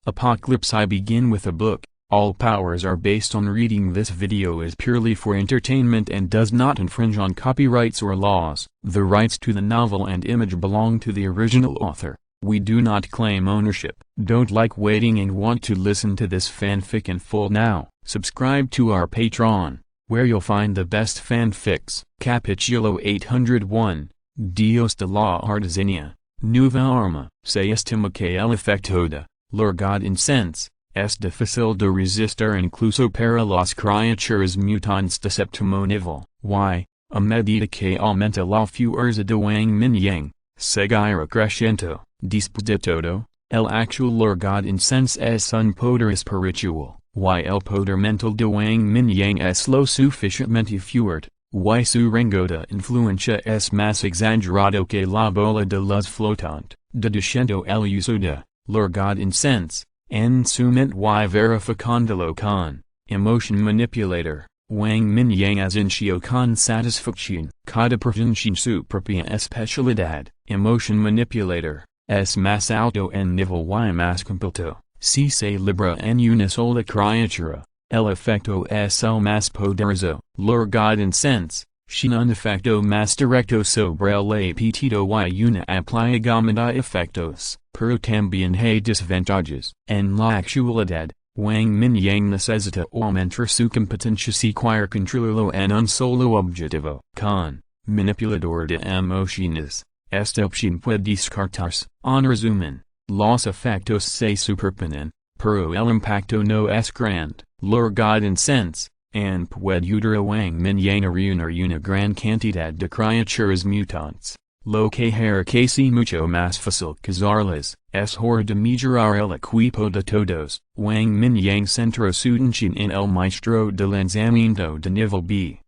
Apocalypse. I begin with a book. All powers are based on reading. This video is purely for entertainment and does not infringe on copyrights or laws. The rights to the novel and image belong to the original author. We do not claim ownership. Don't like waiting and want to listen to this fanfic in full now? Subscribe to our Patreon, where you'll find the best fanfics. Capítulo 801, Dios de la Artesanía, Nueva Arma, se estima que el efecto de lurk incense es difícil de resistir incluso para las criaturas mutantes de séptimo nivel. Y, a medida que aumenta la fuerza de Wang Mingyang, seguirá creciendo. Después de todo, el actual lurk incense es un poder espiritual. Y el poder mental de Wang Mingyang es lo suficientemente fuerte. Y su rango de influencia es más exagerado que la bola de luz flotante. Deduciendo el uso de lurk incense, en su mente y verificándolo con emotion manipulator, Wang Mingyang asintió con satisfacción. Cada persona en su propia especialidad, emotion manipulator, es más alto en nivel y más completo. Si se libra en una sola criatura, el efecto es el más poderoso. Lurk incense, sin un efecto más directo sobre el apetito y una amplia gama de efectos, pero también hay desventajas. En la actualidad, Wang Mingyang necesita aumentar su competencia si quiere controlarlo en un solo objetivo. Con manipulador de emociones, esta opción puede descartarse. En resumen, los efectos se superponen, pero el impacto no es grande. Lurk incense, and puede ayudar a Wang Mingyang a reunir una gran cantidad de criaturas mutantes, lo que hará casi mucho más fácil cazarlas. Es hora de mejorar el equipo de todos. Wang Mingyang centró su atención en el maestro de lanzamiento de nivel B.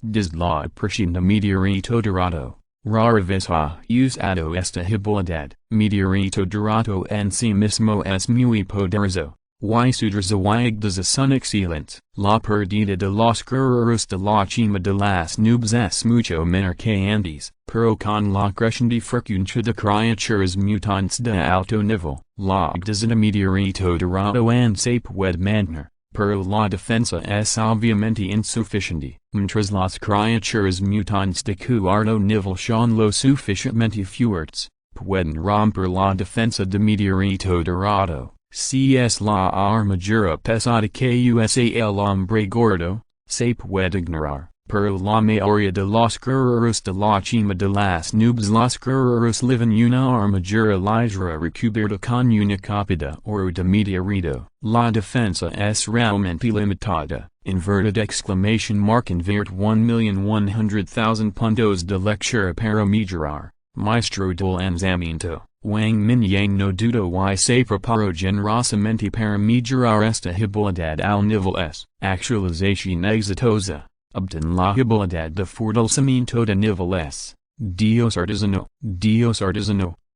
Desde la presión de meteorito dorado, rara vez ha usado esta habilidad. Meteorito dorado en sí mismo es muy poderoso. Y su desarrollo son excelentes. La pérdida de los guerreros de la cima de las nubes es mucho menor que antes, pero con la creciente frecuencia de criaturas mutantes de alto nivel, la actividad de meteorito dorado en se puede mantener, pero la defensa es obviamente insuficiente. Mientras las criaturas mutantes de cuarto nivel son lo suficientemente fuertes, pueden romper la defensa de meteorito dorado. Si es la armadura pesada que usa el hombre gordo, se puede ignorar, pero la mayoría de los guerreros de la cima de las nubes, los guerreros llevan una armadura ligera recubierta con una capa de oro de meteorito. La defensa es realmente limitada. Inverted exclamation mark invert 1,100,000 puntos de lectura para mejorar. Maestro del lanzamiento. Wang Mingyang no dudó y se preparó generosamente para mejorar esta habilidad al nivel S. Actualización exitosa. Obtén la habilidad de fortalecimiento de nivel S. Dios artesano,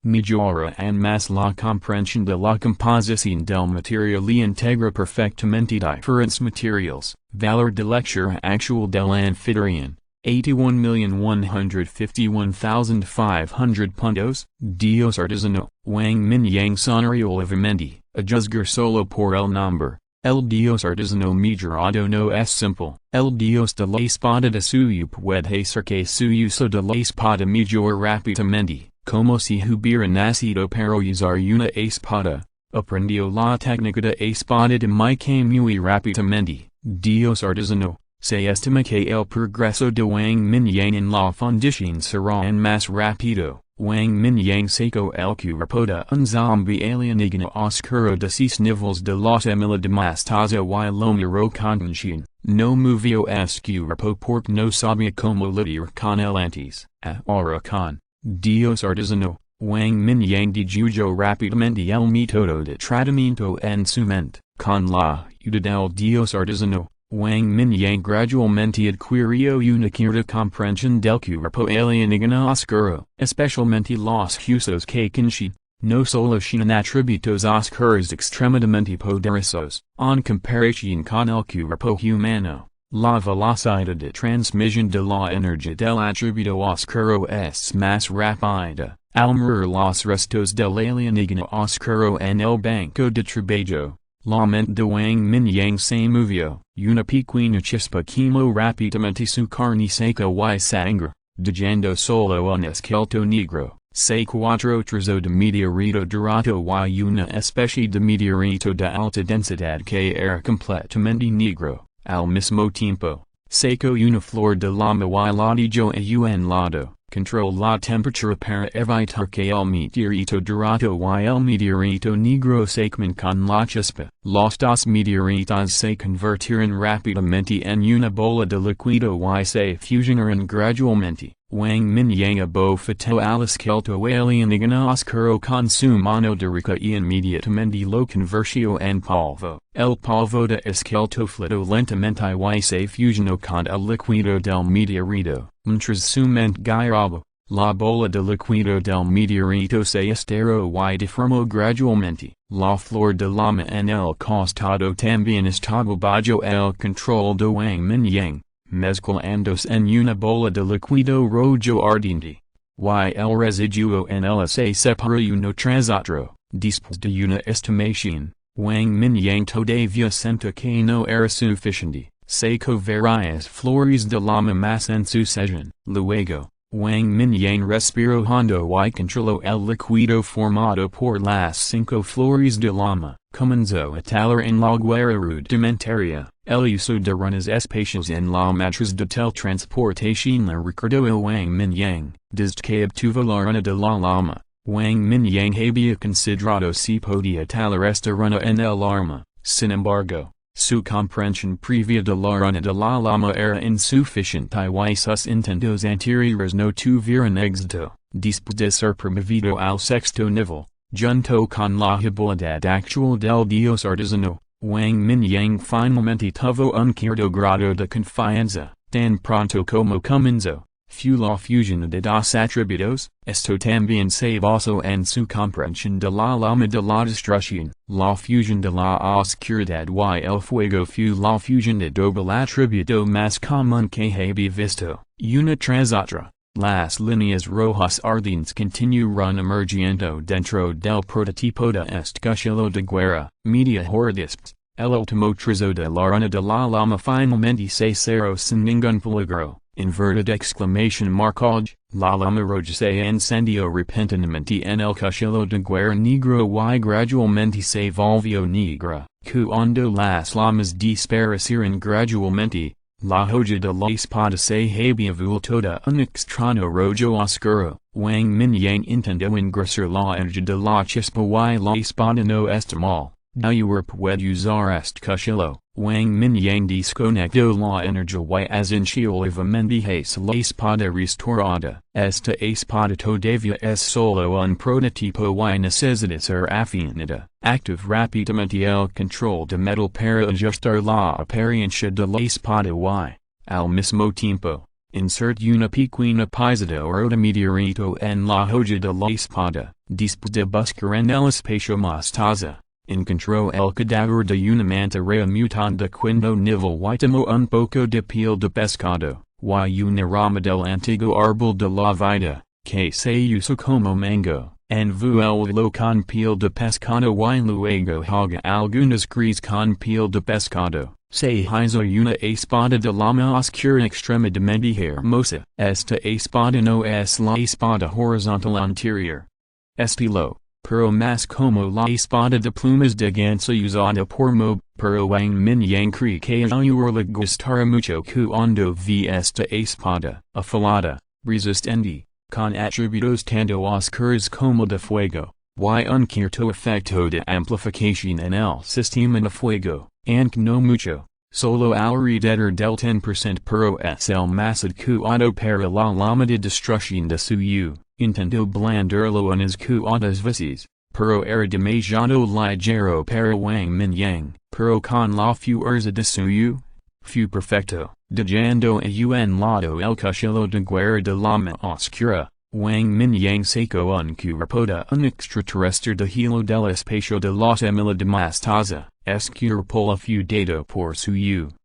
mejora en más la comprensión de la composición del material y integra perfectamente diferentes materials. Valor de lectura actual del anfitrión. 81,151,500 puntos. Dios artesano. Wang Mingyang sonrió levemente, a juzgar solo por el nombre. El Dios artesano mejorado no es simple. El Dios de la espada de suyo puede hacer que su uso de la espada mejore rápidamente, como si hubiera nacido para usar una espada. Aprendió la técnica de espada de Mingyang muy rápidamente. Dios artesano. Se estima que el progreso de Wang Mingyang en la fundición será en más rápido. Wang Mingyang sacó el cuerpo de un zombie alienígena oscuro de 6 niveles de los demás y lo miró con atención. No movió su cuerpo porque no sabía cómo lidiar con el antes. Ahora con Dios artesano, Wang Mingyang divulgó rápidamente el método de tratamiento en su mente. Con la ayuda del Dios artesano, Wang Mingyang gradualmente adquirió una cierta comprensión del cuerpo alienígena oscuro, especialmente los usos que contiene, no solo tienen atributos oscuros extremadamente poderosos, en comparación con el cuerpo humano. la velocidad de transmisión de la energía del atributo oscuro es más rápida, al mirar los restos del alienígena oscuro en el banco de trabajo. La mente de Wang Mingyang se movió, una pequeña chispa quemó rápidamente su carne seca y sangre, dejando solo un esqueleto negro. C4 trozo de meteorito dorado y una especie de meteorito de alta densidad que era completamente negro, al mismo tiempo. Seco una flor de llama y la dijo en lado, control la temperatura para evitar que el meteorito dorado y el meteorito negro se quemen con la chispa. Los dos meteoritos se convertirán rápidamente en una bola de líquido y se fusionarán gradualmente. Wang Mingyang abofeteó al esqueleto alienígena oscuro con su mano derecha y inmediatamente lo convirtió en polvo. El polvo de esqueleto flotó lentamente y se fusionó con el líquido del meteorito. Mientras su mente giraba, la bola de líquido del meteorito se estiró y deformó gradualmente. La flor de llama en el costado también estaba bajo el control de Wang Mingyang, mezclándose en una bola de líquido rojo ardiente. Y el residuo en él se separó uno tras otro. Después de una estimación, Wang Mingyang todavía sentía que no era suficiente. Secó varias flores de llama más en su sesión. Luego, Wang Mingyang respiró hondo y controló el líquido formado por las 5 flores de llama. Comenzó a talar en la guerra rudimentaria. El uso de runas espaciales en la matriz de teletransportación le recordó el Wang Mingyang. Desde que obtuvo la runa de la llama, Wang Mingyang había considerado si podía talar esta runa en el arma. Sin embargo, su comprensión previa de la runa de la llama era insuficiente y sus intentos anteriores no tuvieron éxito. Después de ser promovido al sexto nivel, junto con la habilidad actual del dios artesano, Wang Mingyang finalmente tuvo un cierto grado de confianza. Tan pronto como comenzó, la fusión de dos atributos, esto también se basó en su comprensión de la llama de la destrucción. La fusión de la oscuridad y el fuego fue la fusión de doble atributo más común que había visto. Una tras otra, las líneas rojas ardientes continuaron emergiendo dentro del prototipo de este cuchillo de guerra. Media horadisps, el último trozo de la runa de la llama finalmente se cerró sin ningún peligro. Inverted exclamation marcoj, la llama roja se encendió repentinamente en el cuchillo de guerra negro y gradualmente se volvió negra. Cuando las llamas desaparecieron gradualmente, la hoja de la espada se había vuelto de un extraño rojo oscuro. Wang Mingyang intentó ingresar la energía de la chispa y la espada no está mal. Ahora puede usar este cuchillo. Wang Mingyang desconectó la energía y ascensionalmente hacia la espada restaurada. Esta espada todavía es solo un prototipo y necesita ser afinada. Active rápidamente el control de metal para ajustar la apariencia de la espada y, al mismo tiempo, insert una pequeña pieza de oro de meteorito en la hoja de la espada. Después de buscar en el espacio mostaza, encontró el cadáver de una manta rea mutante de quinto nivel y tomó un poco de piel de pescado, y una rama del antiguo árbol de la vida, que se usa como mango. Envuelvo con piel de pescado y luego haga algunas gris con piel de pescado. Se hizo una espada de llama oscura extremadamente hermosa. Esta espada no es la espada horizontal anterior. Estilo, pero más como la espada de plumas de ganso usada por Mob. Pero Wang Mingyang cree que ahora le gustará mucho cuando vi esta espada, afilada, resistente, con atributos tanto oscuros como de fuego, y un cierto efecto de amplificación en el sistema de fuego, aunque no mucho, solo alrededor del 10%, pero es el más adecuado para la llama de destrucción de su intentó blandirlo unas cuantas veces, pero era demasiado ligero para Wang Mingyang, pero con la fuerza de su fue perfecto. Dejando a un lado el cuchillo de guerra de llama oscura, Wang Mingyang sacó un cuerpo de un extraterrestre de hilo del espacio de los Emila de Mostaza, escurpo feudado por su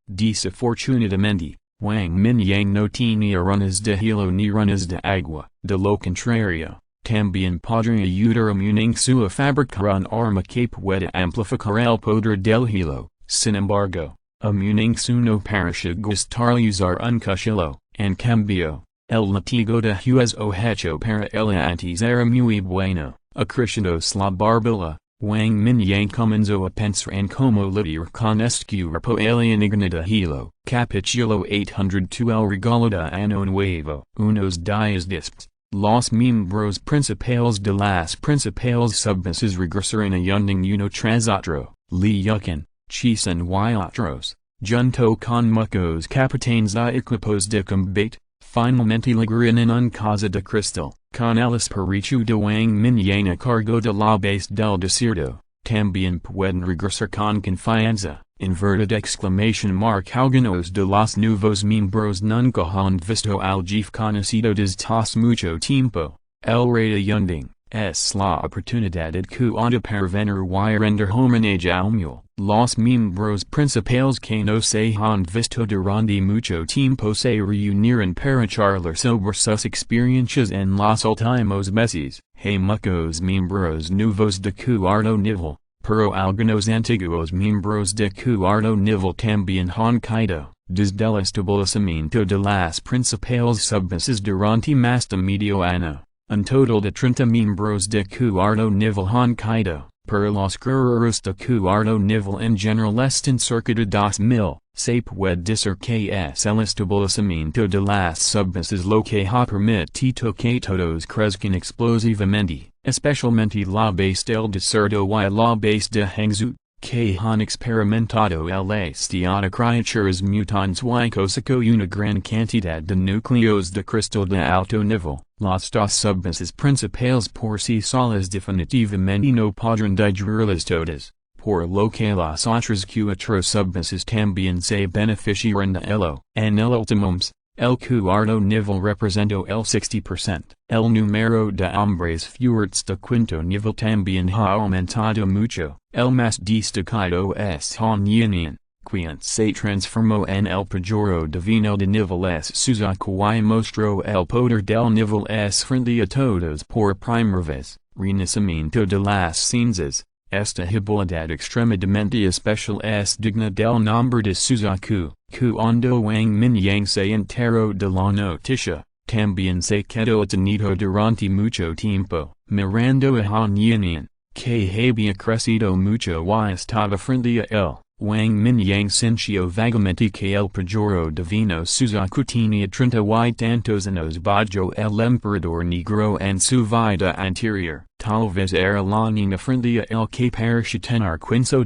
Disa fortunadamente, Wang Mingyang no tinha runas de hilo ni runas de agua, de lo contrario, tambien podria ayudar a muning sua fabricar un arma que pueda amplificar el poder del hilo. Sin embargo, a muning su no parece gustar usar un cuchillo, en cambio, el latigo de hueso hecho para ella antes era muy bueno. Acrisidos la barbilla, Wang Mingyang comenzó a pensar en como lidiar con escuerpo alienígena de hilo. Capítulo 802 El regalo de Año Nuevo. Unos días después, los miembros principales de las principales submisas regresaron a Yunding uno tras otro, Li Yukin, Chisan y otros, junto con muchos capitanes y equipos de combate. Finalmente llegaron en un casa de cristal, con el espíritu de Wang Mingyang a cargo de la base del desierto. También pueden regresar con confianza. Inverted exclamation mark algunos de los nuevos miembros nunca han visto al jefe conocido desde hace mucho tiempo. El rey de Yunding es la oportunidad adecuada para venir y render homenaje al mule. Los miembros principales que no se han visto durante mucho tiempo se reunirán para charlar sobre sus experiencias en los últimos meses. Hay muchos miembros nuevos de cuarto nivel, pero algunos antiguos miembros de cuarto nivel también han caído. Desde el establecimiento de las principales submisas durante más de medio año, un total de 30 miembros de cuarto nivel han caído. Pero los guerreros de cuarto nivel en general están cerca de 2000, se puede decir que es el establecimiento de las submisas lo que ha permitido que todos crezcan explosivamente, especialmente la base del desierto y la base de Hangzhou, que han experimentado el estado de criaturas mutantes y cosico una gran cantidad de núcleos de cristal de alto nivel. Las dos submisas principales por sí solas definitivamente no podrán digerirlas todas, por lo que las otras cuatro submisas también se beneficiarán de ello. En el últimos, el cuarto nivel representó el 60%. El número de hombres fuertes de quinto nivel también ha aumentado mucho. El más destacado es Han Yinian, quien se transformó en el pajoro divino de nivel S. Suzaku y mostró el poder del nivel S frente a todos por primera vez. Renacimiento de las cenizas. Esta habilidad extremadamente especial es digna del nombre de Suzaku. Cuando Wang Mingyang se enteró de la noticia, también se quedó atenido durante mucho tiempo, mirando a Han Yinian, que había crecido mucho y estaba frente a él. Wang Mingyang sintió vagamente que el pajoro divino Suzaku tenía 30 y tantos años bajo el emperador negro en su vida anterior. Tal vez era la niña frente a él que parecía tener 15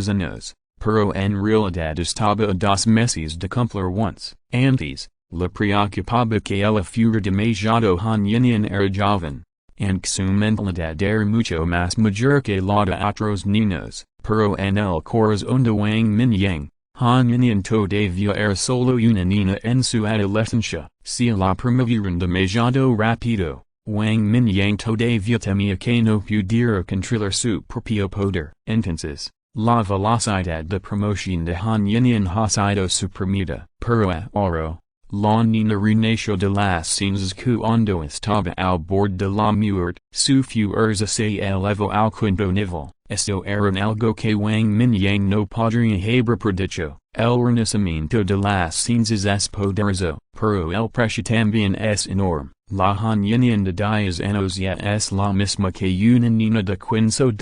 años, pero en realidad estaba a 2 meses de cumplir once. Antes, le preocupaba que ella fuera demasiado Han Yinian era joven, and su mentalidad era mucho más mayor que la de otros niños. Pero en el corazón de Wang Mingyang, Han Yinian todavía era solo una niña en su adolescencia. Si la promovieron demasiado rápido, Wang Mingyang todavía temía que no pudiera controlar su propio poder. Entonces, la velocidad de promoción de Han Yinian ha sido suprimida. Pero ahora, la niña renació de las cenizas cuando estaba al borde de la muerte. Su fuerza se elevó al quinto nivel. Esto era algo que Wang Mingyang no podría haber predicho. El renacimiento de las cenizas es poderoso, pero el precio también es enorme. La Han Yinian de 10 años ya es la misma que una niña de 15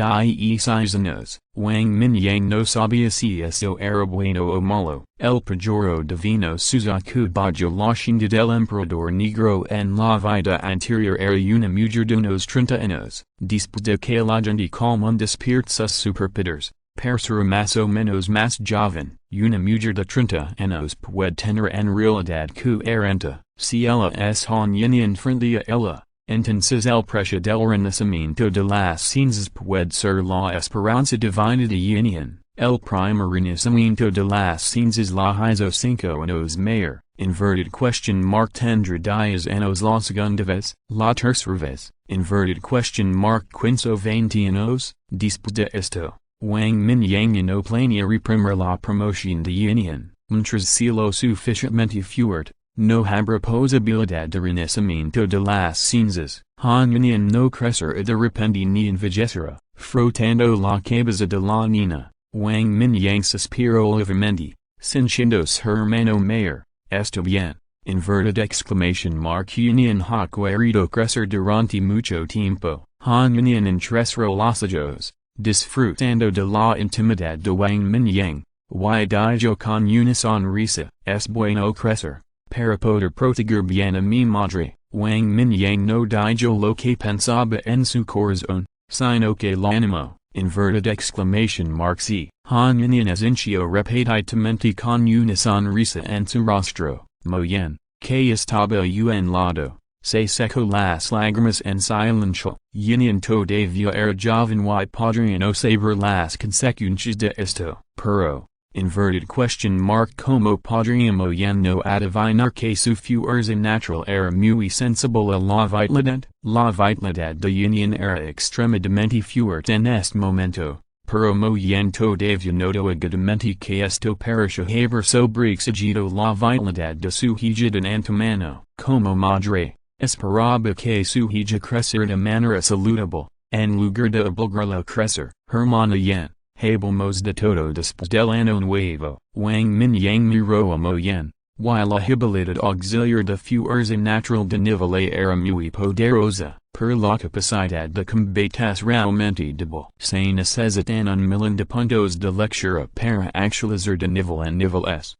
años. Wang Mingyang no sabía si esto era bueno o malo. El pajoro divino Suzaku bajo la senda del emperador negro en la vida anterior era una mujer de unos 30 años. Después de que la gente común despierte sus superpoderes, parecerá más o menos más joven. Una mujer de 30 años puede tener en realidad 40. Si ella es Han Yinian frente a ella, entonces el precio del renacimiento de las cenizas puede ser la esperanza divina de Yinian. El primer renacimiento de las cenizas la hizo 5 años mayor. Inverted question mark tendrá 10 años la segunda vez. La tercera vez. Inverted question mark 20 años. Después de esto, Wang Mingyang no plania reprimera la promotion de union, mntras silo sufficientemente fuerte, no habrá posibilidad de renacimiento de las cinzas, han union no crecer de repente ni envejecerá, frotando la cabeza de la nina, Wang Mingyang suspiró levemente, sintiendo su hermano mayor, esto bien. Inverted exclamation mark union ha querido crecer durante mucho tiempo, han union entre los ojos, disfrutando de la intimidad de Wang Mingyang, y dijo con una sonrisa, es bueno crecer, para poder proteger bien a mi madre, Wang Mingyang no dijo lo que pensaba en su corazón, sino que lo animó, inverted exclamation mark si, han union es hinchio repetidamente con una sonrisa en su rostro. Muy bien, que estaba un lado, se secó las lágrimas en silencio, union todavía era joven y podrían saber las consecuencias de esto, pero, inverted question mark como podríamos no adivinar que su fuerza natural era muy sensible a la vitalidad de union era extremadamente fuerte en este momento. Pero muy todavía notadamente que esto pareció haber sobreexigido la vitalidad de su hija de antemano, como madre, esperaba que su hija creciera de manera saludable, en lugar de obligarla a crecer, hermana yen, hablamos de todo después del año nuevo, Wang Mingyang miró a Moyen, y la habilidad auxiliar de fuerza natural de nivel era muy poderosa. Per la capacidad de combates realmente débil. Se necesitan un millón de puntos de lectura para actualizar de nivel en nivel S.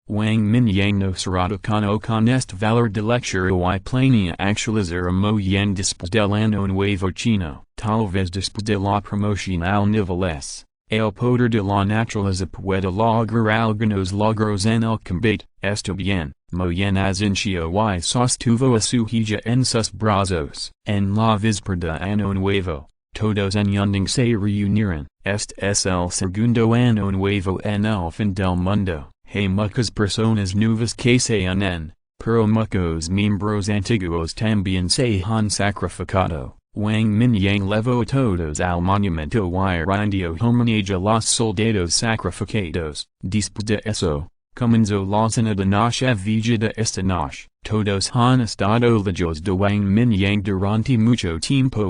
Wang Mingyang no será con este valor de lectura y planea actualizar a muy bien después del año nuevo chino, tal vez después de la promoción al nivel S. El poder de la naturaleza puede lograr algunos logros en el combate, esto bien. Moyen asincio y sostuvo a su hija en sus brazos. En la víspera de año nuevo, todos en Yunding se reunieron. Este es el segundo año nuevo en el fin del mundo. Hay muchas personas nuevas que se unen, pero muchos miembros antiguos también se han sacrificado. Wang Mingyang levó a todos al monumento y rindió homenaje a los soldados sacrificados. Después de eso, comenzó la cena de noche villa de esta noche. Todos han estado lejos de Wang Mingyang durante mucho tiempo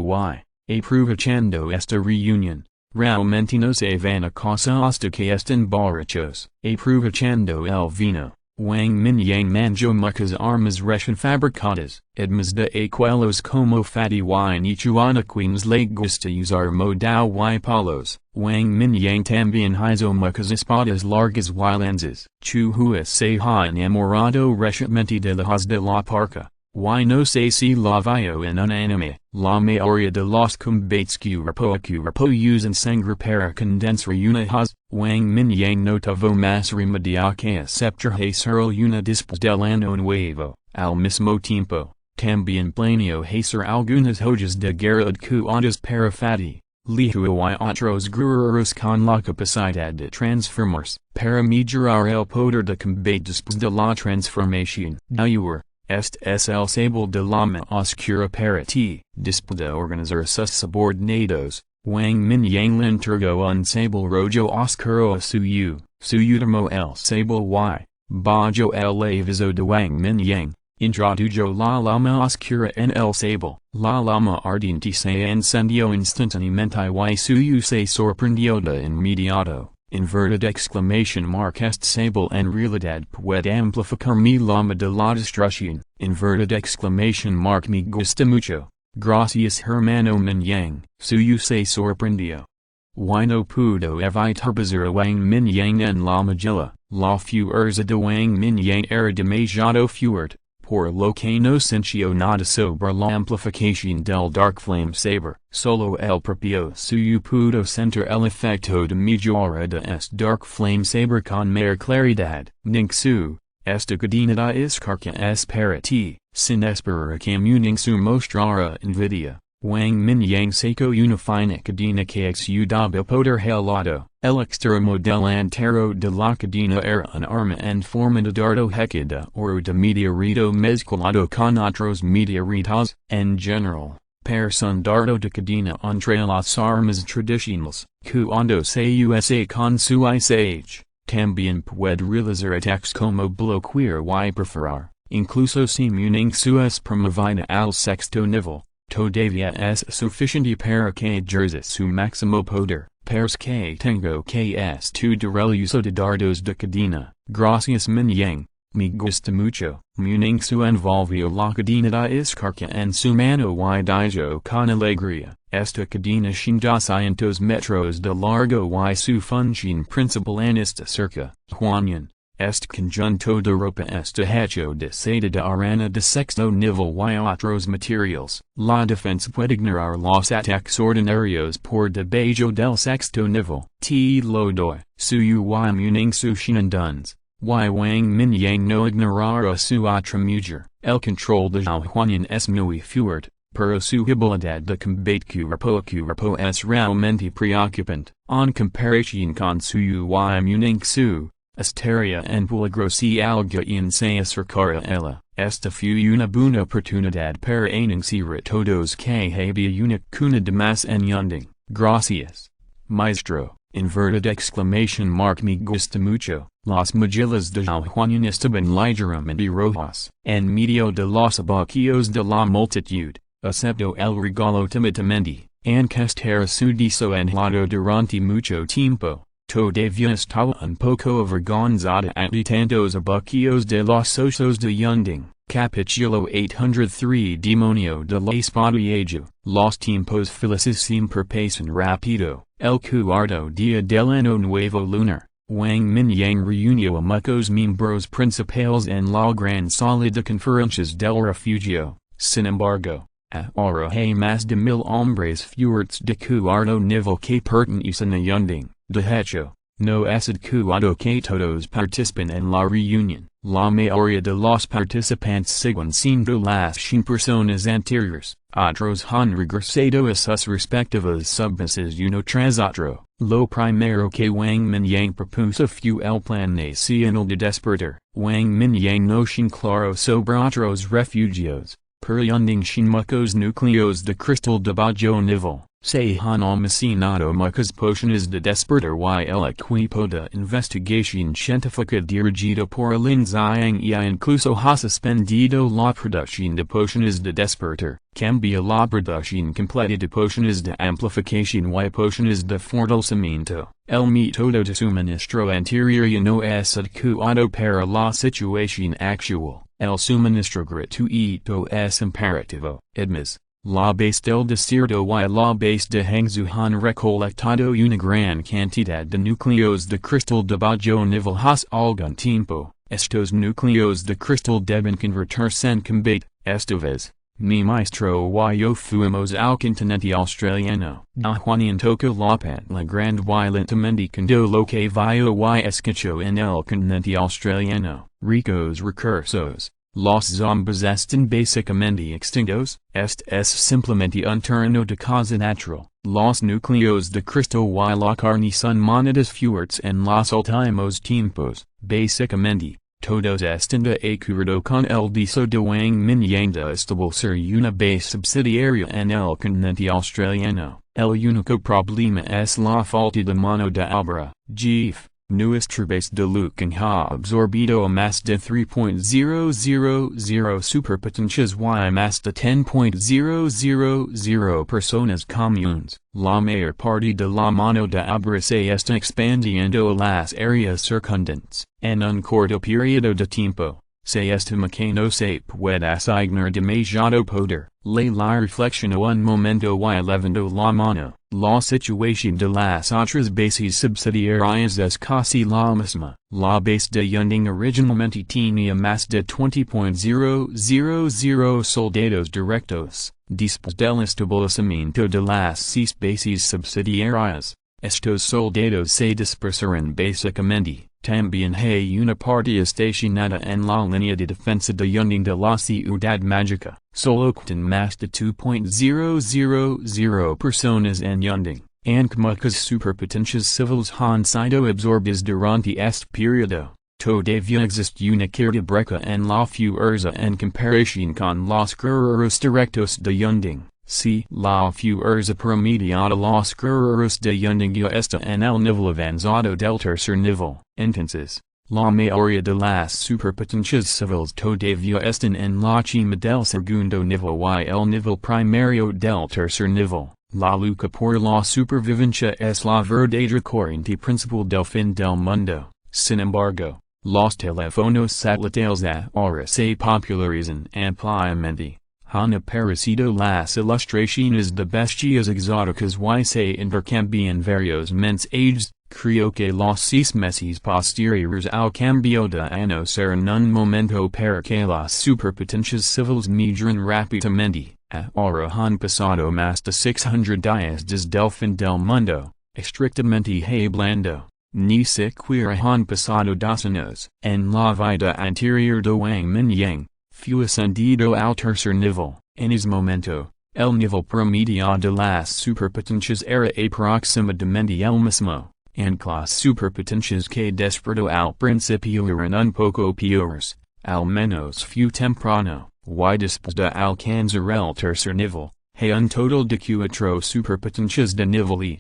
y, aprovechando esta reunión, realmente no se van a casa hasta que estén borrachos. Aprovechando el vino, Wang Mingyang manjó muchas armas recién fabricadas, además de aquellos como fatty y nichuana queens les gusta usar modal y palos. Wang Mingyang también hizo muchas espadas largas y lanzas. Chuhua se ha enamorado recientemente de las de la parca, y no sé si la vio en un anime. La mayoría de los combates cuerpo a cuerpo usan sangre para condensar una haz. Wang Mingyang no tuvo más remedio que aceptar hacer una después del año nuevo. Al mismo tiempo, también planeó hacer algunas joyas de guerra adecuadas para fatty, lihu y otros guerreros con la capacidad de transformarse, para mejorar el poder de combate después de la transformación. Este es el sable de la más oscura para ti. Después de organizar sus subordinados, Wang Mingyang le entregó un sable rojo oscuro a Suyu. Suyu tomó el sable y, bajo el aviso de Wang Mingyang, introdujo la llama oscura en el sable. La llama ardiente se encendió instantáneamente y Suyu se sorprendió de inmediato. Inverted exclamation mark este sable en realidad puede amplificar mi llama de la destrucción. Inverted exclamation mark me gusta mucho. Gracias hermano Mingyang. Suyu se sorprendió. Y no pudo evitar pasar a Wang Mingyang en la magilla. La fuerza de Wang Mingyang era demasiado fuerte, por lo que no sintió nada sobre la amplificación del Dark Flame Saber. Solo el propio Suyu pudo sentir el efecto de mejora de este Dark Flame Saber con mayor claridad. Ningsu, esta cadena de iscarca es para ti, sin esperar que Ningsu mostrara envidia. Wang Mingyang sacó una fina cadena que exudaba poder helado. El extremo delantero de la cadena era un arma en forma de dardo hecha de oro de meteorito mezclado con otros meteoritos. En general, per sundardo de cadena entre las armas tradicionales, cuando se usa con su sage, también puede realizar attacks como bloquear y perforar, incluso si muning suas promovida al sexto nivel, todavía es suficiente para que ejerza su máximo poder, parce que tengo que estudiar el uso de dardos de cadena, gracias Mingyang. Me gusta mucho, muning su envolvio la cadena de iscarca en su mano y dijo con alegría, esta cadena sin 200 metros de largo y su función principal en esta cerca, Juanian, este conjunto de ropa está hecho de seda de arena de sexto nivel y otros materials, la defensa puede ignorar los ataques ordinarios por debajo del sexto nivel, te lo doy, su y muning su shenandones. Wang Mingyang no ignorará su otra mujer, el control de Zhutian es muy fuerte, pero su habilidad de combate cuerpo es realmente preocupante, en comparación con su muning su, estaría en peligro si alguien se acercara a ella, esta fue una buena oportunidad para anunciar a todos que había una cuna de más en Yunding, gracias, maestro. En verdad exclamation mark me gusta mucho, las mochilas de Zhutian estaban ligeramente rojas, en medio de los abaquios de la multitud, aceptó el regalo timidamente, aunque estaba sudiso en lado durante mucho tiempo, todavía estaba un poco avergonzada ante tantos abaquios de los socios de Yunding. Capítulo 803 Demonio de la Espadaillo, los tiempos felices siempre pasan rápido, el cuarto día del año nuevo lunar, Wang Mingyang reunió a muchos miembros principales en la gran sala de conferencias del refugio, sin embargo, ahora hay más de 1000 hombres fuertes de cuarto nivel que pertenecen a Yunding, de hecho. No es adecuado que todos participen en la reunión, la mayoría de los participantes siguen siendo las 100 personas anteriores, otros han regresado a sus respectivas subbases uno tras otro. Lo primero que Wang Mingyang propuso fue el plan nacional de despertar. Wang Mingyang no sin claro sobre otros refugios, per Yunding sin muchos núcleos de cristal de bajo nivel. Se han almacenado muchas pociones de despertar y el equipo de investigación científica dirigido por Lin Xiang y incluso ha suspendido la producción de pociones de despertar, cambia la producción completa de pociones de amplificación y pociones de fortalecimiento. El método de suministro anterior ya no es adecuado para la situación actual. El suministro gratuito es imperativo. Además, la base del desierto y la base de Hangzhou han recolectado una gran cantidad de núcleos de cristal de bajo nivel hace algún tiempo. Estos núcleos de cristal deben convertirse en combate. Esta vez, mi maestro y yo fuimos al continente australiano. Zhutian tocó la patla grande y lentamente contó lo que vio y escuchó en el continente australiano. Ricos recursos. Los zombies están básicamente extintos, este es simplemente un terreno de causa natural. Los núcleos de cristal y la carne son monedas fuertes en los últimos tiempos, básicamente, todos están de acuerdo con el deseo de Wang Mingyang de establecer una base subsidiaria en el continente australiano. El único problema es la falta de mano de obra. GIF. Nuestra base de lurking ha absorbido a más de 3.000 superpotencias y más de 10.000 personas comunes. La mayor parte de la mano de obra se está expandiendo a las áreas circundantes. En un corto periodo de tiempo, se estima que no se puede asignar demasiado poder. La reflexión un momento y elevando la mano. La situación de las otras bases subsidiarias es casi la misma. La base de Yunding originalmente tenía más de 20.000 soldados directos. Después del establecimiento de las 6 bases subsidiarias, estos soldados se dispersaron básicamente. También hay una parte estacionada en la línea de defensa de Yunding de la ciudad mágica. Solo quedan más de 2.000 personas en Yunding, aunque muchas superpotencias civiles han sido absorbidas durante este periodo. Todavía existe una cierta brecha en la fuerza en comparación con los guerreros directos de Yunding. Si la fuerza promediata los curros de yundingia esta en el nivel avanzado del tercer nivel. Entonces, la mayoría de las superpotencias civiles todavía están en la cima del segundo nivel y el nivel primario del tercer nivel. La lucha por la supervivencia es la verdadera corriente principal del fin del mundo. Sin embargo, los teléfonos satélites ahora se popularizan ampliamente. Han aparecido las ilustraciones de bestias exóticas y se intercambian varios mensajes. Creo que los 6 meses posteriores al cambio de año serán un momento para que las superpotencias civiles migren rápidamente. Ahora han pasado más de 600 días desde el fin del mundo, estrictamente hablando. Ni siquiera han pasado 2 años. En la vida anterior de Wang Mingyang, fue ascendido al tercer nivel. En ese momento, el nivel promedio de las superpotencias era aproximadamente el mismo, and las superpotencias que despertó al principio eran un poco peores, al menos fue temprano, y después de alcanzar el tercer nivel, hay un total de 4 superpotencias de nivel E.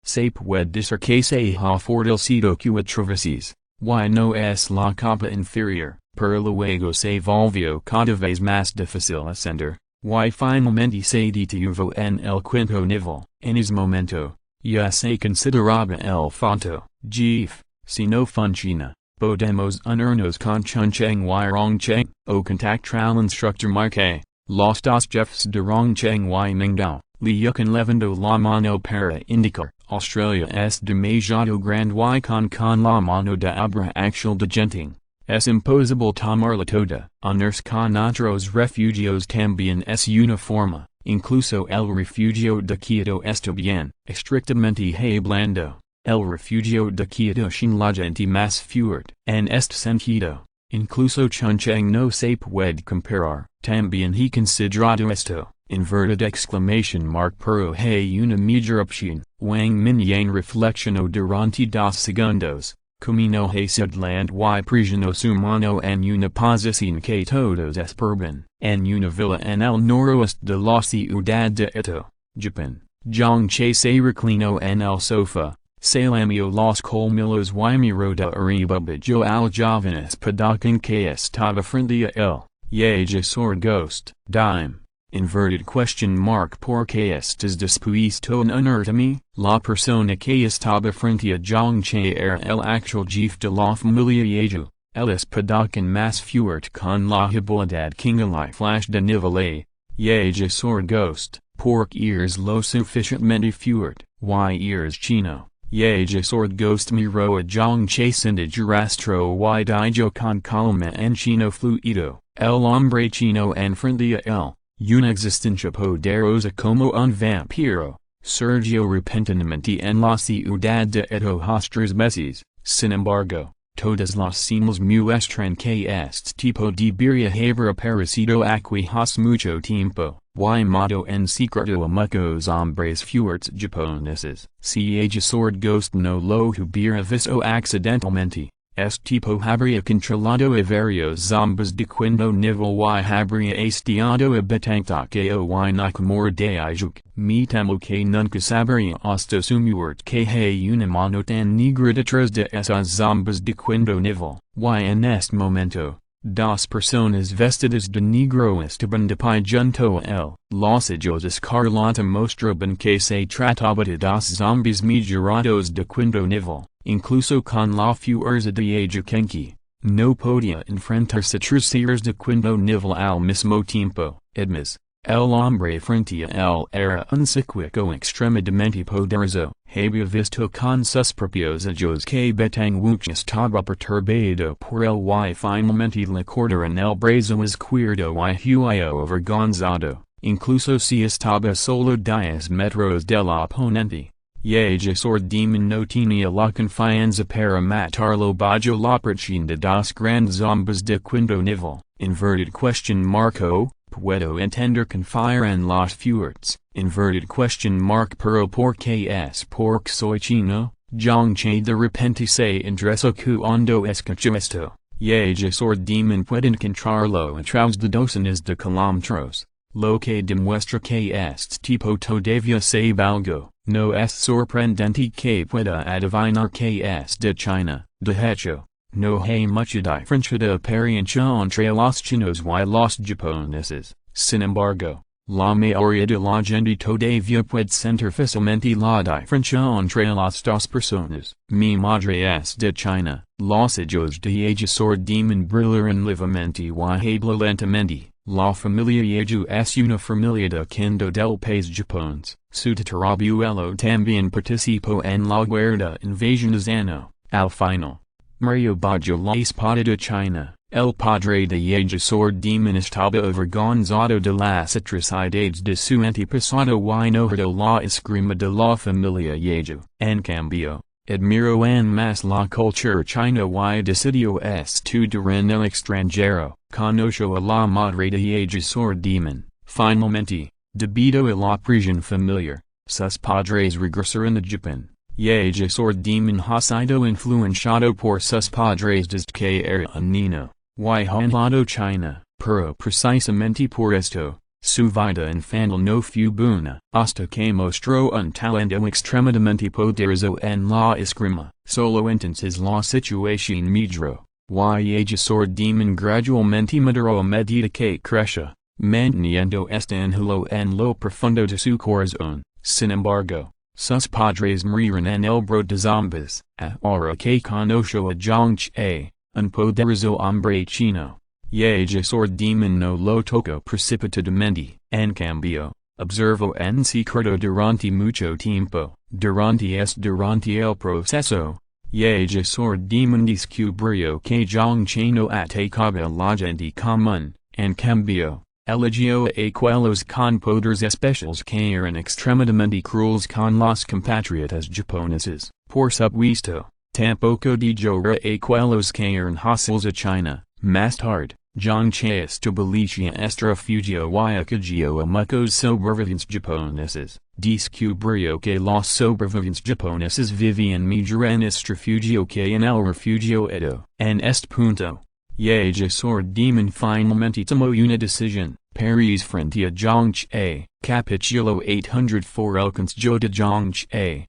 Se puede decir que se ha fortalecido 4 veces, y no es la capa inferior, pero luego se volvió cada vez más difícil ascender, y finalmente se detuvo en el 5º nivel. En ese momento, ya se consideraba el foto, GIF, si no funciona, podemos unirnos con Chungcheng y Rongcheng, o contactar al instructor Marque. Los 2 jefes de Rongcheng y Mingyang, le levando la mano para indicar, Australia es demasiado grande y con la mano de obra actual de Genting. Es imposible tomarla toda. Unirse con otros refugios también es una forma. Incluso el refugio de Quito está bien, estrictamente hablando. El refugio de Quito sin la gente más fuerte. En este sentido, incluso Chungcheng no se puede comparar. También he considerado esto. Inverted exclamation mark pero hay una mejor opción. Wang Mingyang reflexionó durante 2 segundos. Camino hacia land y prisionó su mano en una posición que todos esperaban. En una villa en el noroeste de la ciudad de Ito, Japón, Zhang se reclinó en el sofá, se lamió los colmillos y miró de arriba abajo al joven espadachín que estaba frente a él. Yaja sword ghost. Dime. Inverted question mark porque estás dispuesto a unirte. La persona que estaba frente a Zhang era el actual jefe de la familia Yaja. El espadachín más fuerte con la habilidad Kingalai flash de nivel A. Yaja sword ghost. Porque eres lo suficientemente fuerte. Y eres chino. Yaja sword ghost miró a Zhang sin rastro y dijo con calma en chino fluido. El hombre chino en frente a él. Una existencia poderosa como un vampiro, surgió repentinamente en la ciudad de Ito hace 3 meses. Sin embargo, todas las señales muestran que este tipo de birria haber aparecido aquí hace mucho tiempo, y mató en secreto a muchos hombres fuertes japoneses. Si ella sword ghost no lo hubiera visto accidentalmente, este tipo habría controlado a varios zombies de quinto nivel y habría estado habitando y nakamura de Ijuk. Me temo que nunca sabría hasta su muerte que hay una mano tan negra detrás de esos zombies de quinto nivel. Y en este momento, 2 personas vestidas de negro estaban de pie junto a él. Los ojos escarlata mostraban que se trataba de 2 zombies mejorados de quinto nivel. Incluso con la fuerza de Yaja Kenki, no podía enfrentarse 3 seres de quinto nivel al mismo tiempo. Además, el hombre frente a él era un psíquico extremadamente poderoso. Había visto con sus propios ojos que Betang Wuch estaba perturbado por él y finalmente le cortaron el brazo izquierdo y huyó avergonzado. Incluso si estaba solo 10 metros del oponente. Yaja sword demon no tenía la confianza para matarlo bajo la presión de 2 grandes zombies de quinto nivel. Inverted question marco, puedo entender confiar en los fuertes. Inverted question mark pero porque es porque soy chino. Zhang de repente se interesó cuando escuchó esto. Yaja sword demon puede encontrarlo a través de docenas de kilómetros. Lo que demuestra que este tipo todavía se algo, no es sorprendente que pueda adivinar que es de China. De hecho, no hay mucha diferencia de apariencia entre los chinos y los japoneses. Sin embargo, la mayoría de la gente todavía puede sentir fácilmente la diferencia entre las dos personas. Mi madre es de China. Los ojos de ella demon brillan levemente y habla lentamente. La familia Yeju es una familia de Kendo del país japonés. Su tatarabuelo también participó en la guerra de invasión Zano. Al final, Mario Bajo la espada de China, el padre de Yeju demon estaba avergonzado de las atrocidades de su antepasado y no heredó la esgrima de la familia Yeju. En cambio, admiró en más la cultura china y decidió estudiar en el extranjero. Conoció a la madre de Yeju demon. Finalmente, debido a la prisión familiar, sus padres regresaron a Japón. Yeju demon ha sido influenciado por sus padres desde que era un niño. Viajado China, pero precisamente por esto, su vida infantil no fue buena. Hasta que mostró un talento extremadamente poderoso en la esgrima. Solo entonces la situación mejoró. Yeju demon gradualmente maduró a medida que crecía, manteniendo este anhelo en lo profundo de su corazón. Sin embargo, sus padres murieron en el brote de zombies. Ahora que conoció a Zhang Che, un poderoso hombre chino, Yeju demon no lo tocó precipitadamente. En cambio, observó en secreto durante mucho tiempo. Durante el proceso, Yeju demon descubrió que Zhang Che no atacaba a la gente común. En cambio, eligió a aquellos con poderes especiales que eran extremadamente crueles con los compatriotas japoneses. Por supuesto, tampoco dejó a aquellos que eran hostiles a China. Más tarde, Zhang Che estableció este refugio y acogió a muchos sobrevivientes japoneses. Descubrió que los sobrevivientes japoneses vivían mejor en este refugio que en el refugio Edo. En este punto, Yeju demon finalmente tomó una decisión. Paris frente a Zhang Che. Capítulo 804 El consejo de Zhang Che.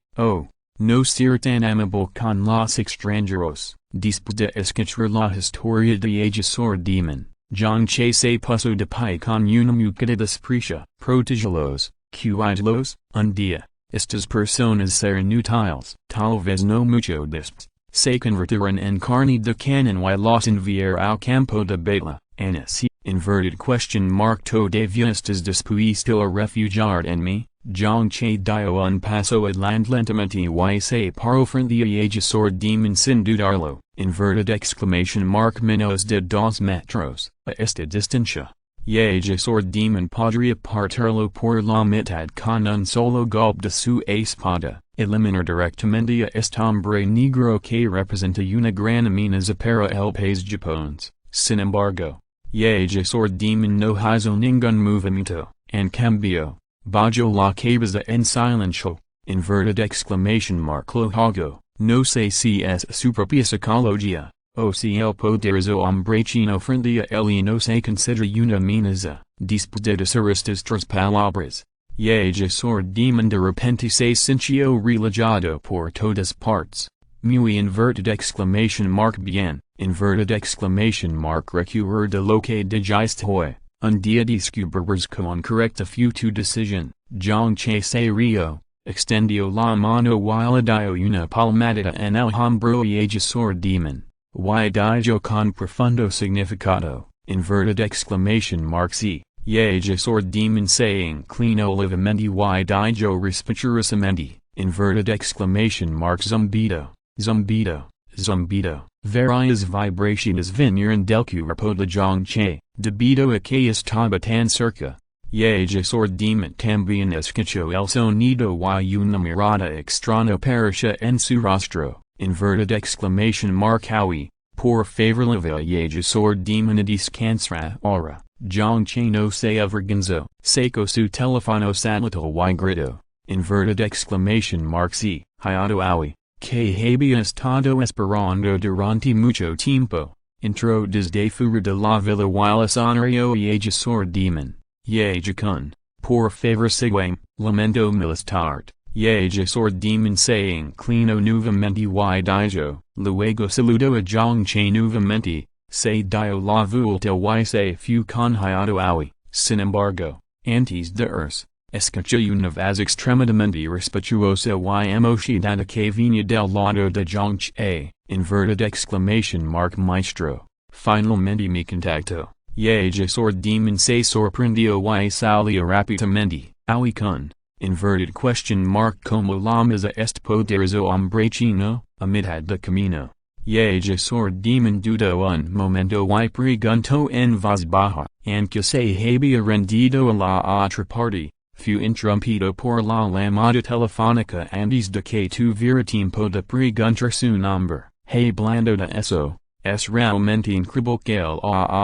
No ser tan amable con los extranjeros. Después de escuchar la historia de Yeju demon, Zhang Che se puso de pie con una mueca de desprecio. Protégelos, cuídalos, un día, estas personas serán útiles. Tal vez no mucho después, se convertirán en carne de cañón y los enviar al campo de batalla. Así, inverted question mark todavía estás dispuesto a refugiar en mí. Zhang Che dio un paso adelante lentamente y se paró frente a Yeju demon sin dudarlo. Inverted exclamation mark menos de 2 metros. A esta distancia, Yeju demon podría partirlo por la mitad con un solo golpe de su espada. Eliminar directamente a este hombre negro que representa una gran amenaza para el país japonés. Sin embargo, Yeju demon no hizo ningún movimiento. En cambio, bajo la cabeza en silencio, inverted exclamation mark lo hago. No sé si es su propia psicología, o si el poderoso hombre chino frente a él y no se considera una amenaza. Después de decir estas 3 palabras, Yeju demon de repente se sintió relajado por todas partes. Muy inverted exclamation mark bien, inverted exclamation mark recuer de lo que dijiste hoy. Un día descubres con correcta fue tu decisión. Zhang Che se rió, extendió la mano y le dio una palmadita en el hombro a Yeju demon. Y dijo con profundo significado, inverted exclamation mark sí. Yeju demon se inclinó levemente y dijo respetuosamente, inverted exclamation mark zumbido, zumbido, zumbido. Varias vibraciones vinieron del cuerpo de Zhang Che, debido a que estaba tan cerca. Yeju demon también escuchó el sonido y una mirada extraña apareció en su rostro. Inverted exclamation mark howie. Por favor leve Yeju demon a descansar ahora. Zhang Che no se avergonzó. Sacó su teléfono satelital y gritó. Inverted exclamation mark sí, hiado howie. Que había estado esperando durante mucho tiempo. Intro desde fuera de la villa y el sonrió Yeju demon. Yajikun, por favor sigwame, lamento milistart, Yajasor demon saying clino nuvamente y dijo, luego saludo a jongche nuvamente, se dio la vuelta y se fu conhiado awi, sin embargo, antes de urs, escucho una vez extremadamente respetuosa y emocionada que viene del lado de jongche, inverted exclamation mark maestro, finalmente me contacto. Yajasor demon se sorprendió y salió rápidamente, awi kun, inverted question mark como la misa est poderoso hombre chino, a mitad de camino. Yajasor demon dudó un momento y preguntó en voz baja, aunque se había rendido a la otra parte, fue interrumpido por la llamada telefónica antes de que tuviera tiempo de preguntar su nombre, hablando de eso. Es realmente increíble que la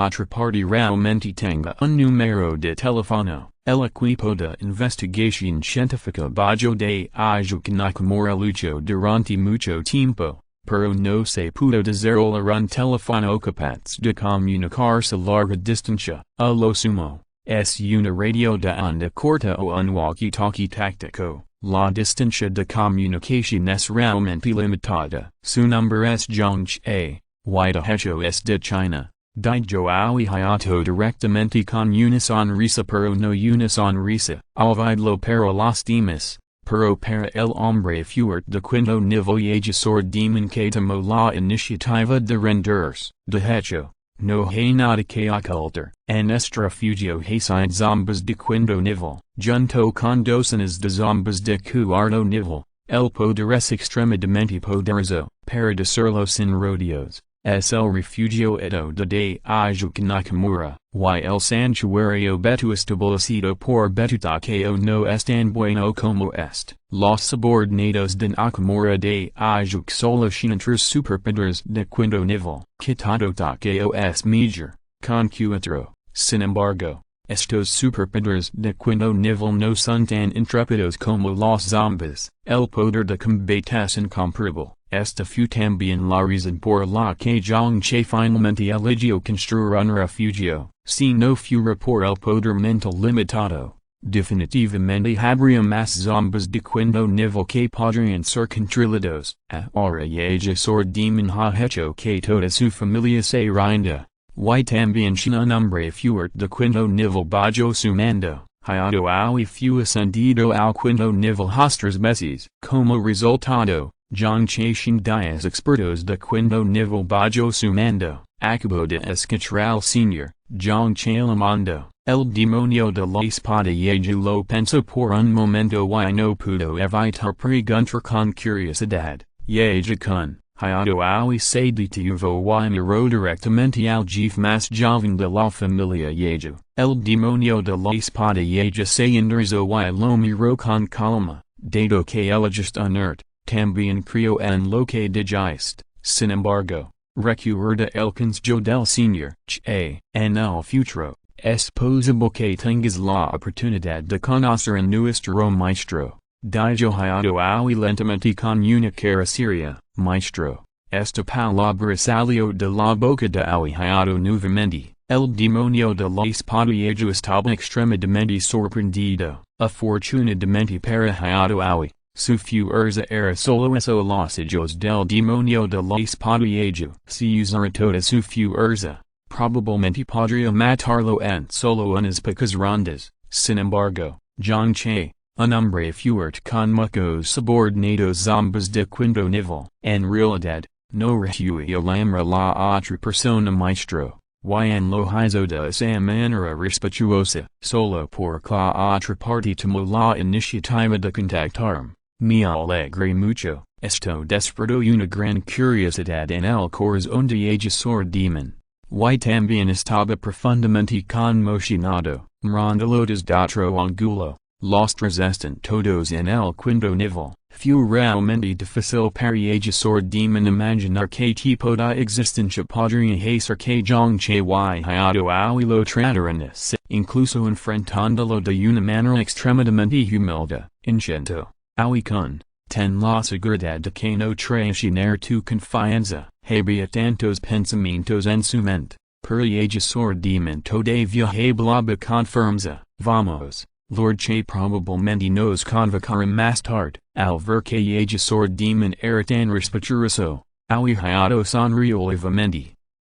otra parte realmente tenga un número de teléfono. El equipo de investigación científica bajo de Ayuki Nakamura luchó durante mucho tiempo, pero no se pudo desarrollar un teléfono capaz de comunicarse a larga distancia. A lo sumo, es una radio de onda corta o un walkie-talkie táctico. La distancia de comunicación es realmente limitada. Su nombre es Zhongche. Y de hecho es de China, dijo awi hayato directamente con una sonrisa pero no una sonrisa, olvidlo para las demás, pero para el hombre fuerte de quinto nivel Yajasor demon que tomó la iniciativa de rendirse. De hecho, no hay nada que ocultar. En este refugio hay zombies de quinto nivel, junto con docenas de zombies de cuarto nivel. El poder es extremadamente poderoso, para decirlo sin rodeos. Es el refugio de Ayuki Nakamura, y el santuario betu establecido por Betutakeo no es tan bueno como est. Los subordinados de Nakamura de Ayuki solo son tres superpowers de quinto nivel. Kitado Takeo es major, con cuatro. Sin embargo, estos superpowers de quinto nivel no son tan intrépidos como los zombies. El poder de combate es incomparable. Esta fue también la razón por la que Zhongche finalmente eligió construir un refugio, si no fuera por el poder mental limitado. Definitivamente habría más zombies de quinto nivel que podrían ser controlados. Ahora Yajasor demon ha hecho que toda su familia se rinda. Y también un hombre fuerte de quinto nivel bajo su mando. Hayato awi fue ascendido al quinto nivel hasta meses. Como resultado, Zhongche sin días expertos de quinto nivel bajo su mando, acabo de escuchar al señor, Zhongche el mando, el demonio de la espada Yaju lo pensó por un momento y no pudo evitar preguntar con curiosidad, Yaju-kun, hayato awi se detuvo y miró directamente al jefe más joven de la familia Yaju, el demonio de la espada Yaju se enderezó y lo miró con calma, dado que él just inert. También creo en lo que dijiste. Sin embargo, recuerda el consejo del señor Che, en el futuro, es posible que tengas la oportunidad de conocer a nuestro maestro. Dijo hayato awi lentamente con una cara seria, maestro. Esta palabra salió de la boca de awi hayato nuevamente. El demonio de la espada Yaju estaba extremadamente sorprendido. Afortunadamente para hayato awi. Su fuerza era solo eso los ojos del demonio de la espada Yaju. Si usara toda su fuerza, probablemente podría matarlo en solo unas pocas rondas. Sin embargo, Zhongche, un hombre fuerte con muchos subordinados zombies de quinto nivel, en realidad, no rehuía llamar la otra persona maestro. Y en lo hizo de esa manera respetuosa, solo por la otra parte tomó la iniciativa de contactarme. Me alegre mucho, esto despertó una gran curiosidad en el corazón de Yajasor demon. Y también estaba profundamente conmocionado, mirándolo desde otro ángulo. Los tres están todos en el quinto nivel. Fue realmente difícil para Yajasor demon imaginar qué tipo de existencia podría hacer que Zhongche y hayato awi lo trataran así, incluso enfrentándolo de una manera extremadamente humilde. Intento. Awi-kun, ten la seguridad de que no traicionar tu confianza, había tantos pensamientos en su mente. Periagesor demento de viaje blaba confirmza, vamos, Lord Che probablemente nos convocaram más tarde, al ver que agesor demon eran respetoroso, awihiado sonriolivamente.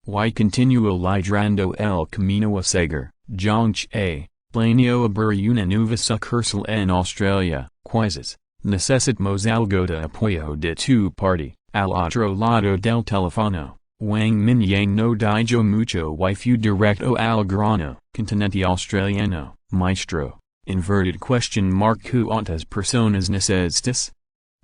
Y continuo lidrando el camino a seguir, Zhang Che, planeo abrir una nueva sucursal en Australia, quizás, necesitamos algo de apoyo de tu parte, al otro lado del teléfono. Wang Mingyang no dijo mucho y fue directo al grano, continente australiano, maestro, inverted question mark cuántas personas necesitas?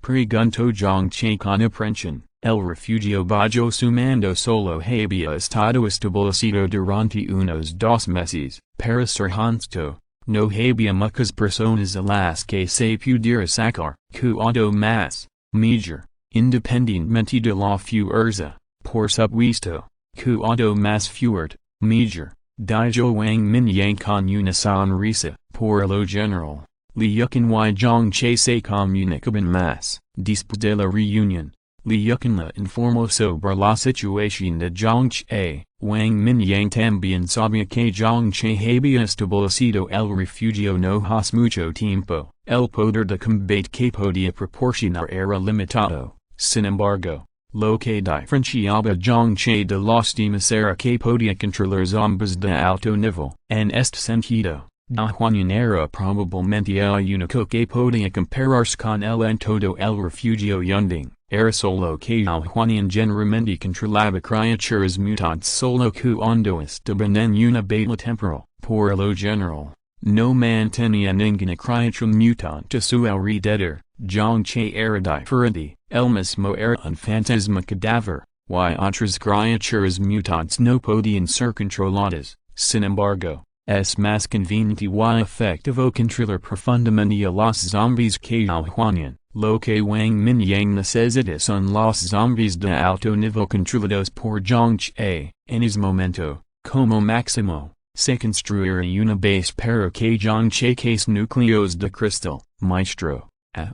Preguntó Zhang Che con aprensión, el refugio bajo sumando solo había estado establecido durante unos 2 meses, para ser honesto, no había muchas personas a las que se pudiera sacar, cuanto más, mejor, independientemente de la fuerza. Por supuesto, cuanto más fuerte, mejor, dijo Wang Mingyang con una sonrisa. Por lo general, Liukan y Zhang Che se comunicaban más. Después de la reunión, Liukan le informó sobre la situación de Zhang Che. Wang Mingyang también sabía que Zhang Che había establecido el refugio no hace mucho tiempo. El poder de combate que podía proporcionar era limitado. Sin embargo, lo que diferenciaba Zhang Che de los demás era que podía controlar zombies de alto nivel. En este sentido, Juanian era probablemente el único que podía compararse con él en todo el refugio Yunding. Era solo que Juanian generalmente controlaba criaturas mutantes solo cuando estaban en una batalla temporal. Por lo general, no mantenía ninguna criatura mutante a su alrededor. Zhang Che era diferente, el mismo era un fantasma cadáver, y otras criaturas mutantes no podían ser controladas. Sin embargo, es más conveniente y efectivo controlar profundamente a los zombies que Juanian. Lo que Wang Mingyang necesita son los zombies de alto nivel controlados por Zhang Che. En ese momento, como máximo, se construirá una base para que Zhang Che case núcleos de cristal, maestro.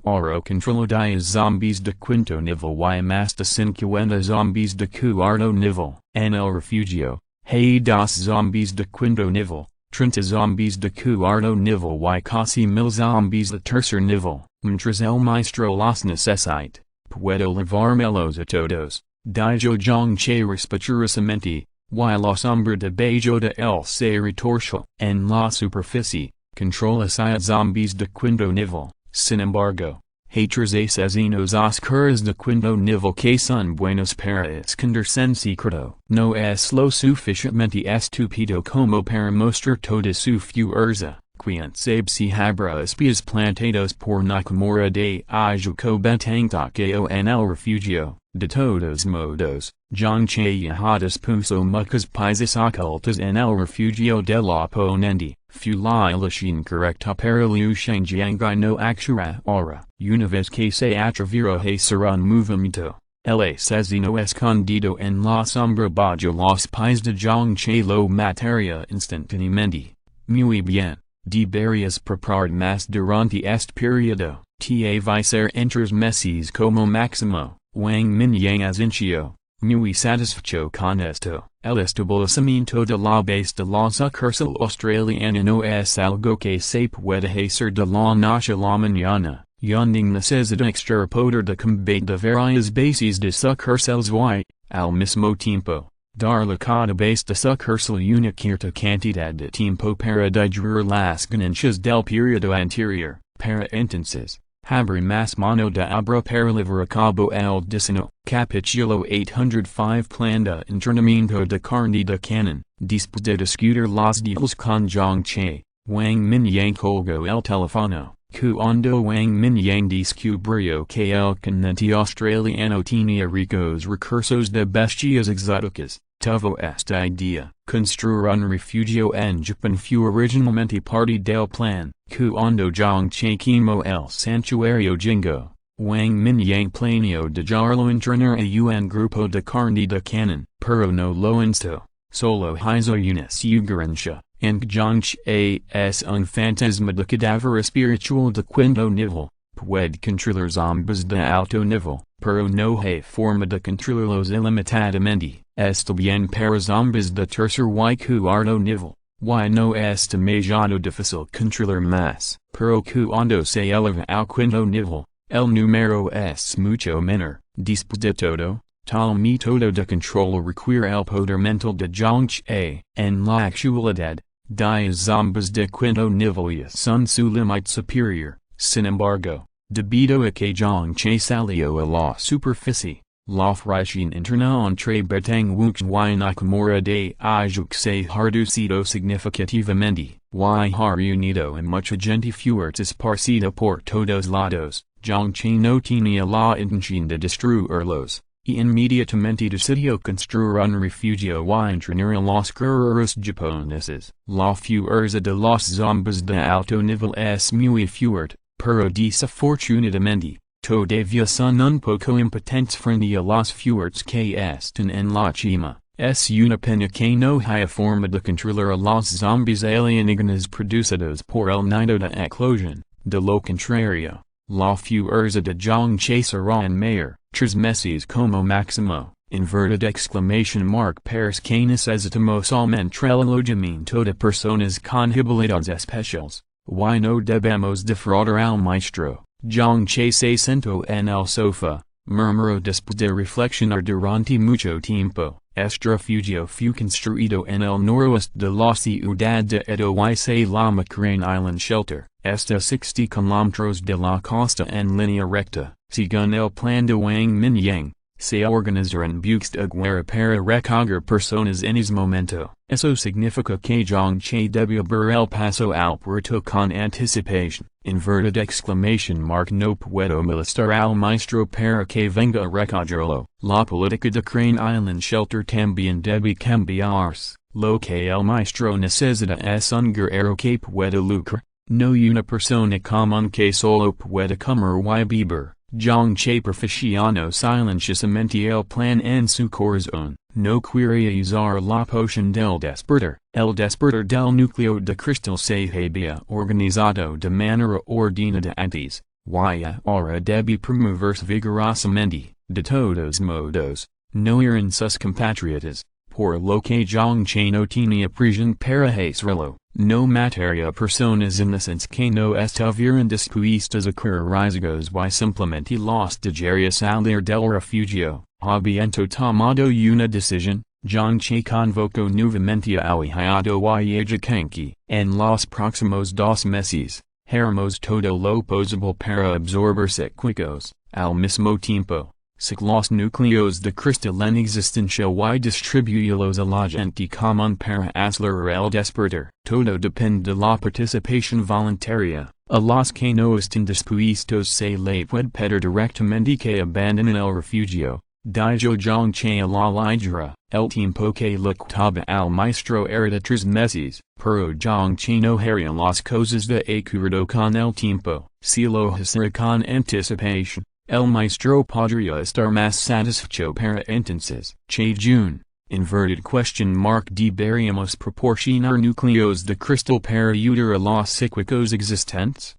Ahora controlada zombies de quinto nivel y más de 50 zombies de cuarto nivel. En el refugio, hay 2 zombies de quinto nivel, 30 zombies de cuarto nivel y casi 1000 zombies de tercer nivel. Mientras el maestro los necesita, puedo llevármelos a todos, dijo Zhang Che respetuosamente, y la sombra debajo de él se retorció. En la superficie, controla a zombies de quinto nivel. Sin embargo, haters asesinos oscuros de quinto nivel que son buenos para esconderse en secreto. No es lo suficientemente estúpido como para mostrar toda su fuerza. Quien sabe si habrá espias plantados por Nakamura de Ijuko Betangtakeo en el refugio. De todos modos, Zhang Che ya dispuso muchas piezas ocultas en el refugio del oponente. Fue la elección correcta para Liu Shengjiang y no actuará ahora. Una vez que se atrevieron a hacer un movimiento, el asesino escondido en la sombra bajo los pies de Zhang Che lo mataría instantáneamente. Muy bien. Deberías preparar más durante este periodo. Te ser entre meses como máximo. Wang Mingyang asintió, muy satisfecho con esto. El establecimiento de la base de la sucursal australiana no es algo que se puede hacer de la noche a la mañana. Yunding necesita extra poder de combate de varias bases de sucursales y, al mismo tiempo, darle a cada base de sucursal una cierta cantidad de tiempo para digerir las ganancias del periodo anterior. Para entonces, habrá más mano de obra para llevar a cabo el diseño. Capítulo 805 Plan de entrenamiento de carne de cañón. Después de discutir los deals con Zhang Che, Wang Mingyang colgó el teléfono. Cuando Wang Mingyang descubrió que el continente australiano tenía ricos recursos de bestias exóticas, tuvo esta idea. Construir un refugio en Japón fue originalmente parte del plan. Cuando Zhang Che quemó el santuario Jingo, Wang Mingyang planeó dejarlo entrenar a un grupo de carne de cañón, pero no lo instó. Solo hizo una sugerencia. En Zhang Che es un fantasma de cadáver espiritual de quinto nivel, puede controlar zombies de alto nivel, pero no hay forma de controlarlos ilimitadamente, está bien para zombies de tercer y cuarto nivel. Y no es demasiado difícil controlar más, pero cuando se eleva al quinto nivel, el número es mucho menor. Después de todo, tal método de control requiere el poder mental de Zhang Che. En la actualidad, die zombies de quinto nivel ya son su límite superior. Sin embargo, debido a que Zhang Che salió a la superficie, la fricción interna entre Batang Wuch y Nakamura de Ijuk se ha reducido significativamente, y ha reunido a mucha gente fuerte esparcida por todos lados. Zhang Che no tenía la intención de destruirlos, y inmediatamente decidió construir un refugio y entrenar a los guerreros japoneses. La fuerza de los zombies de alto nivel es muy fuerte, pero desafortunadamente, todavía son un poco impotentes frente a los fuertes que están en la cima. Es una pena que no haya forma de controlar a los zombies alienígenas producidos por el nido de eclosión. De lo contrario, la fuerza de Zhang Che será en mayor, 3 meses como máximo. Inverted exclamation mark pairs que necesitamos aumentar el alojamiento de personas con habilidades especiales. Y no debemos defraudar al maestro. Zhang Che se sentó en el sofá, murmuró después de reflexionar durante mucho tiempo. Este refugio fue construido en el noroeste de la ciudad de Edo y se llama Crane Island Shelter. Está 60 kilómetros de la costa en línea recta. Según el plan de Wang Mingyang, se organizarán buques de guerra para recoger personas en ese momento. Eso significa que Zhang Che debe ver el paso al puerto con anticipación. Inverted exclamation mark no puedo molestar al maestro para que venga a recogerlo. La política de Crane Island Shelter también debe cambiarse. Lo que el maestro necesita es un guerrero que pueda lucrar, no una persona común que solo pueda comer y beber. Zhang Che perfeccionó silenciosamente el plan en su corazón. No quería usar la poción del despertar. El despertar del núcleo de cristal se había organizado de manera ordenada antes, y ahora debe promoverse vigorosamente. De todos modos, no eran sus compatriotas, por lo que Zhang Che no tenía presión para hacerlo. No mataría personas inocentes que no estuvieran dispuestas a correr riesgos y simplemente los dejaría salir del refugio. Habiendo tomado una decisión, Zhang Che convocó nuevamente a Hayato y Ajikanki. En los próximos 2 meses, haremos todo lo posible para absorber psíquicos, al mismo tiempo. Sac los núcleos de cristal en existencia y distribuirlos a la gente común para acelerar el despertar. Todo depende de la participación voluntaria. A los que no estén dispuestos se le puede pedir directamente que abandonen el refugio. Dijo Zhang Che a la ligera. El tiempo que le quitaba al maestro era de 3 meses, pero Zhang Che no haría las cosas de acuerdo con el tiempo. Si lo hiciera con anticipación, el maestro podría estar más satisfecho para entonces. Che Jun, inverted question mark deberíamos proporcionar núcleos de cristal para ayudar a los psíquicos existentes?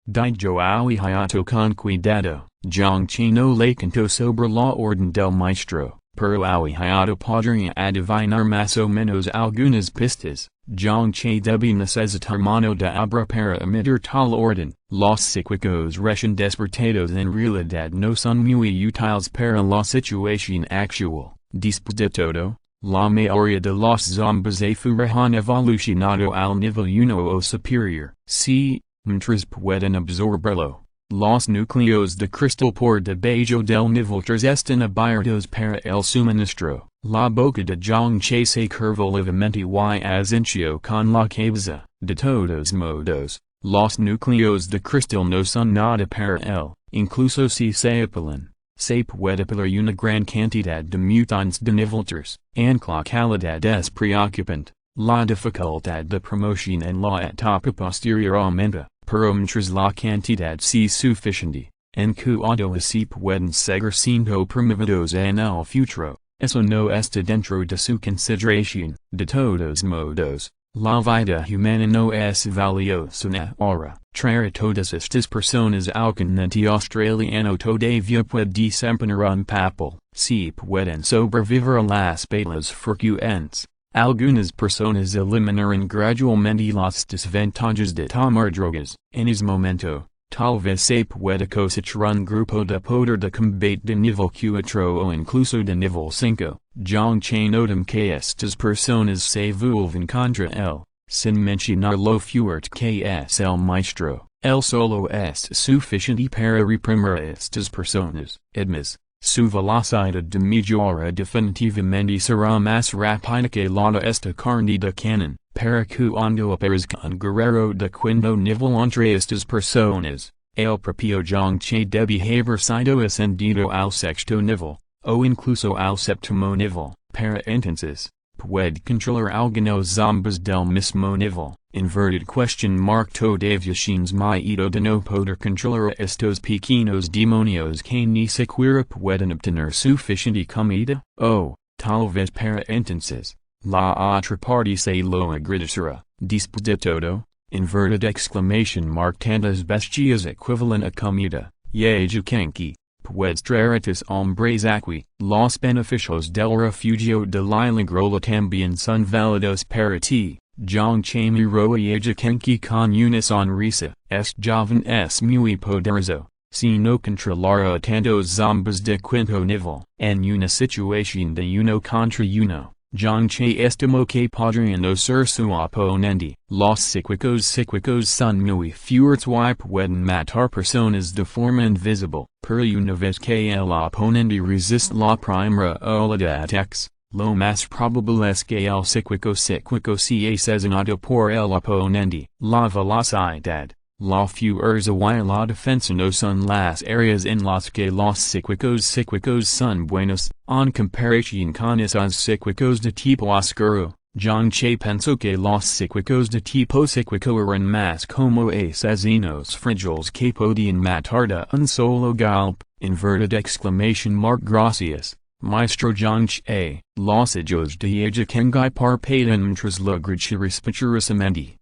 Dijo Aoi Hayato con cuidado. Zhang Che no le contó sobre la orden del maestro, pero Aoi Hayato podría adivinar más o menos algunas pistas. Zhang Che debe necesitar mano de obra para emitir tal orden. Los psíquicos recién despertados en realidad no son muy útiles para la situación actual. Después de todo, la mayoría de los zombies han evolucionado al nivel 1 o superior. Si, mientras pueden absorberlo, los núcleos de cristal por debajo del nivel 3 están abiertos para el suministro. La boca de Zhang Che se curvó levemente y asintió con la cabeza. De todos modos, los núcleos de cristal no son nada para él, incluso si se apelan. Se puede apelar una gran cantidad de mutantes de nivel 3, and la calidad es preocupante. La dificultad de promoción en la etapa posterior aumenta, pero mientras la cantidad sea suficiente, en cuanto así pueden seguir siendo promovidos en el futuro. Eso no está dentro de su consideración. De todos modos, La vida humana no es valiosa na hora. Traer todas estas personas alcanzante australiano todavía puede desempeñar un papel. Si pueden sobrevivir a las balas frecuentes. Algunas personas eliminarán gradualmente las desventajas de tomar drogas. En ese momento, tal vez se puede cosechar un grupo de poder de combate de nivel 4 o incluso de nivel 5. Jong che notam que estas personas se vuelven contra él, sin mencionar lo fuerte que es el maestro. Él solo es suficiente para reprimir a estas personas. Además, su velocidad de mejora definitivamente será más rápida que la de esta carne de canon, para cuando aparezca un guerrero de quinto nivel entre estas personas. El propio Jong che debe haber sido ascendido al sexto nivel, o incluso al séptimo nivel. Para entonces, puede controlar algunos zombies del mismo nivel. Inverted question mark todavía shins miedo de no poder controlar a estos pequeños demonios que ni siquiera pueden obtener suficiente comida. Oh, tal vez para entonces, la otra parte se lo agradecerá. Después de todo, inverted exclamation mark tantas bestias equivalent a comida. Yajukenki. Puedes traer a tus hombres aquí. Los beneficios del refugio de la Ligrola también son válidos para ti. Jong che miro a Yajukenki con una sonrisa. Es joven es muy poderoso. Si no controlara a tantos zombies de quinto nivel. En una situación de uno contra uno, Jong che estimó que podrían ser su oponente. Los psíquicos son muy fuertes y pueden matar personas de forma invisible. Pero una vez que el oponente resiste la primera ola de ataques, lo más probable es que el psíquico sea asesinado por el oponente. La velocidad, la fuerza y la defensa no son las áreas en las que los psíquicos son buenos, en comparación con esos psíquicos de tipo oscuro. Jong che pensó que los psíquicos de tipo psíquico eran más como asesinos frágiles que podían matar de un solo golpe. Inverted exclamation mark gracias, Maestro Jong che. Los ojos de Yajukenki parpadean mientras logra respirar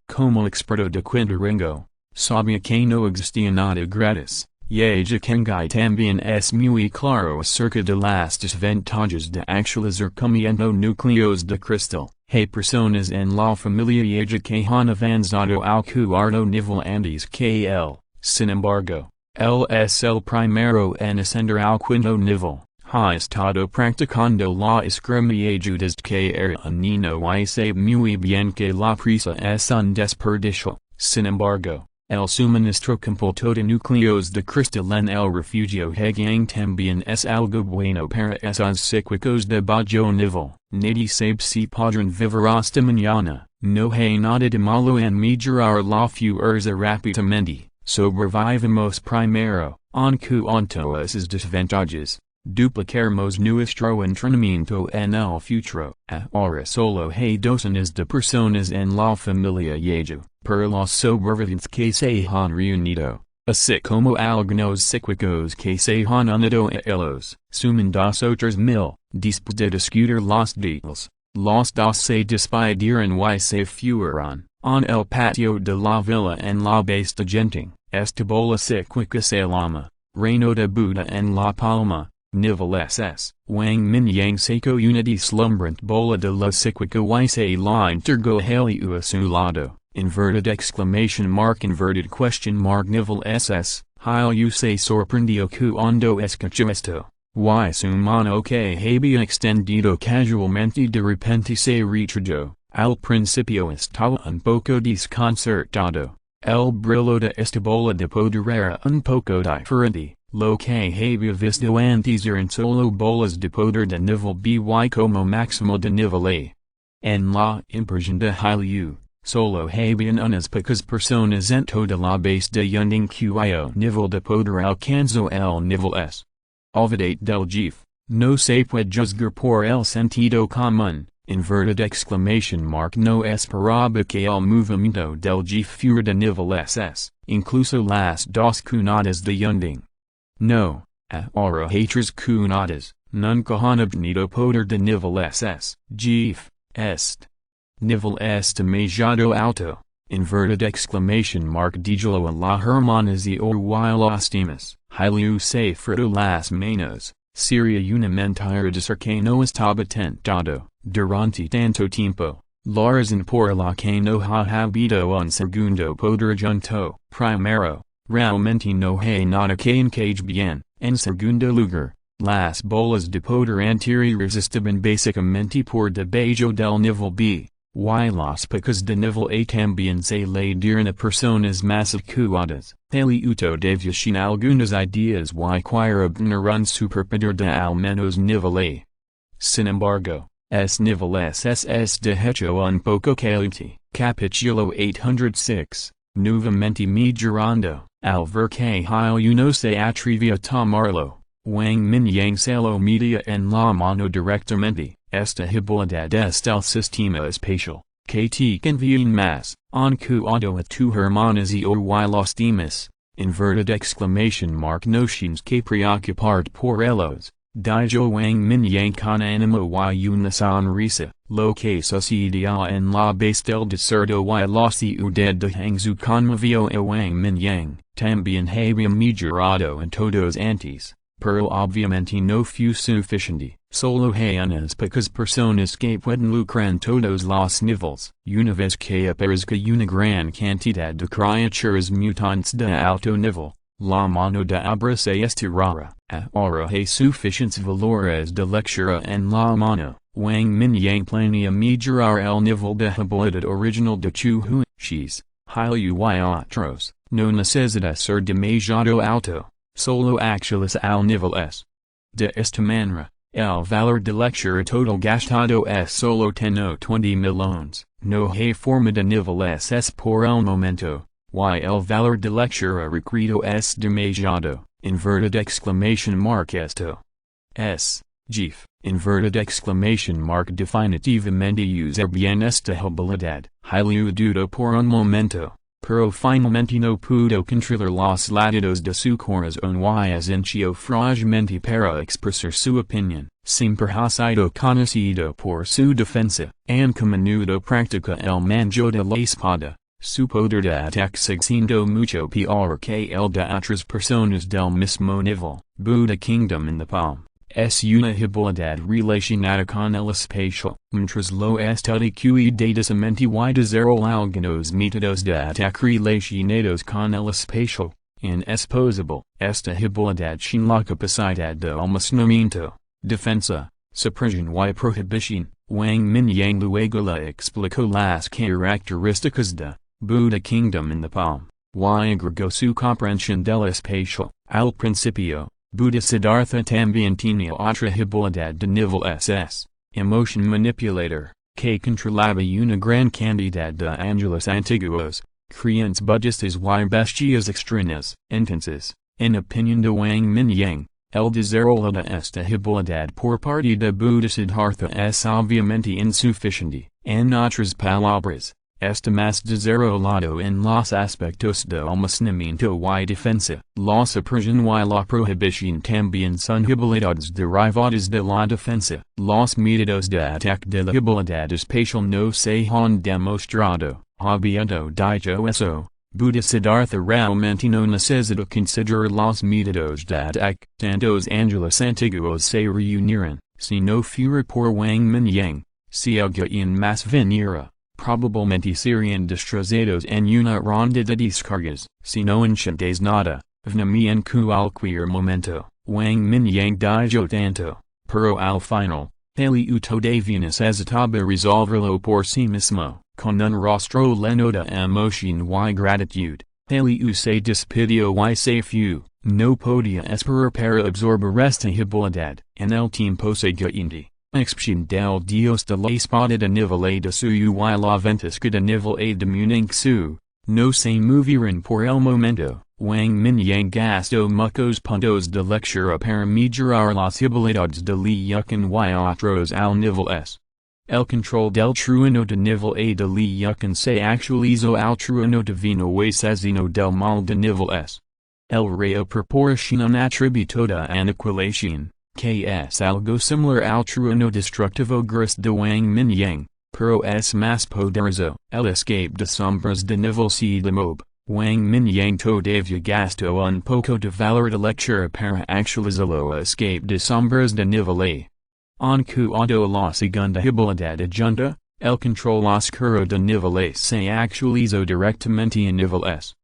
como experto de quinto ringo. Sabía que no existía nada gratis. Yajukenki también es muy claro acerca de las desventajas de actualizar comiendo núcleos de cristal. Hay personas en la familia Yajukenki han avanzado al cuarto nivel antes que él. Sin embargo, él es el primero en ascender al quinto nivel. Ha estado practicando la esgrima desde que era un niño y sabe muy bien que la prisa es un desperdicio. Sin embargo, el suministro completo de núcleos de cristal en el refugio Hegyang también es algo bueno para esos psíquicos de bajo nivel. Nadie sabe si podrán vivir hasta mañana. No hay nada de malo en mejorar la fuerza rápidamente. Sobrevivimos primero, en cuanto a esas desventajas. Duplicaremos nuestro entrenamiento en el futuro. Ahora solo hay docenas de personas en la familia Yaju, pero los sobrevivientes que se han reunido, así como algunos psíquicos que se han unido a ellos, suman 2,000,000. Después de discutir los detalles, los dos se despidieron y se fueron. En el patio de la villa en la base de Genting, esta bola psíquica se llama Reino de Buda en la Palma. Nivel SS. Wang Mingyang Seiko Unity Slumbrant Bola de la Psíquica y se la Intergo Haleu a su lado. Inverted exclamation mark inverted question mark Nivel SS. Hil se sorprendió cuando escuchó esto. Y su mano que había extendido casualmente de repente se retrayó. Al principio estaba un poco desconcertado. El brillo de esta bola de poder era un poco diferente. Lo que había visto antes eran solo bolas de poder de nivel B y como máximo de nivel A. En la impresión de Hil, solo habían unas pocas personas en toda la base de Yunding cuyo nivel de poder alcanzó el nivel S. Olvidate del jefe, no se puede juzgar por el sentido común. Inverted exclamation mark no esperaba que el movimiento del jefe fuera de nivel SS, incluso las dos cunadas de Yunding. No, ahora otras cunadas, nunca han obtenido poder de nivel SS. Jefe, est. Nivel estimado alto, inverted exclamation mark digelo a la hermanas y or y las timas, highly usafrito las manos, seria una mentira de cercano estaba tentado, durante tanto tiempo, la razón por la que no ha habido un segundo poder junto, primero, realmente no hay nada que encaje bien, en segundo lugar, las bolas de poder anteriores estaban básicamente por debajo del nivel B. Y las pocas de nivel A también se le dieron a personas más adecuadas. Uto deviación algunas ideas y quiere obtener un superpoder de al menos nivel A. Sin embargo, nivel es de hecho un poco caliente. Capítulo 806, nuevamente mejorando, al ver que hay uno se atreve a tomarlo. Wang Mingyang se lo media en la mano directamente. Esta habilidad es el sistema espacial, que te conviene más, en cuanto a tu hermanas y or y los demás, inverted exclamation mark notions que preocuparte por ellos, dijo Wang Mingyang con ánimo y una sonrisa, lo que sucedía en la base del desierto y la ciudad de Hangzhou conmovió a Wang Mingyang, también había mejorado en todos antes. Pero obviamente no fue suficiente, solo hay unas pocas personas que pueden lucrar todos los niveles. Una vez que aparezca una gran cantidad de criaturas mutantes de alto nivel, la mano de obra se estirará. Ahora hay suficientes valores de lectura en la mano. Wang Mingyang planea mejorar el nivel de habilidad original de chu hunchis, highly y otros, no necesita ser demasiado alto. Solo actualiza al nivel S. De esta manera, el valor de lectura total gastado es solo 20 millones, no hay forma de nivel S por el momento, y el valor de lectura requerido es demasiado, inverted exclamation mark esto. S. GIF, inverted exclamation mark definitivamente usa bien esta habilidad, highly dudo por un momento. Pero finalmente no pudo controlar los latidos de su corazón y asenció fragmente para expresar su opinión, siempre ha sido conocido por su defensa, aunque a menudo practica el manjo de la espada, su poder de ataque siendo mucho peor que el de otras personas del mismo nivel. Buddha Kingdom in the Palm. Es una habilidad relacionada con el espacio, mientras lo estudia cuidadosamente y desarrolla algunos métodos de ataque relacionados con el espacio, en es posible, esta habilidad sin la capacidad de almacenamiento, defensa, supresión y prohibición. Wang Mingyang luego le explicó las características de Buddha Kingdom in the Palm, y agregó su comprensión del espacio. Al principio, Buddha Siddhartha también tenía otra habilidad de nivel SS, Emotion Manipulator, que controlaba una gran cantidad de ángeles antiguos, creencias budistas y bestias extrañas. Entonces, en opinión de Wang Mingyang, el desarrollo de esta habilidad por parte de Buddha Siddhartha es obviamente insuficiente. En otras palabras, está más desarrollado en los aspectos de almacenamiento y defensa. La supresión y la prohibición también son habilidades derivadas de la defensa. Los métodos de ataque de la habilidad espacial no se han demostrado. Habiendo dicho eso, Buddha Siddhartha realmente no necesita considerar los métodos de ataque. Tantos ángeles antiguos se reunieron, si no fuera por Wang Mingyang, si alguien más viniera. Probablemente serían destrozados en una ronda de descargas. Si no entiendes nada, venme en cualquier momento. Wang Mingyang dijo tanto, pero al final, Peliuto de necesitaba resolverlo por sí mismo, con un rostro lleno de emoción y gratitud. Peliu se despidió y se fue. No podía esperar para absorber esta habilidad. En el tiempo siguiente, excepción del dios de la espada de nivel A de su y la ventisca de nivel A de Muningsu, no se movieron por el momento. Wang Mingyang gastó muchos puntos de lectura para mejorar las habilidades de Li Yukan y otros al nivel S. El control del trueno de nivel A de Li Yukan se actualizó al trueno divino y asesino del mal de nivel S. El rayo proporciona un atributo de aniquilación, que es algo similar al trueno destructivo gris de Wang Mingyang, Pero es más poderoso, el escape de sombras de nivel C de mob. Wang Mingyang todavía gastó un poco de valor de lectura para actualizarlo a escape de sombras de nivel A. En cuanto a la segunda habilidad adjunta, el control oscuro de nivel A se actualizó directamente a nivel S.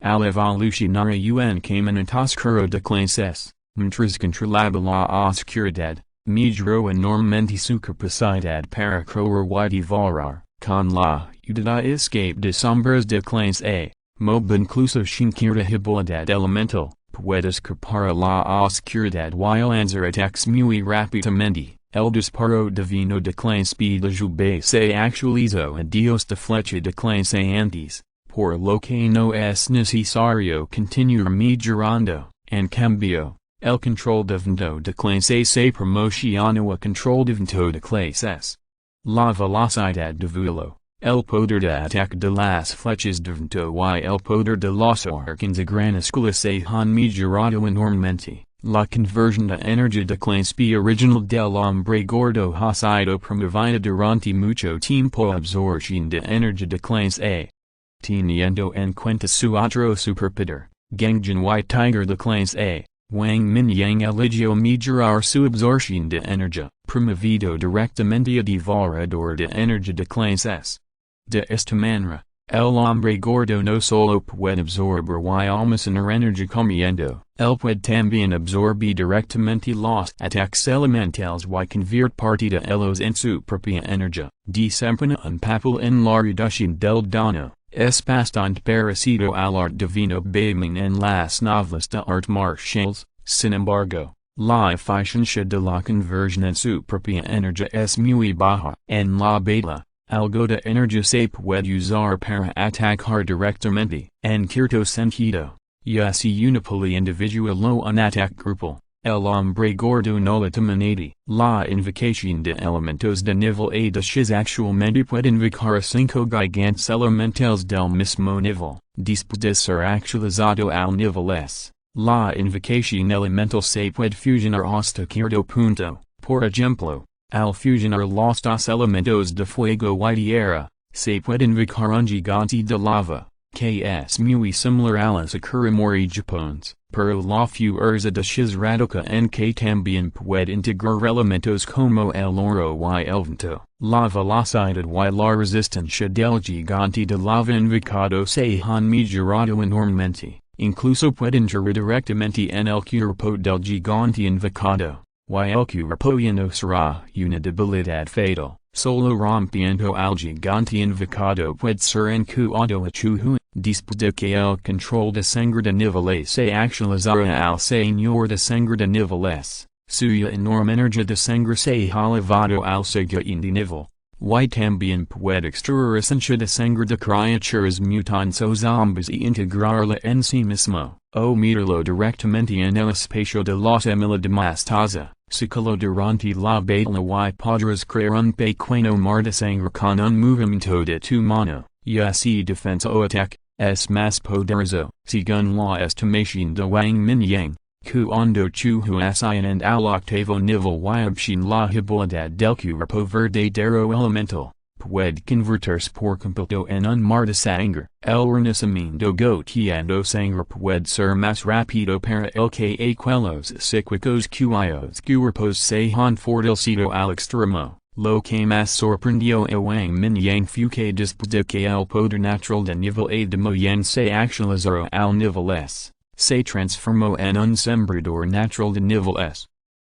Al evolucionar un camino oscuro de clase S, mientras controlaba la oscuridad, mejoró enormemente su capacidad para correr y volar. Con la ayuda de escape de sombras de clase A, mob incluso sin cierta habilidad elemental, puede escapar a la oscuridad y lanzar ataques muy rápidamente. El disparo divino de clase B de Jubei se actualizó a Dios de flecha de clase antes, por lo que no es necesario continuar mejorando. En cambio, el control divino de clase A se promocionó a control divino de clase S. La velocidad de vuelo, el poder de ataque de las flechas divino y el poder de los awakens a gran escala se han mejorado enormemente. La conversión de energía de clase B original del hombre gordo ha sido promovida durante mucho tiempo absorción de energía de clase A. Teniendo en cuenta su otro superpoder, Gangjin y Tiger de clase A, Wang Mingyang eligió mejorar su absorción de energía, promovido directamente a devorador de energía de clase S. De esta manera, el hombre gordo no solo puede absorber y almacenar energía comiendo, él puede también absorber directamente los ataques elementales y convierte parte de ellos en su propia energía. Desempeña un papel en la reducción del daño, es bastante parecido al arte divino Beiming en las novelas de art marciales. Sin embargo, la eficiencia de la conversión en su propia energía es muy baja. En la beta, algo de energía se puede usar para atacar directamente. En cierto sentido, ya si una pelea individual o un ataque grupal, el hombre gordo no la termina. La invocación de elementos de nivel A de Shiz actualmente puede invocar a 5 gigantes elementales del mismo nivel. Después de ser actualizado al nivel S, la invocación elemental se puede fusionar hasta cierto punto. Por ejemplo, al fusionar los dos elementos de fuego y tierra, se puede invocar un gigante de lava, que es muy similar a las Akuramori Japons, pero la fuerza de Shiz radica en que también puede integrar elementos como el oro y el viento. La velocidad y la resistencia del gigante de lava invocado se han mejorado enormemente. Incluso puede entrar directamente en el cuerpo del gigante invocado, y el cuerpo ya no será una debilidad fatal, solo rompiendo al gigante invocado puede ser en cuanto a Chuhu. Después de que el control de sangre de nivel A se actualizara al señor de sangre de nivel S, suya enorme energía de sangre se ha elevado al siguiente nivel. Y también puede extraer esencia de sangre de criaturas mutantes o zombies y integrarla en sí mismo, o meterlo directamente en el espacio de los hematomas. Sácalo durante la batalla y podrás crear un pequeño mar de sangre con un movimiento de tu mano, ya sea defensa o ataque. Es más poderoso, según la estimación de Wang Mingyang, cuando Chuhu ascienden al octavo nivel y obtienen la habilidad del cuerpo verdadero elemental, puede convertirse por completo en un mar de sangre. El renacimiento goteando sangre puede ser más rápido para el que aquellos psíquicos cuyos cuerpos se han fortalecido al extremo. Lo que más sorprendió a Wang Mingyang fue que después de que el poder natural de nivel A de Moyen se actualizara al nivel S, se transformó en un sembrador natural de nivel S.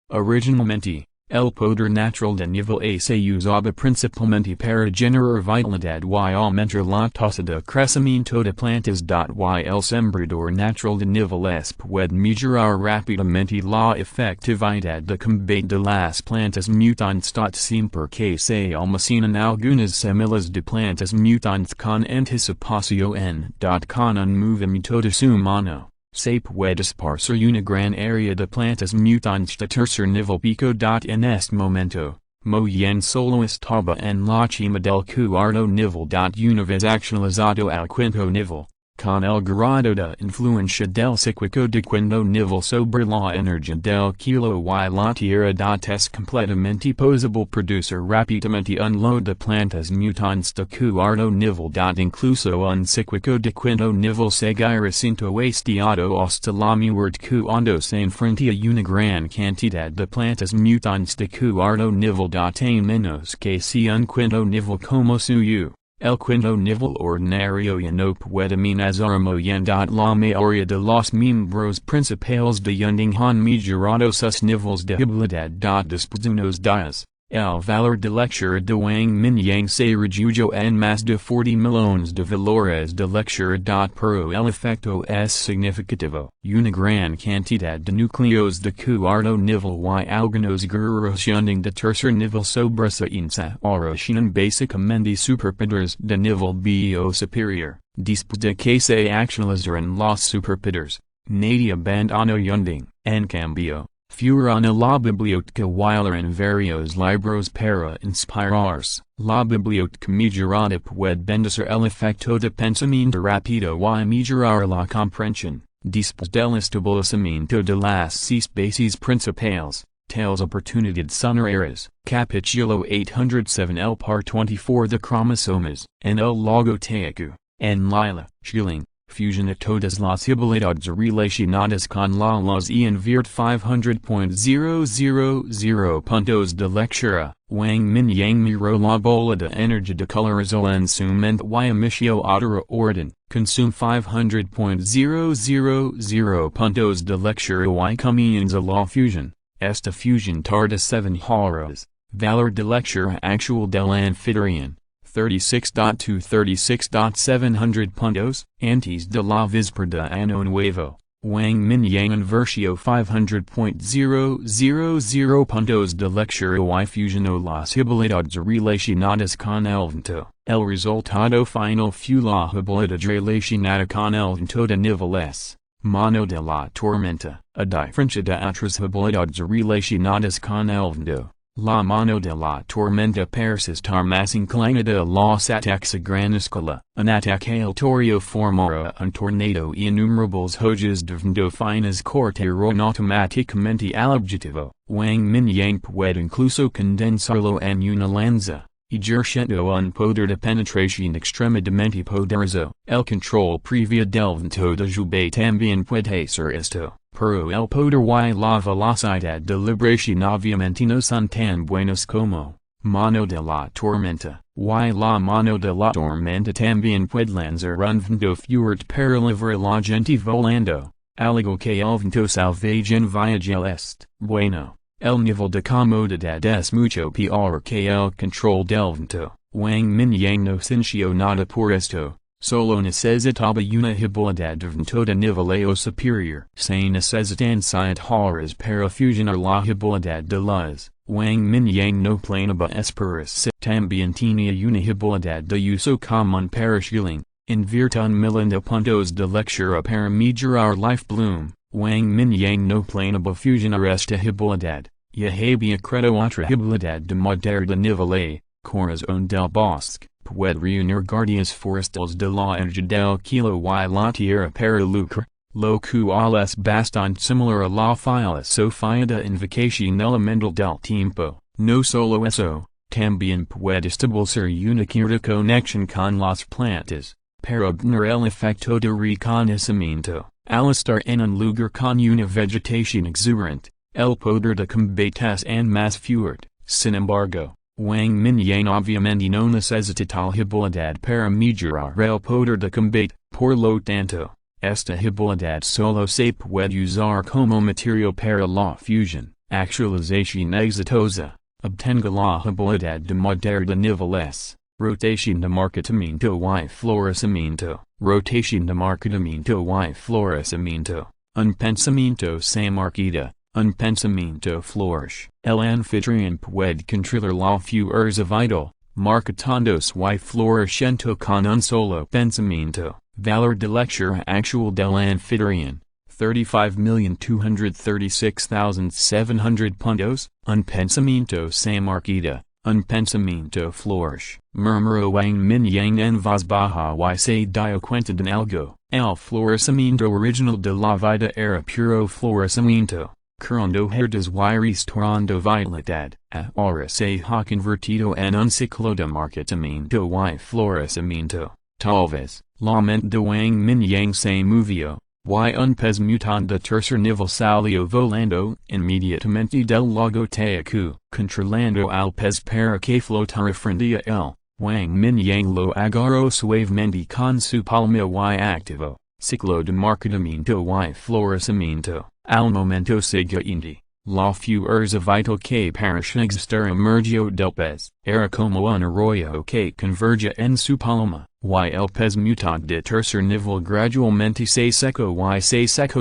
Originalmente, el poder natural de nivel A se usaba principalmente para generar vitalidad y aumentar la tasa de crecimiento de plantas. Y el sembrador natural de nivel S puede mejorar rápidamente la efectividad de combate de las plantas mutantes. Siempre que se almacenan algunas semillas de plantas mutantes con anticipación. Con un movimiento de su mano, se puede esparcir una gran área de plantas mutantes de tercer nivel pico. En este momento, Moyen solo estaba en la cima del cuarto nivel. Una vez actualizado al quinto nivel, con el grado de influencia del cíclico de cuando nivel sobre la energía del kilo y la tierra es completamente posible producer rápidamente un lot de plantas mutantes de cuarto nivel. Incluso un cíclico de quinto nivel seguirá siendo estudiado hasta la muerte cuando se enfrenta a una gran cantidad de plantas mutantes de cuarto nivel. En menos que si un quinto nivel como suyo. El quinto nivel ordinario ya no puede amenazar muy bien. La mayoría de los miembros principales de un han mejorado sus niveles de habilidad. Después de unos días, el valor de lectura de Wang Mingyang se redujo en más de 40 millones de valores de lectura. Pero el efecto es significativo. Una gran cantidad de núcleos de cuarto nivel y algunos guerreros de tercer nivel sobre se desarrollan básicamente superpowers de nivel bio superior. Después de que se actualizaron los superpowers, nadie abandonó yunding. En cambio, fueron a la biblioteca en varios libros para inspirarse. La biblioteca mejorada puede bendecir el efecto de pensamiento rápido y mejorar la comprensión. Después del establecimiento de las 6 bases principales, tales oportunidades son raras. Capítulo 807. El par 24 de cromosomas. En el logoteco, en Lila, Schilling. Fusion de todas las habilidades relacionadas con la luz y inviert 500.000 puntos de lectura. Wang Mingyang miró la bola de energía de colorizo en su mente y emitió otro orden. Consume 500.000 puntos de lectura y comienza la fusion. Esta fusion tarda 7 horas. Valor de lectura actual del anfitrión. 36.2 36.700 puntos. Antes de la víspera de Año Nuevo, Wang Mingyang invirtió 500.000 puntos de lectura y fusionó las habilidades relacionadas con el viento. El resultado final fue la habilidad relacionada con el viento de nivel S. Mano de la tormenta. A diferencia de otras habilidades relacionadas con el viento, la mano de la tormenta parece estar más inclinada a los ataques a gran escala. Un ataque aleatorio formará un tornado y innumerables hojas de viento finas cortaron automáticamente al objetivo. Wang Mingyang puede incluso condensarlo en una lanza, ejerciendo un poder de penetración extremadamente poderoso. El control previo del viento de lluvia también puede ser esto. Pero el poder y la velocidad de liberación obviamente no son tan buenos como mano de la tormenta. Y la mano de la tormenta también puede lanzar un viento fuerte para liberar la gente volando, algo que el viento salvaje en viaje est. Bueno, el nivel de comodidad es mucho peor que el control del viento. Wang Mingyang no sintió nada por esto. Solo necesitaba una habilidad de viento de nivel superior. Se necesitan 7 horas para fusionar la habilidad de luz. Wang Mingyang no planeaba esperarse. También tenía una habilidad de uso común para Schilling. Invierte 1,000,000 de puntos de lectura para mejorar Life Bloom. Wang Mingyang no planeaba fusionar esta habilidad. Ya había creado otra habilidad de moderar de nivel A. Corazón del Bosque. Puede reunir guardias forestales de la energía del kilo y la tierra para lucrar, lo cual es bastante similar a la filosofía de invocación elemental del tiempo. No solo eso, también puede establecer una cierta conexión con las plantas, para obtener el efecto de reconocimiento. Al estar en un lugar con una vegetación exuberante, el poder de combate es aún más fuerte. Sin embargo, Wang Mingyang obviamente no necesita tal habilidad para mejorar el poder de combate. Por lo tanto, esta habilidad solo se puede usar como material para la fusión. Actualización exitosa. Obtenga la habilidad de moderar de nivel S. Rotación de marcamiento y florecimiento. Rotación de marcamiento y florecimiento. Un pensamiento se marquita. Un pensamiento flourish. El anfitrión puede controlar la fuerza vital, marcatándose y floreciendo con un solo pensamiento. Valor de lectura actual del anfitrión, 35,236,700 puntos. Un pensamiento se marquita. un pensamiento flourish. Murmuró Wang Mingyang en voz baja y se dio cuenta de algo. El florecimiento original de la vida era puro florecimiento, curando herdas y restaurando vitalidad. Ahora se ha convertido en un ciclo de marketamiento y florecimiento. Tal vez, la mente de Wang Mingyang se movió, y un pez mutante de tercer nivel salió volando inmediatamente del lago Teacu, controlando al pez para que flotara frente a él. Wang Mingyang lo agarró suavemente con su palma y activó, ciclo de marketamiento y florecimiento. Al momento siguiente, la fuerza vital que parecía existir emergió del pez. Era como un arroyo que converge en su palma, y el pez mutante de tercer nivel gradualmente se secó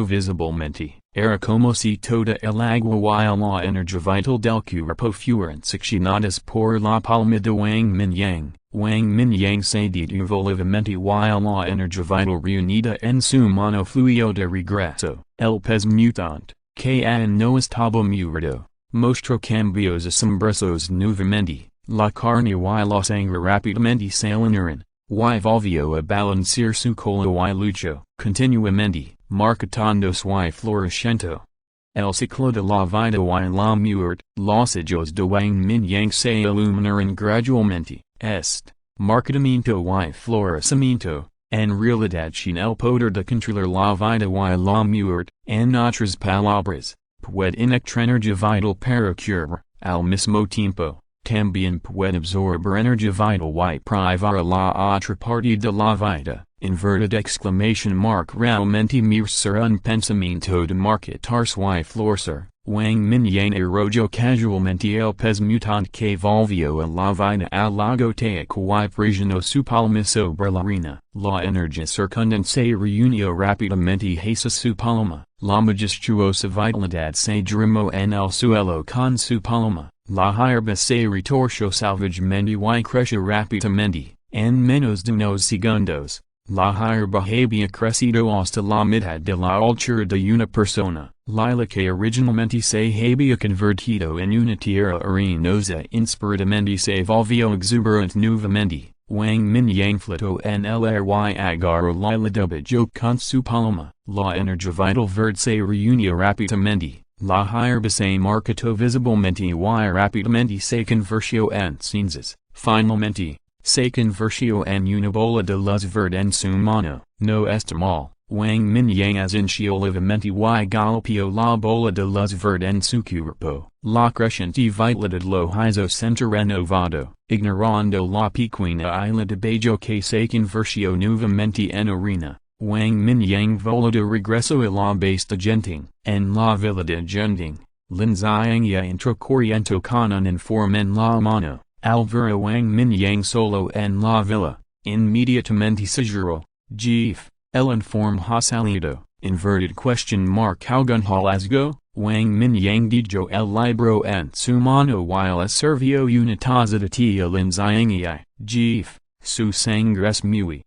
visiblemente. Era como si toda el agua y la energía vital del cuerpo fueran succionadas por la palma de Wang Mingyang. Wang Mingyang se detuvo levemente y la energía vital reunida en su mano fluyó de regreso. El pez mutante, que aún no estaba muerto, mostró cambios asombrosos nuevamente. La carne y la sangre rápidamente se alinearon, y volvió a balancear su cola y luchó continuamente, marcatándose y floreciendo. El ciclo de la vida y la muerte. Los ojos de Wang Mingyang se iluminaron gradualmente. Marketamiento y florecimiento, en realidad sin el poder de controlar la vida y la muerte. En otras palabras, pueden extraer vital para curar, al mismo tiempo, también puede absorber energía vital y privar a la otra parte de la vida. Inverted exclamation mark. Realmente ser un pensamiento de marketarse y florecer. Wang Mingyang arrojó casualmente el pez mutante que volvió a la vida al lago Teacu y presionó su palma sobre la arena. La energía circundante se reunió rápidamente hacia su palma. La majestuosa vitalidad se derramó en el suelo con su palma. La hierba se retorció salvajemente y creció rápidamente. En menos de unos segundos, la hierba había crecido hasta la mitad de la altura de una persona. La que originalmente se había convertido en una tierra arenosa inspiradamente se volvió exuberante nuevamente. Wang Mingyang flotó en el aire y agarró la debajo con su palma. La energía vital verde se reunió rápidamente. La hierba se marketó visiblemente y rápidamente se convirtió en cenizas. Finalmente, se convirtió en una bola de luz verde en su mano. No está mal. Wang Mingyang asintió levemente y golpeó la bola de luz verde en su cuerpo. La creciente vitalidad lo hizo sentir renovado, ignorando la pequeña isla debajo que se convirtió nuevamente en arena. Wang Mingyang voló de regreso a la base de Genting. En la villa de Genting, Lin Xiang entró corriendo con un informe en la mano. Al ver a Wang Mingyang solo en la villa, inmediatamente se juró, Jeef. El informe ha salido, inverted question mark algún hallazgo. Wang Mingyang dijo el libro en su mano while servio una taza de té a Lin Xiang. Jeef, su sangre es muy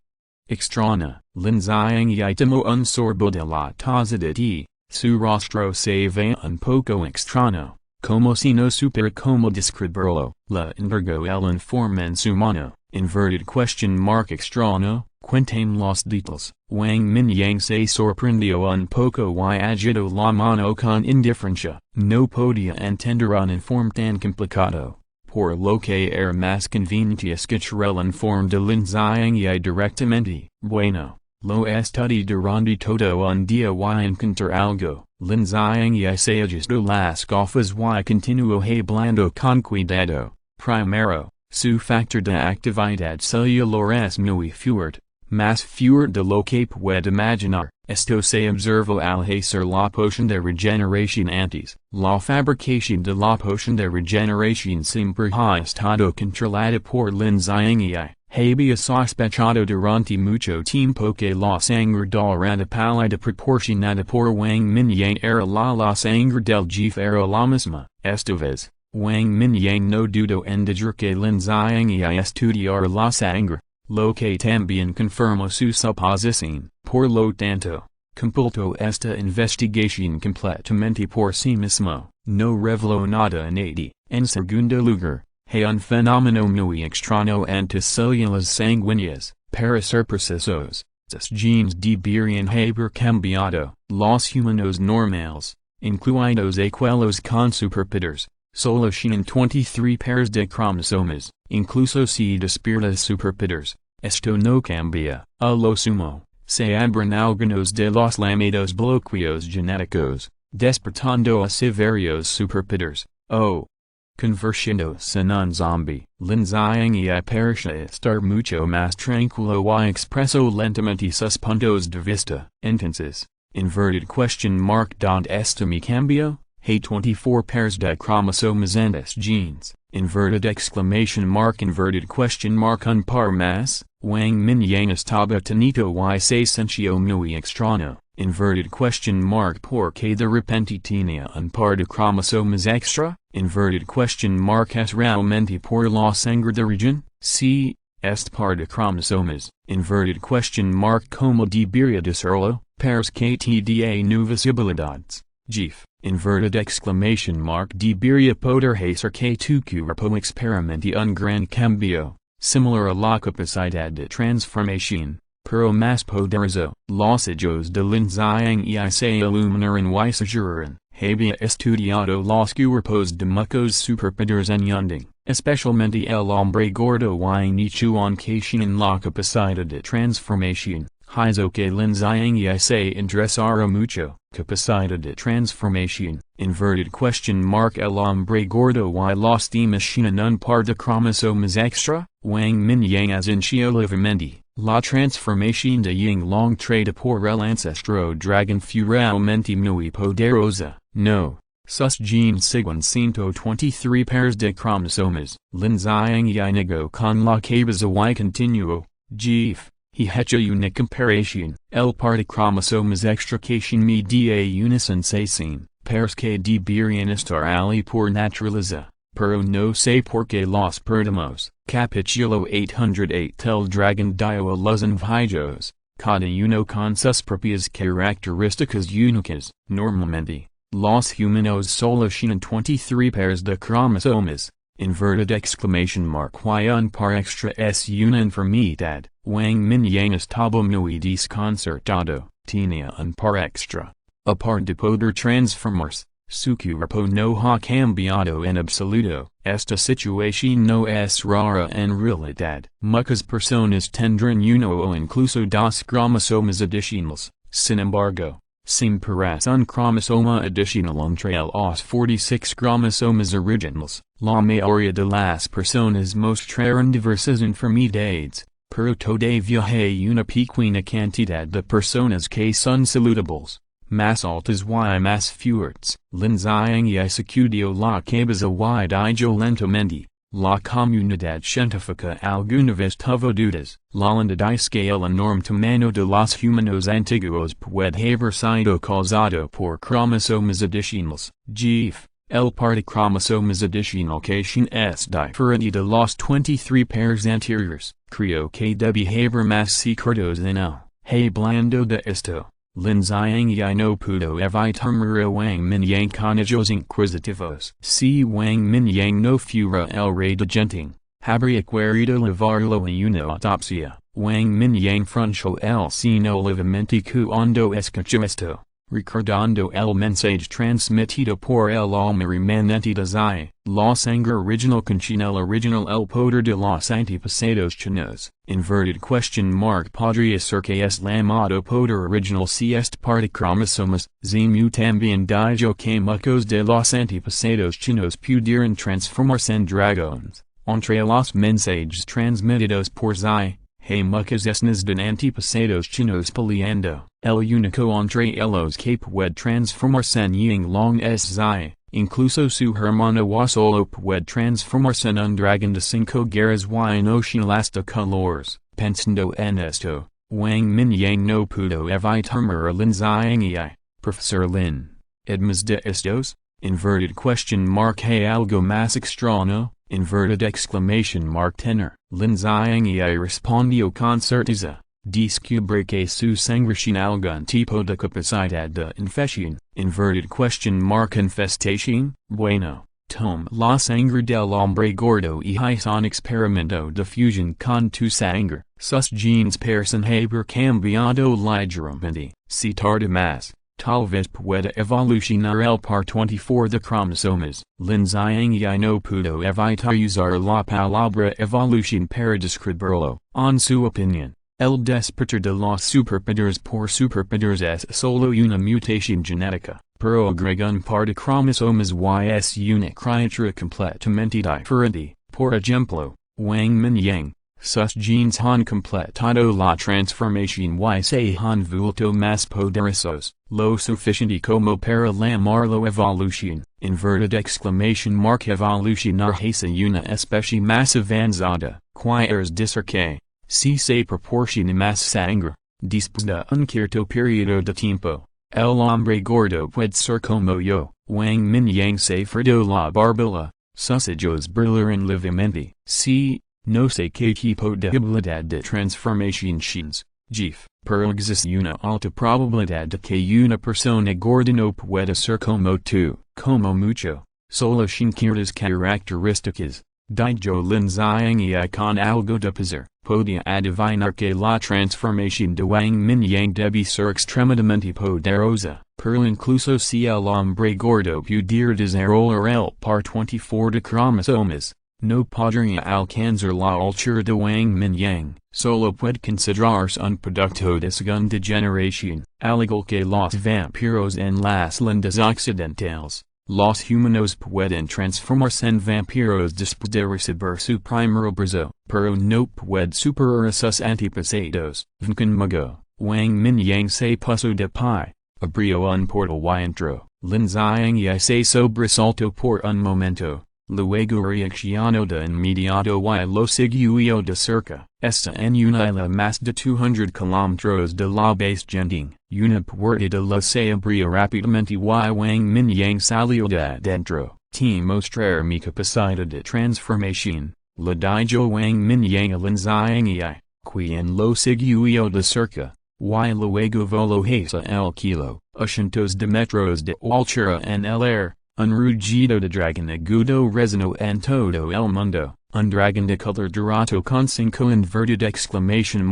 extraña. Lin Xiang tomó un sorbo de la taza de té, su rostro se ve un poco extraño, como si no supiera cómo describirlo. La entregó el informe en su mano, inverted question mark extraño. Cuéntame los detalles. Wang Mingyang se sorprendió un poco y agitó la mano con indiferencia. No podía entender un informe tan complicado, por lo que era más conveniente escuchar el informe de Lin Xiang directamente. Bueno, lo estudié durante todo un día y encontré algo. Lin Xiang se ajustó las gafas y continuó hablando con cuidado. Primero, su factor de actividad celular es muy fuerte. Más fuerte de lo que puede imaginar. Esto se observó al hacer la poción de regeneración antes. La fabricación de la poción de regeneración siempre ha estado controlada por Lin Xiang. Había sospechado durante mucho tiempo que la sangre dorada pálida proporcionada por Wang Mingyang era la sangre del jefe era la misma. Esta vez, Wang Mingyang no dudó en decir que Lin Xiang estudiara la sangre. Lo que también confirmó su suposición. Por lo tanto, completó esta investigación completamente por sí mismo. No reveló nada a nadie. En segundo lugar, He un fenomeno muy extraño ante células sanguíneas, para ser precisos, sus genes deberían haber cambiado. Los humanos normales, incluidos aquellos con superpowers, solo tienen 23 pares de cromosomas, incluso si despierta superpowers. Esto no cambia. A lo sumo, se abren algunos de los llamados bloqueos genéticos, despertando a severios superpowers. Convirtiéndose en un zombie. Lin Xiang y parece estar mucho más tranquilo y expreso lentamente sus puntos de vista. Entonces, ¿Dónde está mi cambio? Hay 24 pairs de cromosomas en los genes. Un par más. Wang Mingyang estaba tenido y se sintió muy extraño. ¿Por qué de repente tenía un par de cromosomas extra? ¿Es realmente por la sangre de origen? Sí, este par de cromosomas. ¿Cómo debería decirlo? Pares que te da nuevas habilidades. Jeff. Debería poder hacer que tu cuerpo experimente un gran cambio, similar a la capacidad de transformación, pero más poderoso. Los ojos de Lin Xiang y se iluminaron y susurran. Había estudiado los cuerpos de muchos superpowers en Yunding, especialmente el hombre gordo y nichuan que tienen la capacidad de transformación. Hizo que Lin Xiang y se interesara mucho. Capacidad de transformación. El hombre gordo y los demás tienen un par de cromosomas extra. Wang Mingyang asintió levemente. La transformación de Ying Long traída por el ancestro dragon fue realmente muy poderosa. No. Sus genes siguen 123 pairs de cromosomas. Lin Xiang y negó con la cabeza y continuó. Jeff. He hecho una comparación. El par de cromosomas extra que me da una sensación, pairs que deberían estar allí por naturaleza, pero no sé por qué los perdemos. Capítulo 808. El dragón dio a los invejos, cada uno con sus propias características únicas. Normalmente, los humanos solo tienen 23 pairs de cromosomas. Y un par extra es una enfermedad. Wang Mingyang estaba muy desconcertado. Tenía un par extra. A par de poder transformarse, su cuerpo no ha cambiado en absoluto. Esta situación no es rara en realidad. Muchas personas tendrán uno o incluso dos cromosomas adicionales. Sin embargo, siempre es un cromosoma adicional entre los 46 cromosomas originales. La mayoría de las personas mostrarán diversas enfermedades, pero todavía hay una pequeña cantidad de personas que son saludables, más altas y más fuertes. Lin Xiang y sacudió la cabeza y dijo lentamente. La comunidad científica alguna vez tuvo dudas. La lentitud es que el enorme tamaño de los humanos antiguos puede haber sido causado por cromosomas adicionales. Jeff. El par de cromosomas adicional que es diferente de los 23 pairs anteriores. Creo que debe haber más secretos en él. Hablando de esto, Lin Xiang y no pudo evitar a Wang Mingyang con ojos inquisitivos. Si Wang Mingyang no fuera el rey de Genting, habría querido llevarlo a una autopsia. Wang Mingyang frunció el ceño levemente cuando escuchó esto, recordando el mensaje transmitido por el alma remanente de Xi. La sangre original contiene el poder de los antepasados chinos. Podría ser que es llamado poder original si este par de cromosomas. Zimu también dijo que muchos de los antepasados chinos pudieran transformarse en dragones. Entre los mensajes transmitidos por Xi, hay muchas escenas de antepasados chinos peleando. El único entre ellos que puede transformarse en Ying Long es Xi. Incluso su hermano solo puede transformarse en un dragón de 5 garras y no tiene hasta colores. Pensando en esto, Wang Mingyang no pudo evitar a Lin Xiang y Profesor Lin. Además de estos, hay algo más extraño, tenor. Lin Xiang y respondió con certeza. Descubre que su sangre tiene algún tipo de capacidad de infección. Infestation. Bueno, Tome la sangre del hombre gordo y hizo experimento de fusión con tu sangre, sus genes parecen haber cambiado ligeramente, si tarde más, tal vez pueda evolucionar el par 24 de cromosomas. Lin Zhang no pudo evitar usar la palabra evolución para describirlo. En su opinión, el despertar de los superpowers por superpowers es solo una mutación genética, pero agrega un par de cromosomas y es una criatura completamente diferente. Por ejemplo, Wang Mingyang, sus genes han completado la transformación y se han vuelto más poderosos, lo suficiente como para llamarlo evolución. Evolucionar hacia una especie más avanzada, quieres decir que, si se proporciona más sangre, después de un cierto periodo de tiempo, el hombre gordo puede ser como yo. Wang Mingyang se fritó la barbilla, sus ojos brillaron levemente. Si, no sé qué tipo de habilidad de transformación genes, GIF, pero existe una alta probabilidad de que una persona gorda no pueda ser como tú, como mucho, solo sin ciertas características. Dijo Lin Zhang con algo de pesar, podía adivinar que la transformación de Wang Mingyang debe ser extremadamente poderosa, pero incluso si el hombre gordo pudiera desarrollar el par 24 de cromosomas, no podría alcanzar la altura de Wang Mingyang, solo puede considerarse un producto de segunda generación, al igual que los vampiros en las lindes occidentales. Los humanos pueden transformarse en vampiros después de recibir su primer abrazo, pero no pueden superar a sus antepasados. Conmigo, Wang Mingyang se puso de pie, abrió un portal y entró. Lin Zhang se sobresaltó por un momento, luego reaccionó de inmediato y lo siguió de cerca. Está en una isla más de 200 kilómetros de la base Genting. Una puerta de la se abrió rápidamente y Wang Mingyang salió de adentro. Te mostrar mi capacidad de transformación, le dijo Wang Mingyang a Lin Zhang, quien lo siguió de cerca, y luego voló hacia el kilo, a cientos de metros de altura en el aire. Un rugido de dragón agudo resonó en todo el mundo. Un dragón de color dorado con 5 inverted question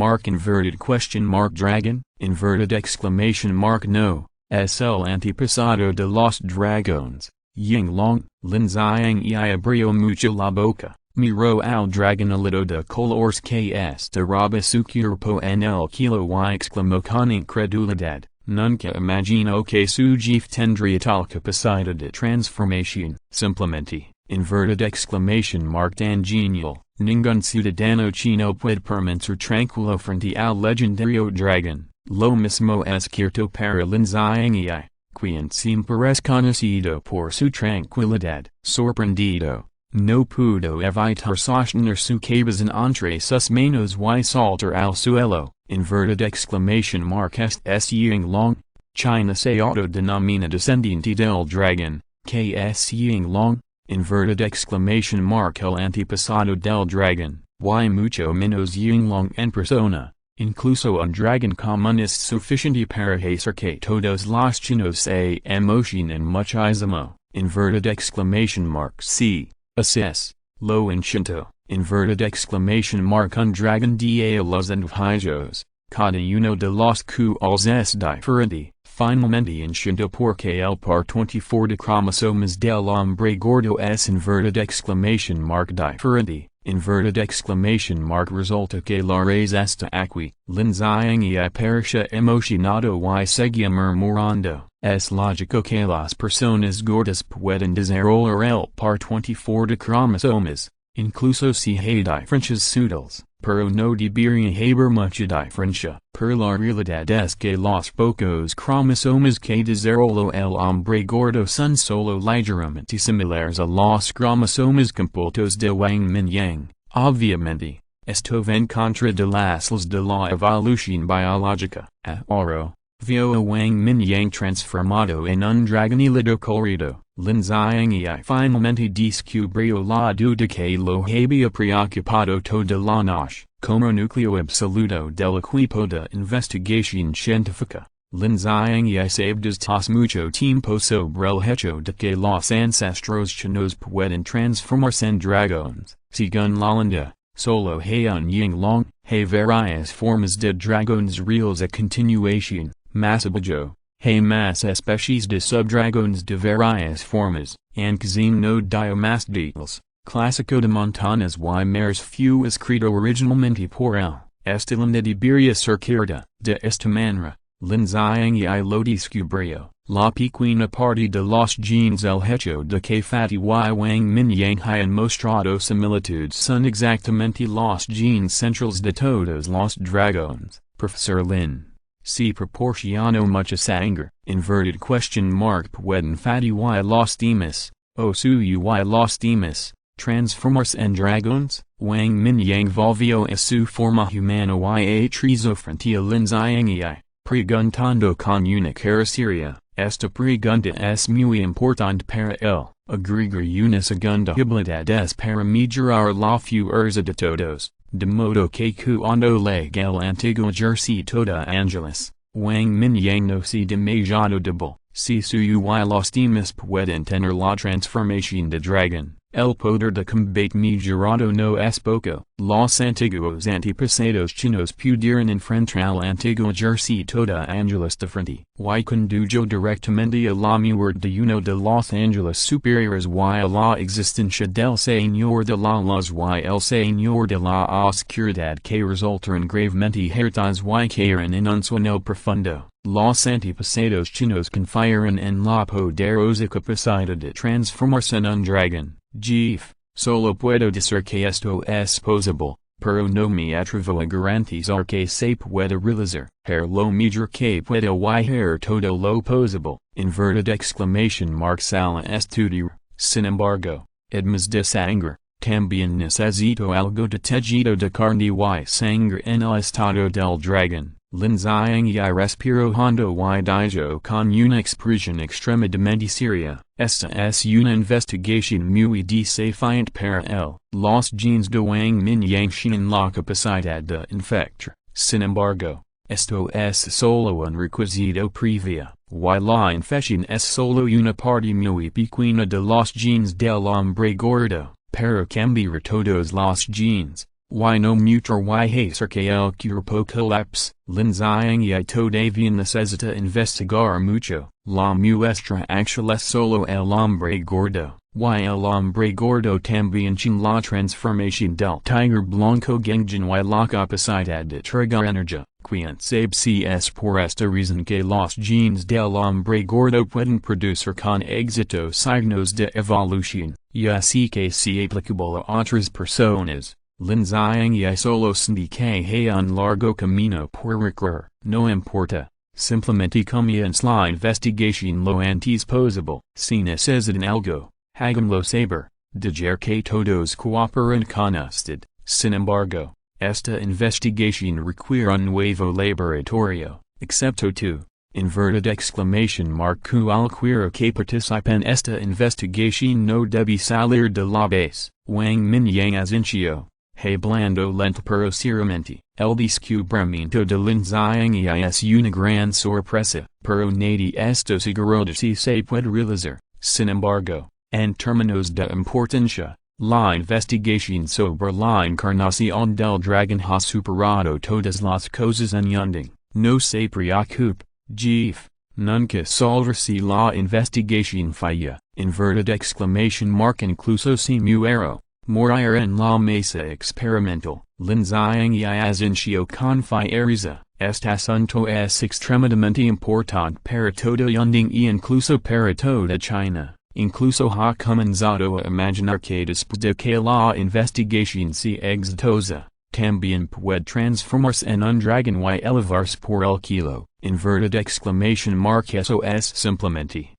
mark dragon, inverted exclamation mark no, es el antepasado de los dragones. Ying Long, Lin Zhang abrió mucho la boca, miró al dragón alito de colores que estiraba su cuerpo en el kilo y exclamó con incredulidad. Nunca imagino que su GIF tendría tal capacidad de transformación. Simplemente, inverted exclamation mark tan genial, ningún ciudadano chino puede permanecer tranquilo frente al legendario dragón. Lo mismo es cierto para Lin Zhang, quien siempre es conocido por su tranquilidad. Sorprendido, no pudo evitar sostener su cabeza entre sus manos y saltar al suelo. Inverted exclamation mark es Ying Long, China se autodenomina descendiente del dragón, que es Ying Long, inverted exclamation mark el antepasado del dragón, y mucho menos Ying Long en persona, incluso un dragón común es suficiente para hacer que todos los chinos se emocionen muchísimo. Inverted exclamation mark sí, así es, lo instinto. Inverted exclamation mark un dragón de los anfibios, cada uno de los cuales es diferente. Finalmente instinto porque el par 24 de cromosomas del hombre gordo es inverted exclamation mark diferente. Inverted exclamation mark resulta que la raíz está aquí. Lin Zhang parecía emocionado y seguía murmurando. Es lógico que las personas gordas pueden desarrollar el par 24 de cromosomas. Incluso si hay diferencias sutiles, pero no debería haber mucha diferencia. Pero la realidad es que los pocos cromosomas que desarrolló el hombre gordo son solo ligeramente similares a los cromosomas completos de Wang Mingyang. Obviamente, esto va en contra de las leyes de la evolución biológica. Ahora, vio a Wang Mingyang transformado en un dragonilito colorido. Lin Zhang finalmente descubrió la duda que lo había preocupado toda la noche, como núcleo absoluto del equipo de investigación científica. Linzang y sabes tas mucho tiempo sobre el hecho de que los ancestros chinos pueden transformarse en dragones, según la leyenda. Solo hay un yin long, hay varias formas de dragones reales a continuación, más abajo, hay más especies de subdragones de varias formas, aunque no dio más detalles. Clásico de montañas y mares fue escrito originalmente por el estilo de Iberia Cercada, de esta manera, Linzang y lo descubrió, la pequeña parte de los genes el hecho de que Fatty y Wang Mingyang hayan mostrado similitudes son exactamente los genes centrales de todos los dragones, Profesor Lin. Si proporcionó mucha sangre, inverted question mark pueden Fatty y los demás, o su y los demás, transformarse en dragones. Wang Mingyang volvió a su forma humana y atrizó frente a Linzang y preguntando con una cara seria. Esta pregunta es muy importante para él, agregar una segunda habilidad es para mejorar la fuerza de todos, de modo que cuando llegue el antiguo ejército de ángeles, Wang Mingyang no se demasiado débil, si su y los demás pueden tener la transformación de dragón. El poder de combate mejorado no es poco. Los antiguos antepasados chinos pudieron enfrentar al antiguo ejército de ángeles de frente. Y condujo directamente a la muerte de uno de los ángeles superiores y a la existencia del señor de la luz y el señor de la oscuridad que resultaron gravemente heridos y cayeron en un sueño profundo. Los antepasados chinos confiaron en la poderosa capacidad de transformarse en un dragón. Jeff, solo puedo decir que esto es posible, pero no me atrevo a garantizar que se puede realizar. Lo mejor que puedo hacer todo lo posible, inverted exclamation mark sala estudiar. Sin embargo, además de sangre, también necesito algo de tejido de carne y sangre en el estado del dragón. Linzang y respiro hondo y dijo con una expresión extremadamente seria. Esta es una investigación muy desafiante para él. Los genes de Wang Mingyang tienen la capacidad de infectar. Sin embargo, esto es solo un requisito previo, y la infección es solo una parte muy pequeña de los genes del hombre gordo. Para cambiar todos los genes, y no mutar y hacer que el cuerpo colapse, Linzang y todavía necesita investigar mucho. La muestra actual es solo el hombre gordo, y el hombre gordo también tiene la transformación del tiger blanco gangen y la capacidad de tragar energía. Quien sabe si es por esta razón que los genes del hombre gordo pueden producir con éxito signos de evolución, y así que si aplicable a otras personas. Linzang y solo sentí que hay un largo camino por recorrer. No importa, simplemente comienza la investigación lo antes posible. Si necesitan algo, háganlo saber, diger que todos cooperan con usted. Sin embargo, esta investigación requiere un nuevo laboratorio, excepto tú. Inverted exclamation mark cualquiera que participe en esta investigación no debe salir de la base. Wang Mingyang asintió. Hablando lento pero seriamente, el descubrimiento de Linzang y es una gran sorpresa, pero nadie está seguro de si se puede realizar. Sin embargo, en términos de importancia, la investigación sobre la encarnación del dragón ha superado todas las cosas en Yunding. No se preocupe, Jeff, nunca saldrá si la investigación falla. Inverted exclamation mark incluso si muero. Morir en la mesa experimental. Linzang y asintió con fiereza. Este asunto es extremadamente importante para todo Yunding y incluso para toda China. Incluso ha comenzado a imaginar que después de que la investigación sea exitosa, también puede transformarse en un dragón y elevarse por el kilo. Inverted exclamation mark eso es simplemente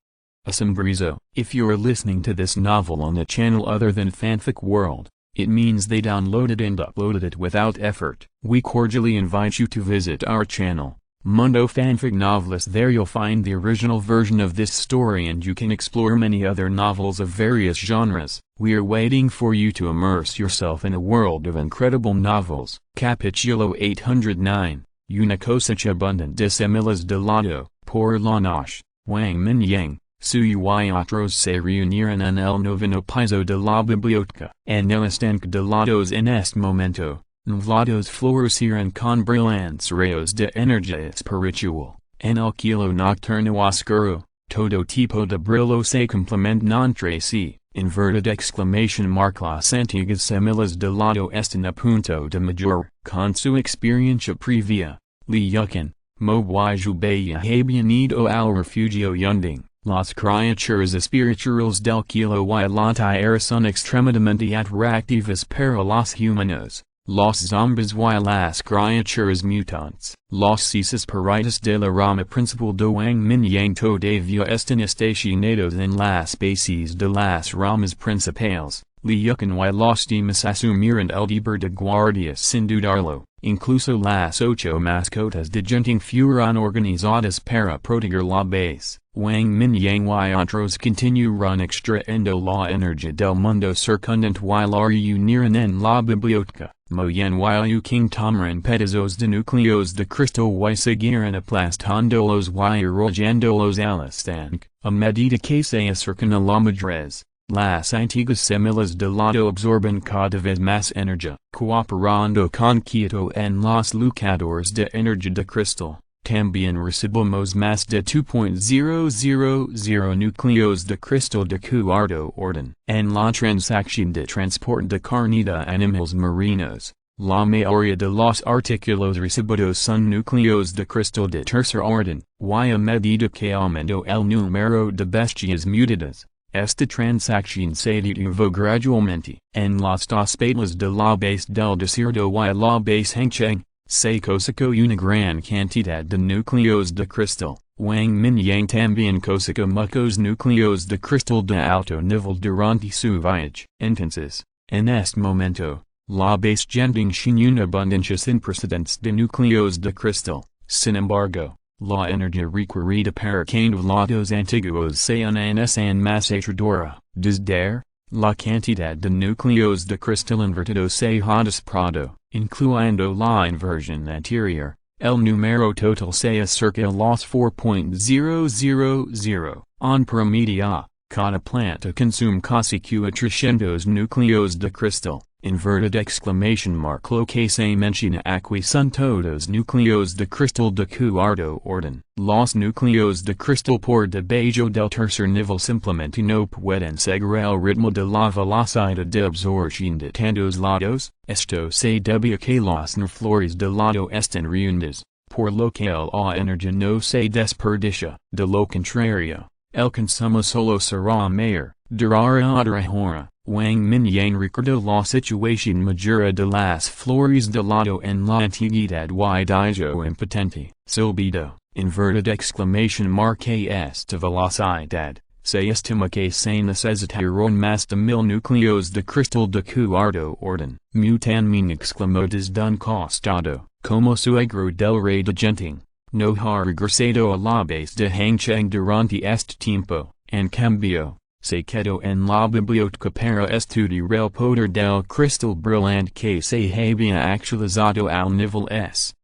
asombroso. If you're listening to this novel on a channel other than Fanfic World, it means they downloaded and uploaded it without effort. We cordially invite you to visit our channel, Mundo Fanfic Novelist. There you'll find the original version of this story and you can explore many other novels of various genres. We are waiting for you to immerse yourself in a world of incredible novels. Capítulo 809. una cosecha abundant de semillas de lado, por la noche, Wang Mingyang, suyo y otros se reunieron en el noveno piso de la biblioteca. En el estanque de lados en este momento, nublados florecieron con brillantes rayos de energía espiritual. En el cielo nocturno oscuro, todo tipo de brillo se complementa entre sí. Inverted exclamation mark las antiguas semillas de lado están a punto de madurar. Con su experiencia previa, Li Yukan, Mo Baya habían ido al refugio Yunding. Las criaturas espirituales del cielo y la tierra son extremadamente atractivas para los humanos. Los zombies y las criaturas mutantes. Los espíritus de la rama principal de Wang Mingyang todavía están estacionados en las bases de las ramas principales. Li Yukan y los demás asumieron el deber de guardia sin dudarlo. Incluso las 8 mascotas de Zhutian fueron organizadas para proteger la base. Wang Mingyang y otros continuaron extrayendo la energía del mundo circundante y la reunieron en la biblioteca. Mo Yan y King tomaron pedazos de núcleos de cristal y siguieron aplastándolos y arrollándolos al estanque. A medida que se acercan a la madurez, las antiguas semillas de lado absorben cada vez más energía, cooperando con quieto en los locadores de energía de cristal. También recibimos más de 2.000 núcleos de cristal de cuarto orden. En la transacción de transporte de carne de animales marinos, la mayoría de los artículos recibidos son núcleos de cristal de tercer orden, y a medida que aumentó el número de bestias mutadas, esta transacción se detuvo gradualmente. En las dos patas de la base del desierto y la base Hangcheng, se cosechó una gran cantidad de núcleos de cristal. Wang Mingyang también cosechó muchos núcleos de cristal de alto nivel durante su viaje. Entonces, en este momento, la base tiene una abundancia sin precedentes de núcleos de cristal. Sin embargo, la energía requerida para cada lados antiguos se en más atradora. Desde la cantidad de núcleos de cristal invertidos se ha disparado, incluyendo la inversión anterior. El número total se acerca a los 4.000. En promedio, cada planta consume casi 400 núcleos de cristal. Inverted exclamation mark. Lo que se menciona aquí son todos núcleos de cristal de cuarto orden. Los núcleos de cristal por debajo del tercer nivel simplemente no pueden seguir el ritmo de la velocidad de absorción de tantos lados. Esto se debe a que las flores de lado están reunidas, por lo que la energía no se desperdicia. De lo contrario, el consumo solo será mayor. Durará otra hora. Wang Mingyang recordó la situación madura de las flores de lado en la antigüedad y dijo impotente. Silbido, inverted exclamation mark. Esta velocidad, se estima que se necesitaron más de 1000 núcleos de cristal de cuarto orden. También exclamó desde un costado, como suegro del rey de Zhutian, no ha regresado a la base de Hangcheng durante este tiempo. En cambio, se quedó en la biblioteca para estudiar el poder del cristal brillante que se había actualizado al nivel S.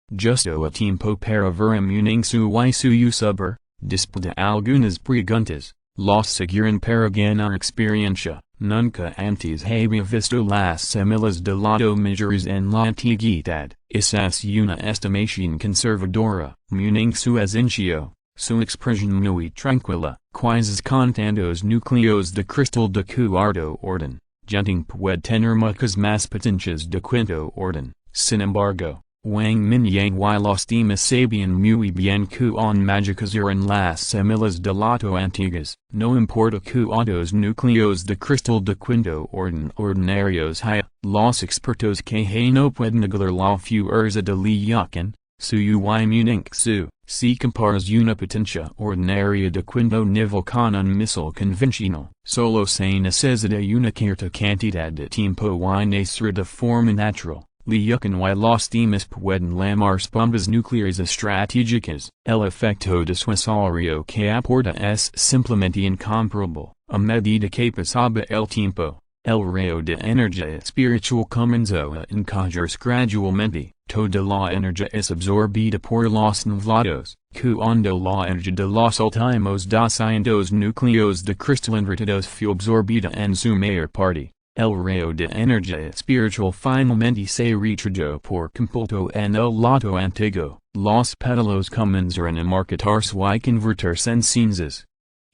Justo a tiempo para ver Muning su y suyo saber, después de algunas preguntas, los siguieron para ganar experiencia. Nunca antes había visto las semillas de lado mayores en la antigüedad. Esa es una estimación conservadora. Muning su asincio. Su expresión muy tranquila, quizás contando núcleos de cristal de cuarto orden. Zhutian puede tener muchas más potencias de quinto orden. Sin embargo, Wang Mingyang y los demás sabían muy bien con mágicas eran las semillas de lado antiguas. No importa cuántos núcleos de cristal de quinto orden ordinarios haya, los expertos que no pueden negar la fuerza de Li Yukan, suyo y Muning su. Si comparas una potencia ordinaria de quinto nivel con un misil convencional, solo se necesita una cierta cantidad de tiempo y nacer de forma natural. Li Yukan y los demás pueden llamar bombas nucleares estratégicas. El efecto disuasorio que aporta es simplemente incomparable. A medida que pasaba el tiempo, el rayo de energía espiritual comenzó a encajarse gradualmente. toda la energia es absorbida por los nublados, cuando la energía de los últimos 200 núcleos de cristal invertidos fue absorbida en su mayor parte. El rayo de energía espiritual finalmente se retrayó por completo en el lado antiguo. Los pétalos comenzarán a marcarse y convertirse en cenizas.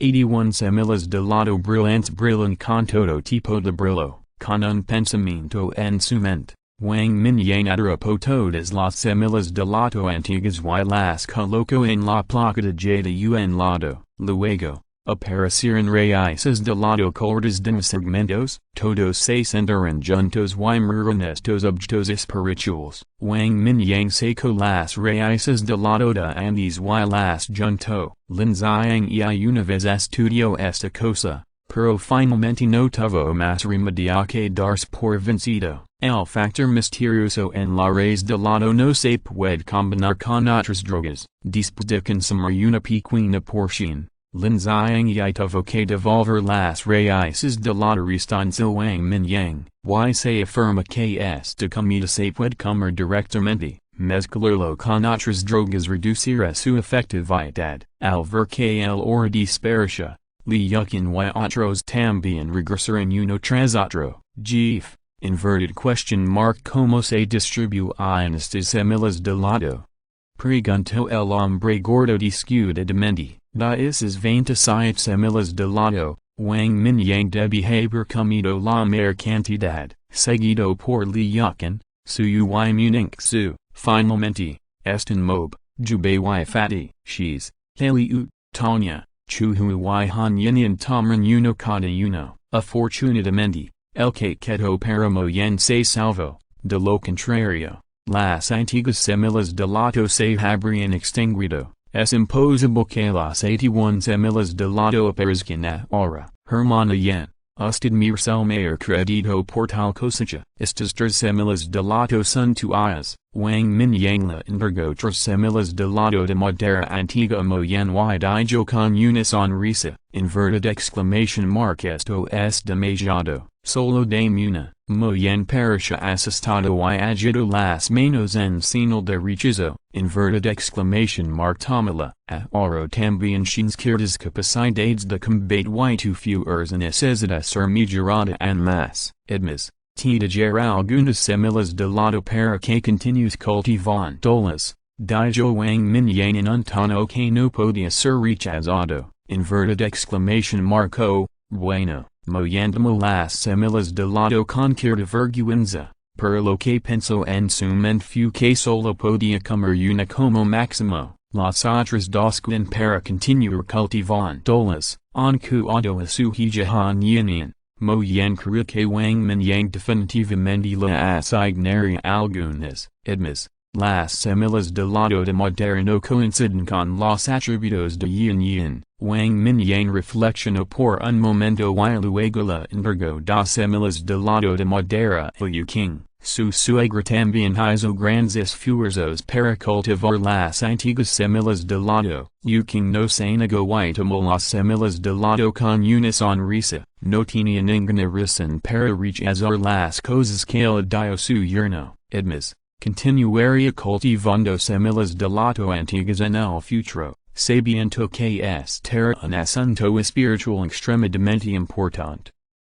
81 Semillas de lado brillante brillan con todo tipo de brillo, con un pensamiento en su mente. Wang Mingyang atrapó todas las semillas de lado antiguas y las colocó en la placa de jade un lado. Luego, aparecieron raíces de lado cortas de segmentos, todos se centran juntos y miran estos objetos espirituales. Wang Mingyang sacó las raíces de lado de Andes y las juntó. Lin Zhang y una vez estudió esta cosa, pero finalmente no tuvo más remedio que darse por vencido. El factor misterioso en la raíz de lado no se puede combinar con otras drogas. Después de consumir una pequeña porción, Lin Zhang y tuvo que devolver las raíces de lado restantes a Wang Mingyang. Y se afirma que esta comida se puede comer directamente. Mezclarlo con otras drogas reducirá su efectividad. Al ver que el oro dispersa, Luyukin y otros también regresarán uno tras otro. GIF. Inverted question mark. ¿Cómo se distribuyen estas semillas de lado? Preguntó el hombre gordo discutidamente. Esas 27 semillas de lado, Wang Mingyang debe haber comido la mayor cantidad, seguido por Luyukin, su y Muningsu. Finalmente, Eston Mob, Jubei y Fati, Shiz, Haliut, Tanya, Chuhu y Han Yin Tomran uno cada uno. Afortunadamente, el que quedó para muy se salvo. De lo contrario, las antiguas semillas de lado se habrían extinguido. Es imposible que las 81 semillas de lado aparezcan ahora. Hermana Yen. Usted mirse el mayor crédito por tal cosecha. Estas 3 semillas de lado son tuyas. Wang Mingyang la entregó 3 semillas de lado de madera antigua muy bien y dijo con una sonrisa. Inverted exclamation mark. Esto es demasiado. Solo dame una. Muy bien parece asustado y agitó las manos en señal de rechazo. Inverted exclamation mark. Tómala. Ahora también tienes ciertas capacidades de combate y tu fuerza necesita ser mejorada en más. Además, te daré algunas semillas de lado para que continúes cultivándolas. Dijo Wang Mingyang en un tono que no podía ser rechazado. Inverted exclamation mark. Oh, bueno. Moyéndome las semillas de lado con cierta vergüenza, por lo que pensó en su mente fue que solo podía comer una como máximo. Las otras 2 quedan para continuar cultivándolas, en cuanto a su higiene. Muy bien, creo que Wang Mingyang definitivamente la asignaría algunas. Además, las semillas de lado de madera no coinciden con los atributos de yin. Wang Mingyang reflexionó por un momento y luego la entregó 2 semillas de lado de madera a Luyukin. Su suegra también hizo grandes esfuerzos para cultivar las antiguas semillas de lado. Luyukin no se negó y tomó las semillas de lado con una sonrisa. No tenía ninguna razón para rechazar las cosas que le dio su yerno. Además, continuaría cultivando semillas de lado antiguas en el futuro. Sabiendo que era un asunto espiritual extremadamente importante.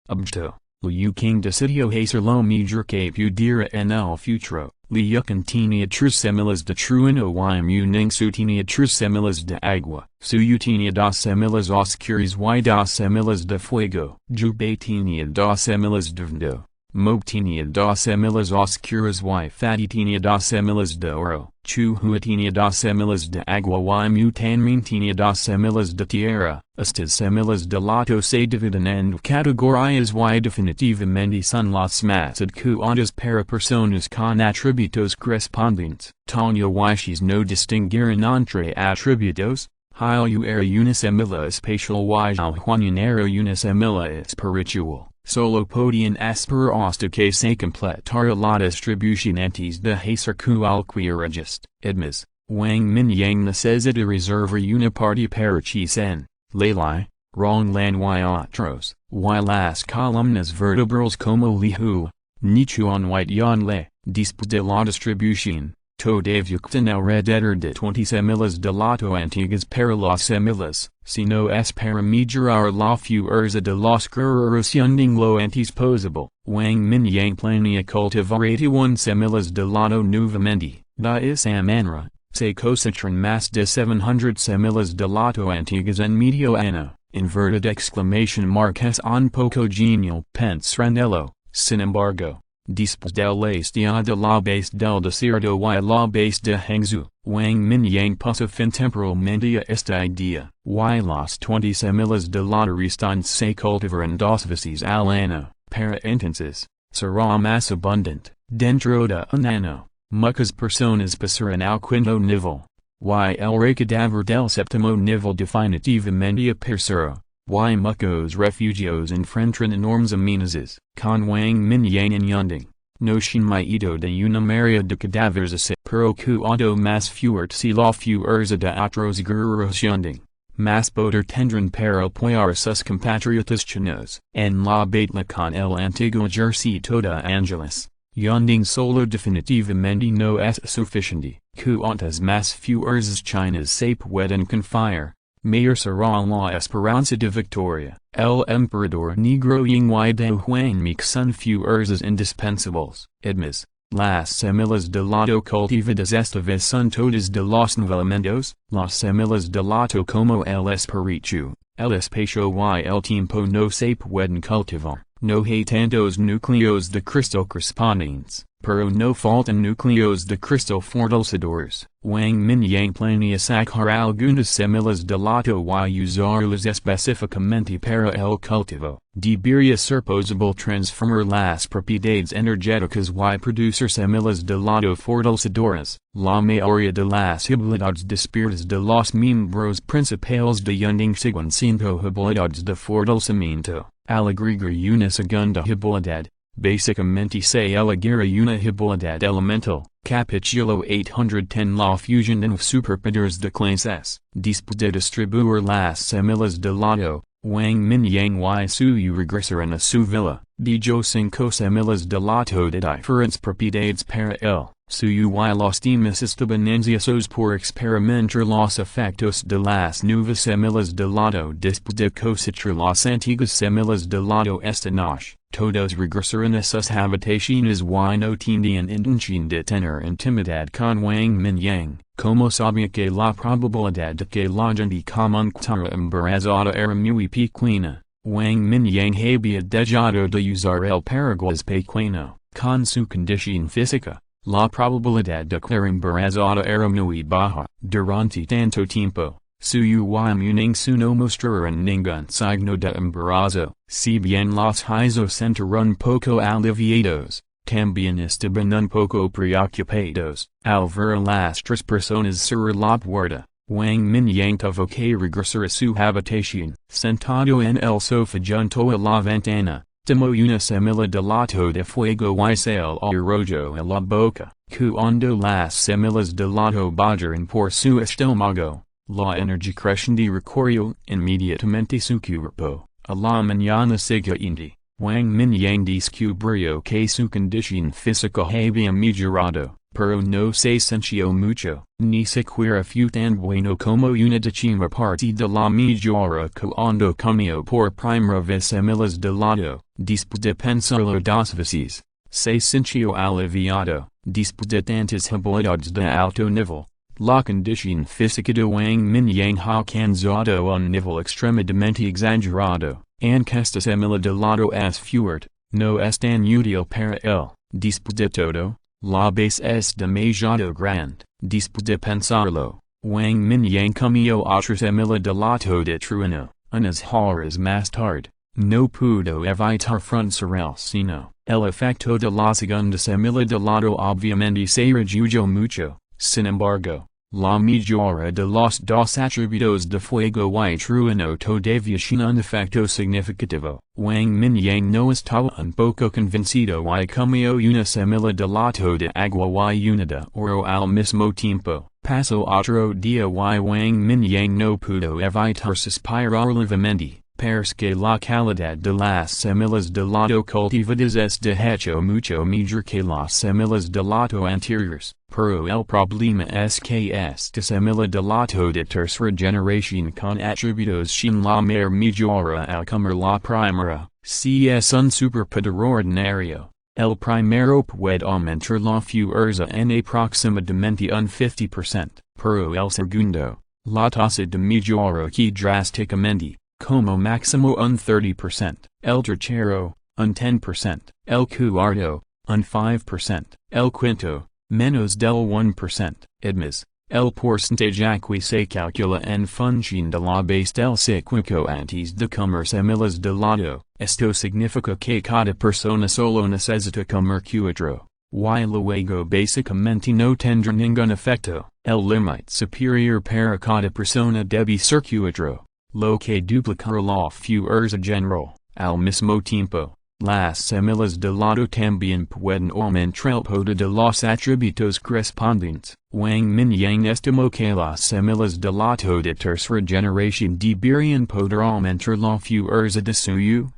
Objeto. Luyukin decidió hacer lo mejor que pudiera en el futuro. Luyukin tenía 3 semillas de trueno y Muningsu tenía 3 semillas de agua. Suyu tenía 2 semillas oscuras y 2 semillas de fuego. Jubei tenía 2 semillas de viento. Mob tenía 2 semillas oscuras y Fati tenía 2 semillas de oro. Chuhua tenía 2 semillas de agua y Mutanmin tenía 2 semillas de tierra. Estas semillas de lado se dividen en categorías y definitivamente son las más adecuadas para personas con atributos correspondientes. Tanya Wishes no distinguieron entre atributos. Hilu era una semilla especial y Juan era una semilla espiritual. Solo podían esperar hasta que se completara la distribución antes de hacer cualquier ajuste. Además, Wang Mingyang necesita reservar una parte para Chisen, Lalai, Ronglan y otros, y las columnas vertebrales como Lihu, Nichuan White Yan Le, Disp de la Distribution, Todavuktan el Rededer de 20 semilas de lato antiguas para las semilas, sino es para mejorar la fuerza de los guerreros yunding lo antisposable. Wang Mingyang planea cultivar 81 semilas de lato nuevamente, da esa manera, se cosechan más de 700 semilas de lato antiguas en medio año. Inverted exclamation mark es un poco genial pensarlo, sin embargo. Después del estia de la base del desierto y la base de Hangzhou, Wang Mingyang puso fin temporalmente a esta idea. Y las 20 semilas de la restante se cultivaran dos veces al año. Para entonces, será más abundante, dentro de un año. Muchas personas pasarán al quinto nivel. Y el recadáver del séptimo nivel definitivamente aparecerá. Y muchos refugios enfrentan enormes amenazas. Con Wang Mingyang en yunding. No shinmaito de una maria de cadáveres así. Pero cuando más fuerte si la fuerza de otros guerreros yunding. Más poder tendrán para apoyar a sus compatriotas chinos. En la batalla con el antiguo ejército de Angeles. Yunding solo definitivamente no es suficiente. Cuantas más fuerzas chinas se pueden confiar. Mayor será la esperanza de victoria. El emperador negro Yinghui de Huang son fuerzas indispensables. Además, las semilas de lato cultivadas esta vez son todas de los nivelamentos. Las semilas de lato como el espíritu, el espacio y el tiempo no se pueden cultivar. No hay tantos núcleos de cristal correspondientes, pero no faltan núcleos de cristal fortalecedores. Wang Mingyang planea sacar algunas semilas de lato y usarlas específicamente para el cultivo. Debería ser posible transformar las propiedades energéticas y producir semilas de lato fortalecedoras. La mayoría de las habilidades despiertas de los miembros principales de yunding siguen siendo habilidades de fortalecimiento. Al agregar una segunda habilidad, básicamente se elegirá una habilidad elemental. Capítulo 810 La fusión de superpoderes de clases. Después de distribuir las semilas de lato, Wang Mingyang y suyu regresaron a su villa. Dio 5 semilas de lato de diferentes propiedades para él. Suyu y los demás estaban ansiosos por experimentar los efectos de las nuevas semilas de lato después de cosechar las antiguas semilas de lato esta noche. Todos regresaron a sus habitaciones y no tenían intención de tener intimidad con Wang Mingyang. Como sabía que la probabilidad de que la gente comunitaria embarazada era muy pequeña, Wang Mingyang había dejado de usar el paraguas pequeño. Con su condición física, la probabilidad de quedar embarazada era muy baja. Durante tanto tiempo, suyu y Mingyang no mostraron ningún signo de embarazo. Si bien los hijos sentaron un poco aliviados, también estaban un poco preocupados. Al ver las tres personas cerrar la puerta, Wang Mingyang tuvo que regresar a su habitación. Sentado en el sofá junto a la ventana, tomó una semilla de lato de fuego y se el arrojo a la boca. Cuando las semillas de lato bajaron por su estómago, la energía creciente recorrió inmediatamente su cuerpo. A la mañana siguiente, Wang Mingyang descubrió que su condición física había mejorado, pero no se sintió mucho, ni siquiera fue tan bueno como una décima parte de la mejora cuando comió por primera vez semilas de lato. Después de pensarlo dos veces, se sintió aliviado. Después de tantas habilidades de alto nivel, la condición física de Wang Mingyang ha alcanzado un nivel extremadamente exagerado. Aunque esta semilla de lato es fuerte, no es tan útil para él. Después de todo, la base es demasiado grande. Después de pensarlo, Wang Mingyang comió otra semilla de lato de trueno. Unas horas más tarde, no pudo evitar frunzir el ceño. El efecto de la segunda semilla de lato obviamente se redujo mucho. Sin embargo, la mejora de los dos atributos de fuego y trueno todavía sin un efecto significativo. Wang Mingyang no estaba un poco convencido y comió una semilla de lato de agua y una de oro al mismo tiempo. Pasó otro día y Wang Mingyang no pudo evitar suspirar levemente. Persque la calidad de las semillas de lado cultivadas es de hecho mucho mejor que las semillas de lado anteriores, pero el problema es que esta semilla de lado de tercera generación con atributos sin la mayor mejora al comer la primera, si es un superpoder ordinario. El primero puede aumentar la fuerza en aproximadamente un 50%, pero el segundo, la tasa de mejora que drásticamente, como máximo un 30%, el tercero, un 10%, el cuarto, un 5%, el quinto, menos del 1%, además, el porcentaje que se calcula en función de la base del cíclico antes de comer semillas de lado. Esto significa que cada persona solo necesita comer 4, y luego básicamente no tendrá ningún efecto. El límite superior para cada persona debe ser 4, lo que duplicará la fuerza general. Al mismo tiempo, las semillas de lado también pueden aumentar el poder de los atributos correspondientes. Wang Mingyang estimó que las semillas de lado de tercera generación deberían poder aumentar la fuerza de suyo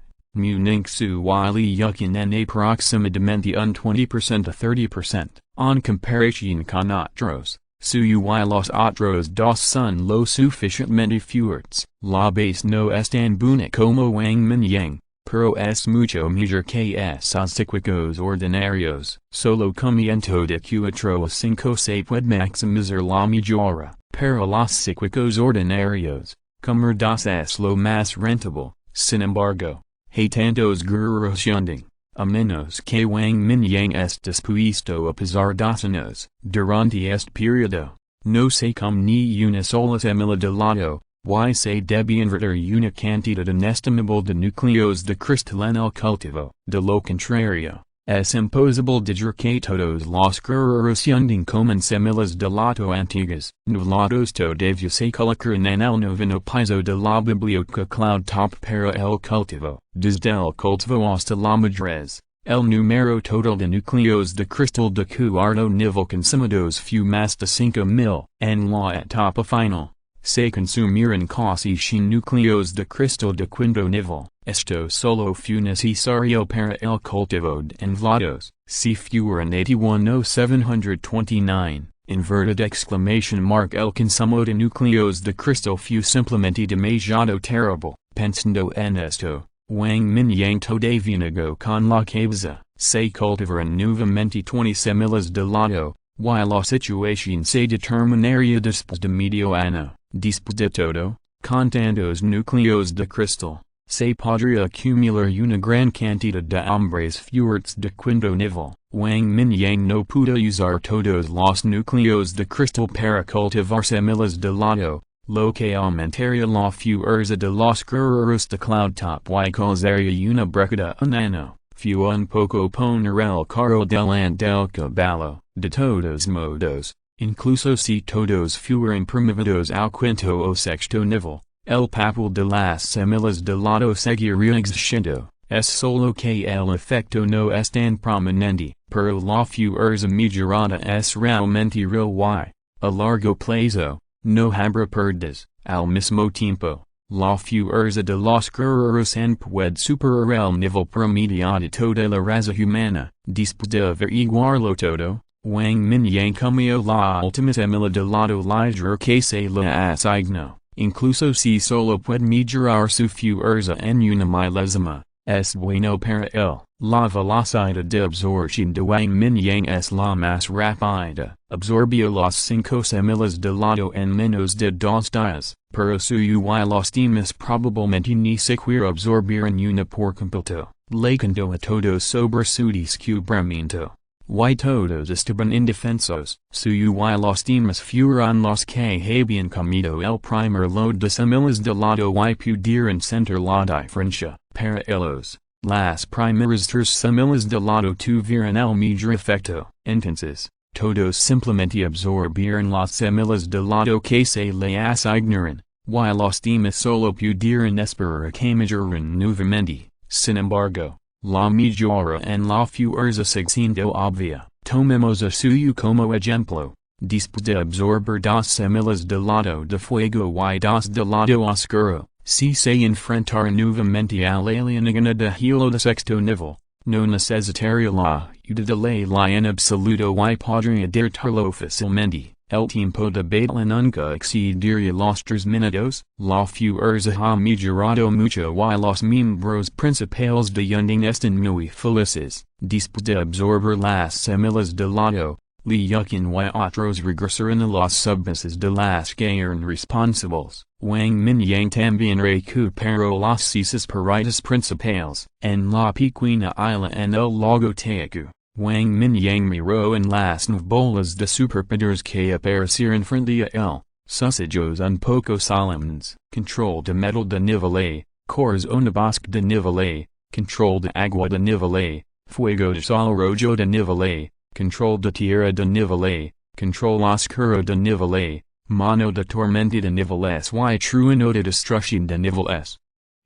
su yukin en aproximadamente un 20% a 30%, en comparación con otros. Suyu y los otros dos son lo suficientemente fuertes. La base no es tan buena como Wang Mingyang, pero es mucho mejor que esos cíclicos ordinarios. Solo comiendo de 4 a 5 se puede maximizar la mejora. Para los cíclicos ordinarios, comer 2 es lo más rentable. Sin embargo, hay tantos guerreros yunding, a menos que Wang Mingyang es dispuesto a pasar 2 años. Durante este periodo, no se come ni una sola semilla de lado, y se debe invertir una cantidad inestimable de núcleos de cristal en el cultivo. De lo contrario, es imposible decir que todos los guerreros yunding comen semillas de lado antiguas. Novelados todavía se colocan en el noveno piso de la biblioteca cloud top para el cultivo. Desde el cultivo hasta la madurez, el número total de núcleos de cristal de cuarto nivel consumidos fue más de 5,000. En la etapa final, se consumirán casi 100 núcleos de cristal de quinto nivel. Esto solo fue necesario para el cultivo de envasados. Si fueran 81 o 729, inverted exclamation mark el consumo de núcleos de cristal fue simplemente demasiado terrible. Pensando en esto, Wang Mingyang todavía negó con la cabeza. Se cultivaron nuevamente 20 semillas de lado, y la situación se determinaría después de medio año. Después de todo, con tantos núcleos de cristal, se podría acumular una gran cantidad de hombres fuertes de quinto nivel. Wang Mingyang no pudo usar todos los núcleos de cristal para cultivar semillas de lado, lo que aumentaría la fuerza de los guerreros de cloud top y causaría una brecada un año. Fue un poco poner el carro delante del caballo. De todos modos, incluso si todos fueran promovidos al quinto o sexto nivel, el papel de las semillas de lado seguiría existiendo. Es solo que el efecto no es tan prominente, pero la fuerza mejorada es realmente real y, a largo plazo, no habrá pérdidas. Al mismo tiempo, la fuerza de los guerreros puede superar el nivel promedio de toda la raza humana. Después de averiguarlo todo, Wang Mingyang comió la última semilla de lado liger que se le asignó. Incluso si solo puede mejorar su fuerza en una milésima, es bueno para él. La velocidad de absorción de Wang Mingyang es la más rápida. Absorbió las 5 semillas de lado en menos de 2 días, pero suyo y los demás probablemente ni siquiera absorbieron una por completo. Leyendo a todos sobre su descubrimiento. Y todos estaban indefensos. Suyo y los demás fueron los que habían comido el primer load de semillas de lado y pudieron sentir la diferencia. Para ellos, las primeras 3 semillas de lado tuvieron el mejor efecto. Entonces, todos simplemente absorbieron las semillas de lado que se le asignaron, y los demás solo pudieron esperar a que mejoraran nuevamente. Sin embargo, la mejora en la fuerza sigue siendo obvia. Tomemos a suyo como ejemplo. Después de absorber 2 semillas de lado de fuego y 2 de lado oscuro, Si se enfrentar nuevamente al alienígena de hilo de sexto nivel, no necesitaria la ayuda de la en absoluto y podría derrotarlo fácilmente. El tiempo de batalla nunca excedería los 3 minutos. La fuerza ha mejorado mucho y los miembros principales de Yunding están muy felices. Después de absorber las semillas de lado, Liukin y otros regresaron a las subbases de las que eran responsables. Wang Mingyang también recuperó las cisas peritas principales. En la pequeña isla en el lago Teacu, Wang Mingyang miró en las bolas de superpowers que aparecieron frente a él. Sucedios un poco solemnes. Control de metal de nivel A, cores una bosque de nivel A, control de agua de nivel A, fuego de desarrollo de nivel A, control de tierra de nivel A, control oscuro de nivel A, mano de tormenta de nivel S y trueno de destrucción de nivel S.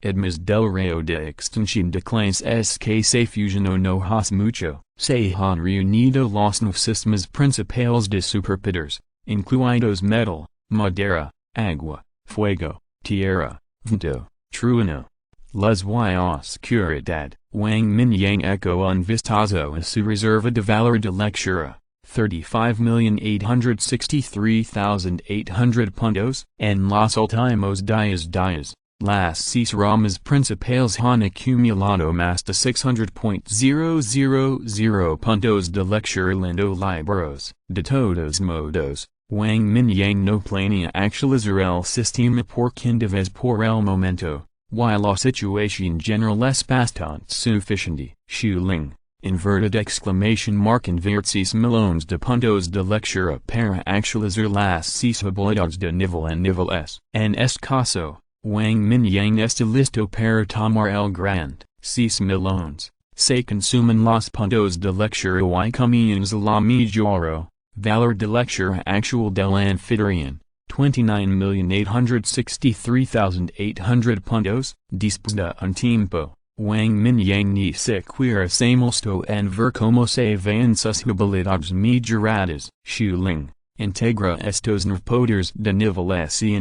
Además del rayo de extinción de clases es que se fusionó no hace mucho, se han reunido los sistemas principales de superpowers, incluidos metal, madera, agua, fuego, tierra, viento, trueno. Luz y oscuridad. Wang Mingyang eco un vistazo a su reserva de valor de lectura. 35,863,800 puntos. En los últimos días, las 6 ramas principales han acumulado más de 600,000 puntos de lectura lendo libros. De todos modos, Wang Mingyang no planea actualizar el sistema por quinta vez por el momento, y la situación general es bastante suficiente. Shuling, inverted exclamation mark invert 6 millones de puntos de lectura para actualizar las 6 habilidades de nivel en nivel S. En este caso, Wang Mingyang está listo para tomar el grande. 6 millones. Se consumen los puntos de lectura y comienza la mejora. Valor de lectura actual del anfitrión. 29,863,800 puntos. Después de un tiempo, Wang Mingyang ni siquiera se mostró en ver cómo se ven sus habilidades mejoradas. Shuling, integra estos poders de nivel S y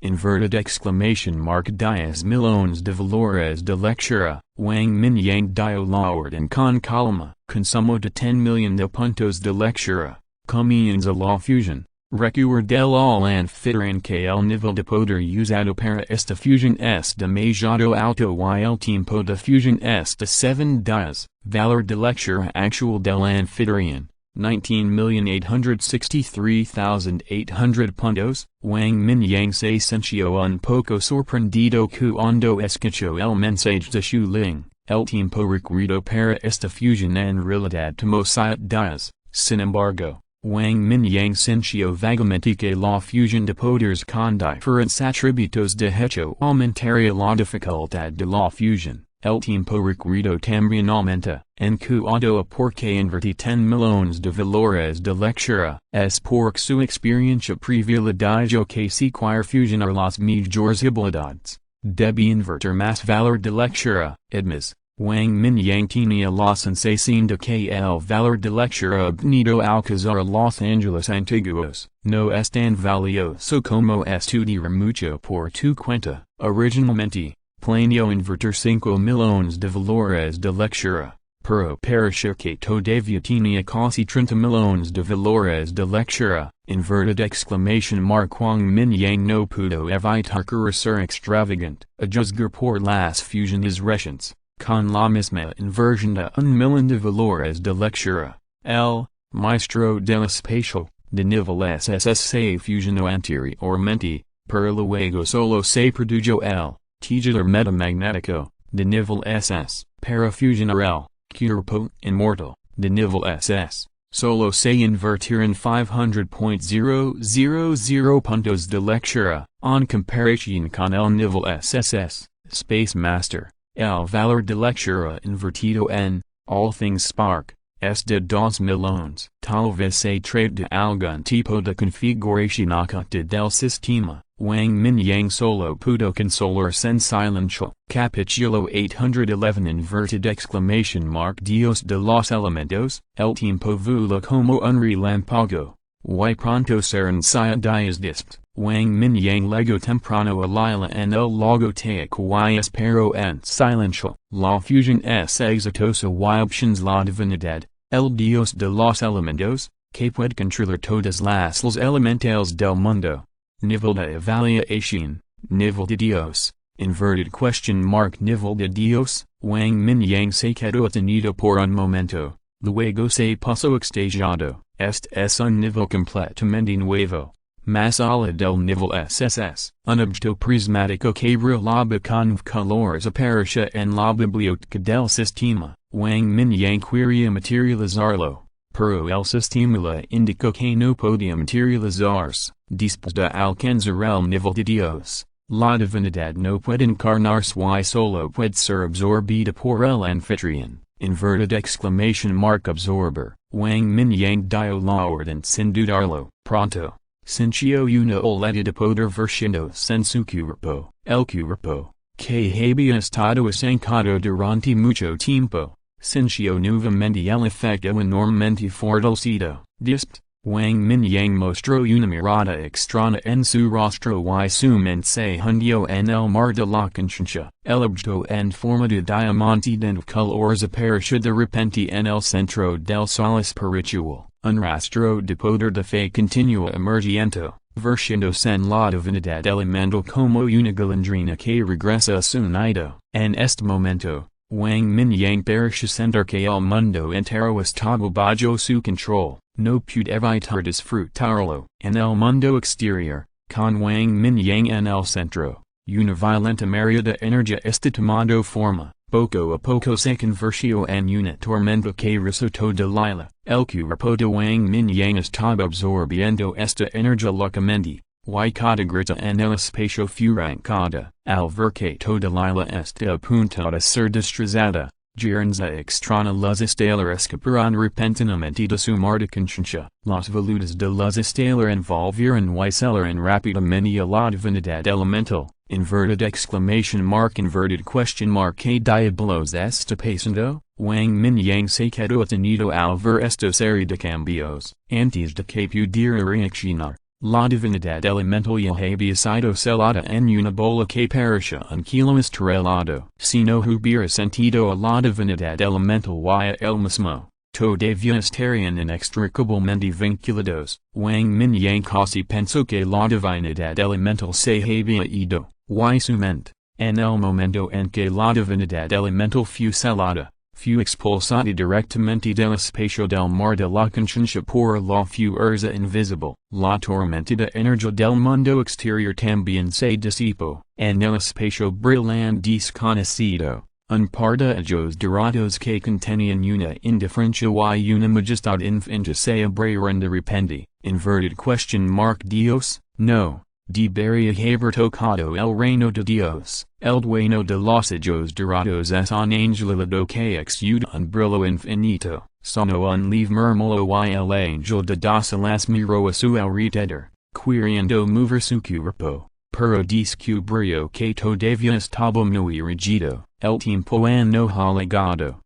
inverted exclamation mark 10 millones de valores de lectura. Wang Mingyang dio la orden con calma. Consumo de 10 millones de puntos de lectura. Comienza la fusion. Recuerda al anfitrión que el nivel de poder usado para esta fusion es demasiado alto y el tiempo de fusion es de 7 días. Valor de lectura actual del anfitrión. 19,863,800 puntos. Wang Mingyang se sintió un poco sorprendido cuando escuchó el mensaje de Shuling. El tiempo requerido para esta fusion en realidad tomó 7 días. Sin embargo, Wang Mingyang sintió vagamente que la fusión de poderes con diferentes atributos de hecho aumentaría la dificultad de la fusión. El tiempo requerido también aumenta, en cuanto a porque invertí 10 millones de valores de lectura. Es por su experiencia privilegio que se quiere fusionar las mejores habilidades. Debe invertir más valor de lectura. Además, Wang Mingyang tenía la sensación de que el valor de lectura obtenido al cazar Los Angeles antiguos no es tan valioso como estudiar mucho por tu cuenta. Originalmente, planeo invertir 5 millones de valores de lectura, pero parece que todavía tenía casi 30 millones de valores de lectura. Inverted exclamation mark. Wang Mingyang no pudo evitar ser extravagant, a juzgar por las fusiones recientes. Con la misma inversión de 1 millón de valores de lectura, el maestro del espacio de nivel SS se fusionó anteriormente, pero luego solo se produjo el tejedor metamagnético de nivel SS para fusionar el cuerpo inmortal de nivel SS. Solo se invertieron 500,000 puntos de lectura, en comparación con el nivel SSS, Space Master. El valor de lectura invertido en All Things Spark es de 2 millones. Tal vez se trate de algún tipo de configuración oculta del sistema. Wang Mingyang solo pudo consolarse en silencio. Capítulo 811 inverted exclamation mark. Dios de los elementos. El tiempo vuela como un relámpago. y pronto serencia dias dispt, Wang Mingyang lego temprano alila en el logo teico y espero en silencio, la fusion es exitosa y options la divinidad, el dios de los elementos, que puede controlar todas las los elementales del mundo. Nivel de evaluación, nivel de Dios, inverted question mark nivel de Dios, Wang Mingyang se quedó detenido por un momento, luego se puso extasiado, este es un nivel completamente nuevo, más allá del nivel SSS, un objeto prismático que relaba con colores aparece en la biblioteca del sistema, Wang Mingyang quería materializarlo. Pero el sistema le indicó que no podía materializarse, después de alcanzar el nivel de Dios. La divinidad no puede encarnarse y solo puede ser absorbida por el anfitrión. Inverted exclamation mark absorber. Wang Mingyang dio la orden sin dudarlo. Pronto. Sintió una oleta de poder vertiéndose en su cuerpo. El cuerpo, que había estado estancado durante mucho tiempo. Sintió nuevamente el efecto enormemente fortalecido. Dispt, Wang Mingyang mostró una mirada extraña en su rostro y su mente se hundió en el mar de la conciencia. El objeto en forma de diamante de colores apareció de repente en el centro del sol espiritual. Un rastro de poder de fe continúa emergiendo, vertiéndose en la divinidad elemental como una golondrina que regresa a su nido. En este momento, Wang Mingyang pareció sentir que el mundo entero estaba bajo su control, no pude evitar disfrutarlo. En el mundo exterior, con Wang Mingyang en el centro, una violenta marea de energía está tomando forma, poco a poco se convirtió en una tormenta que resultó de Lila. El cuerpo de Wang Mingyang estaba absorbiendo esta energía locamente. Y cada grita en el espacio furancada, al ver que toda Lila está a punto de ser destrozada, Giranza extraña las estelar escaparon repentinamente de su mar de conciencia. Las volutas de las estelar envolvieron y celeran rápidamente a la divinidad elemental. Inverted exclamation mark inverted question mark ¿Qué diablos está pasando? Wang Mingyang se quedó detenido al ver esta serie de cambios. Antes de que pudiera reaccionar, la divinidad elemental ya había sido celada en una bola que parecía un kilo estrellado. Si no hubiera sentido a la divinidad elemental y a él mismo, todavía estarían inextricablemente vinculados. Wang Mingyang casi pensó que la divinidad elemental se había ido, y su mente, en el momento en que la divinidad elemental fue celada, fue expulsada directamente del espacio del mar de la conciencia por la fuerza invisible. La tormenta de energía del mundo exterior también se disipó. En el espacio brillante desconocido, un par de ellos dorados que contenían una indiferencia y una majestad infinita se abrieron de repente. Inverted question mark Dios, no. Debería haber tocado el reino de Dios. El dueño de los ojos dorados es un ángel alado que exuda un brillo infinito. Sonó un leve murmullo y el ángel de dos alas miró a su alrededor, queriendo mover su cuerpo, pero descubrió que todavía estaba muy rígido. El tiempo no ha llegado.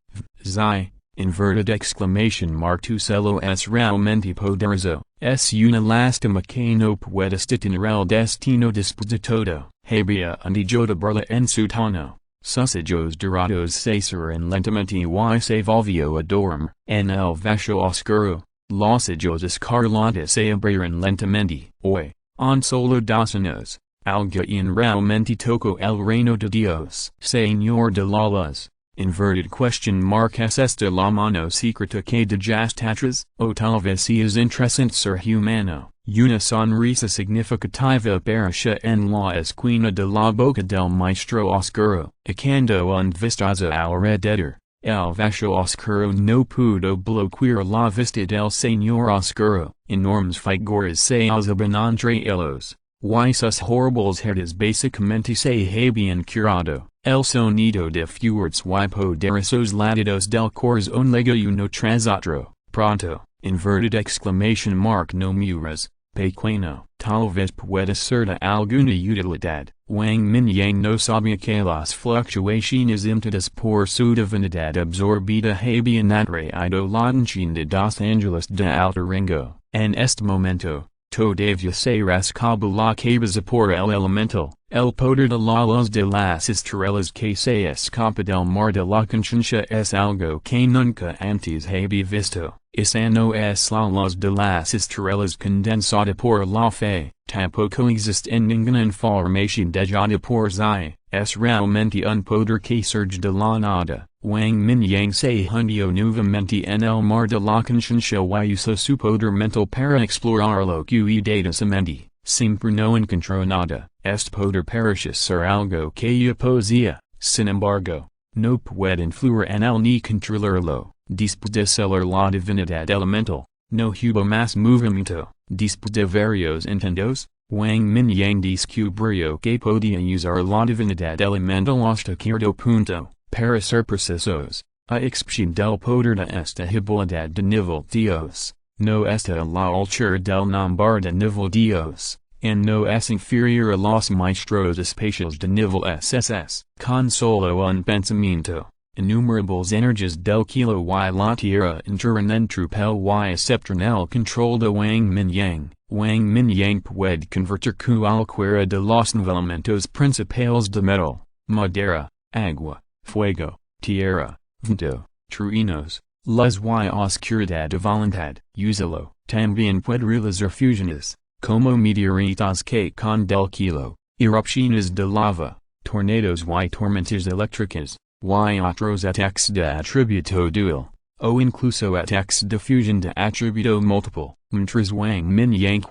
Inverted exclamation mark tu celo es realmente poderoso. Es una lástima que no pueda tener el destino después de todo. Había un hijo de burla en su tono. Sus ojos dorados se cerraron lentamente y se volvió a dormir. En el vaso oscuro, los ojos escarlates se abrieron lentamente. Hoy, en solo 2 años, alguien realmente tocó el reino de Dios. Señor de la luz. Inverted question mark es esta la mano secreta que dejaste atrás, o tal vez seas interesante ser humano. Una sonrisa significativa apareció en la esquina de la boca del maestro oscuro, echando un vistazo alrededor. El vaso oscuro no pudo bloquear la vista del señor oscuro. Enormes figuras se alzaban entre ellos. Y sus horribles heads básicamente se habían curado. El sonido de fuertes y poderosos latidos del corazón llega uno tras otro. Pronto, inverted exclamation mark no muras, pequeño. Tal vez pueda ser de alguna utilidad. Wang Mingyang no sabía que las fluctuaciones imitadas por su divinidad absorbida habían atraído la atención de dos ángeles de alto rango. En este momento, todavía se rascaba la cabeza por el elemental, el poder de la luz de las estrellas que se escapa del mar de la conciencia es algo que nunca antes había visto. Esa no es la luz de las estrellas condensada por la fe, tampoco existe ninguna información dejada por Zai, es realmente un poder que surge de la nada. Wang Mingyang se hundió nuevamente en el mar de la conciencia y usó su poder mental para explorar lo que inmediatamente, siempre no encontró nada. Este poder parece ser algo que ya poseía, sin embargo, no puede influir en él ni controlarlo. Después de ser la divinidad elemental, no hubo más movimiento. Después de varios intentos, Wang Mingyang descubrió que podía usar la divinidad elemental hasta cierto punto, para ser precisos, a excepción del poder de esta habilidad de nivel Dios, no está a la altura del nombre de nivel Dios, and no es inferior a los maestros espaciales de nivel SS. Con solo un pensamiento, innumerables energias del kilo y la tierra entran en tropel y aceptan el control de Wang Mingyang. Wang Mingyang puede convertir cualquiera de los elementos principales de metal, madera, agua, fuego, tierra, viento, truenos, luz y oscuridad de voluntad. Úsalo. También puede realizar fusiones, como meteoritos que con del kilo, erupciones de lava, tornados y tormentas eléctricas, y otros ataques de atributo dual, o incluso ataques de fusión de atributo múltiple. Mientras Wang Mingyang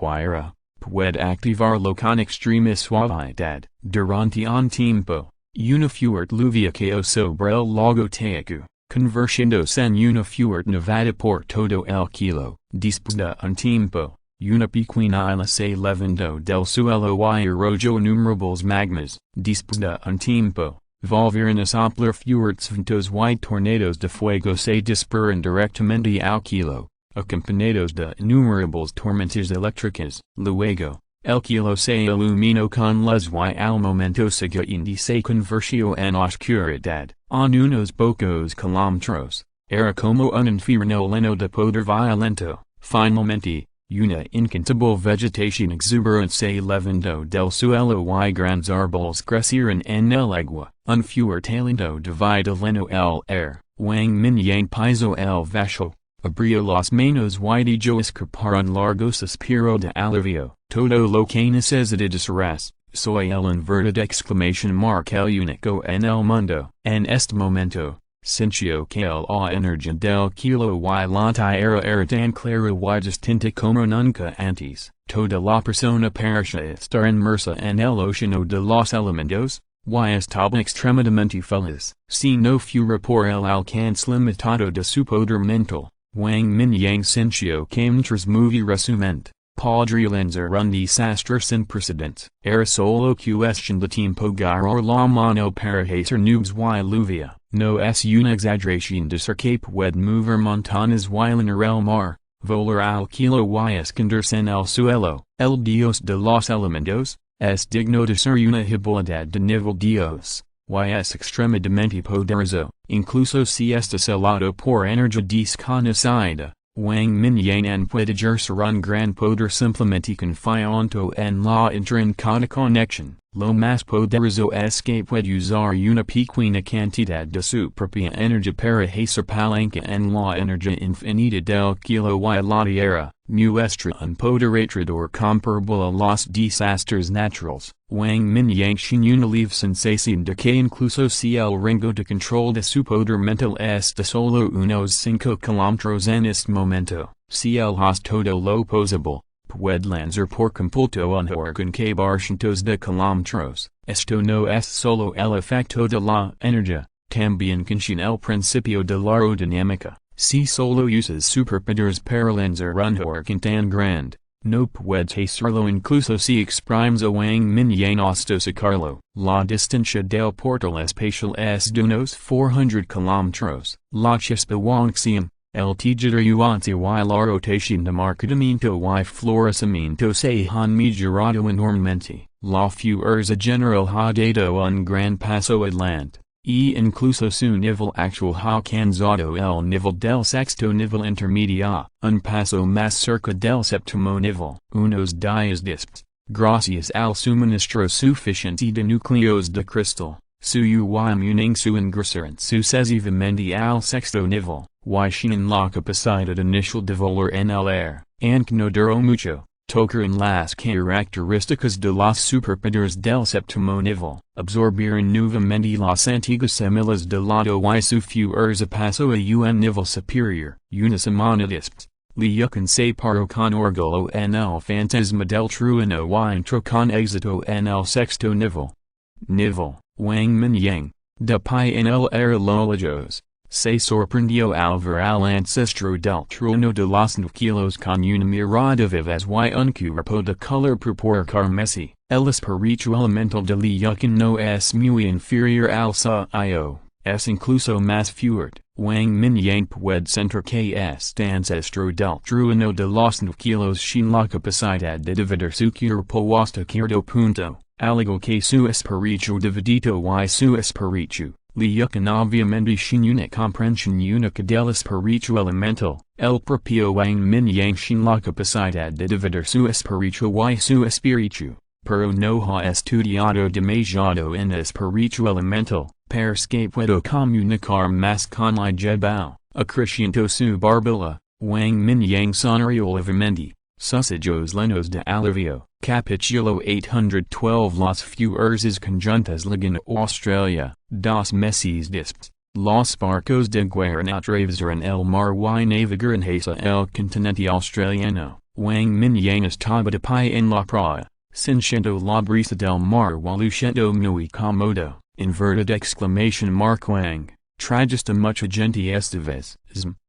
puede activarlo con extrema suavidad. Durante un tiempo, una fuerte lluvia cayó sobre el lago Teacu, convirtiéndose en una fuerte nevada por todo el kilo. Después de un tiempo, una pequeña isla se levantó del suelo y arrojó innumerables magmas. Después de un tiempo, volvieron a soplar fuertes vientos y tornados de fuego se disparan directamente al kilo, acompañados de innumerables tormentas eléctricas. Luego, el kilo se iluminó con luz y al momento siguiente se convirtió en oscuridad. En unos pocos kilómetros, era como un infierno lleno de poder violento. Finalmente, una incontable vegetación exuberante se levantó del suelo y grandes árboles crecieron en el agua. Un fuerte aliento divide lleno el air. Wang Mingyang pisó el vaso, abrió las manos y dejó escapar un largo suspiro de alivio. Todo lo que necesitas, soy el inverted exclamation mark el único en el mundo. En este momento, sintió que la energía del kilo y la tierra era tan clara y distinta como nunca antes. Toda la persona parecía estar inmersa en el océano de los elementos, y estaba extremadamente feliz. Si no fuera por el alcance limitado de su poder mental, Wang Mingyang sintió que mientras movía resumente, podría lanzar un desastre sin precedentes. Era solo cuestión de tiempo agarrar la mano para hacer nubes y lluvia. No es una exageración decir que puede mover montañas y llenar el mar, volar al kilo y esconderse en el suelo. El dios de los elementos, es digno de ser una habilidad de nivel Dios, y es extremadamente poderoso, incluso si está celado por energía desconocida. Wang Mingyang puede ejercer un gran poder simplemente confiando en la intrincada conexión. Lo más poderoso es que puede usar una pequeña cantidad de su propia energía para hacer palanca en la energía infinita del kilo y la tierra. Muestra un poder atrador comparable a los desastres naturales. Wang Mingyang tiene una leve sensación de que incluso si el rango de control de su poder mental está solo unos 5 kilómetros en este momento, si él hace todo lo posible, puede lanzar por completo un órgano que va cientos de kilómetros. Esto no es solo el efecto de la energía, también contiene el principio de la aerodinámica. Si solo usas superpoderes para lanzar un órgano tan grande, no puedes hacerlo incluso si exprimes a Wang Mingyang hasta sacarlo. La distancia del portal espacial es de unos 400 kilómetros. La chispa Wangxian, el tejido yuanzi y la rotación de marcamiento y florecimiento se han mejorado enormemente. La fuerza general ha dado un gran paso adelante. e incluso su nivel actual ha canzado el nivel del sexto nivel intermedia, un paso más cerca del séptimo nivel. Unos días después, gracias al suministro suficiente de núcleos de cristal, su Mingyang su ingresaron sucesivamente al sexto nivel, y la capacidad inicial de volar en el aire, aunque no duró mucho. Tocaron las características de los superpowers del séptimo nivel, absorbieron nuevamente las antiguas semillas de lado y su fuerza pasó a un nivel superior. Una semana después, Liucan se paró con orgullo en el fantasma del trueno y entró con éxito en el sexto nivel. Wang Mingyang, de pie en el aire lejos, se sorprendió al ver al ancestro del trueno de los núcleos con una mirada vivaz y un cuerpo de color púrpura carmesí. El espíritu elemental de Liucan no es muy inferior al suyo, es incluso más fuerte. Wang Mingyang puede sentir que este ancestro del trueno de los núcleos sin la capacidad de dividir su cuerpo hasta cierto punto, algo que su espíritu dividido y su espíritu. Liucan obviamente sin una comprensión única del espíritu elemental, el propio Wang Mingyang sin la capacidad de dividir su espíritu y su espíritu, pero no ha estudiado demasiado en espíritu elemental, que puedo comunicar más con la jebao, acreciento su barbilla. Wang Mingyang sonrió levemente, sus ojos llenos de alivio. Capítulo 812 Las fuerzas conjuntas llegan a Australia, 2 meses después. Los barcos de guerra atravesaron el mar y navegaron hacia el continente australiano. Wang Mingyang estaba de pie en la proa, sintiendo la brisa del mar y luciendo muy cómodo. Wang, trajiste mucha gente esta vez,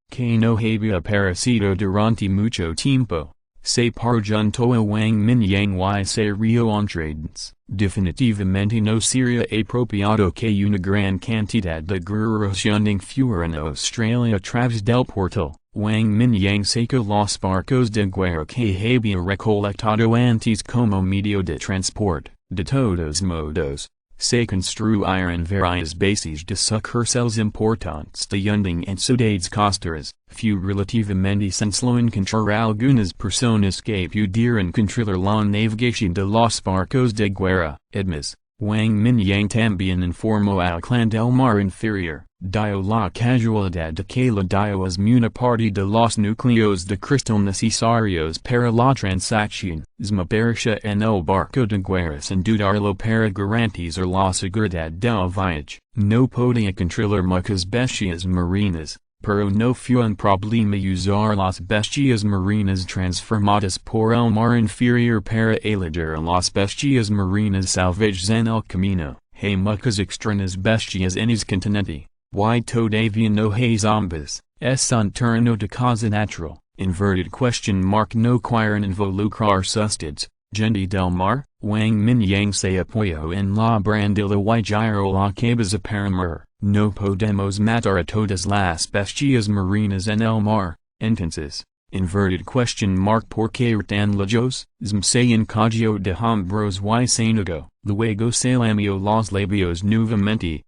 que no había aparecido durante mucho tiempo. Se preguntó a Wang Mingyang y se rió entrades. Definitivamente no sería apropiado que una gran cantidad de guerreros yunding fueran a Australia a través del portal. Wang Mingyang sacó los barcos de guerra que había recolectado antes como medio de transporte. De todos modos, se construyeron varias bases de sucursales importantes de yunding en ciudades costeras. Fue relativamente sencillo encontrar algunas personas que pudieran controlar la navegación de los barcos de guerra. Además, Wang Mingyang también informó al clan del mar inferior, dio la casualidad de que la dio es una parte de los núcleos de cristal necesarios para la transacción. Apareció en el barco de guerra sin dudarlo para garantizar la seguridad del viaje. No podía controlar muchas bestias marinas, pero no fue un problema usar las bestias marinas transformadas por el mar inferior para eludir a las bestias marinas salvajes en el camino. Hay muchas extrañas bestias en el continente, y todavía no hay zombies. Es un terreno de causa natural. No quieren involucrar ustedes, gente del mar. Wang Mingyang se apoyó en la brandilla y giró la cabeza para mar. No podemos matar a todas las bestias marinas en el mar, entonces, ¿por qué tan lejos? Se encogió de hombros y se negó. Luego se lamió los labios nuevamente.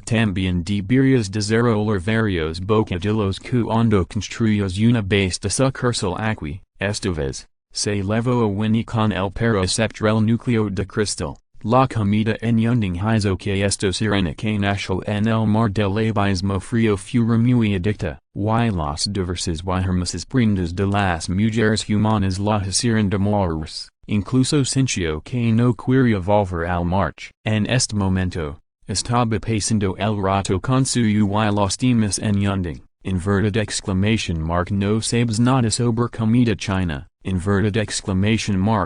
También deberías desarrollar varios bocadillos cuando construyas una base de sucursal aquí. Esta vez, se levó a Winnie con el para aceptar el núcleo de cristal. La comida en yunding hizo que esto serena que nació en el mar del abismo frío fuera muy adicta, y las diversas y hermosas prendas de las mujeres humanas la hicieron demoras, incluso sintió que no quería volver al march. En este momento, estaba pasando el rato con su y los demás en yunding. No sabes nada sobre comida china.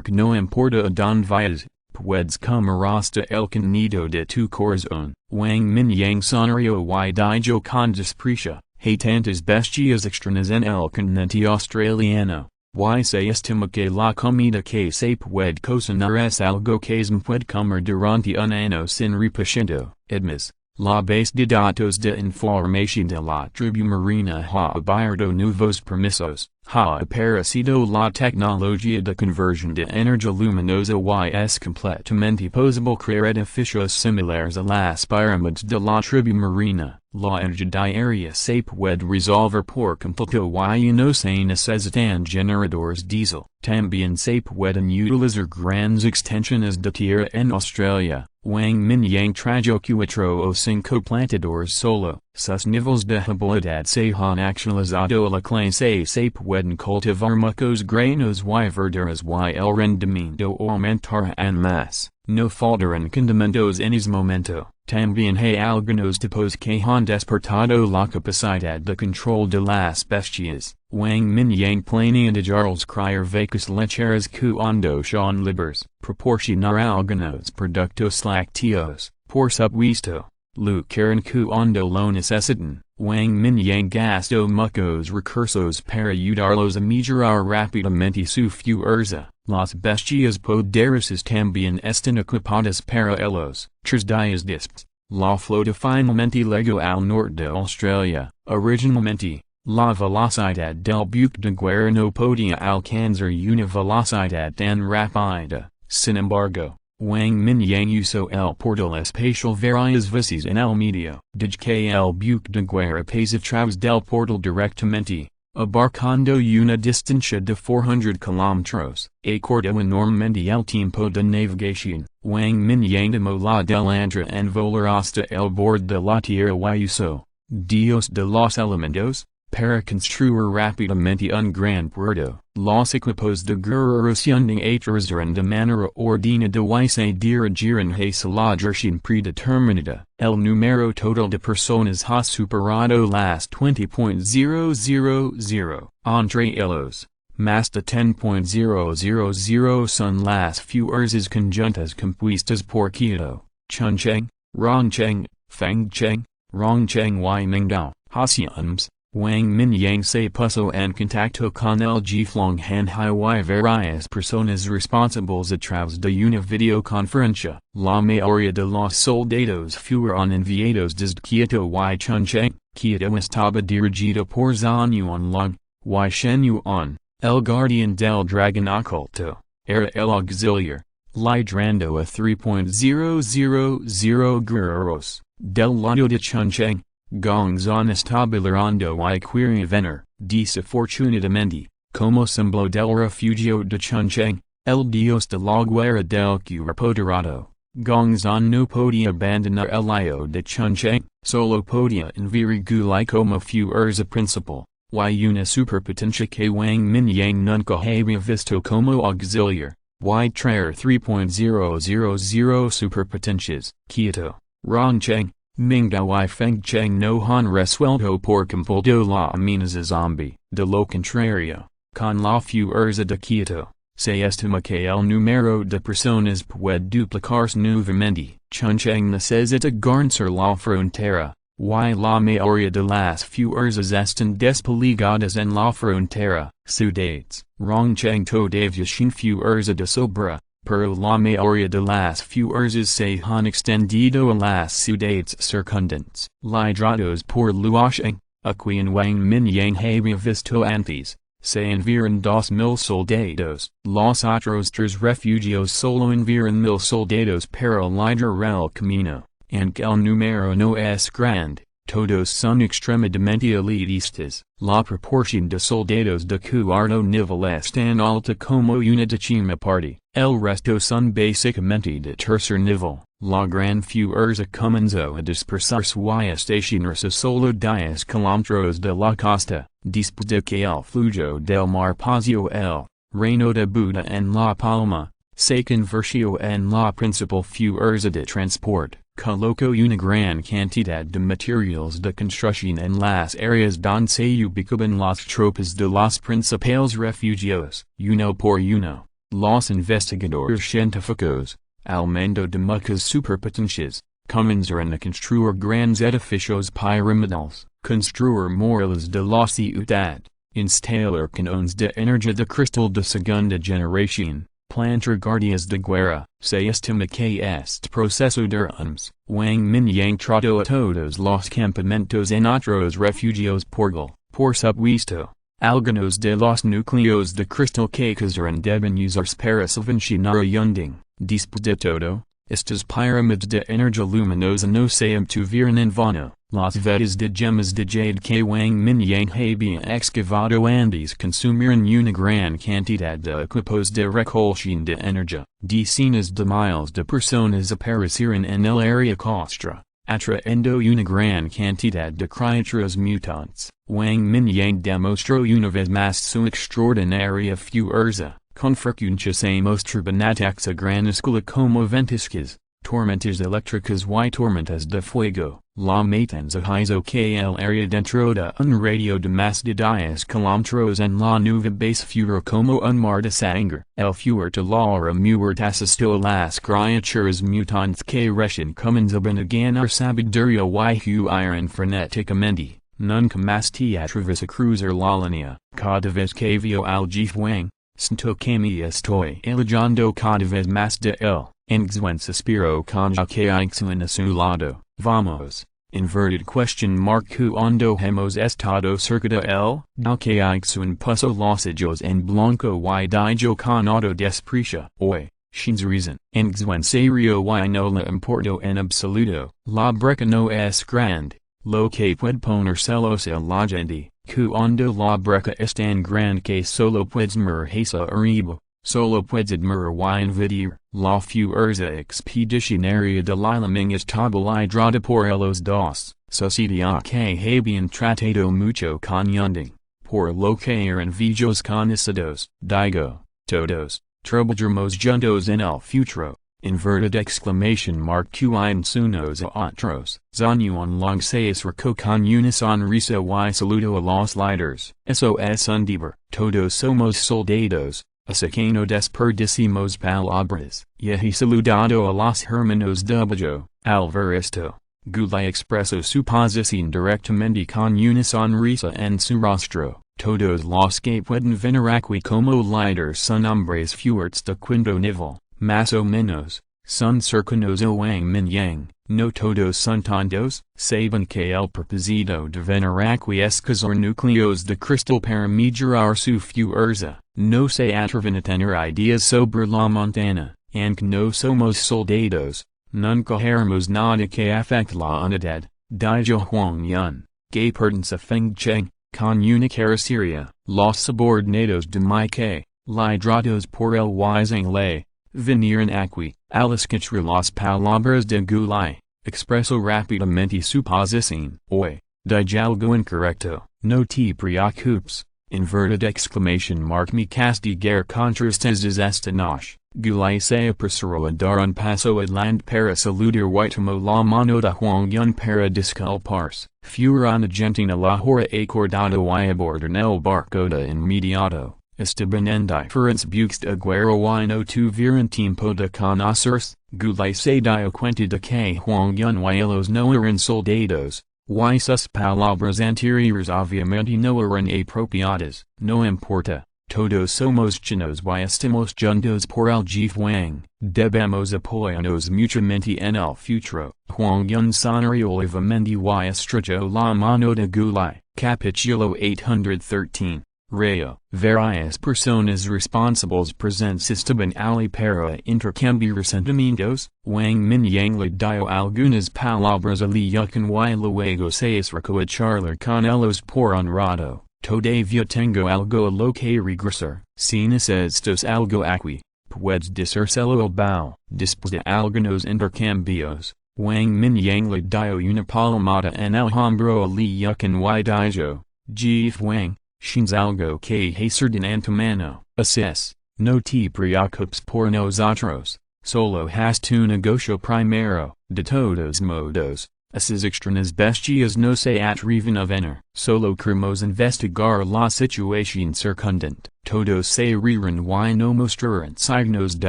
No importa a don vayas. Puedes comer hasta el contenido de tu corazón. Wang Mingyang sonrió y dijo con desprecio, hay tantas bestias extrañas en el continente australiano, y se estima que la comida que se puede cocinar es algo que se puede comer durante un año sin repetiendo. Además, La base de datos de información de la tribu marina ha abierto nuevos permisos, ha aparecido la tecnología de conversión de energía luminosa y es completamente posible crear edificios similares a las pirámides de la tribu marina. La energía diaria se puede resolver por completo y no se necesitan generadores diesel. También se pueden utilizar grandes extensiones de tierra en Australia. Wang Mingyang trajo 4 o 5 plantadores solo. Sus niveles de habilidad se han actualizado a la clase se pueden cultivar muchos granos y verduras y el rendimiento aumentará aún más. No faltarán condimentos en ese momento. También hay algunos tipos que han despertado la capacidad de control de las bestias. Wang Mingyang planea dejarlos criar vacas lecheras cuando son libres. Proporcionar algunos productos lácteos. Por supuesto, lucran cuando lo necesitan. Wang Mingyang gastó muchos recursos para ayudarlos a mejorar rápidamente su fuerza. Las bestias poderosas también están equipadas para ellos. 3 días después, la flota finalmente llegó al norte de Australia. Originalmente, la velocidad del buque de guerra no podía alcanzar una velocidad tan rápida. Sin embargo, Wang Mingyang usó el portal espacial varias veces en el medio. Dij que el buque de guerra pasa a través del portal directamente, abarcando una distancia de 400 kilómetros. Acortó enormemente el tiempo de navegación. Wang Mingyang tomó la delantera en volar hasta el borde de la tierra y usó Dios de los elementos para construir rápidamente un gran puerto. Los equipos de guerra responden atrasaron de manera ordenada y se dirigieron hacia la dirección predeterminada. El número total de personas ha superado las 20.000. Entre ellos, más de 10.000 son las fuerzas conjuntas compuestas por Quito, Chuncheng, Rongcheng, Fengcheng, Rongcheng y Mingdao. Hacians, Wang Mingyang se puso en contacto con el Jiflong Hanhai y varias personas responsables a través de una videoconferencia. La mayoría de los soldados fueron enviados desde Quito y Chuncheng. Quito estaba dirigido por Zhang Yuanlong, y Shen Yuan, el guardián del dragón oculto, era el auxiliar, liderando a 3.000 guerreros. Del lado de Chuncheng, Gongzon estaba liderando y quería venir, desafortunadamente, como símbolo del refugio de Chuncheng, el dios de la guerra del cuerpo dorado. Gongzon no podía abandonar el lado de Chuncheng, solo podía enviar Gulai como fuerza principal, y una superpotencia que Wang Mingyang nunca había visto como auxiliar, y traer 3.000 superpotencias. Quito, Rongcheng, Mingdao y Fengcheng no han resuelto por completo la amenaza zombie. De lo contrario, con la fuerza de Quito, se estima que el número de personas puede duplicarse nuevamente. Chuncheng necesita garantizar la frontera, y la mayoría de las fuerzas están desplegadas en la frontera. Ciudades, Rongcheng todavía sin fuerza de sobra, pero la mayoría de las fuerzas se han extendido a las ciudades circundantes. Liderados por Luosheng, a quien Wang Mingyang había visto antes, se enviaron 2,000 soldados. Los otros 3 refugios solo enviaron 1,000 soldados para liderar el camino, aunque el número no es grande. Todos son extremadamente elitistas. La proporción de soldados de cuarto nivel es tan alta como una décima parte. El resto son básicamente de tercer nivel. La gran fuerza comenzó a dispersarse y estacionarse solo 10 kilómetros de la costa, después de que el flujo del mar pasó el reino de Buda en La Palma, se convirtió en la principal fuerza de transporte. Colocó una gran cantidad de materiales de construcción en las áreas donde se ubicaban las tropas de los principales refugios. Uno por uno, los investigadores científicos, al mando de muchas superpotencias, comenzaron a construir grandes edificios piramidales, construir murallas de la ciudad, instalar canones de energía de cristal de segunda generación, planter guardias de guerra, seistima que est proceso de armas, Wang Mingyang trato a todos los campamentos en otros refugios por supuesto, algunos de los núcleos de cristal que quisieran deben usarse para subvencionar ayunding, después de todo, estas pirámides de energía luminosa no se obtuvieron en vano. Las vetas de gemas de jade que Wang Mingyang había excavado antes consumieron una gran cantidad de equipos de recolección de energía. Decenas de miles de personas aparecieron en el área costera, atrayendo una gran cantidad de criaturas mutantes. Wang Mingyang demostró una vez más su extraordinaria fuerza, con frecuencia se mostraban ataques a gran escala como ventiscas, tormentas eléctricas y tormentas de fuego. La matanza hizo que el área dentro de un radio de más de 10 kilómetros en la nueva base fuera como un mar de sangre. El fuerte la muerte asistió a las criaturas mutantes que recién comenzaban a ganar sabiduría y huían frenéticamente. Nunca más te atreves a cruzar la línea. Cada vez que vio al jefe Wang, siento que me estoy alejando cada vez más de él. Engzuen suspiro con ya que ixuen a su lado. Vamos. Inverted question mark cuando hemos estado cerca de él, ya que ixuen puso los ojos en blanco y dijo con auto desprecia. Hoy, sin reason. Engzuen serio y no le importo en absoluto. La brecha no es grande. Lo que puede poner celos a la gente, cuando la brecha es tan grande que solo puedes mirarse arriba. Solo puedes admirar y envidiar. La fuerza expedicionaria de la Ming estaba liderada por los dos, sucedía que habían tratado mucho con Yunding, por lo que eran viejos conocidos. Digo, todos, trabajamos juntos en el futuro. Inverted exclamation mark QINs unos a otros. Zanuan long seis reco con una sonrisa y saludo a los líderes. Eso es un deber. Todos somos soldados. Así que no desperdicimos palabras. He saludado a los hermanos de Bajo. Al ver esto, Gulay expresó su posición directamente con una sonrisa en su rostro. Todos los que pueden venir aquí como líderes son hombres fuertes de quinto nivel, más o menos, son cercanos a Wang Mingyang. No todos son tontos. Saben que el propósito de venir aquí es cazar núcleos de cristal para mejorar su fuerza. No se atreven a tener ideas sobre la montaña, aunque no somos soldados, nunca haremos nada que afecte la unidad. Dijo Huang Yun, que pertenece a Feng Cheng, con una cara seria. Los subordinados de mi que, liderados por el Wizang Lei, vinieron aquí, al escuchar las palabras de Gulay, expresó rápidamente su posición. Hoy, dije algo incorrecto, no te preocupes. Inverted exclamation mark me castigar contra estas esta noche. Gulay se apresuró a dar un paso adelante para saludar y tomó la mano de Huang Yun para disculparse. Fueron Argentina la hora acordada y abordaron el barco de inmediato. Estaban en diferentes buques de guerra y no tuvieron tiempo de conocerse. Gulay se dio cuenta de que Huang Yun y los no eran soldados. Y sus palabras anteriores obviamente no eran apropiadas. No importa, todos somos chinos y estamos juntos por el jefe Wang. Debemos apoyarnos mutuamente en el futuro. Huang Yun sonrió levemente y estrechó la mano de Gulay. Capítulo 813. Rayo. Varias personas responsables presentes estaban allí para intercambiar sentimientos. Wang Mingyang le dio algunas palabras a Li Yukan y luego se acercó a charlar con ellos por un rato. Todavía tengo algo a lo que regresar. Si necesitas algo aquí, puedes decírselo al bao. Después de algunos intercambios, Wang Mingyang le dio una palmada en el hombro a Li Yukan y dijo, Jefe Wang, tienes algo que hacer de antemano. Así es, no te preocupes por nosotros, solo haz tu negocio primero. De todos modos, esas extrañas bestias no se atreven a venir. Solo queremos investigar la situación circundante. Todos se rieron y no mostraron signos de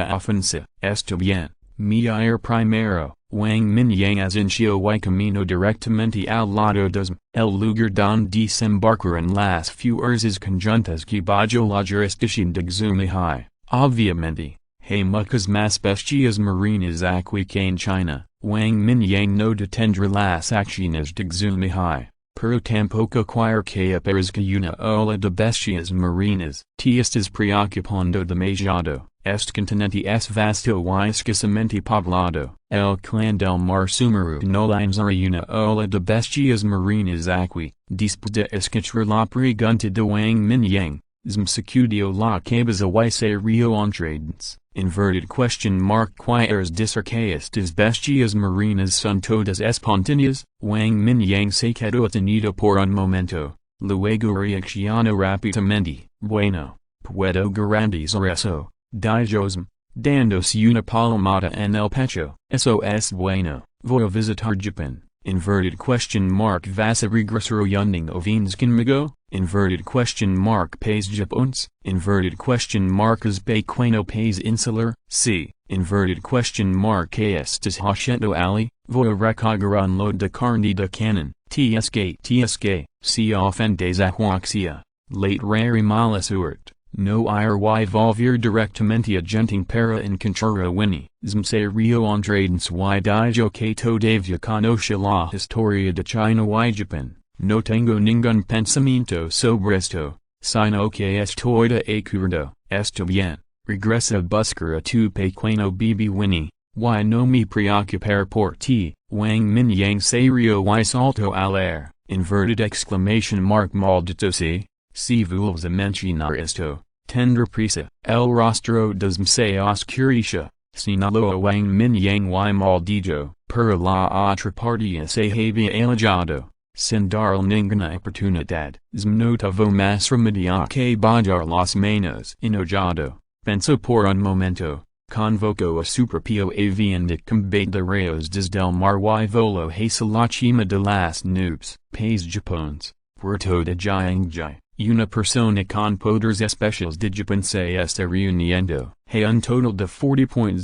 ofensa. Está bien, me ir primero. Wang Mingyang asintió y caminó directamente al lado de el lugar donde desembarcaron las fuerzas conjuntas que bajo la jurisdicción de Xumihai. Obviamente, Hey mucas más bestias marinas aquí que en China, Wang Mingyang no detendrá las acciones de Zhutian, pero tampoco quiere que aparezca una ola de bestias marinas. Te estás preocupando demasiado, este continente es vasto y escasamente poblado. El clan del mar sumeru no lanzará una ola de bestias marinas aquí. Después de escuchar la pregunta de Wang Mingyang, sacudió la cabeza y se rió entrades. Inverted question mark quieres decir que estas bestias marinas son todas espontáneas. Wang Mingyang se quedó detenido por un momento, luego reaccionó rápidamente. Bueno, puedo garantizar eso, dijosm, dándose una palmada en el pecho. Eso es bueno. Voy a visitar Japan. Inverted question mark vas a regresar yunding ovines conmigo? Inverted question mark pays Japons? Inverted question mark es pequeño país insular? Sí. Inverted question mark que estás haciendo ali? Voy a recoger un load de carne de canon. TSK, si ofendes a Huaxia. Late rare mala suerte. No ir y volver directamente a genting para encontrar a Winnie. Se rio entrades y dijo que todavía conoce la historia de China y Japan. No tengo ningún pensamiento sobre esto, sino que estoy de acuerdo. Está bien. Regresa a buscar a tu pequeño bebé Winnie, y no me preocupar por ti. Wang Mingyang se rió y saltó al aire. Inverted exclamation mark maldito sea. Si vuelves a mencionar esto, tendré prisa. El rostro de se oscurece. Señaló a Wang Mingyang y maldito, pero la otra parte se había alejado. Sin darle ninguna oportunidad. No tuvo más remedio que bajar las manos. Enojado, pensó por un momento, convocó a superpio avión de combate de rayos desde el mar y voló hacia la cima de las nubes. País Japons, Puerto de Jiangji. Una persona con poderes especiales de Japón se está reuniendo. Hay un total de 40.000 a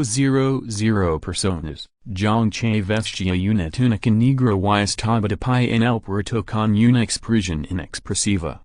50.000 personas. Zhang Che vestia una túnica negra y estaba de pie en el puerto con una expresión inexpresiva.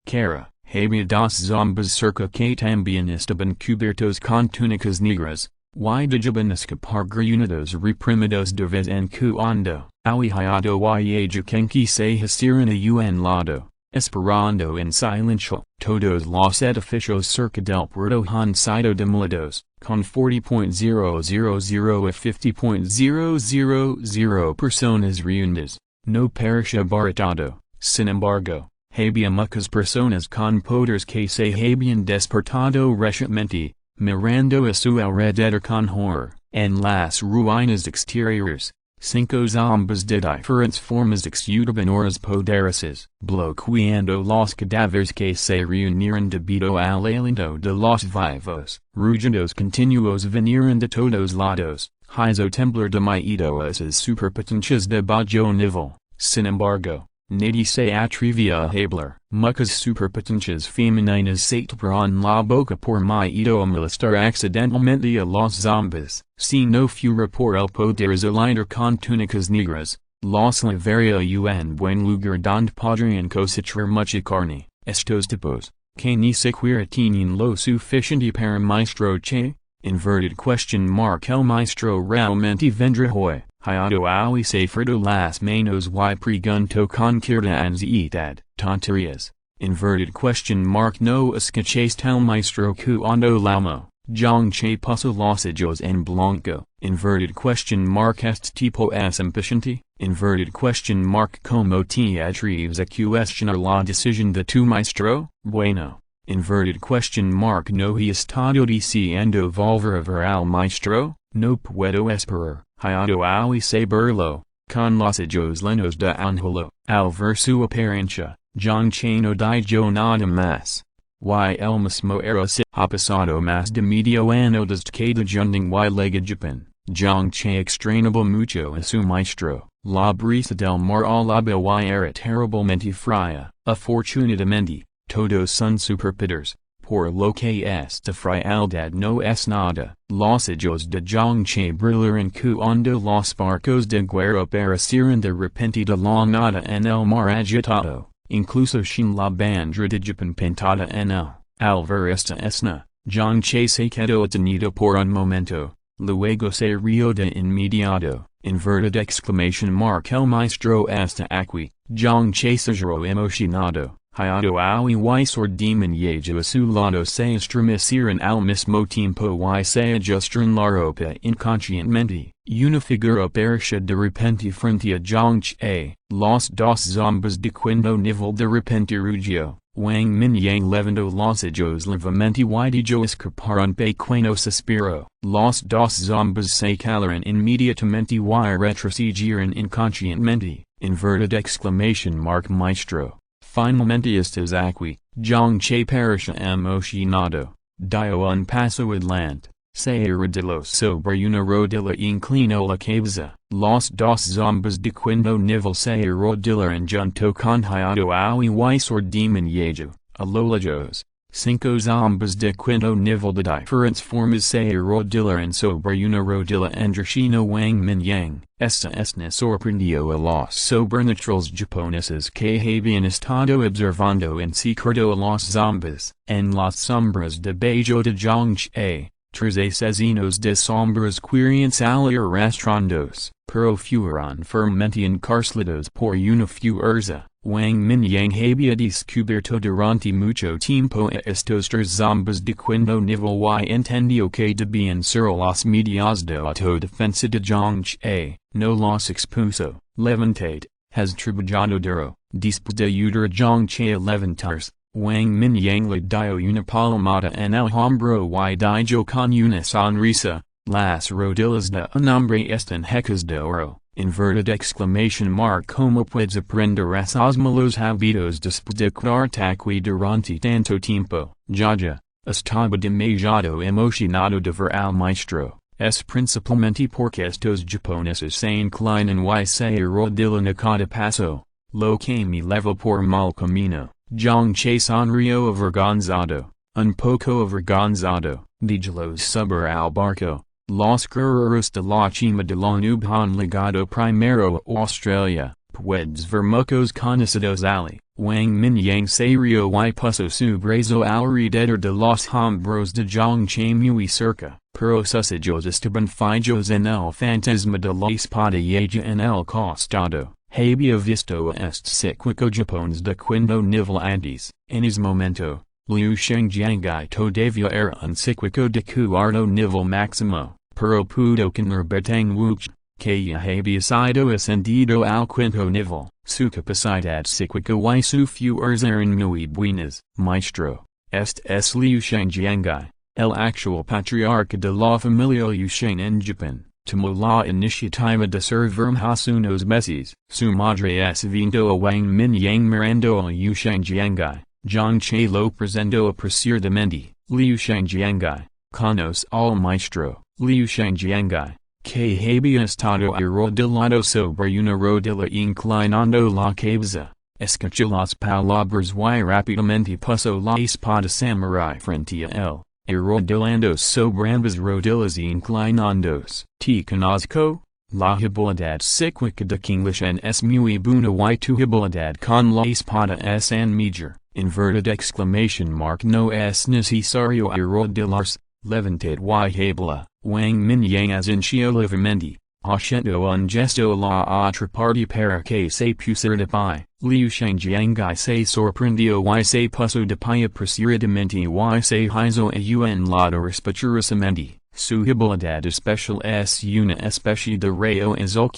Cara, había dos zombies cerca que también estaban cubiertos con túnicas negras, y dejaban escapar gruñidos reprimidos de vez en cuando. Awijado y ella que se hicieron a un lado, esperando en silencio. Todos los edificios cerca del puerto han sido demolidos, con 40.000 a 50.000 personas reunidas. No parece baratado. Sin embargo, había muchas personas con poderes que se habían despertado recientemente, mirando a su alrededor con horror. En las ruinas exteriores, 5 zombies de diferentes formas exudaban auras poderosas, bloqueando los cadáveres que se reunieron debido al aliento de los vivos. Rugidos continuos vinieron de todos lados, hizo temblar de miedo esas superpotencias de bajo nivel. Sin embargo, nadie se atrevía a hablar. Muchas superpotencias femeninas se taparon la boca por miedo a molestar accidentalmente a los zombies. Si no fuera por el poder zolider con túnicas negras, los llevaría un buen lugar donde podrían cosechar mucha carne. Estos tipos, que ni siquiera tienen lo suficiente para maestro Che? Inverted question mark el maestro realmente vendrá hoy. Hayado ali se frito las manos y preguntó con cierta ansiedad. Tonterías. Inverted question mark no escuchaste el maestro cuando llamó. Zhang Che puso los ojos en blanco. Inverted question mark este tipo es impaciente. Inverted question mark como te atreves a cuestionar la decisión de tu maestro? Bueno. Inverted question mark no he estado diciendo volver a ver al maestro? No puedo esperar. Hayado ali se burló, con los ojos llenos de anhelo. Al ver su apariencia, Zhang Che no dijo nada más. Y el mismo era se ha pasado más de medio año desde que desjunding y llega Japan. Zhang Che extrañaba mucho a su maestro. La brisa del mar alaba y era terriblemente fría. Afortunadamente, todos son superpowers. Por lo que esta frialdad no es nada. Los ojos de Zhang Che brillaron cuando los barcos de guerra aparecieron de repente de la nada en el mar agitado, incluso sin la bandera de Japan pintada en él. Alvaresta esna, John Che se quedó detenido por un momento, luego se rió de inmediato, inverted exclamation mark el maestro está aquí, John Che se giró emocionado, hiado al y sordimos a su lado se estremecieron al mismo tiempo y se ajustaron la ropa inconscientemente, una figura apareció de repente frente a John Che, los dos zombies de cuando nivel de repente rugió. Wang Mingyang levantó los ojos levemente y dijo escapar un pequeño suspiro. Los dos zombies se callaron inmediatamente y retrocedieron inconscientemente. Inverted exclamation mark maestro. Finalmente estás aquí, John Che pareció emocionado. Dio un paso adelante. Se arrodilló sobre una rodilla inclinó la cabeza. Los dos zombies de cuando nivel se arrodillaron junto con hiado al y sordimos a lo lejos. Cinco zombies de cuando nivel de diferentes formas se arrodillaron sobre una rodilla androchino Wang Mingyang. Esta escena sorprendió a los sobrenaturales japoneses que habían estado observando en secreto a los zombies. En las sombras debajo de John Che. Tres asesinos de sombras querían salir arrastrandos, pero fueron firmemente encarcelados por una fuerza. Wang Mingyang había descubierto durante mucho tiempo a estos tres zombies de cuando nivel y entendió que debían ser los medios de autodefensa de John Che, no los expuso. Levantate, has trabajado duro, después de ayudar a John Che a levantarse. Wang Mingyang le dio una palmada en el hombro y dijo con una sonrisa, las rodillas de un hombre están hechas de oro, inverted exclamation mark como puedes aprender esos malos hábitos después de quedarte aquí durante tanto tiempo, Jaja, estaba demasiado emocionado de ver al maestro, es principalmente porque estos japoneses se inclinan y se arrodillan a cada paso, lo que me lleva por mal camino. John Che sonrió avergonzado, un poco avergonzado, díjolos subir al barco. Los guerreros de la cima de la nube han llegado primero a Australia, puedes ver muchos conocidos allí. Wang Mingyang se rió y puso su brazo alrededor de los hombros de John Che muy cerca, pero sus ojos estaban fijos en el fantasma de la espada en el costado. Había visto a este cíclico japonés de cuando nivel antes, en ese momento, Liu Shengjiangai todavía era un cíclico de cuarto nivel máximo, pero pudo con Batang Wuch, que ya había sido ascendido al quinto nivel, su capacidad cíclica y su fuerza eran muy buenas. Maestro, este es Liu Shengjiangai, el actual patriarca de la familia Liu en Japón. Tomó la iniciativa de servirme hace unos meses. Su madre es viendo a Wang Mingyang mirando a Liu Shengjiangai. John Che lo presentó apresuradamente. Liu Shengjiangai, conoce al maestro. Liu Shengjiangai, que había estado arrodillado sobre una rodilla inclinando la cabeza. Escuchó las palabras y rápidamente puso la espada samurai frente a él. Arrodillando sobre ambas rodillas y inclinándose. Te conozco, la habilidad cíclica de Qinglishan es muy buena y tu habilidad con la espada es en major. Inverted exclamation mark no es necesario arrodillarse, levantate y habla. Wang Mingyang asintió levemente, haciendo un gesto a la otra parte para que se pusiera de pie. Liu Shengjiangai se sorprendió y se puso de pie apresuradamente y se hizo a un lado respetuosamente. Su habilidad especial es una especie de rayo azul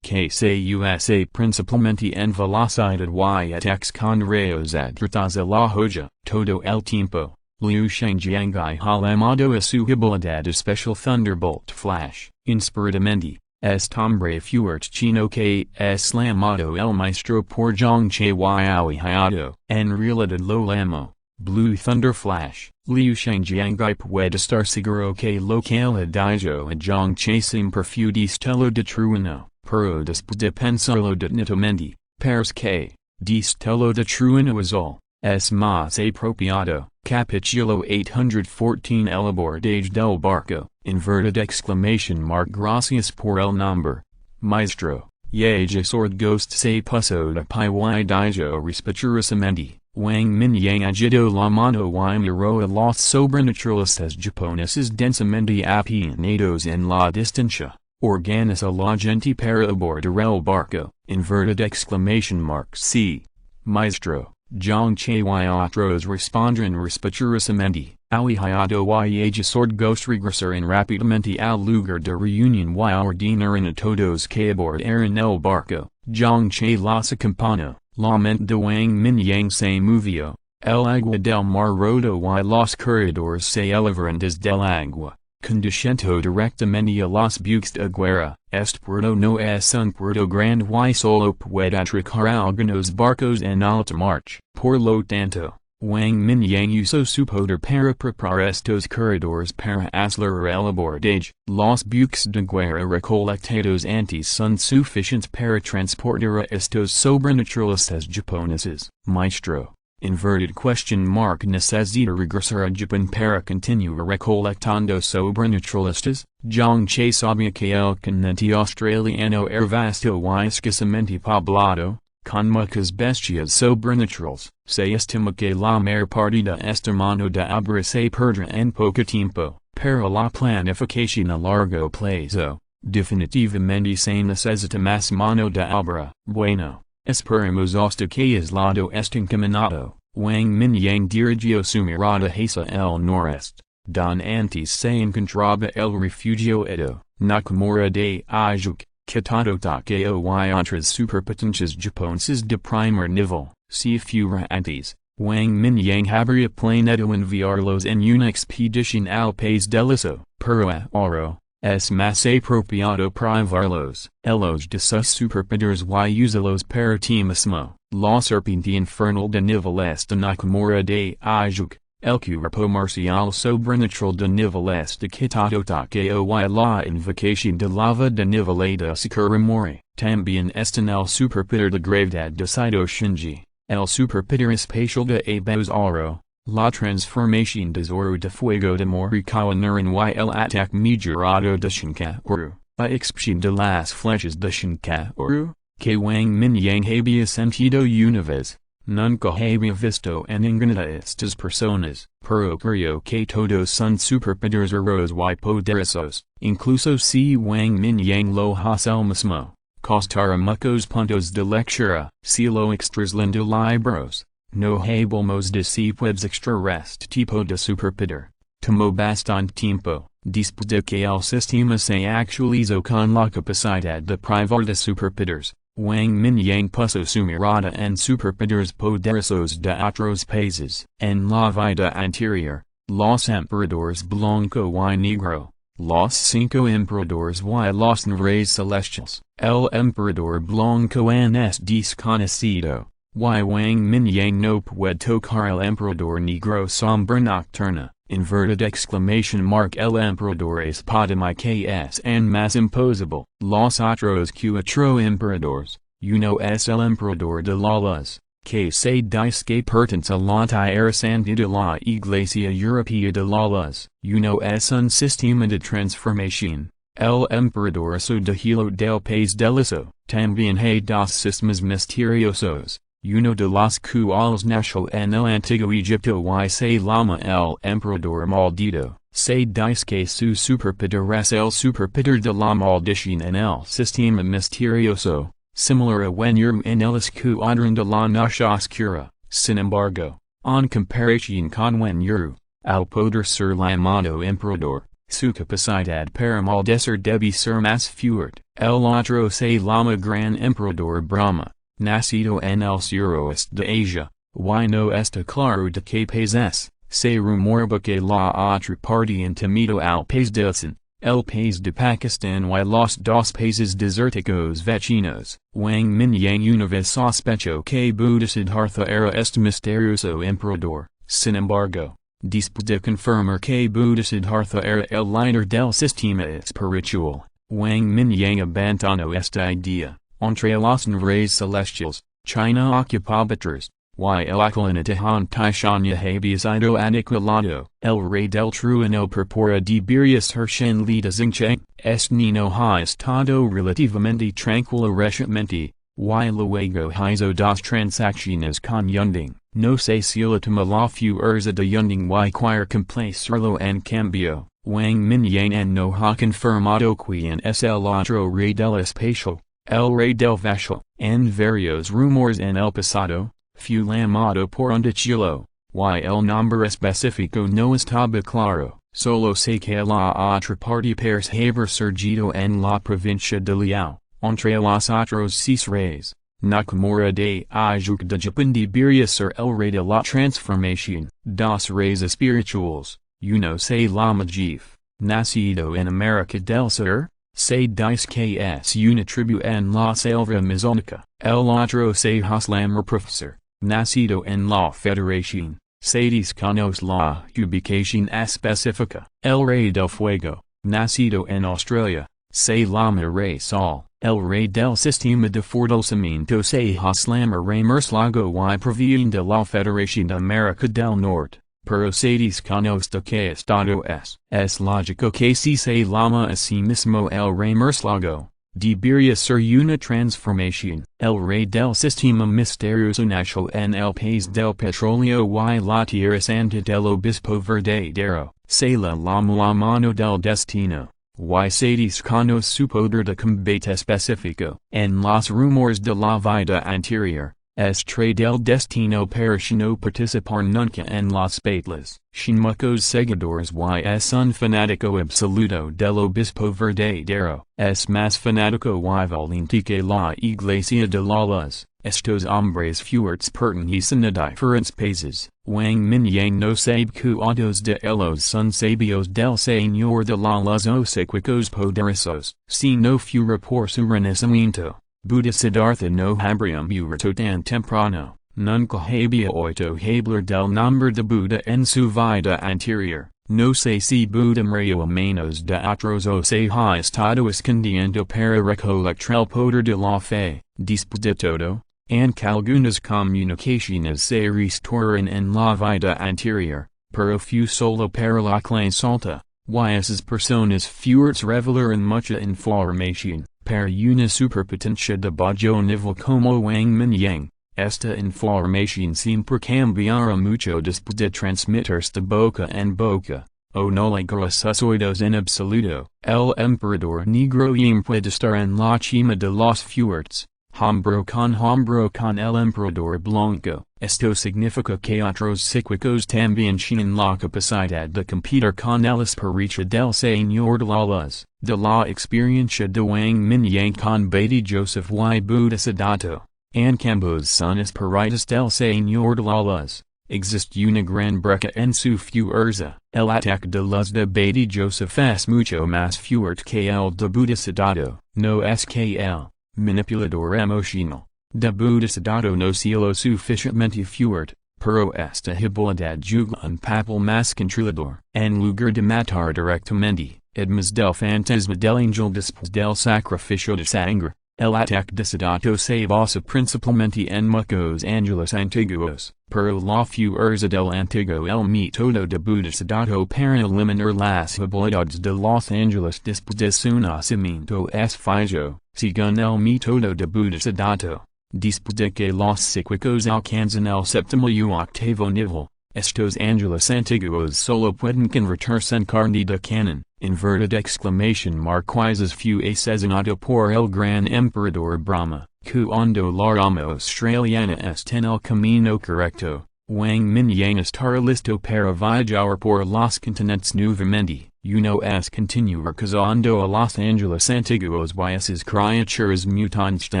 que se usa principalmente en velocidad y ataques con rayos atrás a la joya, todo el tiempo. Liu Shengjiangai ha llamado a su habilidad especial Thunderbolt Flash, inspiradamente. Este hombre fuerte chino que es llamado el maestro por John Che y Aoyado, en realidad lo llamó Blue Thunder Flash. Liu Shengjiangai puede estar seguro que lo que le dijo a John Che siempre fue destello de trueno, pero después de pensarlo detenidamente, parece que destello de trueno azul es más apropiado. Capítulo 814 El abordaje del barco, inverted exclamation mark gracias por el nombre, maestro, ya sword ghost se puso de pie y dijo respetuosamente, Wang Mingyang agito la mano y miroa los sobrenaturalistas japoneses densamente apianados en la distancia, organiza la gente para abordar el barco, inverted exclamation mark c. Maestro, Zhang Che y otros respondrán respetuosamente, alihiado y ellos ghost regresaron rápidamente al lugar de reunión y ordenaron a todos que abordaran el barco. Zhang Che los acompañó. La mente de Wang Mingyang se movió, el agua del mar roto y los corredores se elevaron desde el agua, conduciendo directamente a los buques de guerra. Este puerto no es un puerto grande y solo puede atracar algunos barcos en alta marcha. Por lo tanto, Wang Mingyang usó su poder para preparar estos corredores para acelerar el abordaje. Los buques de guerra recolectados antes son suficientes para transportar a estos sobrenaturalistas japoneses. Maestro, inverted question mark necesita regresar a Japón para continuar recolectando sobrenaturalistas. Zhang Che sabía que el continente australiano era vasto y escasamente poblado, con muchas bestias sobrenaturales. Se estima que la mayor parte de esta mano de obra se perdrá en poco tiempo. Para la planificación a largo plazo, definitivamente se necesita más mano de obra. Bueno, esperemos hasta que el lado esté encaminado. Wang Mingyang dirigió su mirada hacia el noreste, donde antes se encontraba el refugio Edo, Nakamura de Ajuk, Kitado Takeo y otras superpotencias japonesas de primer nivel. Si fuera antes, Wang Mingyang habría planeado enviarlos en una expedición al país del Eso, pero ahora, es más apropiado privarlos, elos de sus superpoderes y usarlos para ti mismo. La serpiente infernal de niveles de Nakamura de Ajuk, el cuerpo marcial sobrenatural de niveles de Kitado Takeo y la invocación de lava de nivel de Sakuramori. También están el superpoder de gravedad de Saito Shinji, el superpoder espacial de Abos Aro, la transformación de Zoro de Fuego de Morikawa Nuren y el ataque mejorado de Shinkaoru, la expresión de las flechas de Shinkaoru, que Wang Mingyang había sentido una vez. Nunca había visto en ninguna de estas personas, pero creo que todos son superpoderes raros y poderosos, incluso si Wang Mingyang lo hace el mismo. Costará muchos puntos de lectura. Si lo extraslando libros, no hablamos de si puedes extraer este tipo de superpoder. Tomó bastante tiempo, después de que el sistema se actualizó con la capacidad de privar de superpoderes. Wang Mingyang puso su mirada en superpoderes poderosos de otros países. En la vida anterior, los emperadores blanco y negro, los 5 emperadores y los 9 celestiales. El emperador blanco es desconocido, y Wang Mingyang no puede tocar el emperador negro sombra nocturna. Inverted exclamation mark el emperador espada que es en más imposable. Los otros 4 emperadores, uno es el emperador de la luz, que se dice que pertenece a la tierra santa de la Iglesia Europea de la Luz. Uno es un sistema de transformación, el emperador so de hilo del país del Eso. También hay 2 sistemas misteriosos. Uno de los cuales nació en el antiguo Egipto y se llama el emperador maldito. Se dice que su superpoder es el superpoder de la maldición en el sistema misterioso, similar a Wenyer en el escuadrón de la noche oscura. Sin embargo, en comparación con Wenyer, al poder ser llamado emperador, su capacidad para maldecir debe ser más fuerte. El otro se llama gran emperador Brahma, nacido en el suroeste de Asia, y no está claro de qué país es. Se rumora que la otra parte intimida al país de Sin, el país de Pakistán y los 2 países desérticos vecinos. Wang Mingyang una vez sospechó que Bodhisattva era este misterioso emperador. Sin embargo, después de confirmar que Bodhisattva era el líder del sistema espiritual, Wang Mingyang abandonó esta idea. Entre los 9 celestiales, China ocupaba 3, y el Aklanatahan Taishanya había sido aniquilado. El rey del trueno purpura debería ser Shen Li de Xingcheng. Este niño ha estado relativamente tranquilo recientemente, y luego hizo 2 transacciones con Yunding. no se silatum la fuerza de yunding y quire complacerlo en cambio, Wang Mingyang en no ha confirmado quien es el otro rey del espacio, el rey del vacío, en varios rumores en el pasado, fue llamado por un dichuelo, y el nombre específico no estaba claro, solo sé que la otra parte pers haber surgido en la provincia de Liao, entre los otros 6 reyes. Nakamura de Ijuk de Japan debería ser el rey de la transformación, dos reyes espirituales, uno se llama Jif, nacido en América del Sur, se dice que es una tribu en la selva amazónica, el otro se llama Profesor, nacido en la Federación, se desconoce la ubicación específica, el rey del fuego, nacido en Australia, se llama Rey Sol. El rey del sistema de fortalecimiento se llama Rey Murciélago y proviene de la Federación de América del Norte, pero se desconoce de qué estado es. Es lógico que si se llama a sí mismo el Rey Murciélago, debería ser una transformación. El rey del sistema misterioso nació en el país del petróleo y la tierra santa del obispo verdadero, se la llama la mano del destino. Y se desconoce su poder de combate específico. En los rumores de la vida anterior, trae del destino para no participar nunca en las battles. Shinmuko's seguidores y es un fanático absoluto del obispo verdadero. Es más fanático y valiente que la iglesia de la luz. Estos hombres fuertes pertenecen a diferentes países. Wang Mingyang no sabe cuántos de ellos son sabios del Señor de la Luz o psíquicos poderosos. Si no fuera por su renacimiento, Buddha Siddhartha no habría muerto tan temprano. Nunca había oído hablar del nombre de Buddha en su vida anterior. No sé si Buddha murió a menos de otros o se ha estado escondiendo para recolectar el poder de la fe. Después de todo, aunque algunas comunicaciones se restauraron en la vida anterior, pero fue solo para la clase alta, y esas personas fuertes revelaron mucha información, para una superpotencia de bajo nivel como Wang Mingyang. Esta información siempre cambiará mucho después de transmitirse de boca en boca, o no llegará a sus oídos en absoluto. El emperador negro puede estar en la cima de los fuertes. Hombro con el emperador blanco. Esto significa que otros psíquicos también tienen la capacidad de competir con el espíritu del Señor de la Luz. De la experiencia de Wang Mingyang con Baby Joseph y Buddha Siddhartha, ambos son espíritus del Señor de la Luz. Existe una gran brecha en su fuerza. El ataque de luz de Baby Joseph es mucho más fuerte que el de Buddha Siddhartha. No es que el manipulador emocional de Buddha Siddhartha no sea lo suficientemente fuerte, pero esta habilidad juega un papel más controlador. En lugar de matar directamente, además del fantasma del ángel después del sacrificio de sangre, el ataque de Siddhartha se basa principalmente en muchos ángeles antiguos, pero la fuerza del antiguo el método de Buddha Siddhartha para eliminar las habilidades de los ángeles después de su nacimiento es fallo. Según el método de Buddha Siddhartha, después de que los psíquicos alcanzan el séptimo y octavo nivel, estos ángeles antiguos solo pueden convertirse en carne de canon. Inverted exclamation mark quizzes fue asesinado por el gran emperador Brahma, cuando la rama australiana está en el camino correcto. Wang Mingyang estará listo para viajar por los continentes nuevamente. Uno es continuar cazando a los ángeles antiguos y esas criaturas mutantes de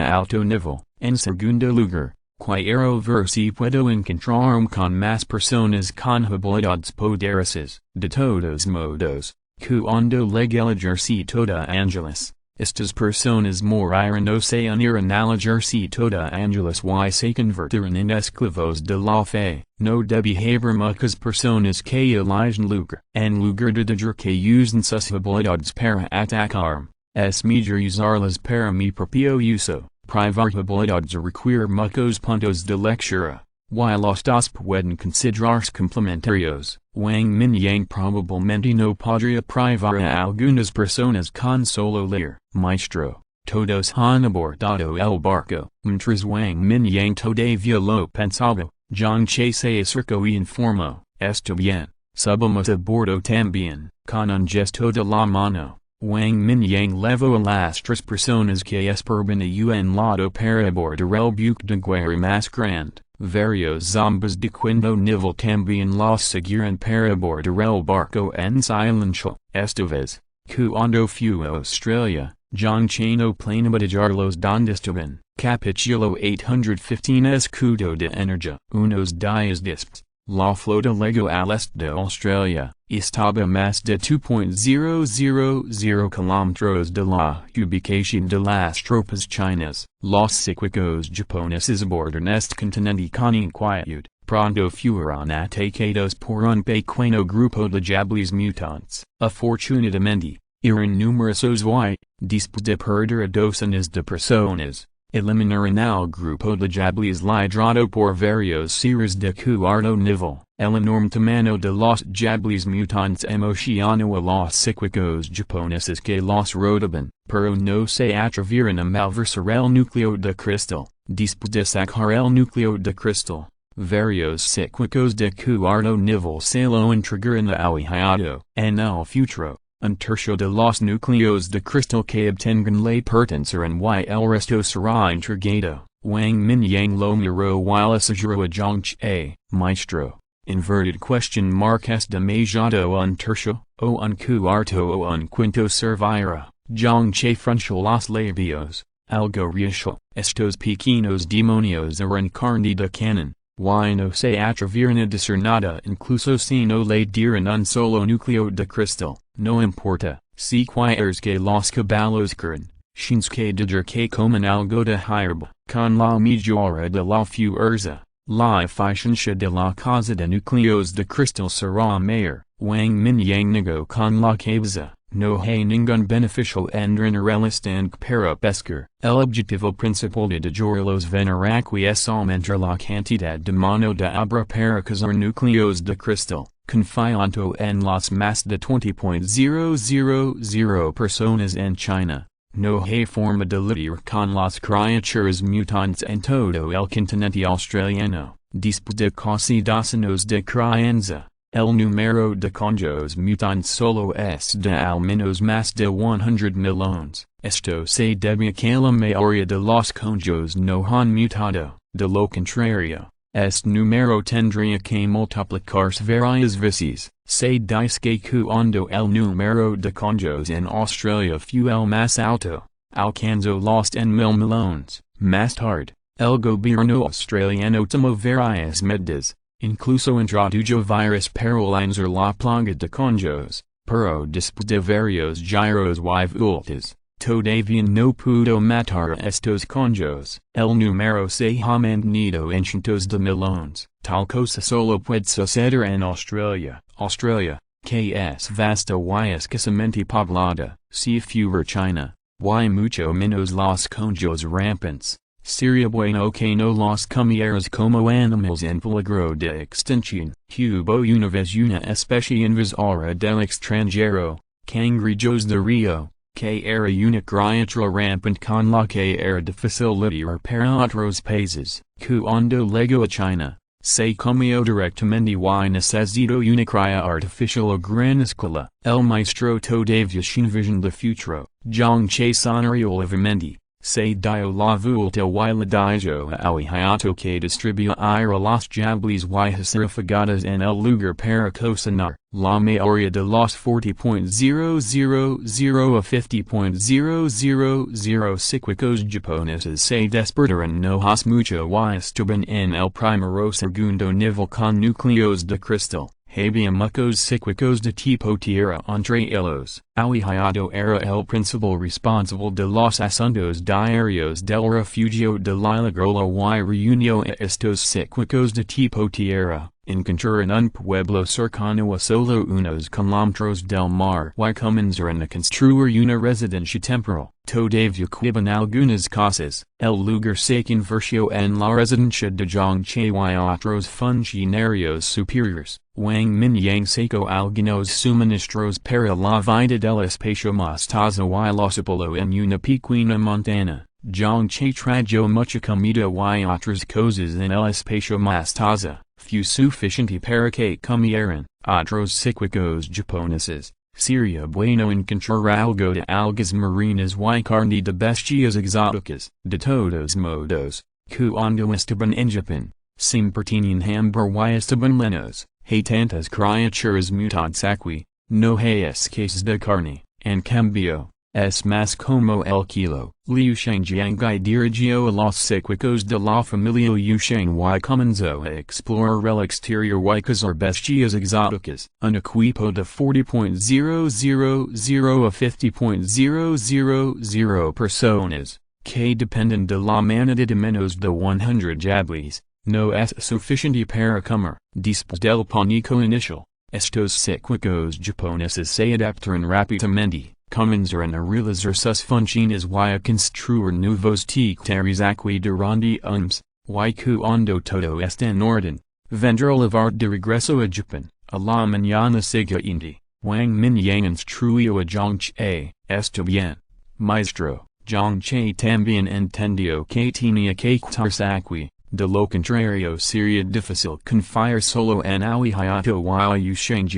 alto nivel. En segundo lugar, quiero ver si puedo encontrarme con más personas con habilidades poderosas. De todos modos, cuando llegue el ejército de ángeles, estas personas morirán o se unirán al ejército de ángeles y se convertirán en esclavos de la fe. No debe haber muchas personas que elijan lucro. En lugar de dejar que usen sus habilidades para atacarme, es mejor usarlas para mi propio uso. Privar habilidades requiere muchos puntos de lectura, y los dos pueden considerarse complementarios. Wang Mingyang probablemente no podría privar a algunas personas con solo leer. Maestro, todos han abordado el barco, mientras Wang Mingyang todavía lo pensaba. John Chase Circo y informo, esto bien, subamos a bordo también, con un gesto de la mano. Wang Mingyang levo a las tres personas que esperban a un lado para abordar el buque de guerra más grande. Varios zombis de quinto nivel también los seguirán para abordar el barco en silencio. Esta vez, cuando fue a Australia, John Chano planaba dejarlos donde estaban. Capítulo 815 Escudo de energía. Unos días después, la flota llegó al este de Australia. Estaba más de 2.000 kilómetros de la ubicación de las tropas chinas. Los psíquicos japoneses abordan este continente con inquietud. Pronto fueron atacados por un pequeño grupo de jabalíes mutantes. Afortunadamente, eran numerosos y, después de perder a docenas de personas, eliminaron al grupo de jabalíes liderado por varios seres de cuarto nivel. El enorme tamaño de los jabalíes mutantes emocionó a los psíquicos japoneses que los rodeaban, pero no se atrevieron a malversar el núcleo de cristal. Después de sacar el núcleo de cristal, varios psíquicos de cuarto nivel se lo entregaron a aliado. En el futuro, un tercio de los núcleos de cristal que obtengan le pertencerán y el resto será entregado. Wang Mingyang lo miró while aseguró a Zhang maestro. Inverted question mark es demasiado un tercio, o un cuarto o un quinto servirá. Zhang frunció los labios, algo riesgo. Estos pequeños demonios eran carne de canon. Y no se atrevieron a decir nada incluso si no le dieran un solo núcleo de cristal. No importa, si quieres que los caballos corran, tienes que decir que comen algo de hierba. Con la mejora de la fuerza, la eficiencia de la casa de núcleos de cristal será mayor. Wang Mingyang negó con la cabeza. No hay ningún beneficio en drenar el estanque para pescar. El objetivo principal de dejarlos venir es aumentar la cantidad de mano de obra para cazar núcleos de cristal, confiando en las más de 20.000 personas en China. No hay forma de lidiar con las criaturas mutantes en todo el continente australiano. Después de casi 2 años de crianza, el número de conejos mutantes solo es de al menos más de 100 millones. Esto se debe a que la mayoría de los conejos no han mutado. De lo contrario, este número tendría que multiplicarse varias veces. Se dice que cuando el número de conejos en Australia fue el más alto, alcanzó los 100 millones. Más tarde, el gobierno australiano tomó varias medidas. Incluso introdujo virus para lanzar la plaga de conejos, pero después de varios giros y vueltas, todavía no pudo matar a estos conejos. El número se ha mantenido en cientos de millones. Tal cosa solo puede suceder en Australia, que es vasta y escasamente poblada. Si fuera China, y mucho menos los conejos rampantes, sería bueno que no los comieras como animales en peligro de extinción. Hubo una vez una especie invasora del extranjero, cangrejo de río, que era una criatura rampante con la que era difícil lidiar para otros países. Cuando llegó a China, se comió directamente y necesitó una cría artificial a gran escala. El maestro todavía sin visión de futuro. Zhang sonrió levemente. Se dio la vuelta y le dijo al hiato que distribuía a los jabalíes y jesurafagadas en el lugar para cocinar. La mayoría de los 40.000 a 50.000 psíquicos japoneses se despertaron no hace mucho y estaban en el primero o segundo nivel con núcleos de cristal. Había muchos psíquicos de tipo tierra entre ellos. Aliado era el principal responsable de los asuntos diarios del refugio de la Lagola y reunió a estos psíquicos de tipo tierra. Encontraron un pueblo cercano a solo unos kilómetros del mar y comenzaron a construir una residencia temporal. Todavía quedan algunas casas. El lugar se convirtió en la residencia de Zhang y otros funcionarios superiores. Wang Mingyang sacó algunos suministros para la vida del espacio mostaza y los apoló en una pequeña montana. Zhangche trajo mucha comida y otras cosas en el espacio más taza, fu suficiente para que comieran, otros psíquicos japoneses, sería bueno encontrar algo de algas marinas y carne de bestias exóticas, de todos modos, cuando estaban en Japón, siempre tenían hambre y estaban llenos, hay tantas criaturas mutadas aquí, no hay escasez de carne, en cambio, es más como el kilo. Liu Shangjiang dirigió a los psíquicos de la familia Yusheng y comenzó a explorar el exterior y cazar bestias exóticas. Un equipo de 40.000 a 50.000 personas, que dependen de la mano de menos de 100 jables, no es suficiente para comer. Después del pánico inicial, estos psíquicos japoneses se adaptaron rápidamente. Comenzaron a realizar sus funciones y a construir nuevos territorios aquí durante años, y cuando todo está en orden, vendrá el art de regreso a Japón. A la mañana siguiente, Wang Mingyang instruyó a Zhangche, está bien, maestro. Zhangche también entendió que tenía que quitarse aquí, de lo contrario sería difícil confiar solo en Hayato y Yusheng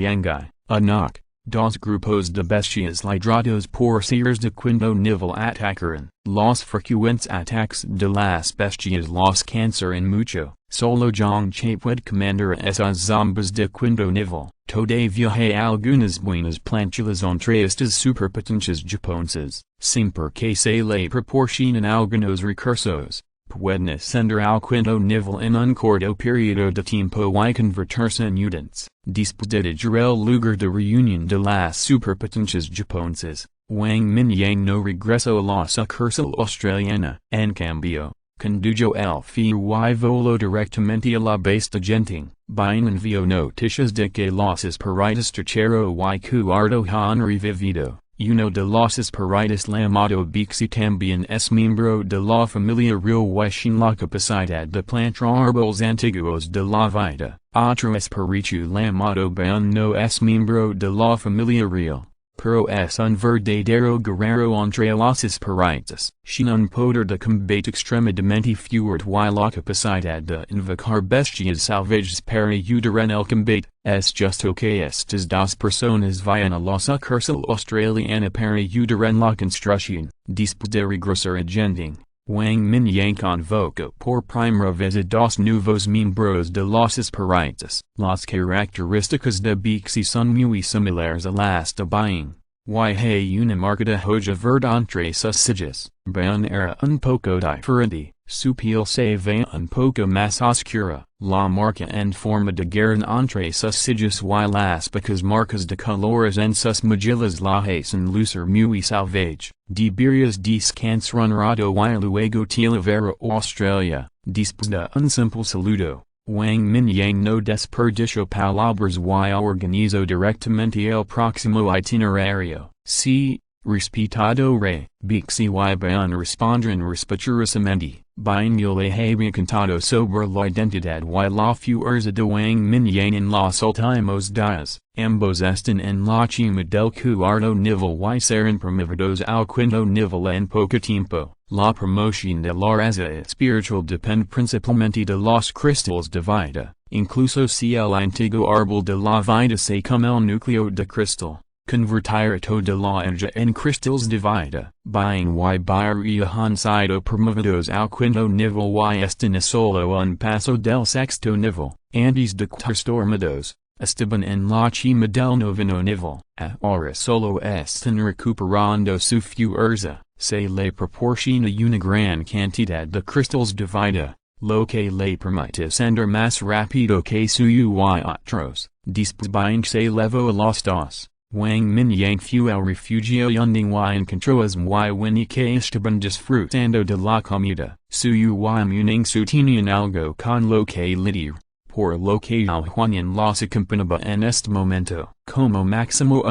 Anak. Dos grupos de bestias lidrados por seres de quinto nivel atacaron. Los frecuentes ataques de las bestias los canceran mucho. Solo Zhangche puede comandar a esas zombies de quinto nivel. Todavía hay algunas buenas planchas entre estas superpotencias japonesas. Siempre que se le proporcionan algunos recursos, pueden ascender al quinto nivel en un corto periodo de tiempo y convertirse en mutants. Después de dejar el lugar de reunión de las superpotencias japonesas, Wang Mingyang no regresó a la sucursal australiana. En cambio, condujo el fio y voló directamente a la base de Genting. Bien envió noticias de que los espíritus tercero y cuarto han revivido. Uno de los espíritus llamado Bixi también es miembro de la familia real y sin la capacidad de plantar árboles antiguos de la vida. Otro espíritu llamado Ban no es miembro de la familia real, pero es un verdadero guerrero entre los espíritus. Sin un poder de combate extremadamente fuerte y la capacidad de invocar bestias salvajes para ayudar en el combate. Es justo que estas dos personas vayan a la sucursal australiana para ayudar en la construcción. Después de regresar a Genting, Wang Mingyang convocó por primera vez a dos nuevos miembros de los espíritus. Las características de Bixi son muy similares a las de Bing. Y hay una marcada joya verde entre sus sillas. Ban era un poco diferente. Su piel se ve un poco más oscura. La marca en forma de garra entre sus sillas y las pocas marcas de colores en sus mejillas la hacen lucir muy salvaje. Deberías descansar un rato y luego te llevaré a Australia. Después de un simple saludo, Wang Mingyang no desperdició palabras y organizó directamente el próximo itinerario. Sí, respetado rey. Bixi y Ban respondieron respetuosamente. Bien yo le había contado sobre la identidad y la fuerza de Wang Mingyang en los últimos días. Ambos están en la cima del cuarto nivel y serán promovidos al quinto nivel en poco tiempo. La promoción de la raza espiritual depende principalmente de los cristales de vida, incluso si el antiguo árbol de la vida se come el núcleo de cristal. Convertir toda la energía en cristales de vida. Bien y Baria han sido promovidos al quinto nivel y están a solo un paso del sexto nivel. Antes de transformados, estaban en la cima del noveno nivel. Ahora solo están recuperando su fuerza. Se le proporciona una gran cantidad de cristales de vida, lo que le permite ascender más rápido que su y otros. Después bien se elevó a los dos. Wang Mingyang fue al refugio Yunding y encontró a Zhang Winnie que estaban disfrutando de la comida. Su y Muning su tenían algo con lo que lidiar, por lo que al Huanyan los acompañaba en este momento. Como máximo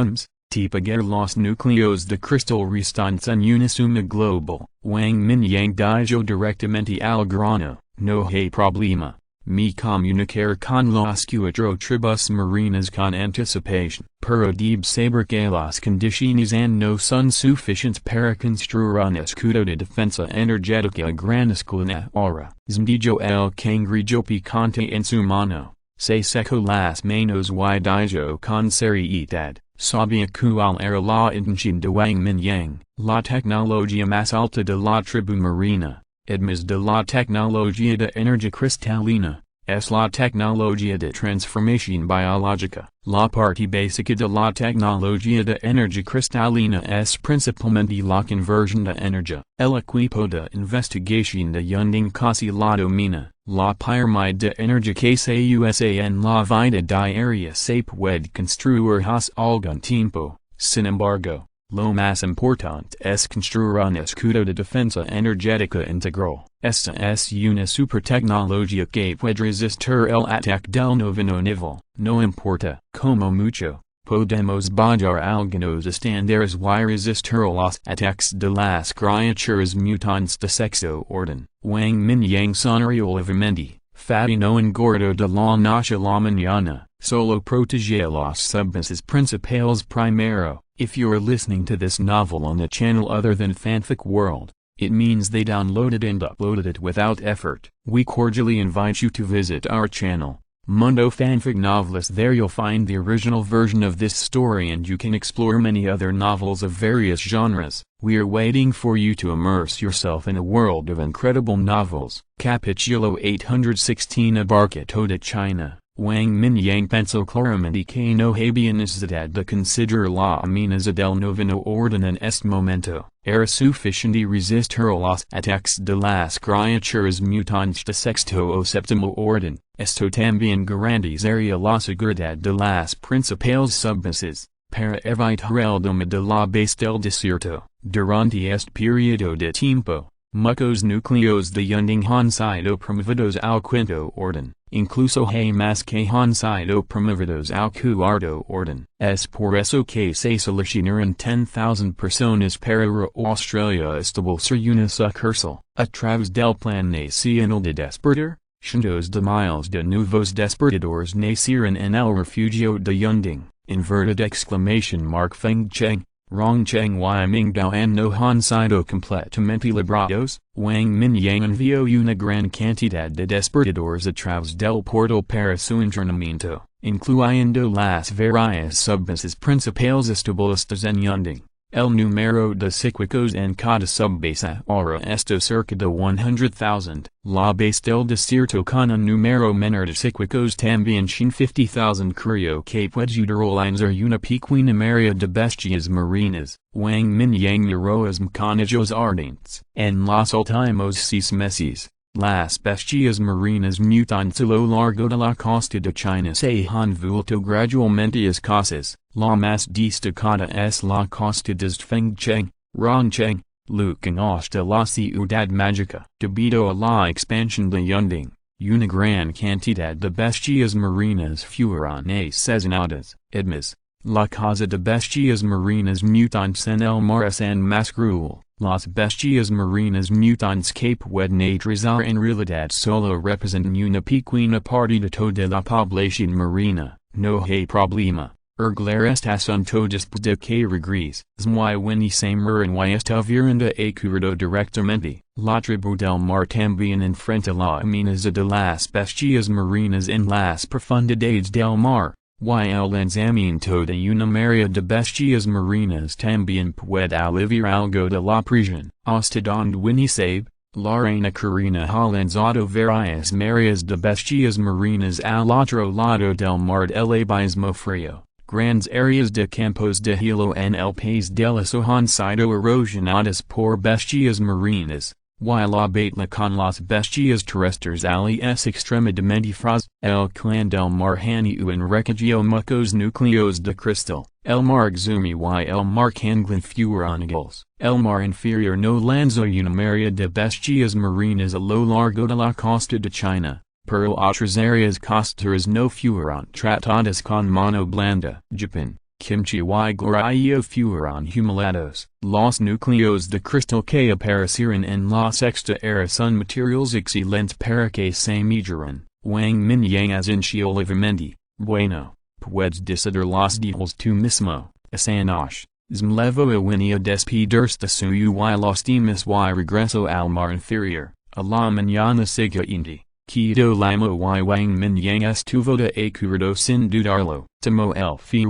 tipagar los núcleos de cristal restantes en una suma global. Wang Mingyang dijo directamente al grano, no hay problema. me comunicar con los cuatro tribus marinas con anticipación. Pero debe saber que las condiciones no son suficientes para construir un escudo de defensa energética a gran escala ahora. Zmdijo el cangrejo picante en su mano, se secó las manos y dijo con seriedad, sabía cuál era la intención de Wang Mingyang, la tecnología más alta de la tribu marina. Además de la tecnología de energía cristalina, es la tecnología de transformación biológica. La parte básica de la tecnología de energía cristalina es principalmente la conversión de energía. El equipo de investigación de Yunding casi la domina. La pirámide de energía que se usa en la vida diaria se puede construir hace algún tiempo. Sin embargo, lo más importante es construir un escudo de defensa energética integral. Esta es una supertecnología que puede resistir el ataque del noveno nivel. No importa cómo mucho, podemos bajar algunos estándares y resistir los ataques de las criaturas mutantes de sexto orden. Wang Mingyang sonrió levemente. Fatty no engordo de la noche a la mañana, solo protege los submises principales primero. If you're listening to this novel on a channel other than Fanfic World, it means they downloaded and uploaded it without effort. We cordially invite you to visit our channel, Mundo Fanfic Novelist. There you'll find the original version of this story and you can explore many other novels of various genres. We're waiting for you to immerse yourself in a world of incredible novels. Capítulo 816 Abarcado de China. Wang Mingyang pensó claramente que no había necesidad de considerar la amenaza del noveno orden en este momento. Era suficiente resistir los ataques de las criaturas mutantes de sexto o séptimo orden. Esto también garantizaría la seguridad de las principales submises, para evitar el dominio de la base del desierto. Durante este periodo de tiempo, muchos núcleos de Yunding han sido promovidos al quinto orden. Incluso hay más que han sido promovidos al cuarto orden. Es por eso que se seleccionaron 10,000 personas para Australia establecer una sucursal. A través del plan nacional de despertar, cientos de miles de nuevos despertadores nacieron en el refugio de Yunding. Inverted exclamation mark Feng Cheng. Rong Cheng y Mingdao no han sido completamente librados. Wang Mingyang envió una gran cantidad de despertadores a través del portal para su entrenamiento, incluyendo las varias subbases principales establecidas en Yunding. El número de psíquicos en cada subbase ahora está cerca de 100,000. La base del desierto con un número menor de psíquicos también sin 50,000 creo que puede utilizar una pequeña área de bestias marinas. Wang Mingyang miró los mecanismos ardientes. En los últimos 6 meses, las bestias marinas mutantes a lo largo de la costa de China se han vuelto gradualmente escasas. La más destacada es la costa de Fengcheng, Rongcheng, looking hasta la ciudad mágica. Debido a la expansión de Yunding, una gran cantidad de bestias marinas fueron asesinadas. Además, la causa de bestias marinas mutantes en el mar es en más cruel. Las bestias marinas mutantes que pueden aterrizar en realidad solo representan una pequeña parte de toda la población marina. No hay problema. Erglar este asunto después de que regrese. Muy when se mueren y estuvieron de acuerdo directamente. La tribu del mar también enfrenta la amenaza de las bestias marinas en las profundidades del mar. Y el lanzamiento de una área de bestias marinas también puede aliviar algo de la presión. Hasta donde Winnie sabe, la reina Karina ha lanzado varias mareas de bestias marinas al otro lado del mar del abismo frío. Grandes áreas de campos de hielo en el país del Eso han sido erosionadas por bestias marinas. Y la batalla con las bestias terrestres ali es extremadamente frágil. El clan del mar Haniu enriqueció muchos núcleos de cristal. El mar Xumi y el mar Kanglin fueron iguales. El mar inferior no lanzó una área de bestias marinas a lo largo de la costa de China, pero otras áreas costeras no fueron tratadas con mano blanda. Japan, Kimchi y Goryeo fueron humiliados. Los núcleos de cristal que aparecieron en la sexta era son materiales excelentes para que se midieran. Wang Mingyang as inicialmente, bueno, puedes decidir los días tú mismo, esa noche, zmlevo awenía despedirse de su y los demás y regreso al mar inferior, a la mañana siguiente. Quito limo y Wang Mingyang estuvo de acuerdo sin dudarlo. Tomo el fui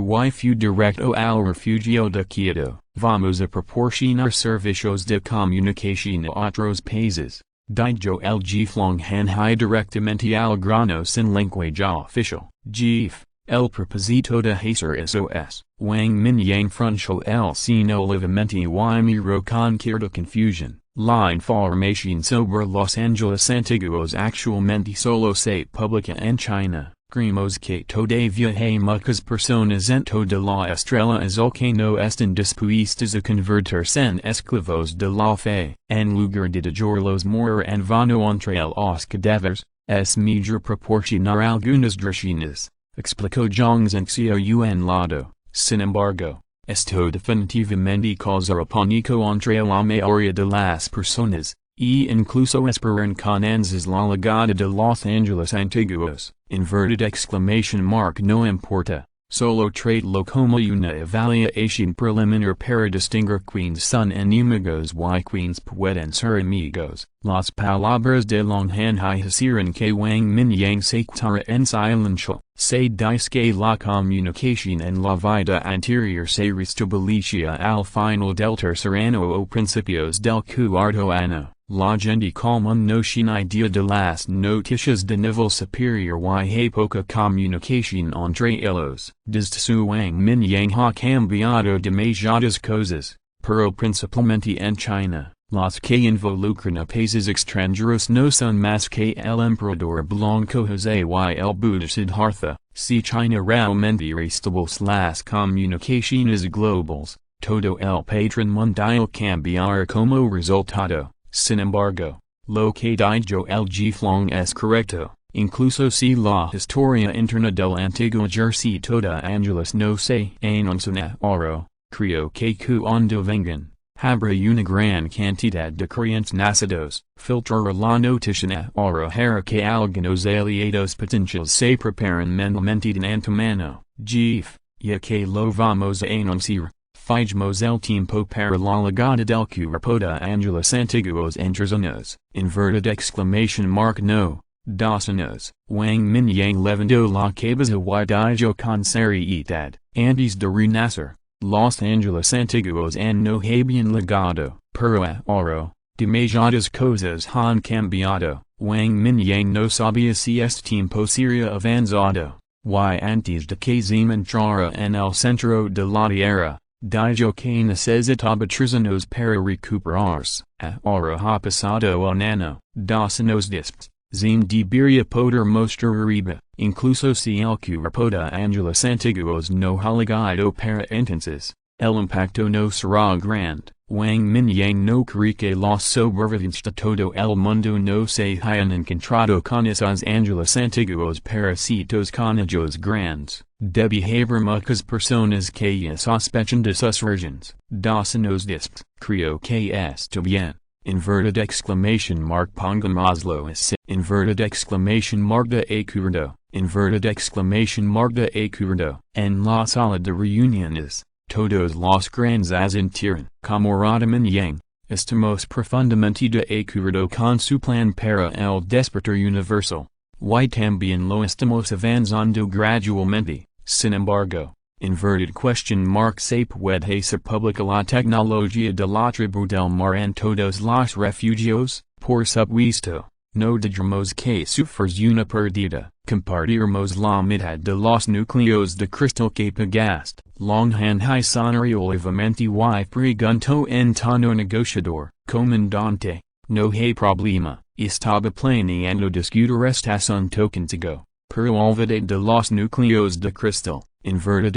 directo al refugio de Quito. Vamos a proporcionar servicios de comunicación a otros países. Dijo el Gflong Hanhai directamente al grano sin lenguaje oficial. Gf. El propósito de hacer SOS. Wang Mingyang frunció el seno levemente y miró con cierta confusión. La información sobre Los Angeles antiguos actualmente solo se publica en China. Creemos que todavía hay muchas personas en toda la estrella azul que no están dispuestas a convertirse en esclavos de la fe. En lugar de dejarlos morir en vano entre los cadáveres, es mejor proporcionar algunas direcciones, explicó Zhang Zhenxiu en lado. Sin embargo, esto definitivamente causará pánico entre la mayoría de las personas, e incluso esperan con ansias la llegada de Los Angeles antiguos. No importa, solo trátelo como una evaluación preliminar para distinguir quienes son enemigos y quienes pueden ser amigos. Las palabras de Long Hanhai hicieron que Wang Mingyang se quedara en silencio. Se dice que la comunicación en la vida anterior se restablecía al final del tercer año o principios del cuarto año. La gente común no tiene idea de las noticias de nivel superior y hay poca comunicación entre ellos. Desde su Wang Mingyang ha cambiado demasiadas cosas, pero principalmente en China. Los que involucran a países extranjeros no son más que el emperador Blanco José y el Buda Siddhartha. Si China realmente restablece las comunicaciones globales, todo el patrón mundial cambiará como resultado. Sin embargo, lo que dijo el Gflong es correcto, incluso si la historia interna del antiguo ejército de Angeles no se anuncia ahora, creo que cuando vengan, habrá una gran cantidad de creyentes nacidos. Filtrar la noticia ahora para que algunos aliados potenciales se preparen mentalmente de antemano. Gf. Ya que lo vamos a anunciar. Fijemos el tiempo para la llegada del cuerpo de Angeles antiguos entre zonas. No. 2 años. Wang Mingyang levantó la cabeza y dijo con seriedad. Antes de renacer, Los Angeles antiguos no habían llegado. Pero ahora, demasiadas cosas han cambiado. Wang Mingyang no sabía si este tiempo sería avanzado. Y antes de que se entrara en el centro de la tierra, dijo que necesitaba 3 años para recuperarse. Ahora ha pasado un año. 2 años después, Zim debería poder mostrar arriba, incluso si el cuerpo de Angeles antiguos no ha llegado para entonces, el impacto no será grande. Wang Mingyang no cree que los sobrevivientes de todo el mundo no se hayan encontrado con esos Angeles antiguos parásitos con ellos grandes. Debe haber muchas personas que ya sospechan de sus regiones. 2 años después, creo que está bien. Pongámoslo así. De acuerdo. En la sala de reuniones, todos los grandes asintieron. Camarada Mingyang, estamos profundamente de acuerdo con su plan para el despertar universal. Y también lo estamos avanzando gradualmente. Sin embargo, se puede hacer pública la tecnología de la tribu del mar en todos los refugios. Por supuesto, no digamos que sufres una pérdida. Compartiremos la mitad de los núcleos de cristal que pagaste. Long Hanhai sonrió levemente y preguntó en tono negociador. Comandante, no hay problema, estaba planeando discutir este asunto contigo. Pero olvidé de los núcleos de cristal. Úsalos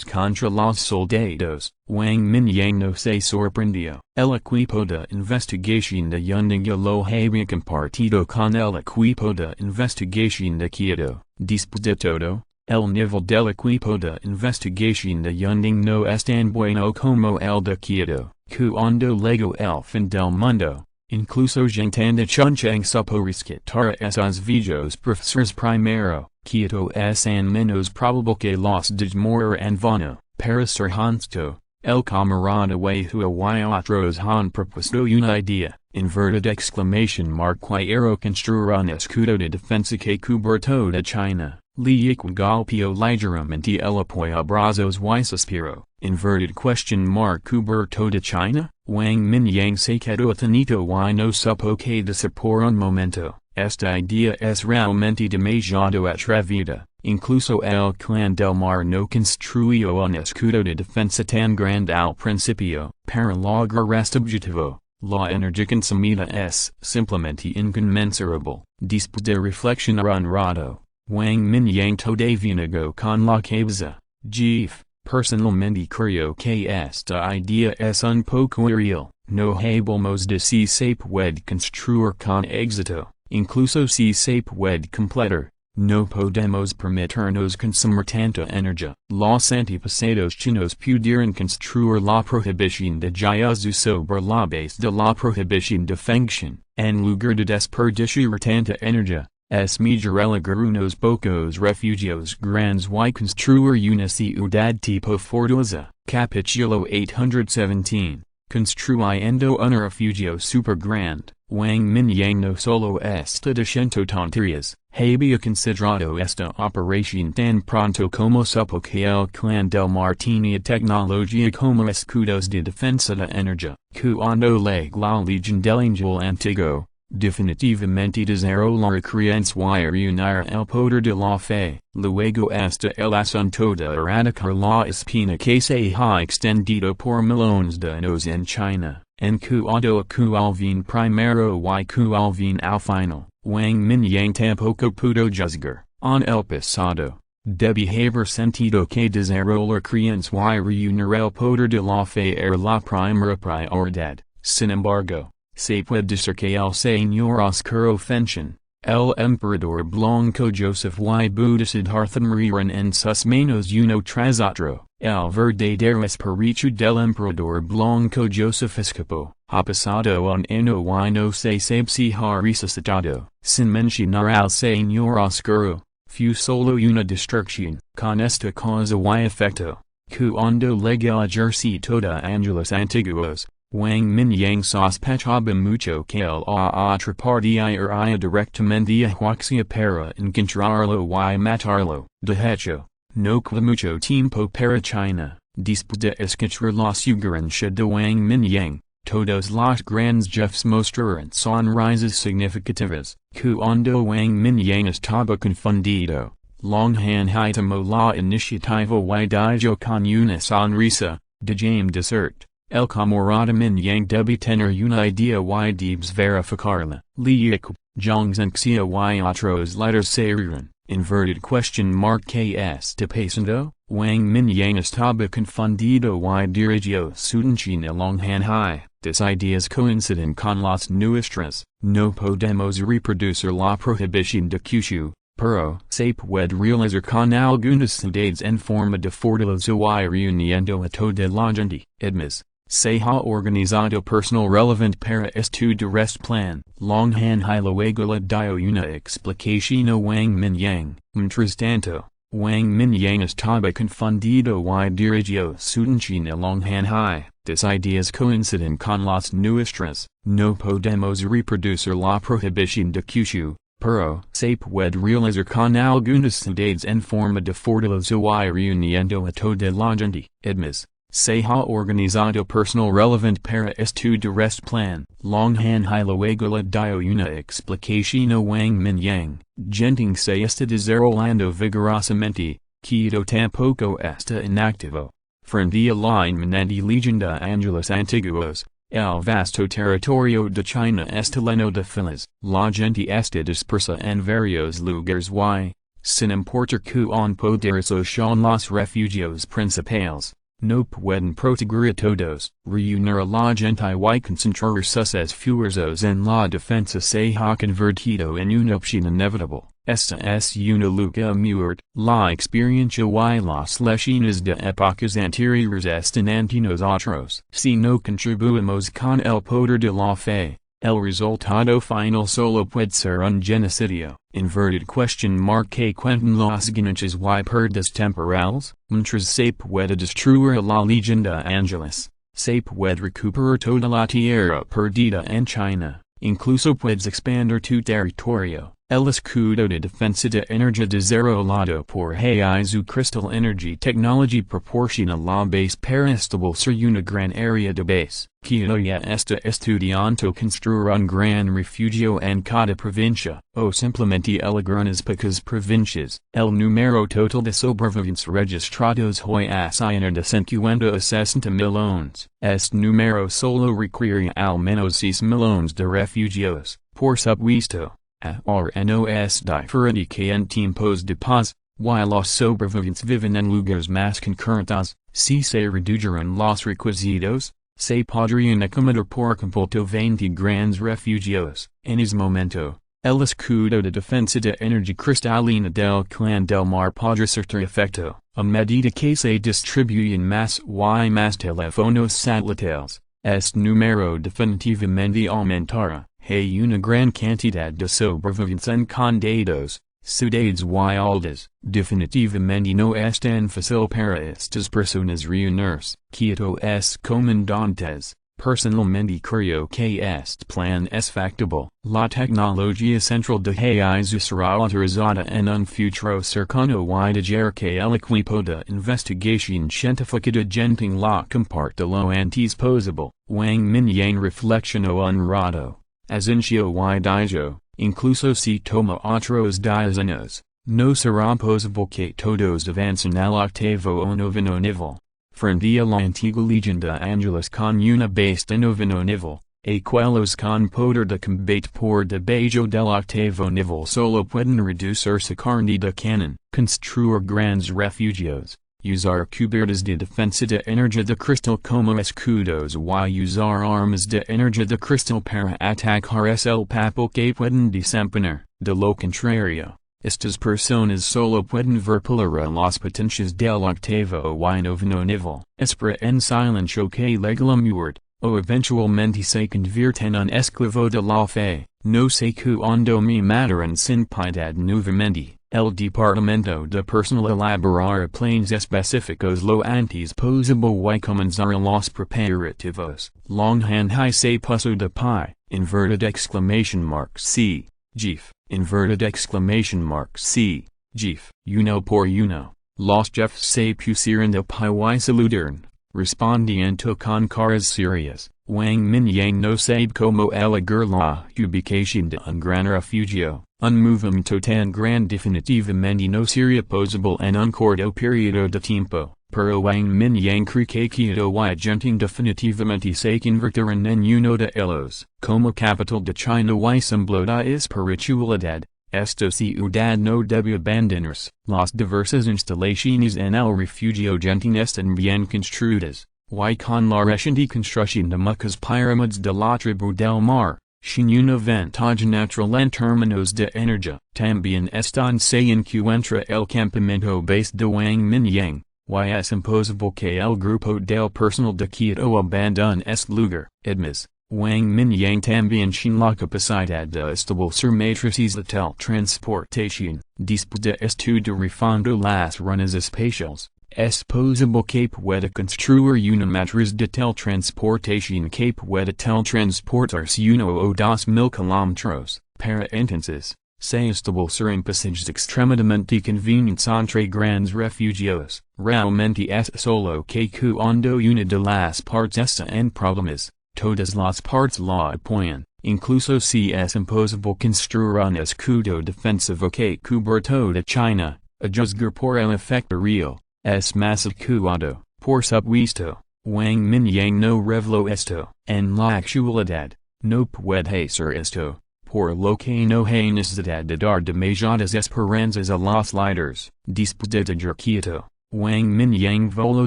contra los soldados. Wang Mingyang no se sorprendió. El equipo de investigación de Yunding lo había compartido con el equipo de investigación de Quito. Después de todo, el nivel del equipo de investigación de Yunding no es tan bueno como el de Quito. Cuando llegó el fin del mundo, incluso gentanda chunchang suporiscitara esas vijos professores primero, quieto es an menos probable que los de morir en vano, para ser hansto, el camarada wayhua y otros han propuesto una idea, inverted exclamation mark quiero construir un escudo de defensa que cubra toda China, li equigolpio ligeramente el apoyo brazos y suspiro, inverted question mark cubra toda China, Wang Mingyang se quedó atenito y no supo que decir por un momento, esta idea es realmente demasiado atrevida. Incluso el clan del mar no construyó un escudo de defensa tan grande al principio, para lograr este objetivo. La energía consumida es simplemente inconmensurable. Después de reflexionar un rato, Wang Mingyang todavía negó con la cabeza. Jeff, personalmente creo que esta idea es un poco irreal. No hablamos de si se puede construir con éxito, incluso si se puede completar. No podemos permitirnos consumir tanta energía. Los antepasados chinos pudieron construir la prohibición de jiaozu sobre la base de la prohibición de fengxian, en lugar de desperdiciar tanta energía. Es mejor elegar unos pocos refugios grandes y construir una ciudad tipo fortaleza. Capítulo 817. Construyendo un refugio super grande. Wang Mingyang no solo está diciendo tonterías, había considerado esta operación tan pronto como supo que el clan del mar tenía tecnología como escudos de defensa de energía, cuando la legión del ángel antiguo, definitivamente desarrolló la creencia y reunir el poder de la fe, luego está el asunto de erradicar la espina que se ha extendido por millones de años en China. En cuanto a Alvin primero y Alvin al final, Wang Mingyang tampoco pudo juzgar, en el pasado, debe haber sentido que desarrollar creencia y reunir el poder de la fe era la primera prioridad. Sin embargo, se puede decir que el señor Oscuro Fenshin, el emperador Blanco Joseph y Buddha Siddhartha murieron en sus manos uno tras otro. El verdadero espíritu del emperador Blanco Joseph escapó, ha pasado un año y no se sabe si ha resucitado, sin mencionar al señor Oscuro, fue solo una distracción. Con esta causa y efecto, cuando llega el ejército de ángeles antiguos, Wang Mingyang sospechaba mucho que el otra parte iría directamente a Huaxia para encontrarlo y matarlo. De hecho, no queda mucho tiempo para China. Después de escuchar la sugerencia de Wang Mingyang, todos los grandes jefes mostraron sonrisas significativas. Cuando Wang Mingyang estaba confundido, Longhan tomó la iniciativa y dijo con una sonrisa, déjame decirte, el camarada Mingyang debe tener una idea y debes verificarla. Liu, Zhongzhenxia y otros letters salieron. Inverted question mark que está pasando. Wang Mingyang estaba confundido y dirigió su atención a Longhan. Tus ideas coinciden con las nuestras. No podemos reproducir la prohibición de Kyushu, pero se puede realizar con algunas ciudades en forma de fortaleza y reuniendo a toda la gente. Además, se ha organizado personal relevant para estudiar este plan. Longhan luego le dio una explicación a Wang Mingyang. Mientras tanto, Wang Mingyang estaba confundido y dirigió su atención a Longhan. Tus ideas coinciden con las nuestras. No podemos reproducir la prohibición de Kyushu, pero se puede realizar con algunas ciudades en forma de fortaleza y reuniendo a toda la gente. Además, se ha organizado personal relevant para estudiar este plan. Longhan luego le dio una explicación a Wang Mingyang. Genting se está desarrollando vigorosamente, quieto tampoco está inactivo. Frente a la inminente legión de ángeles antiguos, el vasto territorio de China está lleno de filas. La gente está dispersa en varios lugares y, sin importar cuán poderosos son los refugios principales, no pueden proteger a todos. Reunir a la gente y concentrar sus esfuerzos en la defensa se ha convertido en una opción inevitable. Esta es una lucha muerta. La experiencia y las lecciones de épocas anteriores están ante nosotros. Si no contribuimos con el poder de la fe, El resultado final solo puede ser un genocidio, que cuentan los guineches y perdas temporales, mientras se puede destruir la leyenda angelis, se puede recuperar toda la tierra perdida en China, incluso puedes expandir tu territorio. El escudo de defensa de energía desarrollado por Heizu Crystal Energy Technology proporciona la base para establecer una gran área de base. Quito ya está estudiando construir un gran refugio en cada provincia, o simplemente algunas pocas provincias. El número total de sobrevivientes registrados hoy asciende de 50 a 60 millones. Este número solo requiere al menos 6 millones de refugios, por supuesto. Ahora no es diferente que en tiempos de paz, y los sobrevivientes viven en lugares más concurrentes. Si se redujeran los requisitos, se podrían acomodar por completo 20 grandes refugios. En ese momento, el escudo de defensa de energía cristalina del clan del mar podrá ser efecto, a medida que se distribuyen más y más teléfonos satélites. Este número definitivamente aumentará. Hay una gran cantidad de sobrevivientes en condados, ciudades y aldeas. Definitivamente no es tan fácil para estas personas reunirse. Quito es comandantes. Personalmente creo que este plan es factible. La tecnología central de Heizu será autorizada en un futuro cercano y de llegar que el equipo de investigación científica de Genting la comparte lo antes posible. Wang Mingyang reflexionó un rato. Asincio y dijo, incluso si toma otros 10 años, no será posible que todos avancen al octavo o noveno nivel. Frente a la antigua leyenda angelis con una base de noveno nivel, aquellos con poder de combate por debajo del octavo nivel solo pueden reducir su carne de canon, construir grandes refugios, usar cubiertas de defensa de energía de cristal como escudos y usar armas de energía de cristal para atacar el papel que pueden desempeñar. De lo contrario, estas personas solo pueden ver peligro las potencias del octavo y noveno nivel. Espera en silencio que llegue la muerte, o eventualmente se convierten en esclavo de la fe. No sé cuándo me matarán sin piedad nuevamente. El departamento de personal elaborará planes específicos lo antes posible y comenzará los preparativos. Longhand se puso de pie, inverted exclamation mark C, Jeef, inverted exclamation mark C, Jeef, uno por uno. Los jefes se pusieron de pie y saludaron, respondiendo con caras serias. Wang Mingyang no sabe cómo elegir la ubicación de un gran refugio. Un movimiento tan gran definitivamente no sería posible en un corto periodo de tiempo, pero Wang Mingyang cree que Quito y Genting definitivamente se convertirán en uno de ellos. Como capital de China y símbolo de espiritualidad, esta ciudad no debe abandonarse. Las diversas instalaciones en el refugio Genting están bien construidas, y con la reciente construcción de muchas pirámides de la tribu del mar, sin una ventaja natural en términos de energía. También están se encuentra el campamento base de Wang Mingyang, y es imposible que el grupo del personal de Quito abandone este lugar. Además, Wang Mingyang también tiene la capacidad de establecer matrices de teletransportación. Después de estudiar refando las rutas espaciales, es posible que pueda construir una matriz de teletransportación que pueda teletransportarse 1 o 2 mil kilómetros. Para entonces, se establecerán pasajes extremadamente convenientes entre grandes refugios. Realmente es solo que cuando una de las partes está en problemas, todas las partes la apoyan. Incluso si es imposible construir un escudo defensivo que cubra toda China, a juzgar por el efecto real. Es más adecuado, por supuesto. Wang Mingyang no reveló esto. En la actualidad, no puede hacer esto, por lo que no hay necesidad de dar demasiadas esperanzas a los líderes. Después de dejar Quito, Wang Mingyang voló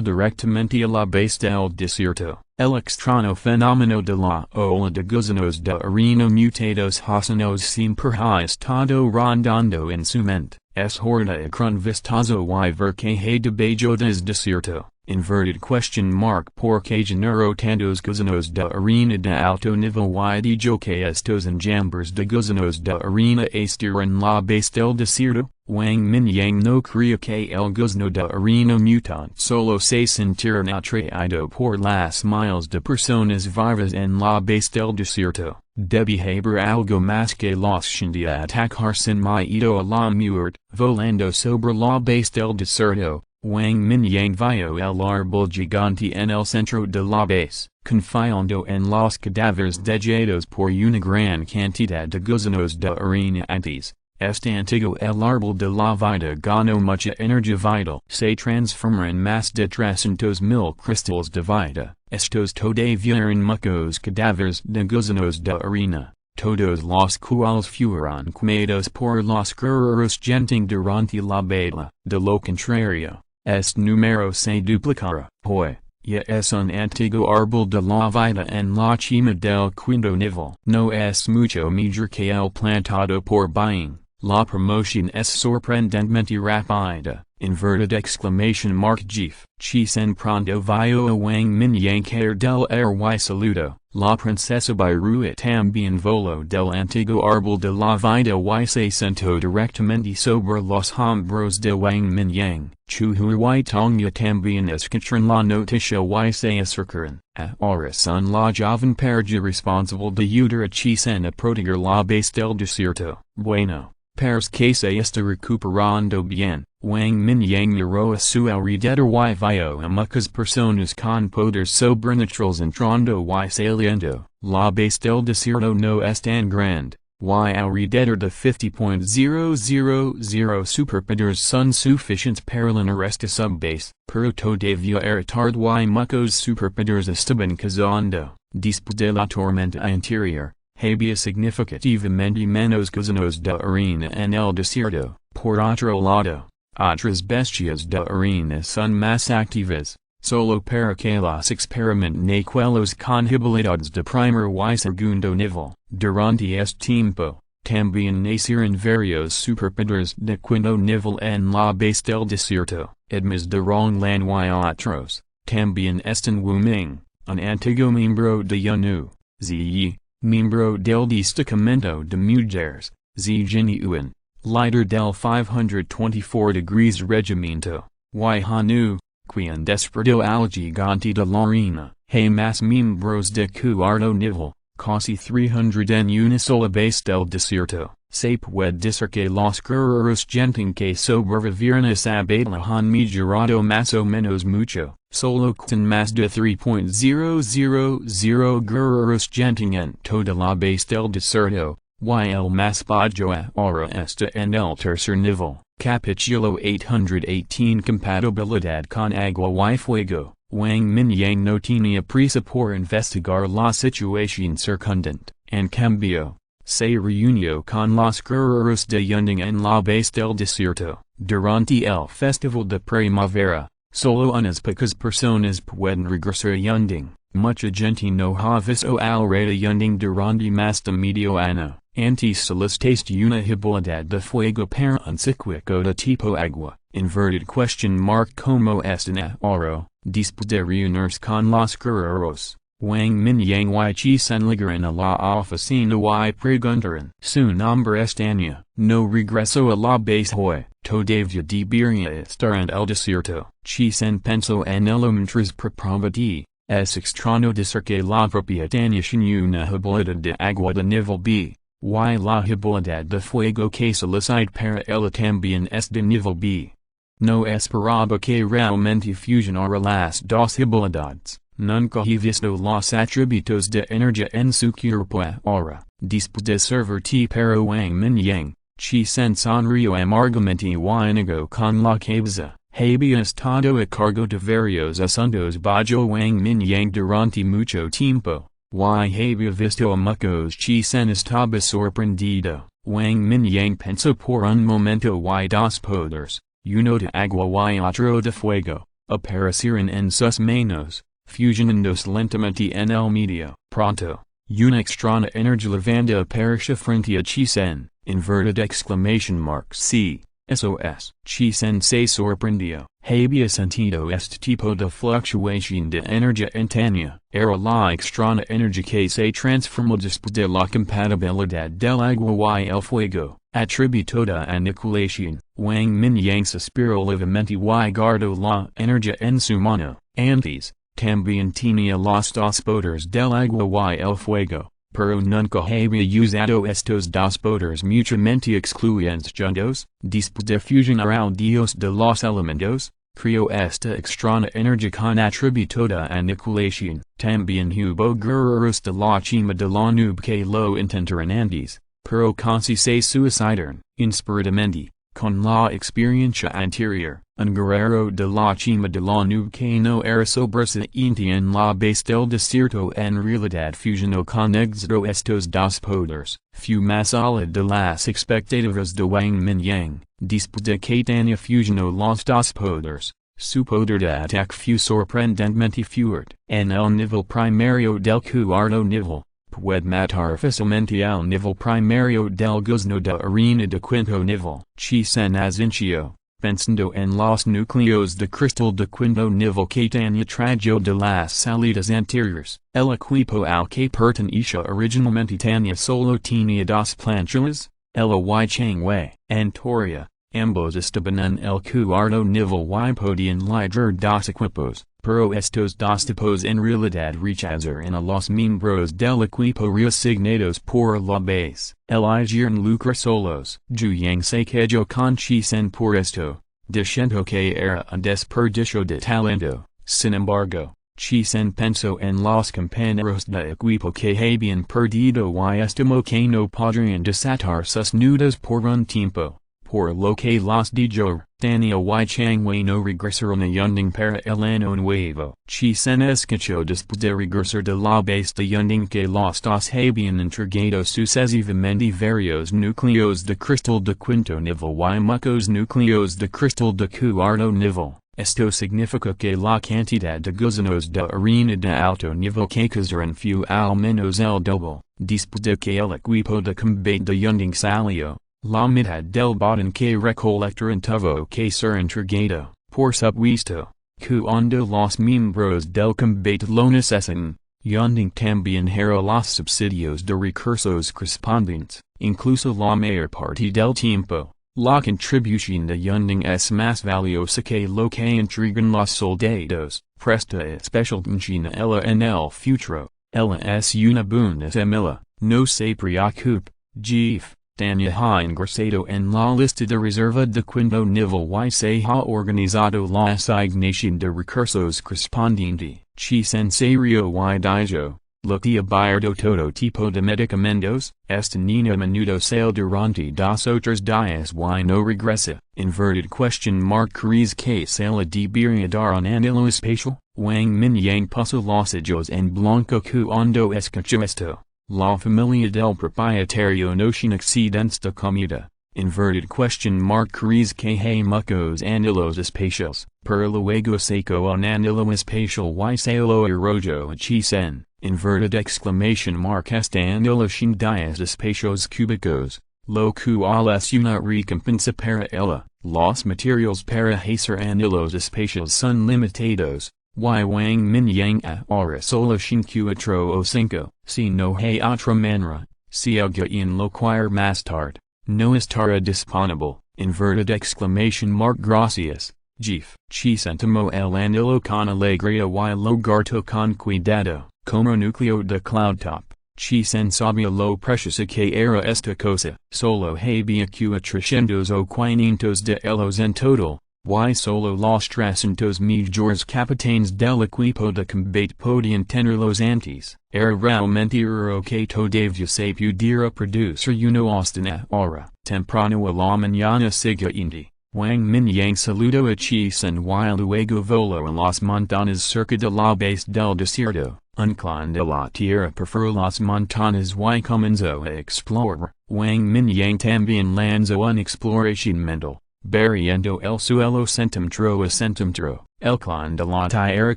directamente a la base del desierto. El extraño fenómeno de la ola de gusanos de arena mutados hasanos siempre ha estado rondando en su mente. Es hora de un vistazo y ver que hay debajo del desierto. inverted question mark porque genero tantos gusanos da arena de alto nível y dijo que estos enjambres de gusanos da arena estiran la base del desierto. Wang Mingyang no crea que el gusano da arena mutant solo se sentirán atraído por las miles de personas vivas en la base del desierto. Debe haber algo más que los shindy atacar sin miedo a la muerte, volando sobre la base del desierto. Wang Mingyang vio el árbol gigante en el centro de la base, confiando en los cadáveres dejados por una gran cantidad de gusanos de arena antes. Este antiguo el árbol de la vida ganó mucha energía vital. Se transforma en más de 300,000 cristales de vida. Estos todavía eran muchos cadáveres de gusanos de arena, todos los cuales fueron comidos por los guerreros genting durante la batalla. De lo contrario, este número se duplicará. Hoy, ya es un antiguo árbol de la vida en la cima del quinto nivel. No es mucho mejor que el plantado por Bying. La promoción es sorprendentemente rápida. Inverted exclamation mark GIF. Chisen pronto vio a Wang Mingyang caer del y saludo. La princesa Bairua también voló del antiguo árbol de la vida y se sentó directamente sobre los hombros de Wang Mingyang. Chuhu y Tongya también escucharon la noticia y se acercaron. Ahora son la joven pareja responsable de ayudar a Chisen a proteger la base del desierto. Bueno. Pairs que se está recuperando bien. Wang Mingyang miró a su alrededor y vio a muchas personas con poderes sobrenaturales entrando y saliendo. La base del desierto no es tan grande, y alrededor de 50,000 superpowers son suficientes para llenar esta subbase, pero todavía era tarde y muchos superpowers estaban cazando. Después de la tormenta anterior, había significativamente menos gusanos de arena en el desierto. Por otro lado, otras bestias de arena son más activas, solo para que los experimenten aquellos con habilidades de primer y segundo nivel. Durante este tiempo, también nacieron varios superpowers de quinto nivel en la base del desierto. Además de Ronglan y otros, también están Wu Ming, un antiguo miembro de Yanu, Ziyi, miembro del destacamento de mujeres, Zi Jinyuan, líder del 524 degrees regimiento, y Hanu, quien despertó al gigante de la arena. Hay más miembros de cuarto nivel, casi 300 en una sola base del desierto. Se puede decir que los guerreros genting que sobrevivieron a esa batalla han mejorado más o menos mucho. Solo quedan más de 3.000 guerreros genting en toda la base del desierto, y el más bajo ahora está en el tercer nivel. Capítulo 818 Compatibilidad con agua y fuego. Wang Mingyang no tenía prisa por investigar la situación circundante. En cambio, se reunió con los guerreros de Yunding en la base del desierto. Durante el festival de primavera, solo unas pocas personas pueden regresar a Yunding. Mucha gente no ha visto al rey de Yunding durante más de medio año. Antes solicitaste una habilidad de fuego para un cíclico de tipo agua. Inverted question mark como están ahora, después de reunirse con los guerreros. Wang Mingyang y Chisen llegaron a la oficina y preguntaron. Su nombre es Anya. No regresó a la base hoy. Todavía debería estar en el desierto. Chisen pensó en ello mientras probati. Es extraño decir que la propia Tanya tiene una habilidad de agua de nivel B. Y la habilidad de fuego que solicita para ella también es de nivel B. No esperaba que realmente fusionara las dos habilidades. Nunca he visto los atributos de energía en su cuerpo ahora. Después de servir para Wang Mingyang, Chisen sonrió amargamente y negó con la cabeza. Había estado a cargo de varios asuntos bajo Wang Mingyang durante mucho tiempo. Y había visto a muchos. Chisen estaba sorprendido. Wang Mingyang pensó por un momento y dos poderes, uno de agua y otro de fuego, aparecieron en sus manos, fusionándose lentamente en el medio. Pronto, una extraña energía lavanda apareció frente a Chisen. Inverted exclamation mark C. SOS. Chisen se sorprendió. había sentido este tipo de fluctuación de energía instantánea. Era la extraña energía que se transformó después de la compatibilidad del agua y el fuego, atribuida a aniquilación. Wang Mingyang suspiró levemente y guardó la energía en su mano. Antes, también tenía los dos poderes del agua y el fuego, pero nunca había usado estos dos poderes mutuamente excluyentes juntos. Después de fusionar Dios de los elementos, creó esta extraña energía con atribuida a aniquilación. También hubo guerreros de la cima de la nube que lo intentaron antes, pero casi se suicidaron. Inspiradamente, con la experiencia anterior, un guerrero de la cima de la nube que no era sobresaliente en la base del desierto en realidad fusionó con éxito estos dos poderes. Fue más allá de las expectativas de Wang Mingyang. Después de que tenía fusionó los dos poderes, su poder de ataque fue sorprendentemente fuerte. En el nivel primario del cuarto nivel, puede matar fácilmente al nivel primario del gozno de arena de quinto nivel. Chisen asincio, pensando en los núcleos de cristal de quinto nivel que tenía trajo de las salidas anteriores. El equipo al que pertenecía originalmente tenía solo tenía dos planchas, el Wei Antoria. Ambos estaban en el cuarto nivel y podían liderar dos equipos, pero estos dos tipos en realidad rechazaron a los miembros del equipo reasignados por la base. Eligieron lucrar solos. Zhu se quejó con Chisen por esto, diciendo que era un desperdicio de talento. Sin embargo, Chisen pensó en los compañeros de equipo que habían perdido y estimó que no podrían desatar sus nudos por un tiempo. Por lo que los dijo, Daniel y Changwei no regresaron a Yunding para el año nuevo. Chisen escuchó después de regresar de la base de Yunding que los dos habían entregado sucesivamente varios núcleos de cristal de quinto nivel y muchos núcleos de cristal de cuarto nivel. Esto significa que la cantidad de gusanos de arena de alto nivel que cazaron fue al menos el doble. Después de que el equipo de combate de Yunding salió, la mitad del botín que recolectaron tuvo que ser entregado, por supuesto, cuando los miembros del combate lo necesitan. Yunding también era los subsidios de recursos correspondientes, incluso la mayor parte del tiempo. La contribución de Yunding es más valiosa que lo que entregan los soldados. Presta especial atención a ella en el futuro. Ella es una buena semilla, no se preocupe, Jeff. Tanya ha ingresado en la lista de reserva de quinto nivel y se ha organizado la asignación de recursos correspondiente. Chisen se rio y dijo, lo que abierto todo tipo de medicamentos, esta niña menudo sale durante 2 otros días y no regresa. Inverted question mark crees que sale debería dar un anillo especial. Wang Mingyang puso los ojos en blanco cuando escuchó esto. La familia del propietario no sin accidentes de comida. Inverted question mark crees que hay muchos anillos especiales, pero luego seco un anillo especial y se lo arrojo a Chisen. Inverted exclamation mark este anillo sin días especiales cúbicos, lo cual es una recompensa para ella. Los materiales para hacer anillos especiales son limitados. Wang Mingyang ahora solo sin 4 o 5, si no hay otra manera, si alguien lo quiere más tarde, no estará disponible. Inverted exclamation mark gracias, Jeff. Chisen tomó el anillo con alegría y lo guardó con cuidado, como núcleo de cloud top. Chisen sabía lo preciosa que era esta cosa. Solo había 400 o 500 de ellos en total. Y solo los 300 mejores capitanes del equipo de combate podían tenerlos antes. Era realmente raro que todavía se pudiera producir uno hasta ahora. Temprano a la mañana siguiente, Wang Mingyang saludó a Chisen y luego voló a las montañas cerca de la base del desierto. Inclinando la tierra por las montañas y comenzó a explorar. Wang Mingyang también lanzó una exploración mental. Barriendo el suelo centímetro a centímetro, el clan de la tierra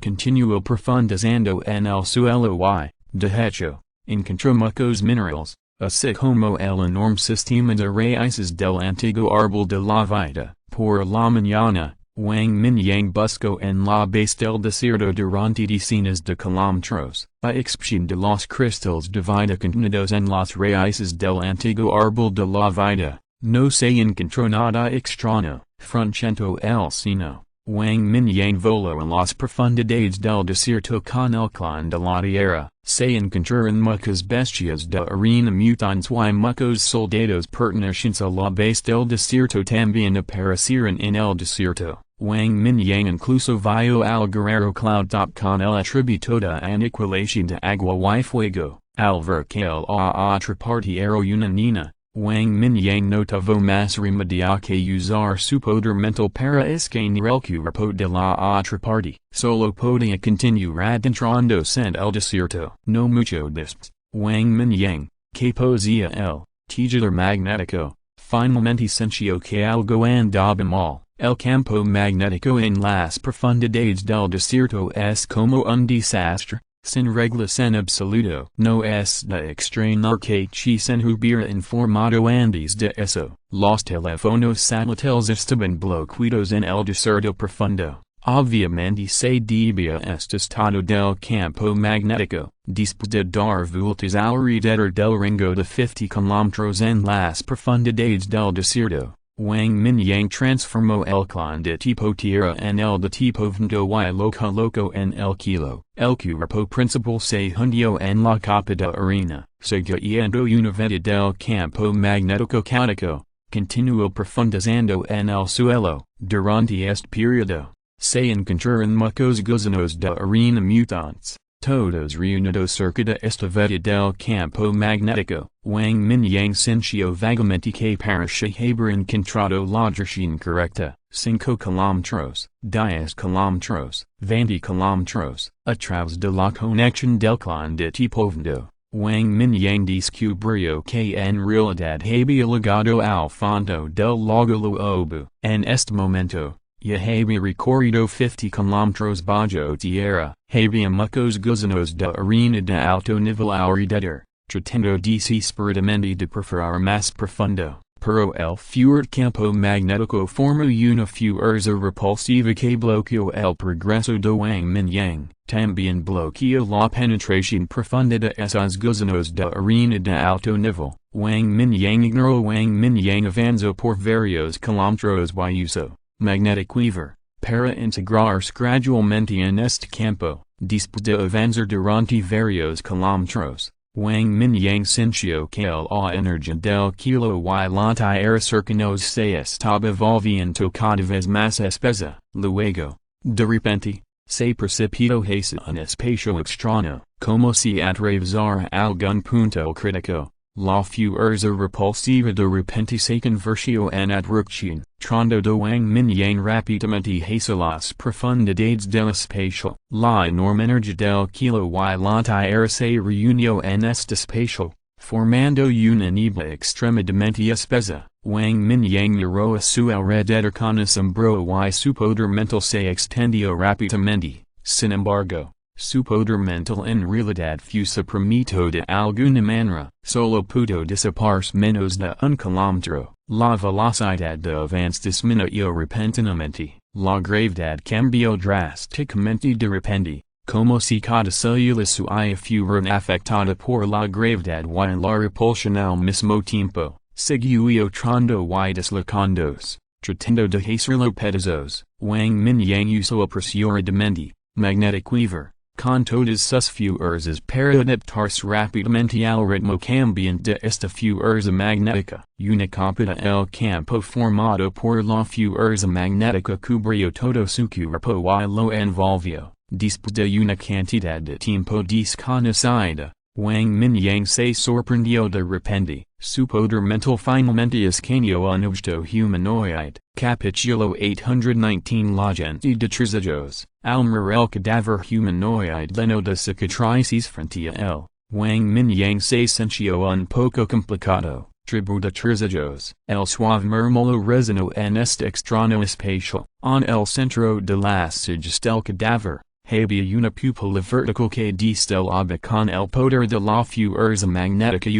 continuó profundizando en el suelo y, de hecho, encontró muchos minerales, así como el enorme sistema de raíces del antiguo árbol de la vida. Por la mañana, Wang Mingyang busco en la base del desierto durante decenas de kilómetros, a excepción de los cristales de vida contenidos en las raíces del antiguo árbol de la vida, no se encontró nada extraño, frente el sino. Wang Mingyang voló en las profundidades del desierto con el clan de la tierra, se encontraron muchas bestias de arena mutantes y muchos soldados pertenecientes a la base del desierto también aparecieron en el desierto. Wang Mingyang incluso vio al guerrero cloud top con el atributo de aniquilación de agua y fuego, al ver que el otra parte era una nina. Wang Mingyang no tuvo más remedio que usar su poder mental para escanear el cuerpo de la otra parte. Solo podía continuar adentrándose en el desierto. No mucho después, Wang Mingyang, que poseía el tejedor magnético, finalmente sintió que algo andaba mal. El campo magnético en las profundidades del desierto es como un desastre. Sin reglas en absoluto. No es de extrañar que se hubiera informado antes de eso. Los teléfonos satélites estaban bloqueados en el desierto profundo. Obviamente se debía este estado del campo magnético. Después de dar vueltas alrededor del rango de 50 kilómetros en las profundidades del desierto, Wang Mingyang transformó el clan de tipo tierra en el de tipo vento y lo colocó en el kilo. El cuerpo principal se hundió en la capa de arena, siguiendo una veta del campo magnético caótico, continuó profundizando en el suelo. Durante este periodo, se encontraron muchos gusanos de arena mutantes, todos reunidos cerca de esta veta del campo magnético. Wang Mingyang sintió vagamente que parecía haber encontrado la dirección correcta. 5 kilómetros, 10 kilómetros, 20 kilómetros, a través de la conexión del clan de tipo vento. Wang Mingyang descubrió que en realidad había llegado al fondo del lago Lobo. En este momento, ya había recorrido 50 kilómetros bajo tierra. Había muchos gusanos de arena de alto nivel alrededor, tratando desesperadamente de perforar más profundo. Pero el fuerte campo magnético formó una fuerza repulsiva que bloqueó el progreso de Wang Mingyang. También bloqueó la penetración profunda de esos gusanos de arena de alto nivel. Wang Mingyang ignoró. Wang Mingyang avanzó por varios kilómetros y usó Magnetic Weaver para integrarse gradualmente en este campo. Después de avanzar durante varios kilómetros, Wang Mingyang sintió que la energía del kilo y la tierra cercanos se estaba volviendo cada vez más espesa. Luego, de repente, se precipitó hacia un espacio extraño, como si atravesara algún punto crítico. La fuerza repulsiva de repente se convirtió en atracción, trando de Wang Mingyang rápidamente hacia las profundidades del espacio. La enorme energía del kilo y la tierra se reunió en este espacio, formando una niebla extremadamente espesa. Wang Mingyang miró a su alrededor con asombro y su poder mental se extendió rápidamente. Sin embargo, su poder mental en realidad fue suprimido de alguna manera. Solo pudo desaparecer menos de un kilómetro. La velocidad de avance disminuyó repentinamente. La gravedad cambió drásticamente de repente, como si cada célula suya fuera afectada por la gravedad y la repulsión al mismo tiempo. Siguió trando y deslocándose, tratando de hacerlo pedazos. Wang Mingyang usó apresuradamente Magnetic Weaver, con todas sus fuerzas para adaptarse rápidamente al ritmo cambiante de esta fuerza magnética. Una capa de el campo formado por la fuerza magnética cubrió todo su cuerpo y lo envolvió. Después de una cantidad de tiempo desconocida, Wang Mingyang se sorprendió de repente. Su poder mental finalmente escaneó un objeto humanoide. Capítulo 819. La gente de Trezajos. Al mirar el cadáver humanoide lleno de cicatrices frente a él, Wang Mingyang se sintió un poco complicado. Tribu de Trezajos. El suave murmullo resonó en este extraño espacio. En el centro de las sillas del cadáver, habia una pupilla vertical que destelaba con el poder de la fuerza magnética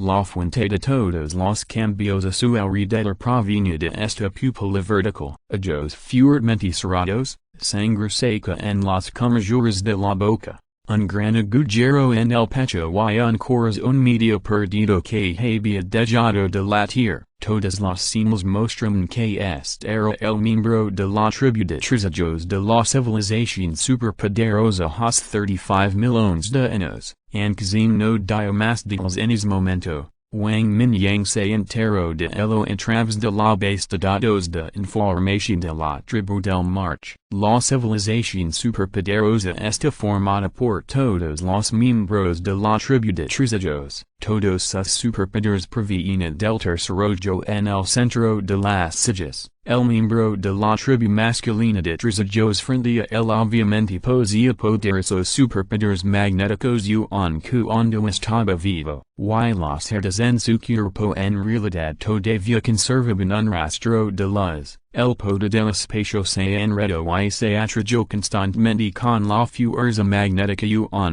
la fuente de todos los cambios a su alrededor proviene de esta pupilla vertical. Ojos fuertemente cerrados, sangre seca en las comisuras de la boca, un gran agujero en el pecho y un corazón medio perdido que había dejado de latir. Todas las señales mostraban que este era el miembro de la tribu de Trizajos de la civilización superpoderosa hace 35 millones de años, aunque no dio más detalles en ese momento. Wang Mingyang se enteró de ello a través de la base de datos de información de la tribu del March. La civilización superpoderosa está formada por todos los miembros de la tribu de Trizajos. Todos sus superpoderes provienen del desarrollo en el centro de las sillas. El miembro de la tribu masculina de Trizajos frente a él obviamente poseía poderosos superpoderes magnéticos cuando estaba vivo. Y los herdas en su cuerpo en realidad todavía conservaban un rastro de luz. El poder del espacio se enredó y se atrayó constantemente con la fuerza magnética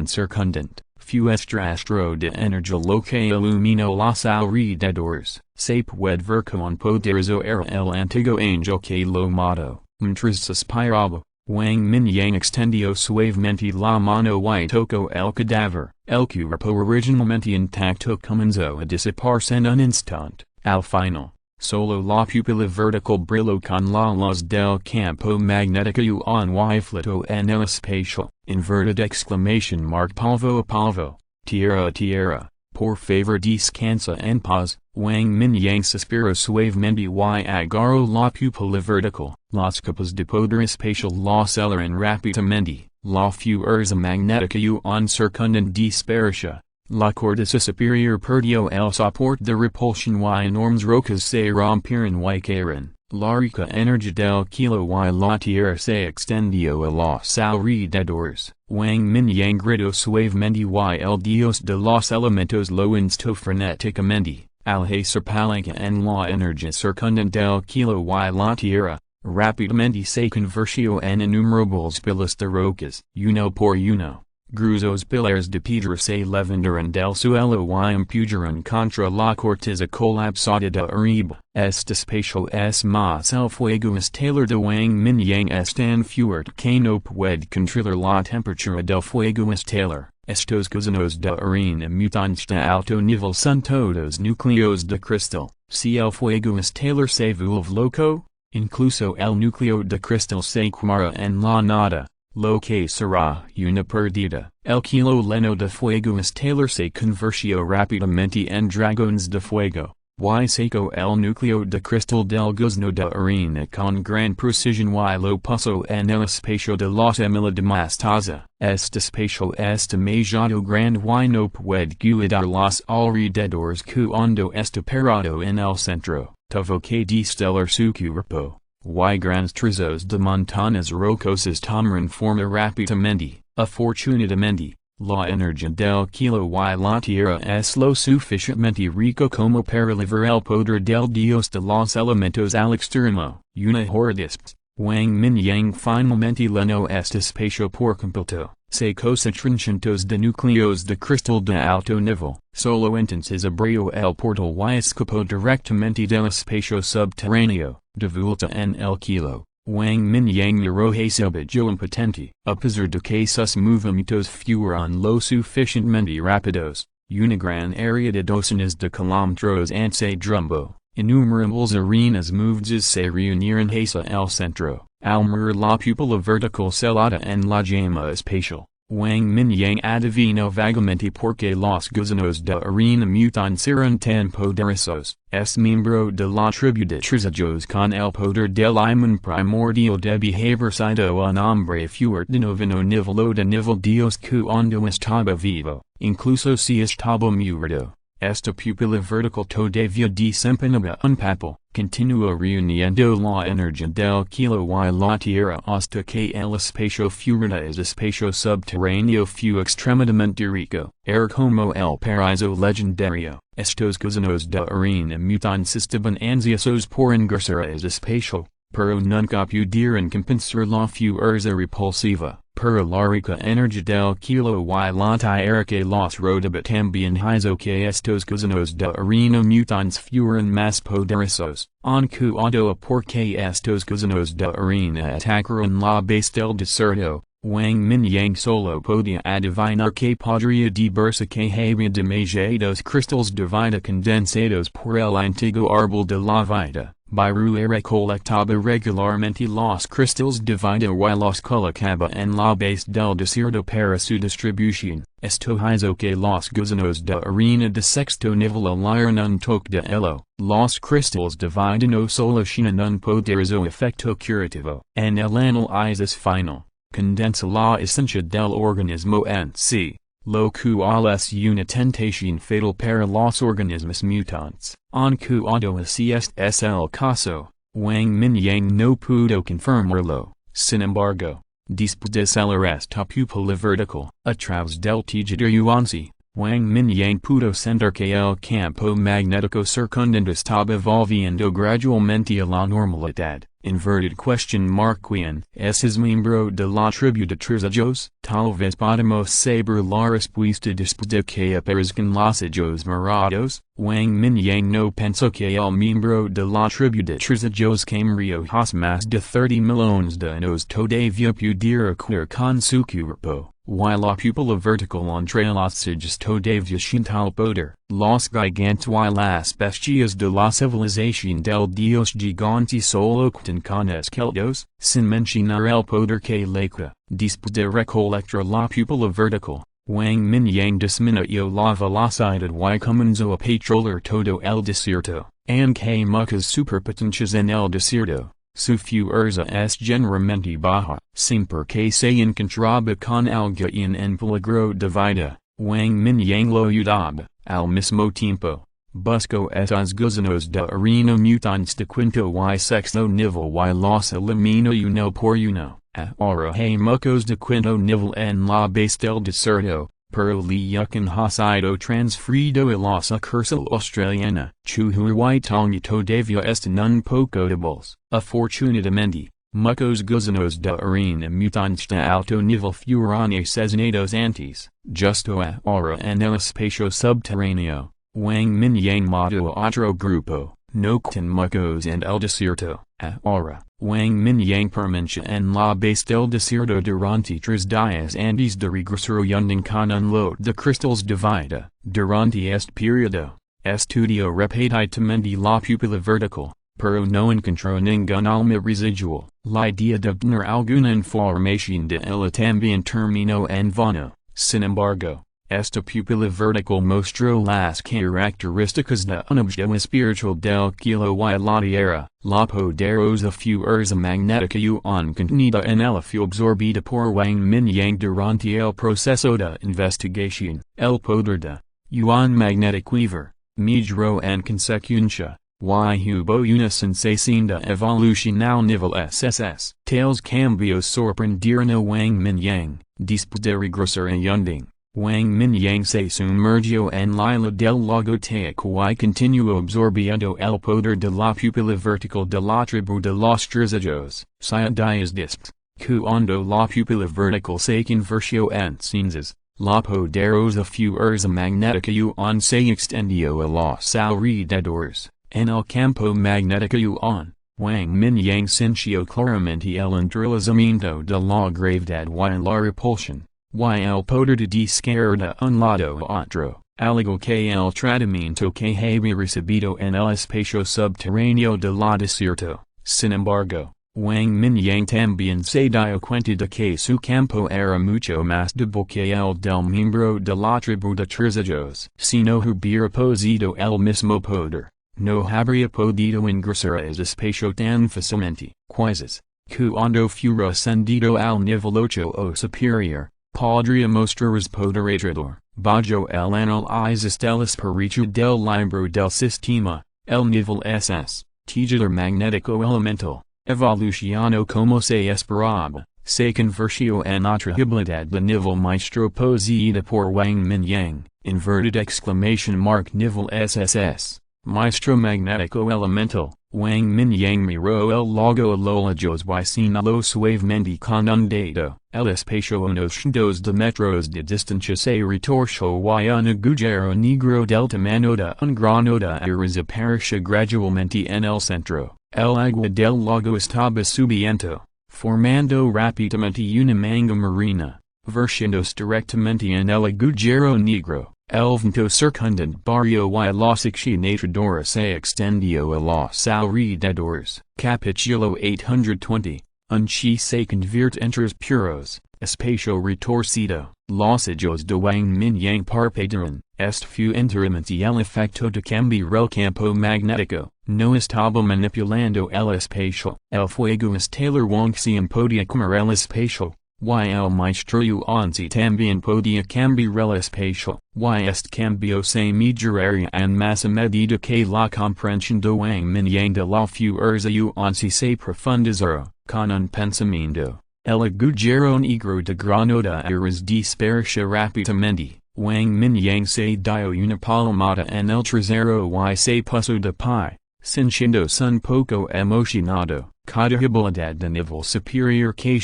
circundante. Fue este rastro de energía lo que iluminó los alrededores. Se puede ver con poderoso era el antiguo ángel que lo mató. Mientras suspiraba, Wang Mingyang extendió suavemente la mano y tocó el cadáver. El cuerpo originalmente intacto comenzó a desaparecer en un instante. Al final, solo la pupila vertical brilló con la luz del campo magnético y flotó en el espacio. Inverted exclamation mark polvo a polvo, tierra a tierra, por favor descansa en paz. Wang Mingyang suspiró suavemente y agarró la pupila vertical. Las capas de poder espacial la aceleran rápidamente. La fuerza magnética circundante dispersa. La corteza superior perdió el soporte de repulsión y enormes rocas se rompieron y cayeron. La rica energía del kilo y la tierra se extendió a los alrededores. Wang Mingyang gritó suavemente y el dios de los elementos lo instó frenéticamente. Al hacer palanca en la energía circundante del kilo y la tierra, rápidamente se convirtió en innumerables pilas de rocas. Uno por uno, gruesos pilares de piedra se levantaron del suelo y empujaron contra la corteza colapsada de arriba. Este espacio es más el fuego estelar de Wang Mingyang es tan fuerte que no puede controlar la temperatura del fuego estelar. Estos gusanos de arena mutantes de alto nivel son todos núcleos de cristal. Si el fuego estelar se vuelve loco, incluso el núcleo de cristal se quemará en la nada, lo que será una pérdida. El kilo lleno de fuego estelar se convirtió rápidamente en dragones de fuego. Y sacó el núcleo de cristal del gusano de arena con gran precisión y lo puso en el espacio de los Emila de Mostaza. Este espacio es demasiado grande y no puede cuidar los alrededores cuando está parado en el centro. Tuvo que destellar su cuerpo. Y grandes trozos de montañas rocosas tomaron forma rápidamente. Afortunadamente, la energía del kilo y la tierra es lo suficientemente rico como para liberar el poder del dios de los elementos al extremo. Una hordisps, Wang Mingyang finalmente llenó este espacio por completo. Sacó 300 de núcleos de cristal de alto nivel. Solo entonces abrió el portal y escapó directamente del espacio subterráneo. De vuelta en el kilo, Wang Mingyang miró hacia abajo impotente. A pesar de que sus movimientos fueron lo suficientemente rápidos, una gran área de docenas de kilómetros se derrumbó. Innumerables arenas movidas se reunieron hacia el centro. Al mirar la pupila vertical celada en la llama espacial, Wang Mingyang adivinó vagamente porque los gusanos de arena mutantes eran tan poderosos. Es miembro de la tribu de Trizajos con el poder del imán primordial de behavior sido un hombre fuerte de noveno nivel de nivel dios cuando estaba vivo, incluso si estaba muerto. Esta pupila vertical todavía desempeñaba un papel. Continuó reuniendo la energía del kilo y la tierra hasta que el espacio fuera es espacio subterráneo fue extremadamente rico. Era como el paraíso legendario. Estos gusanos de arena mutantes estaban ansiosos por ingresar a ese espacio, pero nunca pudieron compensar la fuerza repulsiva. per larica energia del kilo y la tierra que los rodaba también hizo que estos gusanos de arena mutans fueran más poderosos, en cuanto a por qué estos gusanos de arena atacaron la base del desierto. Wang Mingyang solo podía adivinar que podría deberse que había demasiados cristales de vida condensados por el antiguo árbol de la vida. Biru recolectaba regularmente los cristales de vida y los colocaba en la base del desierto para su distribución. Esto hizo que los gusanos de arena de sexto nivel alaran un toque de elo. Los cristales de vida no solo tienen un poderoso efecto curativo en el análisis final. Condensa la esencia del organismo en sí, lo cual es una tentación fatal para los organismos mutantes. En cuanto a si este es el caso, Wang Mingyang no pudo confirmarlo. Sin embargo, después de celar esta pupila vertical, a través del tejido yuanzi, Wang Mingyang pudo sentir que el campo magnético circundante estaba volviendo gradualmente a la normalidad. Inverted question mark ¿Quién es miembro de la tribu de Trizillos? Tal vez podemos saber la respuesta después de que aparezcan los ojos morados. Wang Mingyang no pensó que el miembro de la tribu de Trizillos que murió hace más de 30 millones de años todavía pudiera curar con su cuerpo. While la pupila vertical entre los siglos todavía sienta el poder, los gigantes y las bestias de la civilización del dios gigante solo cuentan con esqueletos, sin mencionar el poder que leca. Después de recolectar la pupila vertical, Wang Mingyang disminuyó la velocidad y comenzó a patrullar todo el desierto, aunque muchas superpotencias en el desierto. Su fuerza es generalmente baja, siempre que se encontraba con alguien en peligro de vida. Wang Mingyang lo ayudaba, al mismo tiempo. Buscó esos gusanos de arena mutantes de quinto y sexto nivel y los eliminó uno por uno. Ahora hay muchos de quinto nivel en la base del desierto. Pero Liukin ha sido transferido a la sucursal australiana. Chuhu y Tonga todavía están un poco débiles. Afortunadamente, muchos gusanos de arena mutantes de alto nivel fueron asesinados antes. Justo ahora en el espacio subterráneo, Wang Mingyang mató a otro grupo. No quedan muchos en el desierto. Ahora, Wang Mingyang permanece en la base del desierto durante 3 días antes de regresar yendo con un lote de cristales de vida. Durante este periodo, estudió repetidamente la pupila vertical, pero no encontró ningún alma residual. La idea de obtener alguna información de ella también terminó en vano. Sin embargo, esta pupila vertical mostró las características de un objeto espiritual del kilo y la tierra. La poderosa fuerza magnética yuan contenida en ella fue absorbida por Wang Mingyang durante el proceso de investigación. El poder de yuan magnetic weaver, mejoró en consecuencia, y hubo una sensación de evolución al nivel SSS. Tales cambios sorprendieron a Wang Mingyang. Después de regresar a Yunding, Wang Mingyang se sumergió en la isla del lago Taico y continuó absorbiendo el poder de la pupila vertical de la tribu de los Trizillos. 6 días después, cuando la pupila vertical se convirtió en cenizas, la poderosa fuerza magnética yuan se extendió a los alrededores. En el campo magnético yuan, Wang Mingyang sintió claramente el entrelazamiento de la gravedad y la repulsión. Y el poder de descargar de un lado a otro, algo que el tratamiento que había recibido en el espacio subterráneo de la desierto. Sin embargo, Wang Mingyang también se dio cuenta de que su campo era mucho más débil que el del miembro de la tribu de Trizillos. Si no hubiera poseído el mismo poder, no habría podido ingresar a ese espacio tan fácilmente. Quizás, cuando fuera ascendido al nivel 8 o superior, podría mostrar poder atrador. Bajo el análisis del espíritu del libro del sistema, el nivel SS, tejedor magnético elemental, evolucionó como se esperaba, se convirtió en otra habilidad de nivel maestro poseída por Wang Mingyang. Inverted exclamation mark nivel SSS. Maestro Magnetico Elemental, Wang Mingyang Miro el Logo Alolajos y Sinalo Suavemente Condundado, el Espacio Unos Dos de Metros de Distancia Se Retorcio y un Agujero Negro Delta Manoda un Granada Desaparecia Gradualmente en el Centro, el Agua del Lago Estaba Subiendo, formando rápidamente una manga marina, vertiéndose directamente en el Agujero Negro. El vento circundante barrio y los accionadores se extendió a los alrededores. Capítulo 820. Un chi se convierte entre puros, espacio retorcido. Los ojos de Wang Mingyang parpadearon. Este fue enteramente el efecto de cambiar el campo magnético. No estaba manipulando el espacio. El fuego estelar Wang Xian podía comer el espacio. Y el maestro Yuanzi también podía cambiar el espacio, y este cambio se mejoraría en masa medida que la comprensión de Wang Mingyang de la fuerza Yuanzi se profundizara, con un pensamiento. El agujero negro de Granada desapareció rápidamente. Wang Mingyang se dio una palmada en el trasero y se puso de pie, sintiéndose un poco emocionado. Cada habilidad de nivel superior que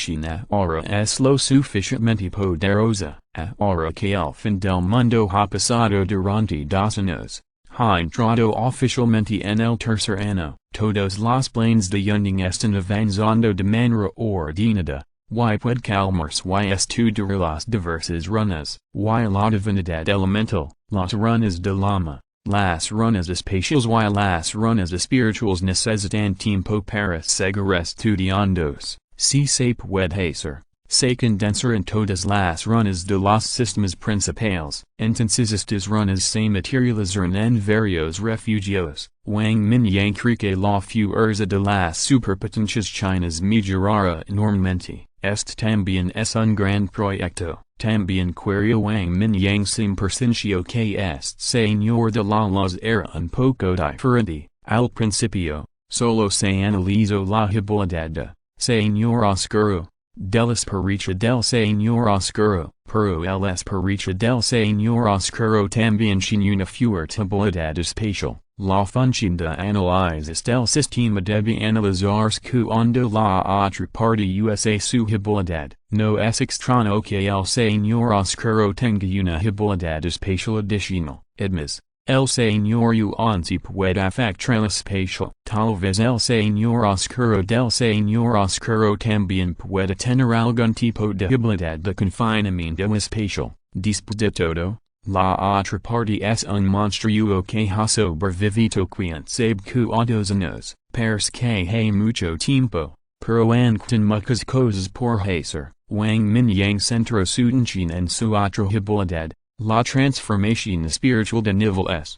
ahora es lo suficientemente poderosa, ahora que el fin del mundo ha pasado durante 2 años, ha entrado oficialmente en el tercer año. Todos los planes de Yunding están avanzando de manera ordenada, y puede calmarse y estudiar las diversas runas, y la divinidad elemental, las runas de llama. Las runas espaciales y las runas espirituales necesitan tiempo para seguir estudiándose. Si se puede hacer, se condensar en todas las runas de los sistemas principales, entonces estas runas se materializarán en varios refugios. Wang Mingyang cree que la fuerza de las superpotencias chinas mejorará enormemente. Este también es un gran proyecto. También quiere Wang Mingyang sin percencio que este señor de la luz era un poco diferente. Al principio, solo se analizó la habilidad de señor oscuro, del espiritu del señor oscuro, pero el espiritu del señor oscuro también tiene una fuerte habilidad especial. La función de análisis del sistema debe analizarse cuando la otra parte usa su habilidad. No es extraño que el señor oscuro tenga una habilidad especial adicional. Además, el señor Yuanzi puede afectar el espacio. Tal vez el señor oscuro del señor oscuro también puede tener algún tipo de habilidad de confinamiento espacial. Después de todo, la otra parte es un monstruo que ha sobrevivido quien sabe cuántos años, parce que hay mucho tiempo, pero encuentran muchas cosas por hacer. Wang Mingyang centró su atención en su otra habilidad, la transformación espiritual de nivel S.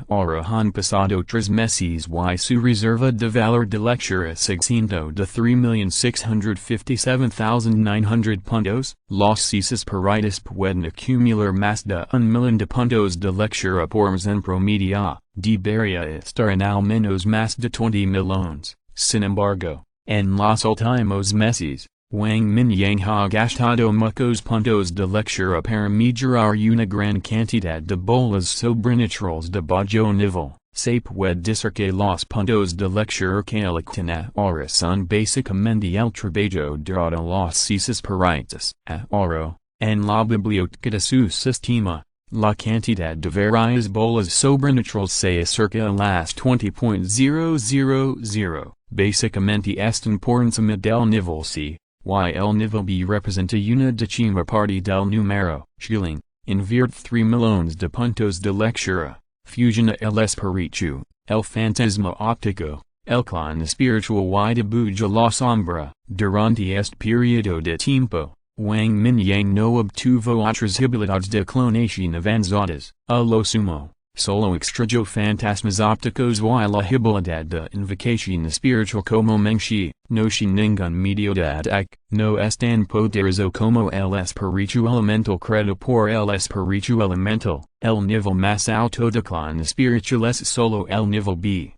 Ahora han pasado 3 meses y su reserva de valor de lectura siendo de 3,657,900 puntos. Los cisperitas pueden acumular más de 1,000,000 de puntos de lectura por mes en promedio. Debería estar en al menos más de 20 millones. Sin embargo, en los últimos meses, Wang Mingyang ha gastado muchos puntos de lectura para mejorar una gran cantidad de bolas sobrenaturales de bajo nivel. Se puede decir que los puntos de lectura que electan ahora son básicamente el trabajo de los cisperitas. Ahora, en la biblioteca de su sistema, la cantidad de varias bolas sobrenaturales se acerca a las 20.000. Básicamente están por encima del nivel C. Y el nivel B representa una décima parte del número. Schilling, invierte 3 millones de puntos de lectura. Fusiona el espíritu, el fantasma óptico, el clan espiritual y dibuja la sombra. Durante este periodo de tiempo, Wang Mingyang no obtuvo otras habilidades de clonación avanzadas. A lo sumo, solo extrayó fantasmas ópticos y la habilidad de invocación espiritual como Mengshi. No sin ningún medio de ataque, no es tan poderoso como el espíritu elemental creado por el espíritu elemental. El nivel más alto de clan espiritual es solo el nivel B.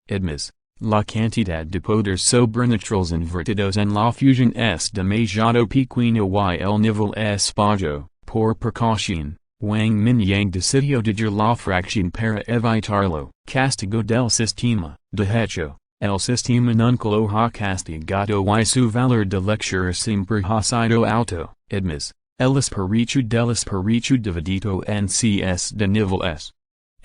Además, la cantidad de poderes sobrenaturales invertidos en la fusión es demasiado pequeño y el nivel es bajo. Por precaución, Wang Mingyang de sitio de la fraction para evitarlo, castigo del sistema, de hecho, el sistema nunca lo ha castigado y su valor de lectura siempre ha sido alto, admis, el espíritu dividido en cs de niveles.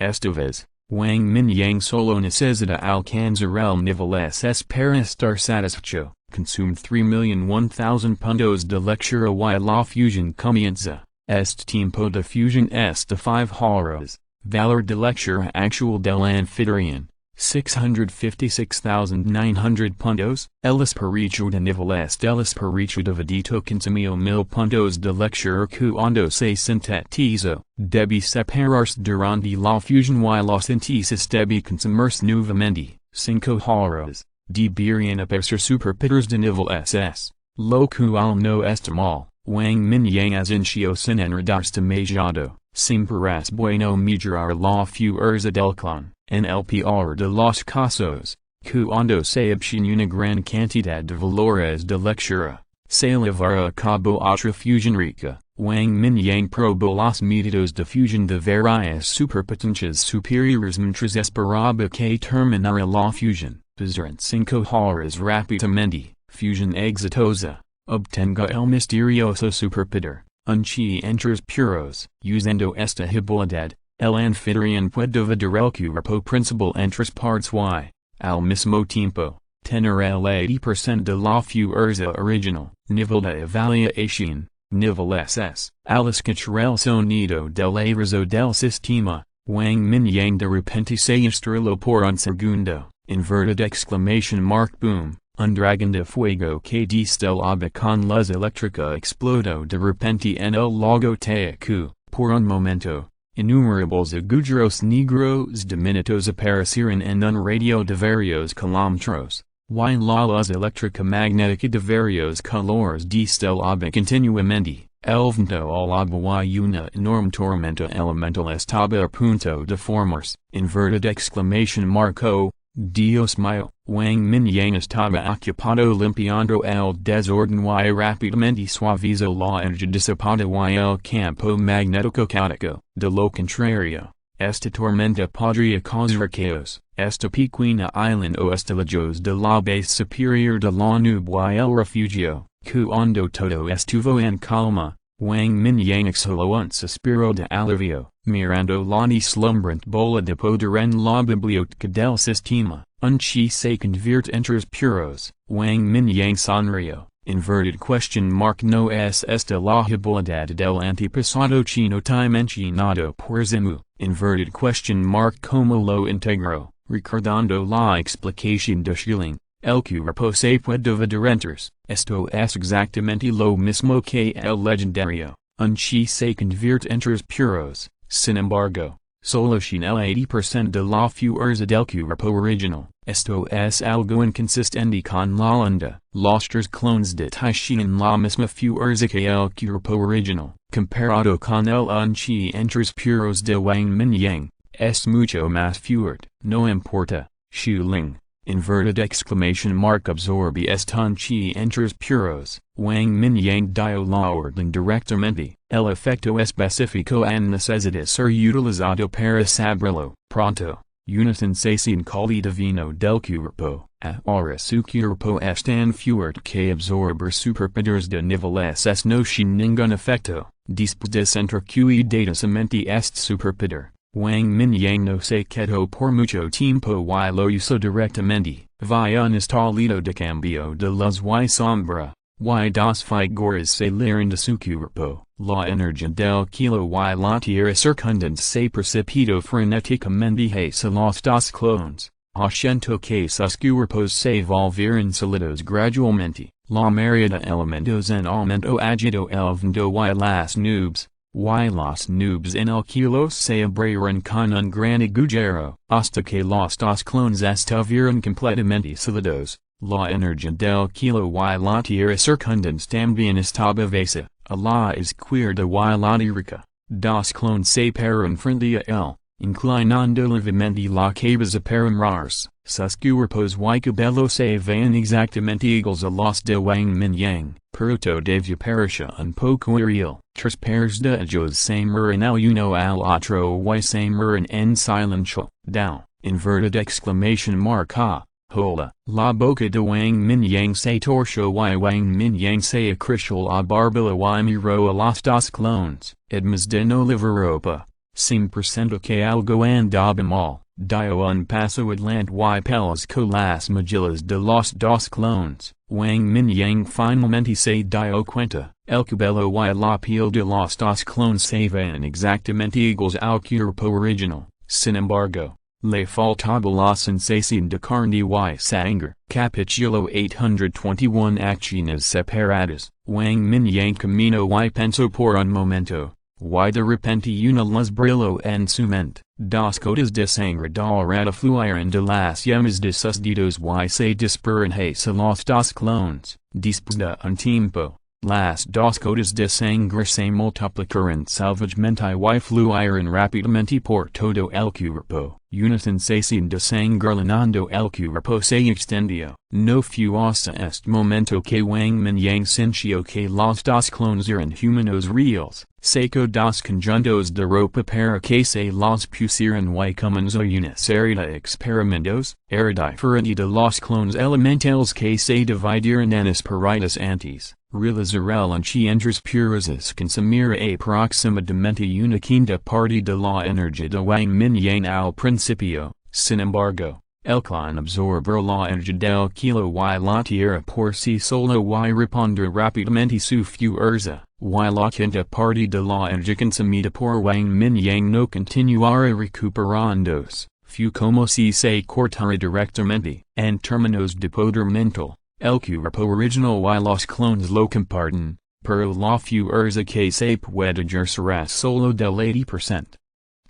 Esta vez, Wang Mingyang solo necesita alcanzar el nivel SS para estar satisfecho, consumed 3,001,000 puntos de lectura y la fusion comienza. Este tiempo de fusion es de 5 horas, valor de lectura actual del anfitrión, 656,900 puntos, el espíritu de niveles del espíritu dividido consumió 1,000 puntos de lectura cuando se sintetizó, debe separarse durante la fusion y la síntesis debe consumirse nuevamente, 5 horas, deberían aparecer superpowers de nivel SS, lo cual no está mal. Wang Mingyang as inicio sin enredarse demasiado, siempre es bueno mejorar la fuerza del clan, en el peor de los casos, cuando se obtiene una gran cantidad de valores de lectura, se llevará a cabo otra fusion rica. Wang Mingyang probó los métodos de fusion de varias superpotencias superiores mientras esperaba que terminara la fusion, pasaron 5 horas rápidamente, fusion exitosa. Obtenga el misterioso superpoder, entre puros, usando esta habilidad, el anfitrión puede dividir el cuerpo principal en 3 partes y, al mismo tiempo, tener el 80% de la fuerza original, nivel de evaluación, nivel SS. Al escuchar el sonido del aviso del sistema, Wang Mingyang de repente se instaló por un segundo, inverted exclamation mark boom. Un dragón de fuego que destelaba con luz eléctrica explodó de repente en el lago Teacu, por un momento, innumerables agujeros negros diminutos aparecieron en un radio de varios kilómetros, y la luz eléctrica magnética de varios colores destelaba continuamente, el viento al agua y una enorme tormenta elemental estaba a punto de formarse, inverted exclamation mark oh, Dios mío. Wang Mingyang estaba ocupado limpiando el desorden y rápidamente suavizó la energía disipada y el campo magnético caótico. De lo contrario, esta tormenta podría causar caos. Esta pequeña island o estalajos de la base superior de la nube y el refugio. Cuando todo estuvo en calma, Wang Mingyang exhaló un suspiro de alivio, mirando la deslumbrante bola de poder en la biblioteca del sistema. Un chi se convierte entre puros. Wang Mingyang sonrió, inverted question mark no es esta la habilidad del antepasado chino mencionado por Zimu, inverted question mark como lo integró, recordando la explicación de Schilling. El cuerpo se puede dividir entre. Esto es exactamente lo mismo que el legendario. Un chi se convierte entre puros. Sin embargo, solo sin el 80% de la fuerza del cuerpo original. Esto es algo inconsistente con la onda. Los 3 clones de Tai tienen la misma fuerza que el cuerpo original. Comparado con el un chi entre puros de Wang Mingyang, es mucho más fuerte. No importa. Xiuling. Inverted exclamation mark absorbe un chi entre puros. Wang Mingyang dio la orden directamente. El efecto específico en necesita ser utilizado para saberlo. Pronto. Una sensación cali divino del cuerpo. Ahora su cuerpo es tan fuerte que absorber superpoderes de niveles es no sin ningún efecto. Después de centrar cuidadosamente este superpoder. Wang Mingyang no se quedó por mucho tiempo y lo usó directamente, via un instalado de cambio de luz y sombra, y dos figuras salieron de su cuerpo, la energía del kilo y la tierra circundante se precipitó frenéticamente hacia los 2 clones, haciendo que sus cuerpos se volvieran sólidos gradualmente, la mayoría de elementos en aumento agitó el viento y las nubes. Y los nubes en el kilo se abrieron con un gran agujero, hasta que los 2 clones estuvieron completamente sólidos. La energía del kilo y la tierra circundante también estaba vacía, a la izquierda y la derecha. 2 clones se pararon frente a él, inclinando levemente la cabeza para mirarse. Sus cuerpos y cabello se veían exactamente iguales a los de Wang Mingyang, Proto devia perisha un poco real. Tres pairs de ellos se mueren al uno al otro y se mueren en silencio. Dao. Inverted exclamation mark ha. Hola. La boca de Wang Mingyang se torció y Wang Mingyang se acristó a barbilla y miró a los dos clones. Edmas de no liveropa. Sim presento que algo andaba mal. Dio un paso adelante y pelas con las magillas de los dos clones. Wang Mingyang finalmente se dio cuenta. El cabello y la piel de los dos clones se ven exactamente iguales al cuerpo original. Sin embargo, le faltaba la sensación de carne y sangre. Capítulo 821 Acciones separadas. Wang Mingyang caminó y pensó por un momento. Y de repente una luz brilló en su mente. Dos gotas de sangre dorada fluyeron de las yemas de sus dedos y se dispararon hacia los dos clones. Después de un tiempo, las dos gotas de sangre se multiplicaron salvajemente y fluyeron rápidamente por todo el cuerpo. Una sensación de sangre llenando el cuerpo se extendió. No fue hasta este momento que Wang Mingyang sintió que los dos clones eran humanos reales. Sacó dos conjuntos de ropa para que se los pusieran y comenzó una serie de experimentos. Era diferente de los clones elementales que se dividieron en espíritus antes. Realizar encuentros puros consumir aproximadamente una quinta parte de la energía de Wang Mingyang al principio. Sin embargo, el clon absorber la energía del kilo y la tierra por sí solo y responder rápidamente su fuerza. Y la quinta parte de la energía consumida por Wang Mingyang no continuará recuperándose. Fue como si se cortara directamente. En términos de poder mental, el cuerpo original y los clones lo comparten, pero la fuerza que se puede ejercer solo del 80%.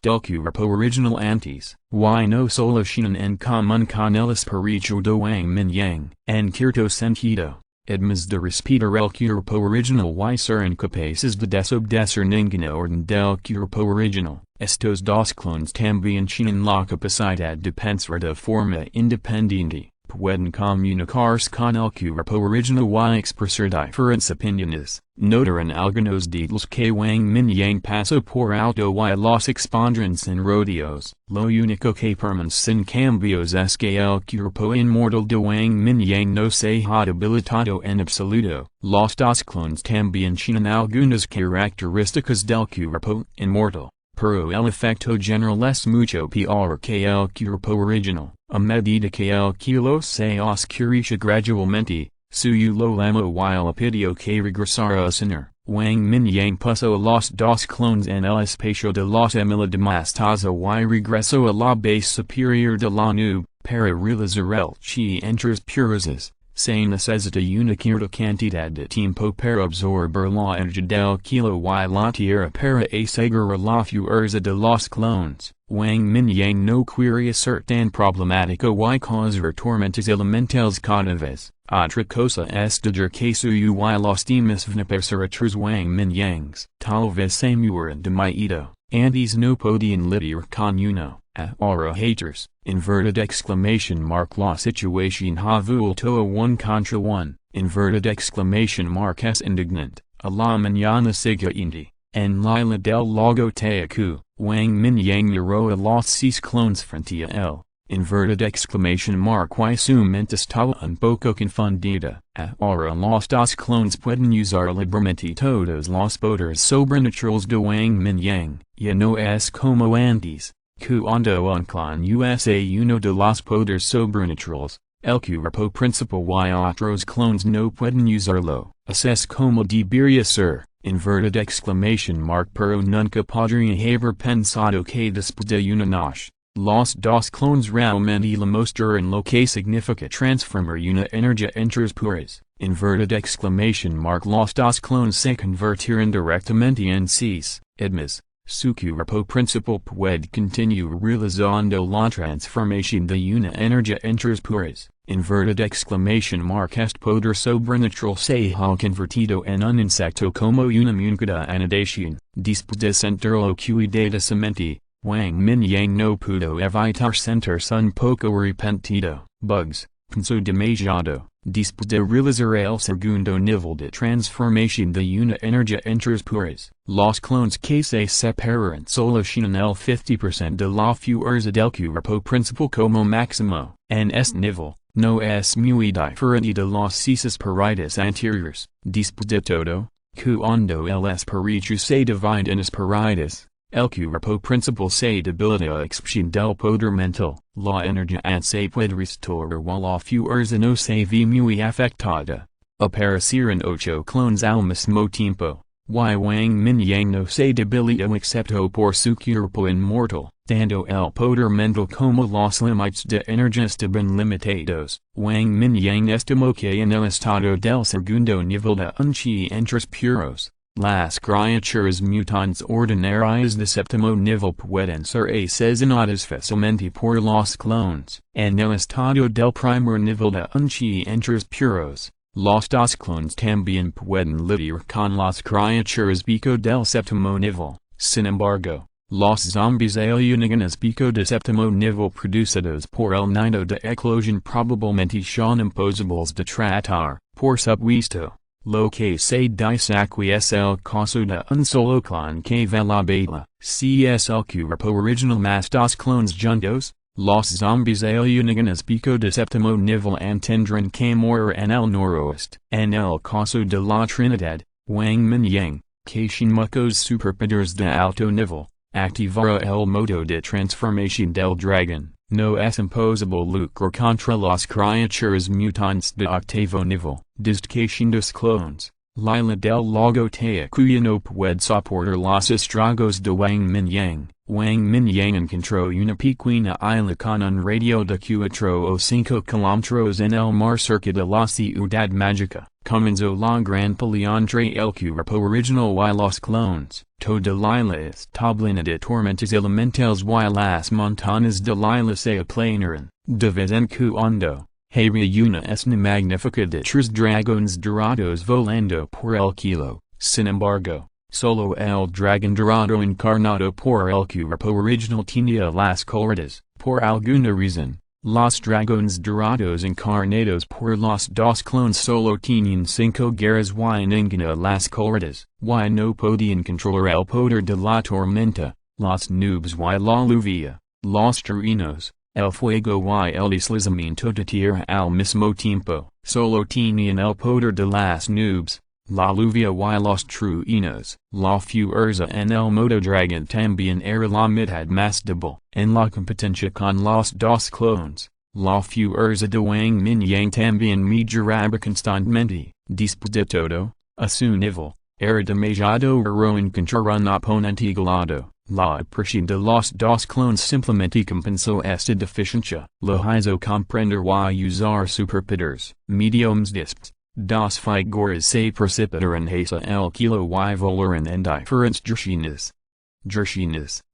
Del cuerpo original antes, y no solo tienen en común con el espíritu de Wang Mingyang. En cierto sentido, además de respetar el cuerpo original y ser incapaces de desobedecer ninguna orden del cuerpo original, estos dos clones también tienen la capacidad de pensar de forma independiente. Pueden comunicarse con el cuerpo original y expresar diferentes opiniones. Notarán algunos detalles que Wang Mingyang pasó por alto y los expondrán sin rodeos. Lo único que permanece sin cambios es que el cuerpo inmortal de Wang Mingyang no se ha debilitado en absoluto. Los dos clones también tienen algunas características del cuerpo inmortal. Pero el efecto general es mucho peor que el cuerpo original. A medida que el kilo se oscurece gradualmente, suyo lo lamo y le pidió que regresara a cenar. Wang Mingyang puso los dos clones en el espacio de los emilademostaza y regresó a la base superior de la nube. Para realizar el chi entre puras, se necesita una cierta cantidad de tiempo para absorber la energía del kilo y la tierra para asegurar la fuerza de los clones. Wang Mingyang no quería ser tan problemático y causar tormentas elementales cada vez. Otra cosa es de que suyo y los demás van a pasar atrás Wang Mingyangs. Tal vez se mueran de miedo. Antes no podían lidiar con uno. Ahora haters. Inverted exclamation mark la situación ha vuelto a 1 contra 1. Inverted exclamation mark es indignant. A la mañana siguiente, en la isla del lago Teacu, Wang Mingyang miró a los 6 clones frente a él. Inverted exclamation mark y su mente estaba un poco confundida. Ahora los dos clones pueden usar libremente todos los poderes sobrenaturales de Wang Mingyang. Ya no es como antes. Cuando un clon usa uno de los poderes sobrenaturales, el cuerpo principal y otros clones no pueden usarlo. Es como debería ser. Inverted exclamation mark pero nunca podría haber pensado que después de una noche, los dos clones realmente le mostraron lo que significa transformar una energía entre puras. Inverted exclamation mark los dos clones se convertirán directamente en cis. Además, su cuerpo principal puede continuar realizando la transformación de una energía entre puras. Inverted exclamation mark este poder sobrenatural se ha convertido en un insecto como una muñeca de anadación. Después de sentirlo cuidadosamente, Wang Mingyang no pudo evitar sentirse un poco arrepentido. Bugs, dispenso demasiado, después de realizar el segundo nivel de transformación de una energía entre puras, los clones que se separan solucionan el 50% de la fuerza del cuerpo principal como máximo. En este nivel, no es muy diferente de los superpowers anteriores. Después de todo, cuando el espíritu se divide en espíritus, el cuerpo principal se debilita a excepción del poder mental. La energía se puede restaurar o la fuerza no se ve muy afectada. Aparecieron 8 clones al mismo tiempo. Wang Mingyang no se debilita excepto por su cuerpo inmortal, dando el poder mental como los límites de energía estaban limitados. Wang Mingyang estimó que en el estado del segundo nivel de chi entre puros, las criaturas mutantes ordinarias de séptimo nivel pueden ser asesinadas fácilmente por los clones. En el estado del primer nivel de chi entre puros, los dos clones también pueden lidiar con las criaturas pico del séptimo nivel. Sin embargo, los zombies alienígenas pico de séptimo nivel producidos por el nido de eclosión probablemente son imposibles de tratar. Por supuesto, lo que se dice aquí es el caso de un solo clon que ve la beta. Si es el cuerpo original más dos clones juntos, los zombies alienígenas pico de séptimo nivel tendrán que morir en el noroeste. En el caso de la Trinidad, Wang Mingyang, que sin muchos superpowers de alto nivel, activará el modo de transformación del dragón. No es imposible lucrar contra las criaturas mutantes de octavo nivel. Desde dos clones, Lila del lago Tayacuya no puede soportar los estragos de Wang Mingyang. Wang Mingyang encontró una pequeña isla con un radio de 4 o 5 kilómetros en el mar cerca de la ciudad mágica. Comenzó la gran pelea entre el cuerpo original y los clones. Toda Lila está llena de tormentas elementales y las montañas de Lila se aplanan. De vez en cuando, había una escena magnífica de 3 dragones dorados volando por el cielo. Sin embargo, solo el dragón dorado encarnado por el cuerpo original tenía las colores. Por alguna razón, los dragones dorados encarnados por los dos clones solo tenían 5 garras y ninguna las colores. Y no podían controlar el poder de la tormenta, los nubes y la lluvia, los truenos, el fuego y el deslizamiento de tierra al mismo tiempo. Solo tenían el poder de las nubes, la lluvia y los truenos. La fuerza en el modo dragón también era la mitad más débil. En la competencia con los dos clones, la fuerza de Wang Mingyang también mejoraba constantemente. Después de todo, a su nivel, era demasiado raro encontrar un oponente igualado. La aparición de los dos clones simplemente compensó esta deficiencia. Lo hizo comprender y usar superpowers. Mediums disps. Dos figuras se precipitaron hacia el kilo y volaron en diferentes direcciones.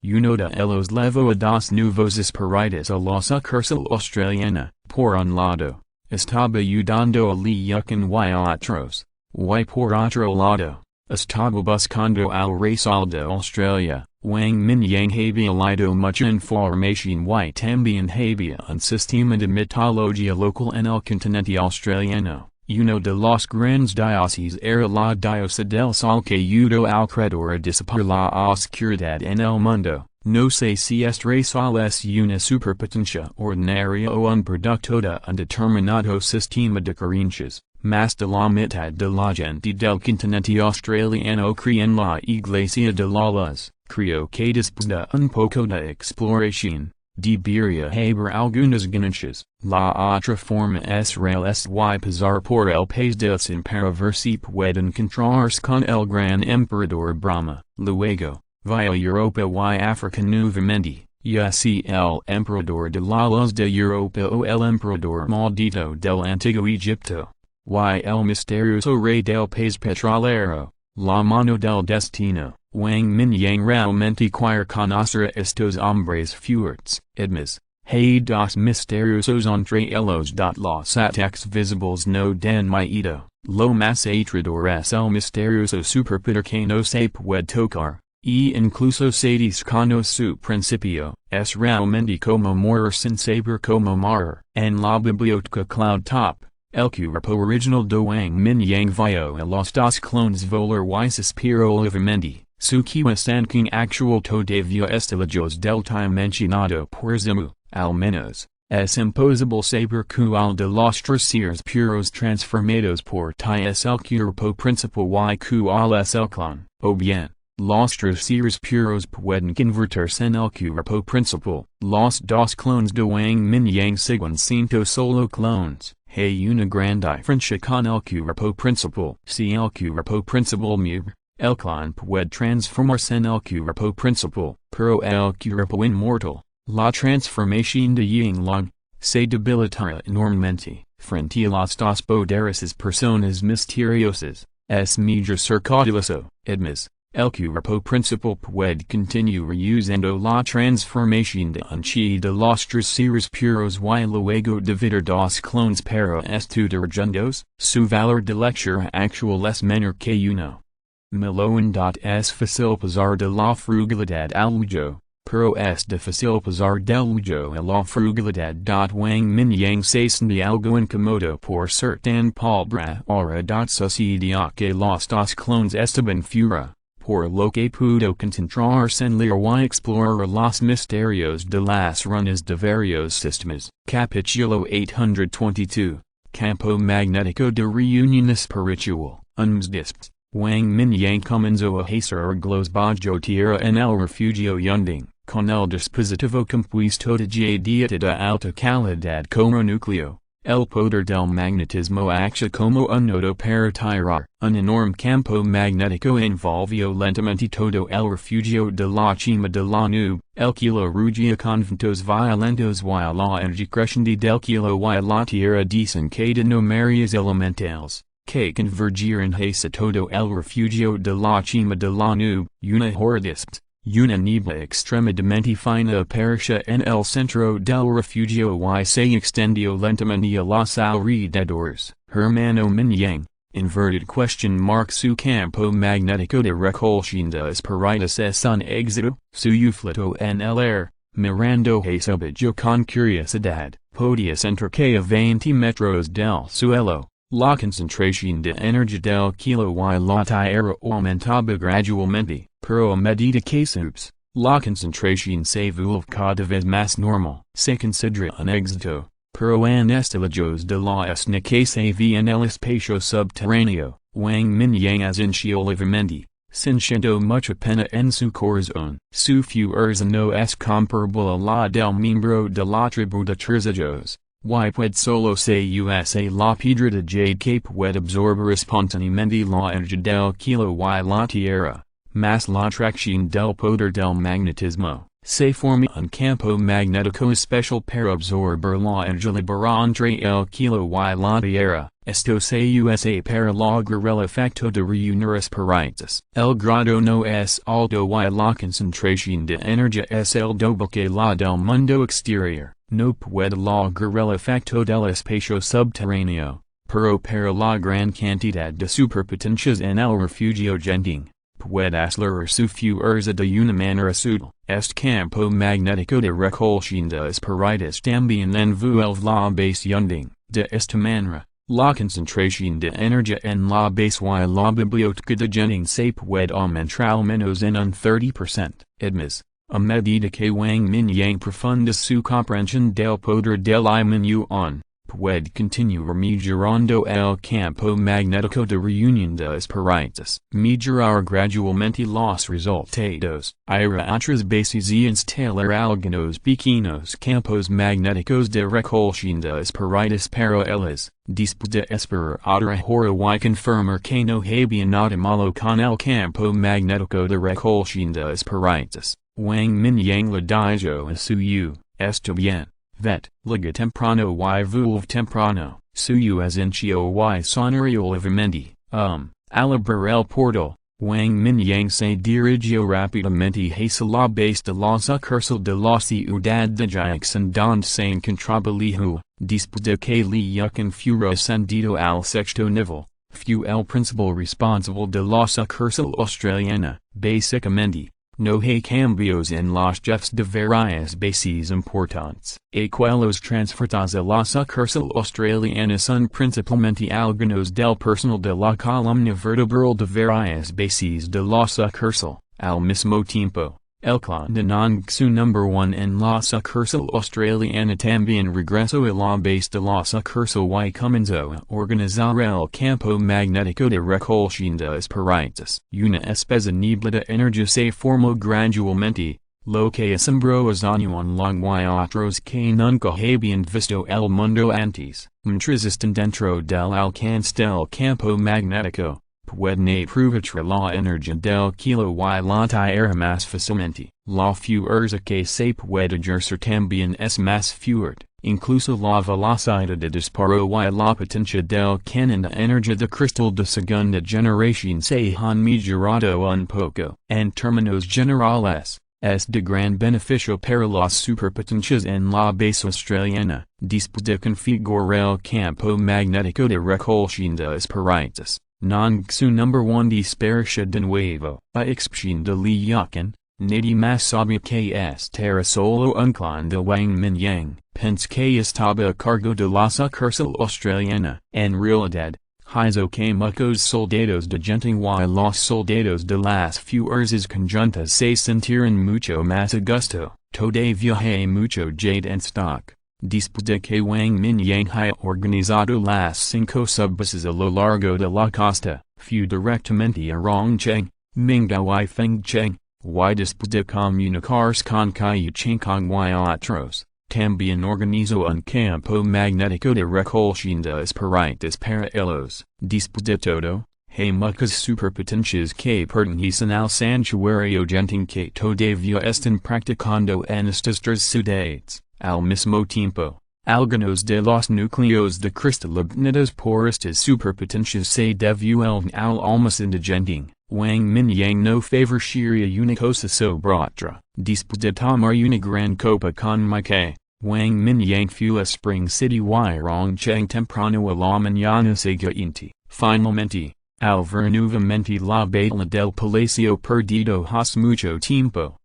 Uno de ellos levó a dos nuevos espíritus a la sucursal australiana. Por un lado, estaba ayudando a Luyukan y otros. Y por otro lado, estaba buscando al rey Sol de Australia. Wang Mingyang había leído mucha información y también había un sistema de mitología local en el continente australiano. Uno de los grandes dioses era la diosa del sol que ayudó al creador a disipar la oscuridad en el mundo. No sé si este rey sol es una superpotencia ordinaria o un producto de un determinado sistema de creencias. Más de la mitad de la gente del continente australiano cree en la iglesia de la luz. Creo que después de un poco de exploración, debería haber algunas ganancias. La otra forma es real y pasar por el país del sin para ver si puede encontrarse con el gran emperador Brahma. Luego, via Europa y África nuevamente, ya si el emperador de la luz de Europa o el emperador maldito del antiguo Egipto, y el misterioso rey del país petrolero, la mano del destino. Wang Mingyang realmente quiere conocer a estos hombres fuertes. Además, hay dos misteriosos entre ellos. Los ataques visibles no dan miedo. Lo más aterrador es el misterioso superpoder que no se puede tocar. e incluso sadis cano su principio, es realmente como morir sin saber como morir. En la biblioteca cloud top, el cuerpo original de Wang Mingyang vio a los dos clones volar y suspiro olivamente, su que king actual todavía estilajos del time mencionado por Zimu, al menos. Es imposible saber cuál de los tres seres puros transformados por ti es el cuerpo principal y cuál es el clon, o bien, los tres seres puros pueden convertirse en el cuerpo principal. Los dos clones de Wang Mingyang siguen siendo solo clones. Hay una gran diferencia con el cuerpo principal. Si el cuerpo principal muere, el clon puede transformarse en el cuerpo principal, pero el cuerpo inmortal. La transformación de Yinglong se debilitará enormemente frente a los dos poderes personas misteriosas. Es mejor ser cauteloso. Además, el cuerpo principal puede continuar usando la transformación de un chi de los tres seres puros y luego dividir dos clones para estudiar juntos. Su valor de lectura actual es menor que uno. Milloin. Es fácil pasar de la frugalidad al lujo. Pero es difícil pasar del lujo a la frugalidad. Wang Mingyang se siente algo incómodo por ser tan pobre ahora. Sucedió que los dos clones estaban fuera, por lo que pudo concentrarse en leer y explorar los misterios de las runas de varios sistemas. Capítulo 822, Campo Magnético de Reunión Espiritual. Disps. Wang Mingyang comenzó a hacer globos bajo tierra en el refugio Yunding, con el dispositivo compuesto de jade de alta calidad como núcleo. El poder del magnetismo actúa como un nodo para tirar. Un enorme campo magnético envolvió lentamente todo el refugio de la cima de la nube. El kilo rugia con ventos violentos y la energía creciente del kilo y la tierra desencadena varios elementales, que convergieron hacia todo el refugio de la cima de la nube. Una hordisp. Una niebla extremadamente fina apareció en el centro del refugio y se extendió lentamente a los alrededores. Hermano Mingyang, inverted question mark. Su campo magnético de repulsión de espiritus es un éxito. Su flotó en el aire, mirando hacia abajo con curiosidad. Podía sentir que a 20 metros del suelo, la concentración de energía del kilo y la tierra aumentaba gradualmente. Pero a medida que subes, la concentración se vuelve cada vez más normal. Se considera un éxito, pero en estilajos de la escena que se ve en el espacio subterráneo, Wang Mingyang asintió levemente, sintiendo mucha pena en su corazón. Su fuerza no es comparable a la del miembro de la tribu de Terzajos. Y puede solo se usa la piedra de jade que puede absorber espontáneamente la energía del kilo y la tierra. Más la atracción del poder del magnetismo, se forma un campo magnético especial para absorber la energía liberada entre el kilo y la tierra. Esto se usa para lograr el efecto de reunir espiritus. El grado no es alto y la concentración de energía es el doble que la del mundo exterior. No puede lograr el efecto del espacio subterráneo, pero para la gran cantidad de superpotencias en el refugio Yunding, puede acelerar su fuerza de una manera sutil. Este campo magnético de repulsión de espiritus también envuelve la base Yunding. De esta manera, la concentración de energía en la base y la biblioteca de Yunding se puede aumentar al menos en un 30%. Además, a medida que Wang Mingyang profunda su comprensión del poder del Mingyang, puede continuar mejorando el campo magnético de reunión de espiritus. Mejorar gradualmente los resultados. Ira otras bases y instalar algunos pequeños campos magnéticos de repulsión de espiritus para ellos. Después de esperar otra hora y confirmar que no había nada malo con el campo magnético de repulsión de espiritus, Wang Mingyang le dijo a suyo, está bien. Vet, liga temprano y vuelve temprano, suyo asintió y sonrió levemente. Al abrir el portal, Wang Mingyang se dirigió rápidamente hacia la base de la sucursal de la ciudad de Jackson donde se encontraba Lihu. Después de que Liu fuera ascendido al sexto nivel, fue el principal responsable de la sucursal australiana. Básicamente, no hay cambios en los jefes de varias bases importantes. Aquellos transfertas a la sucursal australiana son principalmente algunos del personal de la columna vertebral de varias bases de la sucursal. Al mismo tiempo, el clan de Nongsu No. 1 en la sucursal australiana también regresó a la base de la sucursal y comenzó a organizar el campo magnético de recolección espiritus. Una especie niebla de energía se formó gradualmente, lo que asombró a Zhutian y otros que nunca habían visto el mundo antes. Mientras están dentro del alcance del campo magnético, pueden aprovechar la energía del kilo y la tierra más fácilmente. La fuerza que se puede ejercer también es más fuerte, incluso la velocidad de disparo y la potencia del canon de energía de cristal de segunda generación se han mejorado un poco. En términos generales, es de gran beneficio para las superpotencias en la base australiana, después de configurar el campo magnético de recolección de espiritus. Nongsu No. 1 disparación de nuevo. A excepción de Li Yukan, nadie más sabía que era solo un clan de Wang Mingyang. Pensé que estaba a cargo de la sucursal australiana. En realidad, hizo que muchos soldados de Genting y los soldados de las fuerzas conjuntas se sintieran mucho más a gusto. Todavía hay mucho jade en stock. Después de que Wang Mingyang haya organizado las 5 subbases a lo largo de la costa, fue directamente a Rongcheng, Mingdao y Fengcheng, y después de comunicarse con Kaiyu Chengkong y otros, también organizó un campo magnético de recolección de espiritus para ellos. Después de todo, hay muchas superpotencias que pertenecen al santuario Genting que todavía están practicando en estas 3 ciudades. Al mismo tiempo, algunos de los núcleos de cristal obtenidos por estas superpotencias se devuelven al almacén de Genting. Wang Mingyang no favorecería una cosa sobre otra. Después de tomar una gran copa con Mike, Wang Mingyang fue a Spring City y Rongcheng temprano a la mañana siguiente. Finalmente, al ver nuevamente la batalla del Palacio perdido hace mucho tiempo,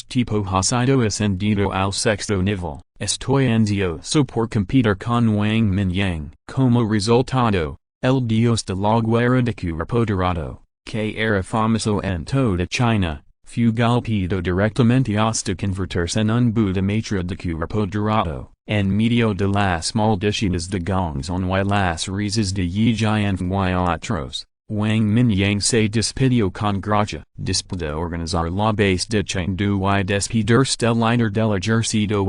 tipo ha sido ascendido al 6º nivel. Estoy ansioso por competir con Wang Mingyang. Como resultado, el dios de la guerra de cuerpo dorado, que era famoso en toda China, fue golpeado directamente hasta convertirse en un Buda maestro de cuerpo dorado. En medio de las maldiciones de Gongzon y las risas de Yi Jianfeng y otros, Wang Mingyang se despidió con gracia. Después de organizar la base de Chengdu y despedirse del líder del ejército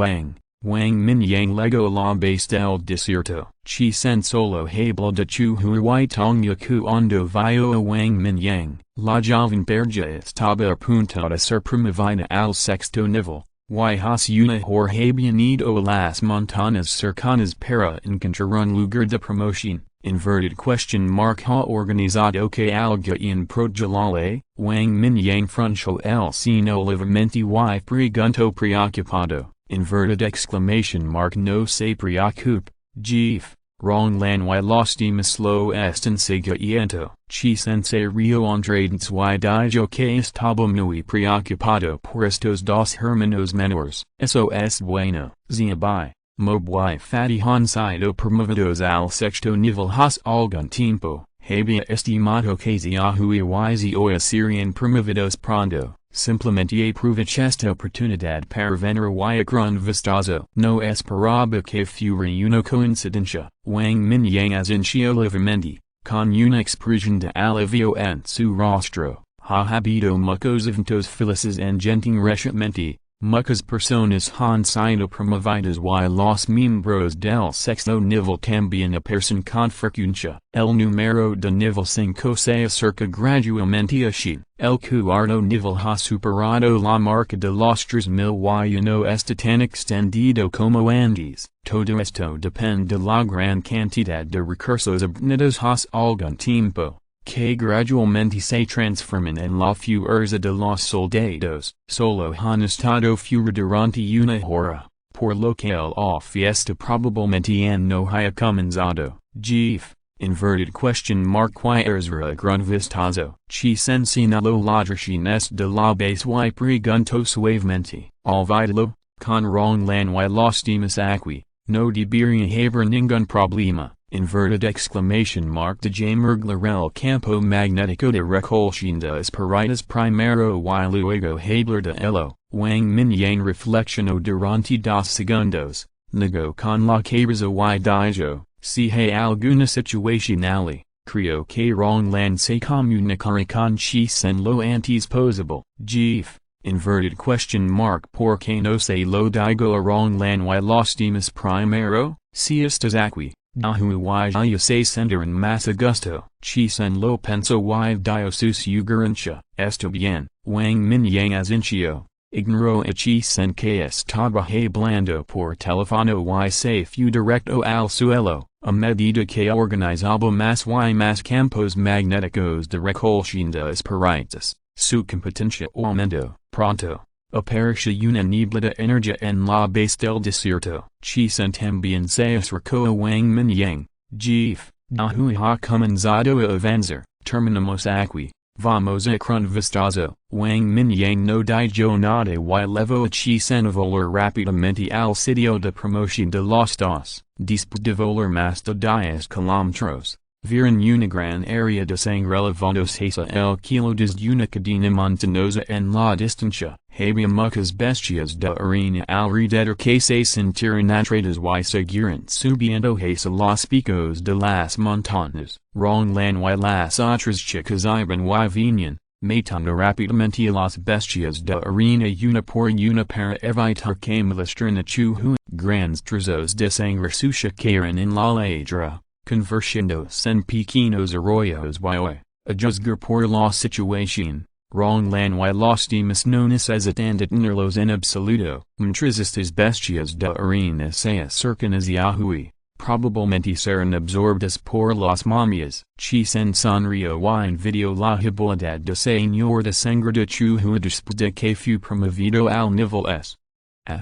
Wang Mingyang legó la base del desierto. Chi sen solo habla de Chu Hui Tongyaku Ondo vio a Wang Mingyang. La joven perja estaba a punto de ser promovida al 6º nivel. Y hace una hora habían ido a las montañas cercanas para encontrar un lugar de promoción. Inverted question mark ha organizado que alguien projalale. Wang Mingyang frunció el ceño levemente y preguntó preocupado. Inverted exclamation mark no se preocupe, jeef, Ronglan y los demás lo están siguiendo. Chi se rio entrades y dijo que estaba muy preocupado por estos 2 hermanos menores. Eso es bueno. Ziabai, Mob y Fatty han sido promovidos al 6º nivel hace algún tiempo. Había estimado que Ziahui y Zioya serían promovidos pronto. Simplemente aproveché esta oportunidad para venir y gran vistazo. No esperaba que fuera una coincidencia. Wang Mingyang asintió levemente, con una expresión de alivio en su rostro. Ha habido muchos eventos felices en Genting recientemente. Muchas personas han sido promovidas y los miembros del 6º nivel también aparecen con frecuencia. El número de nivel 5 se acerca gradualmente a Shi. El 4º nivel ha superado la marca de los 3000 y no está tan extendido como antes. Todo esto depende de la gran cantidad de recursos obtenidos hace algún tiempo, que gradualmente se transforman en la fuerza de los soldados. Solo han estado fuera durante una hora, por lo que la fiesta probablemente no haya comenzado. Jeef, Quierzra grun vistazo. Chi sensina lo ladrashines de la base y pregunto suavemente. Alvidalo, con rong lan y los demás aquí, no debería haber ningún problema. De jamerglar el campo magnético de repulsión de espiritas primero y luego hablar de ello. Wang Mingyang reflexionó durante 2 segundos, negó con la cabeza y dijo, si hay alguna situación ali, creo que rong lan se comunicará con chi sen lo antes posible. Gif. Porque no se lo digo a rong lan y los demás primero, si estás aquí. Dahu y ya se sentirán más a gusto. Chi sen lo penso y dio su sugerencia. Está bien. Wang Mingyang asintió. Ignoró a chi sen que estaba hablando por teléfono y se fue directo al suelo. A medida que organizaba más y más campos magnéticos de repulsión de espiritas, su competencia aumentó. Pronto. Apareció una niebla de energía en la base del desierto. Chi sen también se acercó a Wang Mingyang. Gif. Dahu ha comenzado a avanzar. Terminamos aquí. Vamos a crun vistazo. Wang Mingyang no dijo nada y levó a Chi sen a volar rápidamente al sitio de promoción de los dos. Después de volar más de 10 kilómetros. Vieron una gran área de sangre levantándose el kilo desde una cadena montañosa en la distancia. Había muchas bestias de arena alrededor que se sintieron atraídas y siguieron subiendo hacia los picos de las montañas. Rong lan y las otras chicas iban y venían, matando rápidamente a las bestias de arena una por una para evitar que molestaran a Chu. Grandes trozos de sangre sucia cayeron en la ladera. Convirtiéndose en pequeños arroyos y a juzgar por la situación, rong lan y los demás no necesitan detenerlos en absoluto. Mientras estas bestias de arena se acercan hacia Hui, probablemente serán absorbidas por las momias. Chi sen sonrió y envidió la habilidad de señor de sangre de Chu después de que fue promovido al nivel S.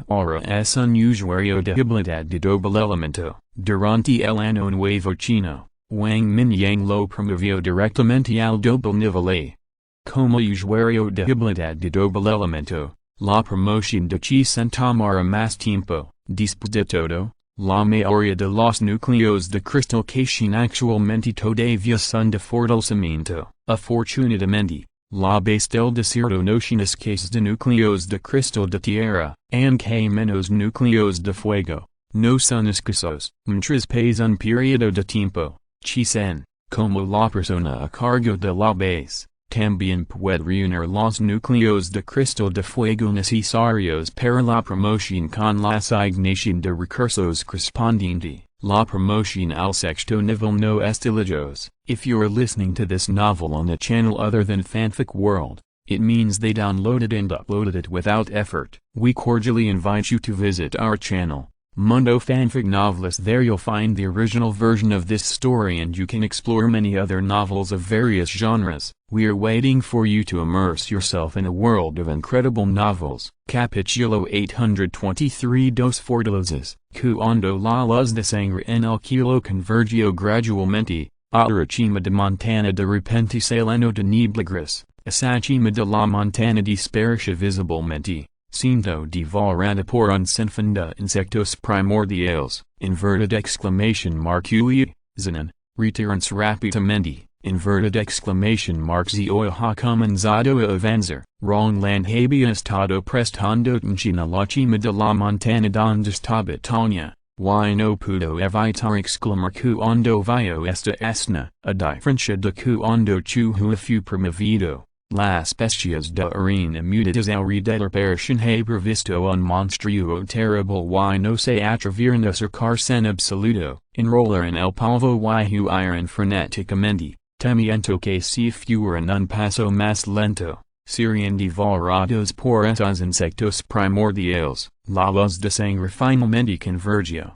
Ahora es un usuario de habilidad de doble elemento. Durante el año nuevo chino, Wang Mingyang lo promovió directamente al doble nivel A. Como usuario de habilidad de doble elemento, la promoción de Chi sen tomará más tiempo. Después de todo, la mayoría de los núcleos de cristal que son actualmente todavía son de fortalecimiento. Afortunadamente, la base del desierto no tiene escasez de núcleos de cristal de tierra, aunque menos núcleos de fuego. No son escasos. Mientras pasa un periodo de tiempo, Chi sen, como la persona a cargo de la base, también puede reunir los núcleos de cristal de fuego necesarios para la promoción con la asignación de recursos correspondiente. La promotion al sexto nivel no está lejos. If you're listening to this novel on a channel other than Fanfic World, it means they downloaded and uploaded it without effort. We cordially invite you to visit our channel, Mundo Fanfic Novelist. There you'll find the original version of this story and you can explore many other novels of various genres. We are waiting for you to immerse yourself in a world of incredible novels. Capítulo 823 Dos Fortalezas. Cuando la luz de sangre en el kilo convergió gradualmente, otra cima de montana de repente se llenó de niebla gris. Esa cima de la montana dispareció visiblemente, siendo devorada por un sinfín de insectos primordiales. Inverted exclamation mark Ui, Zanan, retirance rápidamente. Inverted exclamation mark Zoi ha comenzado a avanzar. Rong lan había estado prestando atención a la cima de la montana donde estaba Tanya. Y no pudo evitar exclamar cuando vio esta escena. A diferencia de cuando Chu fue promovido, las bestias de arena mudadas alrededor parecen haber visto un monstruo terrible y no se atrevieron a acercarse en absoluto. Enrolar en el polvo y huyeron frenéticamente, temiendo que si fueran un paso más lento, serían devorados por estos insectos primordiales. La luz de sangre finalmente convergió.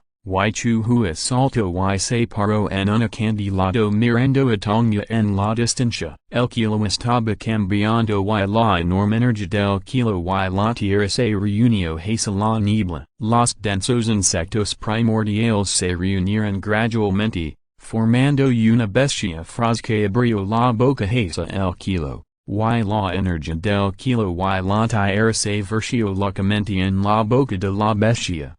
Chu saltó y se paró en un acantilado mirando a Tongya en la distancia. El kilo estaba cambiando y la enorme energía del kilo y la tierra se reunió hacia la niebla. Los densos insectos primordiales se reunieron gradualmente, formando una bestia fras que abrió la boca hacia el kilo, y la energía del kilo y la tierra se versió locamente en la boca de la bestia.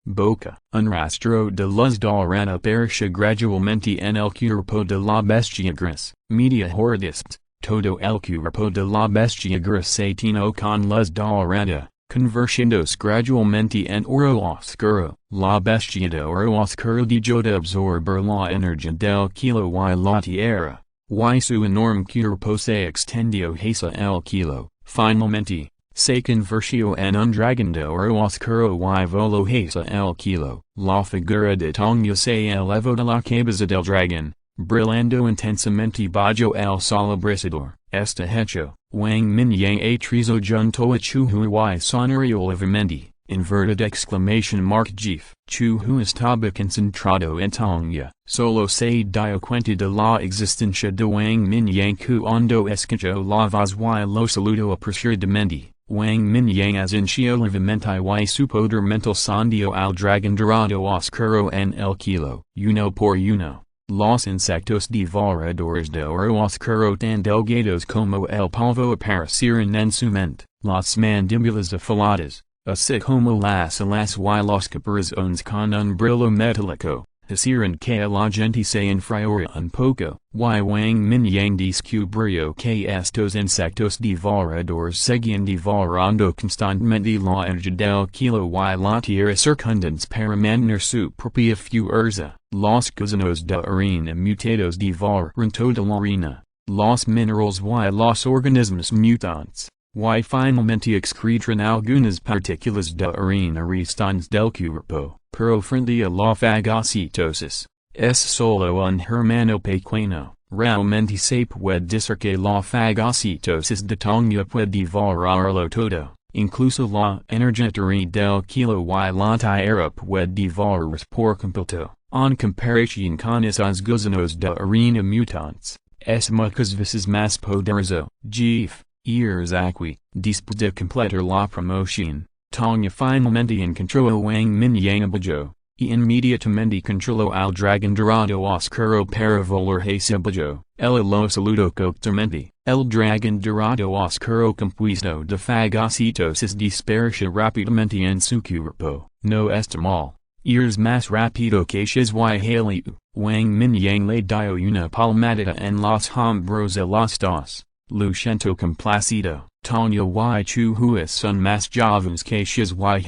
Boca. Un rastro de luz dorada aparece gradualmente en el cuerpo de la bestia gris. Media hordist. Todo el cuerpo de la bestia gris se tiñó con luz dorada, convirtiéndose gradualmente en oro oscuro. La bestia de oro oscuro dejó de absorber la energía del kilo y la tierra, y su enorme cuerpo se extendió hacia el kilo. Finalmente, se convirtió en un dragón de oro oscuro y voló hacia el kilo. La figura de Tonga se elevó de la cabeza del dragón, brillando intensamente bajo el sol abrasador. Este hecho, Wang Mingyang atrizo junto a Chuhu y sonrió levemente, inverted exclamation mark GIF. Chuhu estaba concentrado en Tonga. Solo se dio cuenta de la existencia de Wang Mingyang cuando escuchó la voz y lo saludó apresuradamente. Wang Mingyang asintió levemente y su poder mental sondeó al dragón dorado oscuro en el kilo. Uno por uno, los insectos devoradores de oro oscuro tan delgados como el polvo aparecieron en su mente. Las mandíbulas afiladas, así como las alas y los caparazones con un brillo metálico, hicieron que la gente se enfriara un poco. Y Wang Mingyang descubrió que estos insectos devoradores seguían devorando constantemente la energía del kilo y la tierra circundantes para mantener su propia fuerza. Los gusanos de arena mutados devoran toda la arena, los minerales y los organismos mutantes, y finalmente excretan algunas partículas de arena restantes del cuerpo. Pero frente a la fagocitosis, es solo un hermano pequeño. Realmente se puede decir que la fagocitosis de Tonga puede devorarlo todo, incluso la energía del kilo y la tierra puede devorarse por completo. En comparación con esos gusanos de arena mutantes, es muchas veces más poderoso. GIF. Years aquí, después de completar la promoción, Tonga finalmente encontró a Wang Mingyang abajo, y inmediatamente controló al dragón dorado oscuro para volar hacia abajo. Él lo saludó cortamente. El dragón dorado oscuro compuesto de fagocitosis dispersa rápidamente en su cuerpo. No está mal. Es más rápido que Shizwai Wang Mingyang le dio una palmadita en los hombros a los dos. Lo siento complacido. Tonga y Chuhu son más jóvenes que Shizwai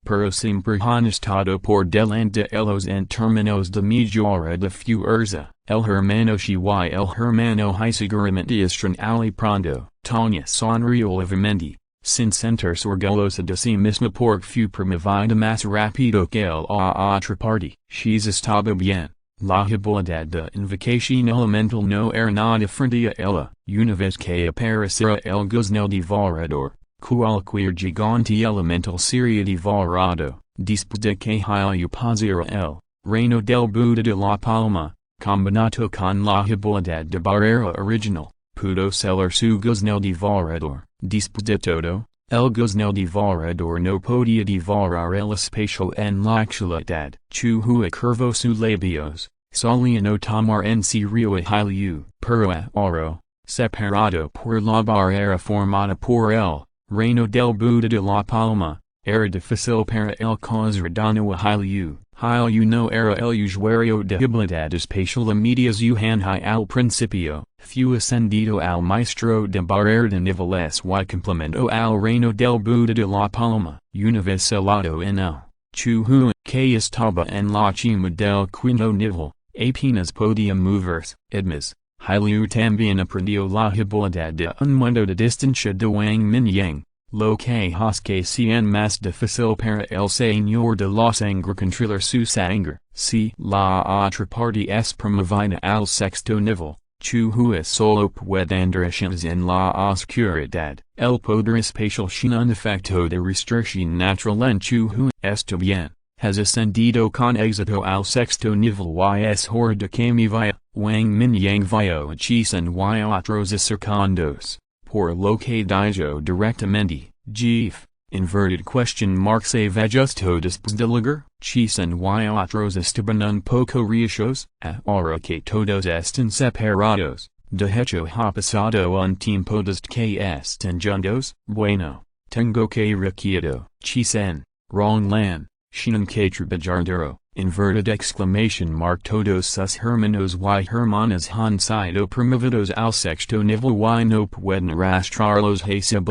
pero siempre han estado por delante de ellos en términos de mejora de fuerza. El hermano Shi y el hermano Hai seguramente están ali pronto. Tonga sonrió levemente, sin sentirse orgullosa de sí misma porque fue promovida más rápido que el a otra parte. She's estaba bien. La habilidad de invocación elemental no era nada frente a ella. Una vez que apareciera el gusno devorador, cualquier gigante elemental sería devorado. Después de que haya pasara el reino del Buda de la Palma, combinado con la habilidad de barrera original, pudo ser su gusno devorador. Después de todo, el gusno devorador no podía devorar el espacio en la actualidad. Chuhu curvó sus labios, solía tomar en serio a Hallyu, pero ahora, separado por la barrera formada por el reino del Buda de la Palma, era difícil para el considerado a Hallyu. Hallyu no era el usuario de habilidad especial a medias Yuhanhai al principio, fue ascendido al maestro de barrera de niveles y complementó al reino del Buda de la Palma. Una vez celado en el Chuhu, que estaba en la cima del quinto nivel, apenas podía moverse. Además, Hallyu también aprendió la habilidad de un mundo de distancia de Wang Mingyang, lo que hace que sea más difícil para el señor de la sangre controlar su sangre. Si la otra parte es promovida al sexto nivel, Chuhu solo puede andar en la oscuridad. El poder especial sin un efecto de restricción natural en Chuhu está bien. Has ascendido con éxito al sexto nivel y es hora de que me vaya. Wang Mingyang vio a Chisan y otros acercandos, por lo que dijo directamente, GIF, inverted question mark se vejus todos de lugar, chisen y otros estaban un poco riesgos, ahora que todos están separados, de hecho ha pasado un tiempo desde que están juntos, bueno, tengo que requiero, chisen, wrong lan, shinan que trabajar inverted exclamation mark todos sus hermanos y hermanas han sido promovidos al sexto nivel y no pueden arrastrarlos hacia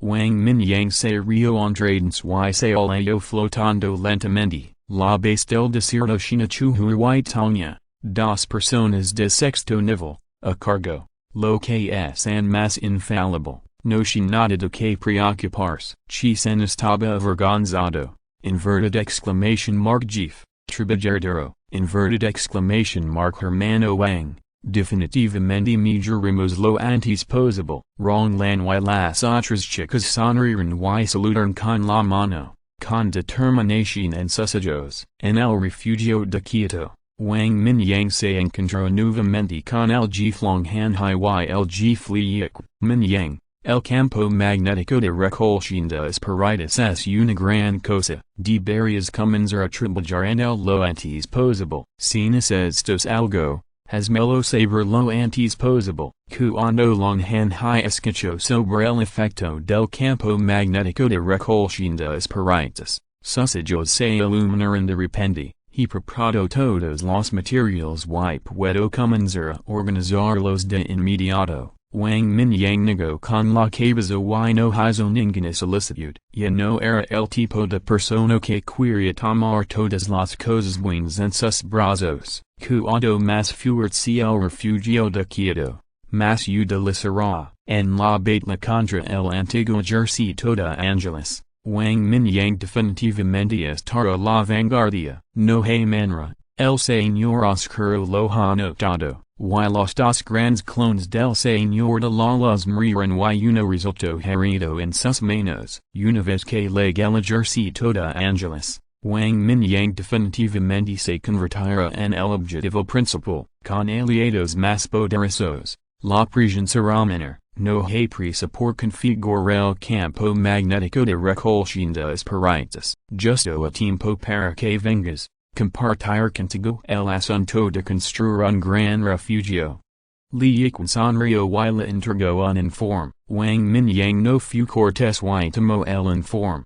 Wang Mingyang se rio entrades y se oleo flotando lentamente, la base del desierto Shinachuhu y Tanya, dos personas de sexto nivel, a cargo, lo que es en más infalible, no nada de que preocuparse, chisen estaba avergonzado, inverted exclamation mark gif. Trabajadero, inverted exclamation mark hermano Wang, definitivamente mejorimos lo antes posible, wrong lan y las otras chicas sonrieron y saludaron con la mano, con determinación en sus ojos. En el refugio de Quito, Wang Mingyang se encontró nuevamente con el Giflong Hanhai y el Gifliak, Mingyang. El campo magnético de recolección de espiritus es una gran cosa, deberías comenzar a trabajar en el lo antes posible. Si necesitas algo, hazmelo saber lo antes posible. Cuando long hanhai escucho sobre el efecto del campo magnético de recolección de espiritus, sus ojos se iluminaron de repente. He preparó todos los materiales y puedo comenzar a organizarlos de inmediato. Wang Mingyang negó con la cabeza y no hizo ninguna solicitud, ya no era el tipo de persona que quería tomar todas las cosas buenas en sus brazos. Cuando más fuerte el refugio de Quito, más utilizará en la batalla contra el antiguo ejército de Angeles. Wang Mingyang definitivamente estará la vanguardia, no hay manera, el señor oscuro lo ha notado. Y los dos grandes clones del señor de la luz murieron y uno resultó herido en sus manos. Una vez que llega el ejército de Angeles, Wang Mingyang definitivamente se convertirá en el objetivo principal, con aliados más poderosos. La prisión será menor, no hay prisa por configurar el campo magnético de recolección de espiritus. Justo a tiempo para que vengas. Compartir contigo el asunto de construir un gran refugio. Li sonrió y le entregó un informe. Wang Mingyang no fue cortés y tomó el informe.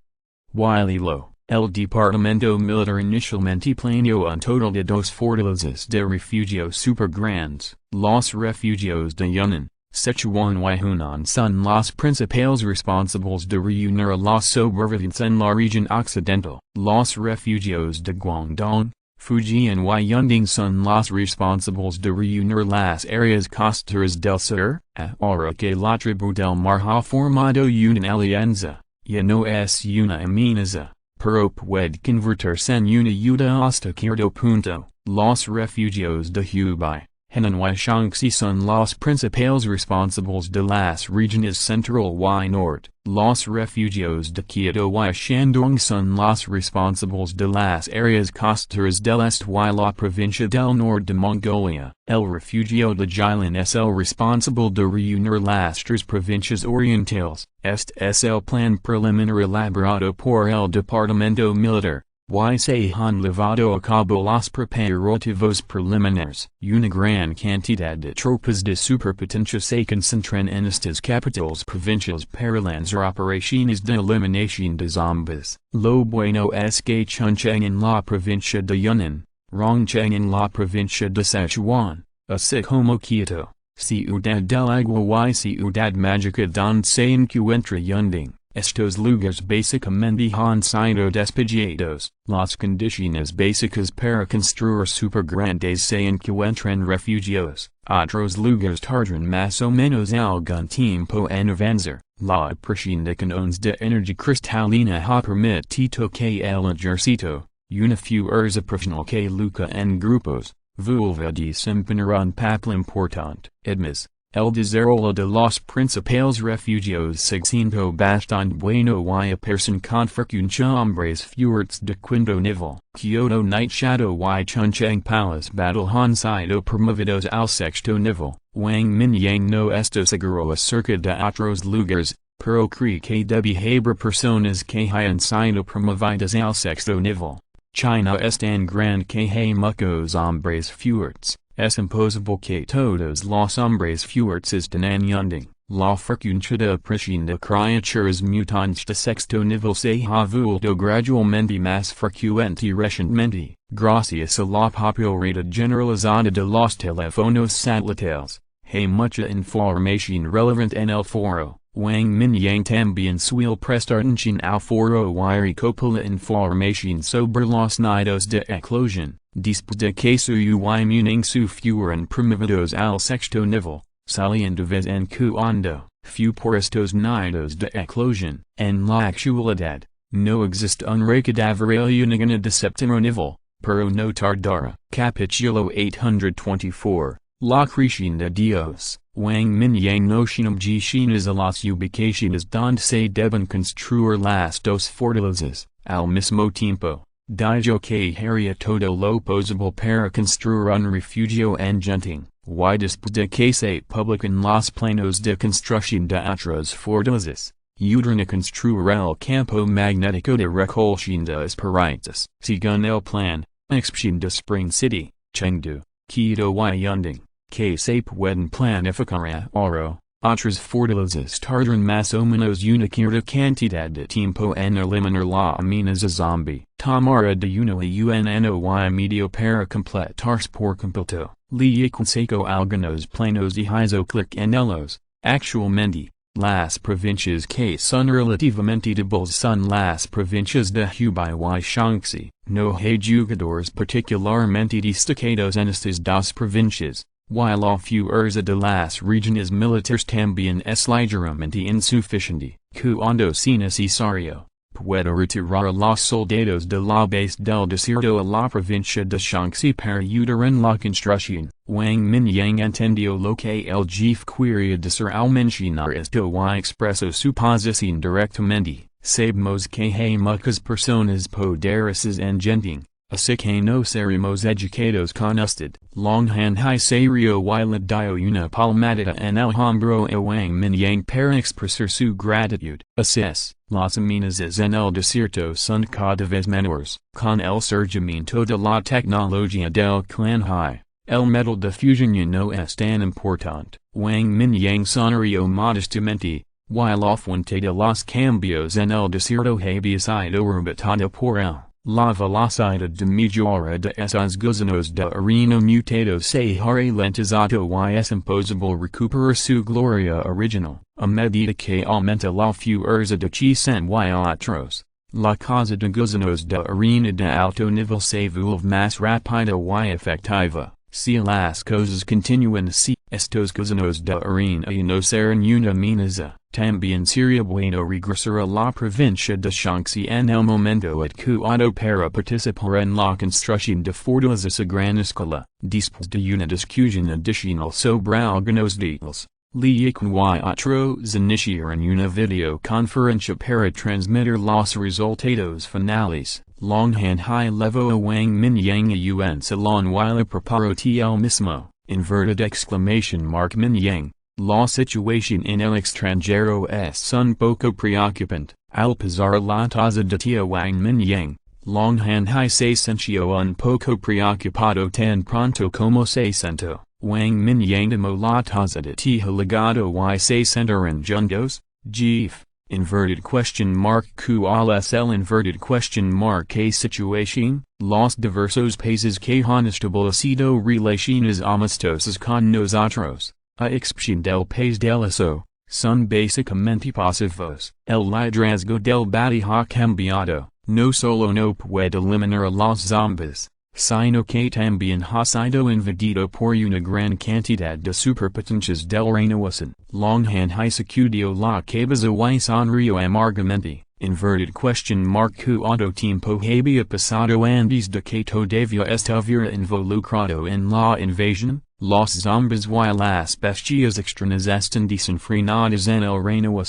El departamento militar inicialmente planeó un total de 2 fortalezas de refugio super grandes. Los refugios de Yunnan, Sichuan y Hunan son los principales responsables de reunir a los sobrevivientes en la región occidental. Los refugios de Guangdong, Fujian y Yunding son los responsables de reunir las áreas costeras del sur. Ahora que la tribu del mar ha formado una alianza, ya no es una amenaza, pero puede convertirse en una ayuda hasta cierto punto. Los refugios de Hubei, Henan y Shaanxi son los principales responsables de las regiones central y norte. Los refugios de Quito y Shandong son los responsables de las áreas costeras del este y la provincia del norte de Mongolia. El refugio de Jilin es el responsable de reunir las 3 provincias orientales. Este es el plan preliminar elaborado por el departamento militar. Y se han llevado a cabo los preparativos preliminares. Una gran cantidad de tropas de superpotencia se concentran en estas capitales provinciales para lanzar operaciones de eliminación de zombies. Lo bueno es que Chuncheng en la provincia de Yunnan, Rongcheng en la provincia de Sichuan, así como Quito, Ciudad del Agua y Ciudad Mágica donde se encuentra Yunding. Estos lugares básicamente han sido despejados. Las condiciones básicas para construir super grandes se encuentran refugios. Otros lugares tardan más o menos algún tiempo en avanzar. La aparición de canones de energía cristalina ha permitido que el ejército, una fuerza profesional que lucha en grupos, vuelva a desempeñar un papel importante. Además, el desarrollo de los principales refugios siendo bastante bueno y aparecen con frecuencia hombres fuertes de quinto nivel. Kyoto Night Shadow y Chuncheng Palace Battle han sido promovidos al sexto nivel. Wang Mingyang no está seguro acerca de otros lugares, Pero cree que de behavior personas que hayan sido promovidas al sexto nivel. China es tan grande que hay muchos hombres fuertes. Es imposible que todos los hombres fuertes estén yendo. La frecuencia de aparición de criaturas mutantes de sexto nivel se ha vuelto gradualmente más frecuente recientemente, gracias a la popularidad generalizada de los teléfonos satelitales. Hay mucha información relevante en el foro. Wang Mingyang también suele prestar atención al foro y recopila información sobre los nidos de eclosión. Después de que su Mingyang su fueron promovidos al sexto nivel, saliendo vez en cuando, por estos nidos de eclosión. En la actualidad, no existe un cadáver alienígena de séptimo nivel, pero no tardará. Capítulo 824. La creación de Dios. Wang Mingyang noción de las ubicaciones donde se deben construir las dos fortalezas, al mismo tiempo, dijo que haría todo lo posible para construir un refugio en Genting, y después de que se publiquen los planos de construcción de otras fortalezas, ayudan a construir el campo magnético de recolección de espíritus. Según el plan, expansión de Spring City, Chengdu, Quito y Yunding, que se pueden planificar ahora, otras fortalezas tardarán más o menos una cierta cantidad de tiempo en eliminar la amenaza zombie. Tomara de una y medio para completarse por completo. Le aconsejo algunos planos y hizo clic en ellos. Actualmente, las provincias que son relativamente débiles son las provincias de Hubei y Shaanxi. No hay jugadores particularmente destacados en estas dos provincias. While la fuerza de las regiones militares también es ligeramente insuficiente, cuando sea necesario, puede retirar a los soldados de la base del desierto a la provincia de Shaanxi para ayudar en la construcción. Wang Mingyang entendió lo que el jefe quería decir al mencionar esto y expresó su posición directamente. Sabemos que hay muchas personas poderosas en Genting. Así que no seremos educados con usted. Longhan Hai Serio y le dio una palmadita en el hombro a Wang Mingyang para expresar su gratitud. Así es, las amenazas en el desierto son cada vez menores. Con el surgimiento de la tecnología del clan Hai, el metal de fusión ya no es tan importante. Wang Mingyang sonrió modestamente, y la fuente de los cambios en el desierto había sido rebatada por él. La velocidad de mejora de esos gusanos de arena mutados se ha ralentizado y es imposible recuperar su gloria original, a medida que aumenta la fuerza de Chisen y otros. La causa de gusanos de arena de alto nivel se vuelve más rápida y efectiva. Si las cosas continúan así, estos gusanos de arena ya no serán una amenaza. También sería bueno regresar a la provincia de Shaanxi en el momento adecuado para participar en la construcción de fortalezas a gran escala. Después de una discusión adicional sobre algunos detalles, Li Yikun y otros iniciaron una videoconferencia para transmitir los resultados finales. Longhan Hai levó a Wang Mingyang a un salón y le preparó el mismo. Inverted exclamation mark Mingyang. La situación en el extranjero es un poco preocupante. Al pasar la taza de tía Wang Mingyang, Longhan Hai se sintió un poco preocupado tan pronto como se sentó. Wang Mingyang tomó la taza de tía legado y se sentaron juntos. Jeef. Inverted question mark ¿Cuál es el inverted question mark ¿Qué situación? Los diversos países que han establecido relaciones amistosas con nosotros. A excepción del país del eso, son básicamente pasivos. El liderazgo del bati ha cambiado, no solo no puede eliminar a los zombies, sino que también ha sido invadido por una gran cantidad de superpotencias del Reino. Longhan Hai sacudió la cabeza y sonrió amargamente. Inverted question mark ¿Cuánto tiempo había pasado antes de que todavía estuviera involucrado en la invasión? Los zombies y las bestias extrañas están desenfrenadas en el Reino.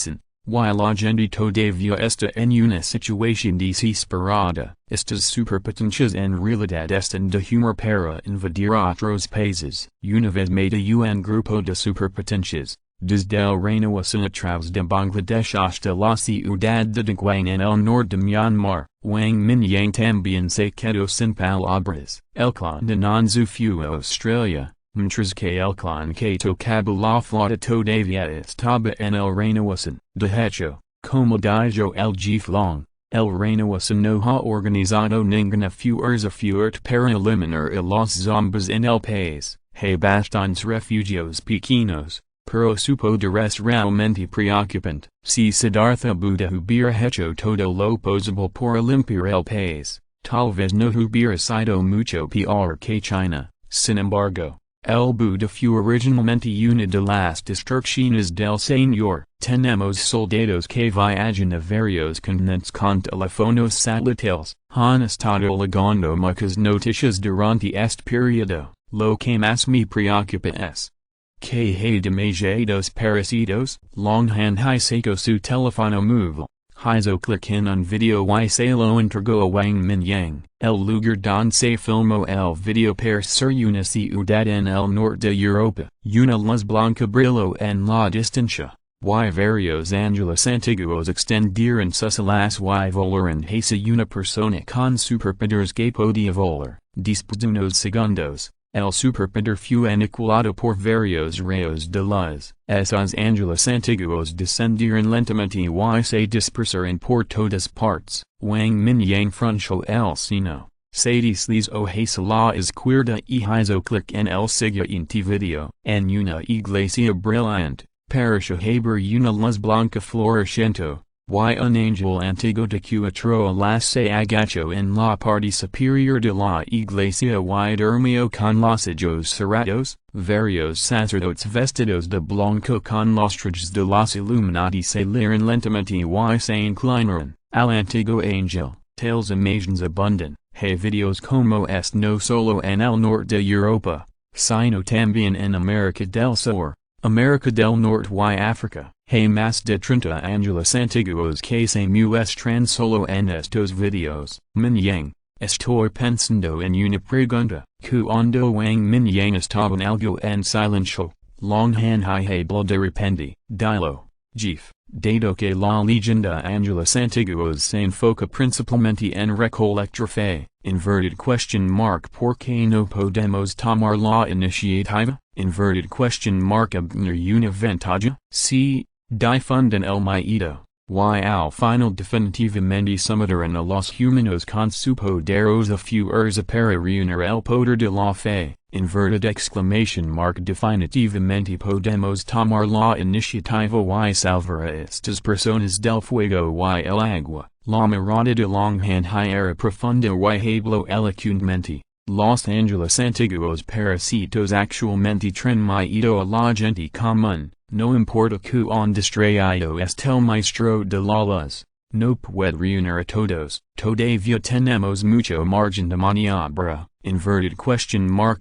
Y la gente todavía está en una situación desesperada. Estas superpotencias en realidad están de humor para invadir otros países. Una vez made un grupo de superpotencias, Desde Reino Asinatravs de Bangladesh hasta la ciudad de Dangwang en el norte de Myanmar, Wang Mingyang también se quedó sin palabras. El clan de Nanzu fue a Australia, mientras que el clan que tocaba la flauta todavía estaba en el Reino Asin. De hecho, como dijo el jefe Long, el Reino Asin no ha organizado ninguna fuerza para eliminar a los zombies en el país. Hay bastantes refugios pequeños, pero su poder es realmente preocupante. Si Siddhartha Buddha hubiera hecho todo lo posible por limpiar el país, tal vez no hubiera sido mucho peor que China. Sin embargo, el Buddha fue originalmente una de las destrucciones del Señor. Tenemos soldados que viajan a varios continentes con teléfonos satélites. Han estado ligando muchas noticias durante este periodo. Lo que más me preocupa es que hay demasiados parasitos. Long han seco su teléfono móvil. Hizo clic en un video y se lo entregó a Wang Mingyang. El lugar donde se filmó el video parece una ciudad en el norte de Europa. Una luz blanca brilló en la distancia. Y varios ángeles antiguos extendieron sus alas y volaron hacia una persona con superpoderes que podía volar. Después de unos segundos, el superpoder fue aniquilado por varios rayos de luz. Esos ángeles antiguos descendieron lentamente y se dispersaron por todas partes. Wang Mingyang frunció el ceño, se deslizó hacia la izquierda y hizo clic en el siguiente video. En una iglesia brillante, pareció haber una luz blanca floreciente. Y un ángel antiguo de cuatro alas se agachó en la parte superior de la iglesia y durmió con los ojos cerrados. Varios sacerdotes vestidos de blanco con los trajes de los Illuminati salieron lentamente y se inclinaron al antiguo ángel. Tales imágenes abundan. Hay videos como este no solo en el norte de Europa, sino también en América del Sur, América del Norte y África. Hay más de 30 ángeles antiguos que se muestran solo en estos videos. Mingyang, estoy pensando en una pregunta. Cuando Wang Mingyang estaba en algo en silencio, Long han hablado de repente. Dilo, jefe, dado que la leyenda ángeles antiguos se enfoca principalmente en recolectar fe. ¿Por qué no podemos tomar la iniciativa? ¿Obtener una ventaja? Si difunden el miedo, y al final definitivamente someterán a los humanos con su poderosa fuerza para reunir el poder de la fe. Definitivamente podemos tomar la iniciativa y salvar a estas personas del fuego y el agua. La mirada de Long Han era profunda y habló elocuentemente. Los ángeles antiguos parasitos actualmente traen miedo a la gente común. No importa cuán distraído esté el maestro de la luz, no puede reunir a todos. Todavía tenemos mucho margen de maniobra.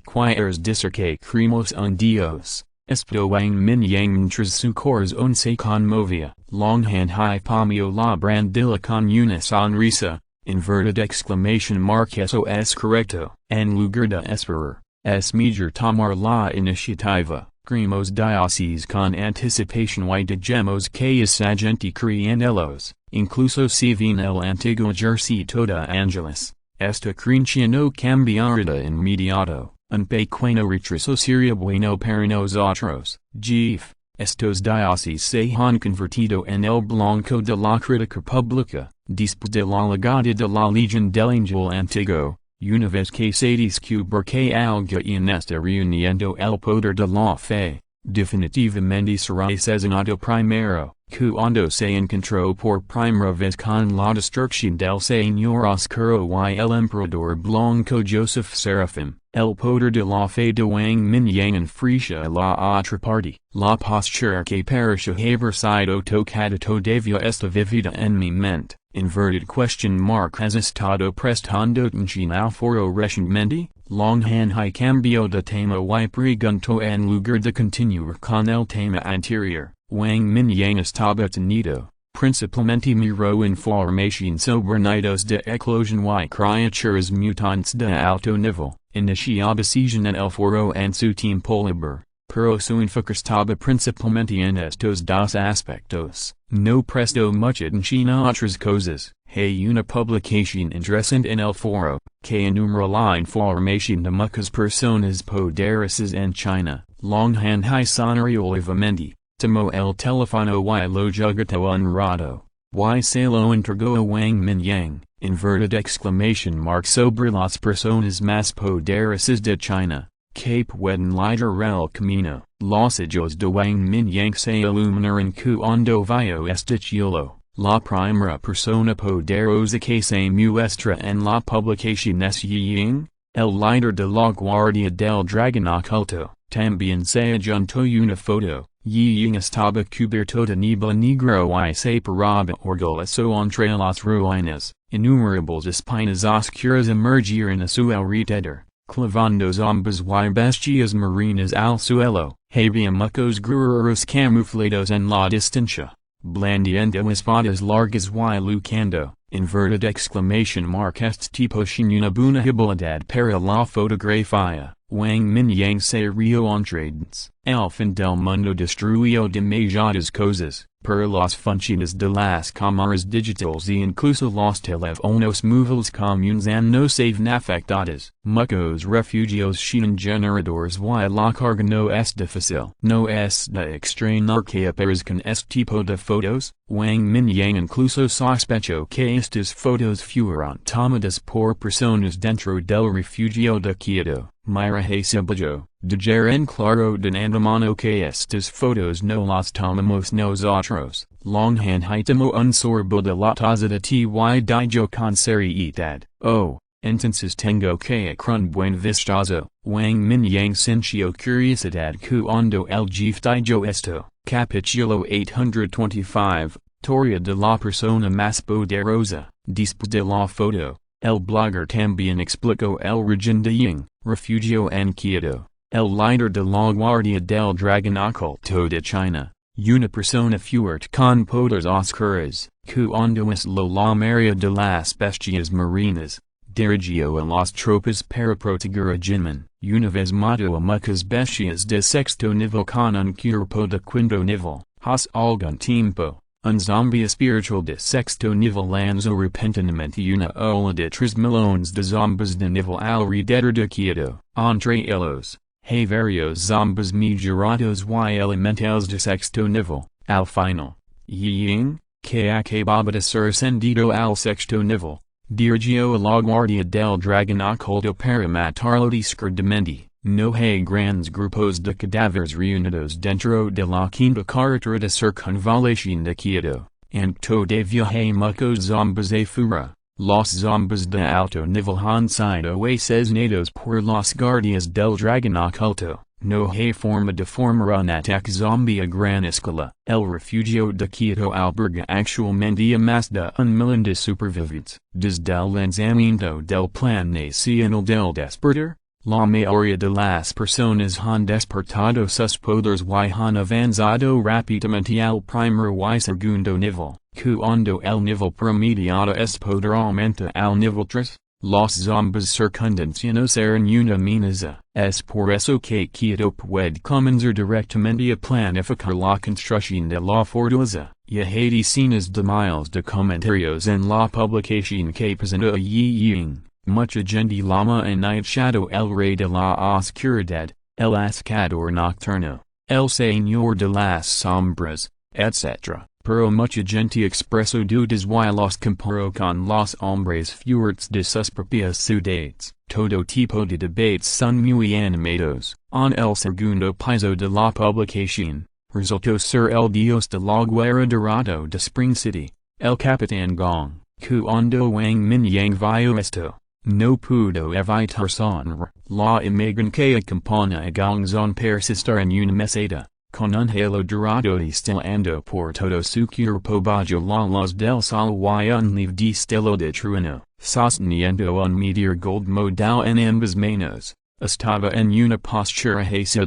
¿Quieres decir que creemos en Dios? Esto Wang Mingyang mientras su corazón se conmovía. Long Han palmeó la brandilla con una sonrisa. Eso es correcto. En lugar de esperar, es mejor tomar la iniciativa. Creemos diócesis con anticipación y digamos que esa gente cree en ellos, incluso si ven el antiguo ejército de ángeles. Esta creencia no cambiará inmediato. Un pequeño retraso sería bueno para nosotros. Jefe, estos diócesis se han convertido en el blanco de la crítica pública, después de la llegada de la legión del ángel antiguo. Una vez que se descubra que alguien está reuniendo el poder de la fe, definitivamente será asesinado primero. Cuando se encontró por primera vez con la destrucción del Señor Oscuro y el emperador blanco Joseph Serafim, el poder de la fe de Wang Mingyang enfrió a la otra parte. La postura que pareció haber sido tocada todavía está vivida en mi mente. ¿Has estado prestando atención al foro recientemente? Long Han cambió de tema y preguntó en lugar de continuar con el tema anterior. Wang Mingyang estaba tenido, principalmente miró información sobre nidos de eclosión y criaturas mutantes de alto nivel. Iniciaba sesión en el foro en su tiempo libre, pero su enfocastaba principalmente en estos dos aspectos. No presto mucho en otras cosas. Hay una publicación interesante en el foro, que enumera la información de muchas personas poderosas en China. Longhand y sonoriolivamente, tomó el teléfono y lo juguetó un rato. Y se lo entregó a Wang Mingyang, inverted exclamation mark sobre las personas más poderosas de China, que pueden liderar el camino. Los ojos de Wang Mingyang se iluminaron cuando vio este chilo. La primera persona poderosa que se muestra en la publicación es Ying, el líder de la Guardia del Dragón Oculto. También se adjuntó una foto. Ying estaba cubierto de niebla negro y se paraba orgulloso entre las ruinas. Innumerables espinas oscuras emergieron a su alrededor, clavando zombas y bestias marinas al suelo. Había muchos guerreros camuflados en la distancia, blandiendo espadas largas y lucando, inverted exclamation mark este tipo sin una buena habilidad para la fotografía. Wang Mingyang se rió entre dentes. El fin del mundo destruyó demasiadas cosas, pero las funciones de las cámaras digitales y incluso los teléfonos móviles comunes no se ven afectadas. Muchos refugios sin generadores y la carga no es difícil. No es de extrañar que aparezcan este tipo de fotos. Wang Mingyang incluso sospechó que estas fotos fueron tomadas por personas dentro del refugio de Quito. Mira Hasebillo, dejar en claro de antemano que estas fotos no las tomamos nosotros. Longhand y tomó un sorbo de la taza de té y dijo con seriedad. Oh, entonces tengo que un buen vistazo. Wang Mingyang sintió curiosidad cuando el jefe dijo esto. Capítulo 825, Teoría de la persona más poderosa. Después de la foto, el blogger también explicó el régimen de Ying, refugio en Quito, el líder de la Guardia del Dragón Oculto de China, una persona fuerte con poderes oscuros, cuando es la mayoría de las bestias marinas, dirigió a las tropas para proteger a Jinmen. Una vez mató a muchas bestias de sexto nivel con un cuerpo de quinto nivel. Hace algún tiempo, un zombie espiritual de sexto nivel lanzó repentinamente una ola de 3 millones de zombies de nivel alrededor de Quito. Entre ellos, hay varios zombies mejorados y elementales de sexto nivel. Al final, Ying, que acababa de ser ascendido al sexto nivel, dirigió a la Guardia del Dragón Oculto para matarlo discretamente. No hay grandes grupos de cadáveres reunidos dentro de la quinta carretera de circunvalación de Quito, and todavía hay muchos zombies afuera. Los zombies de alto nivel han sido asesinados por los guardias del Dragón Oculto. No hay forma de formar un ataque zombie a gran escala. El refugio de Quito alberga actualmente a más de 1 millón de supervivientes. Desde el lanzamiento del plan nacional del despertar, la mayoría de las personas han despertado sus poderes y han avanzado rápidamente al primer y segundo nivel. Cuando el nivel promediado es poderosamente al nivel 3, los zombies circundantes serán una amenaza. Es por eso que Quito puede comenzar directamente a planificar la construcción de la fortaleza. Y hay decenas de miles de comentarios en la publicación que presentó a Ying. Mucha gente llama en Night Shadow el rey de la oscuridad, el ascador nocturno, el señor de las sombras, etc. Pero mucha gente expresó dudas y los comparó con los hombres fuertes de sus propias ciudades. Todo tipo de debates son muy animados. En el segundo piso de la publicación, resultó ser el dios de la guerra dorado de Spring City, el Capitán Gong. Cuando Wang Mingyang vio esto, no pudo evitar sonreír. La imagen que acompaña a Gong son persistir en una meseta, con un halo dorado estilando por todo su cuerpo bajo la luz del sol y un leaf de estilo de trueno, sosteniendo un meteor gold modal en ambas manos. Estaba en una postura hacia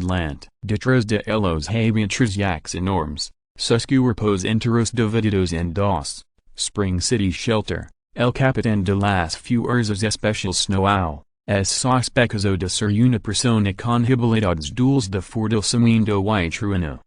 detrás de ellos había 3 yaks enormes, sus cuerpos enteros divididos en dos. Spring City Shelter. El capitán de las fuerzas especiales Snow Owl, es sospechoso de ser una persona con habilidades duales de fortalecimiento y trueno.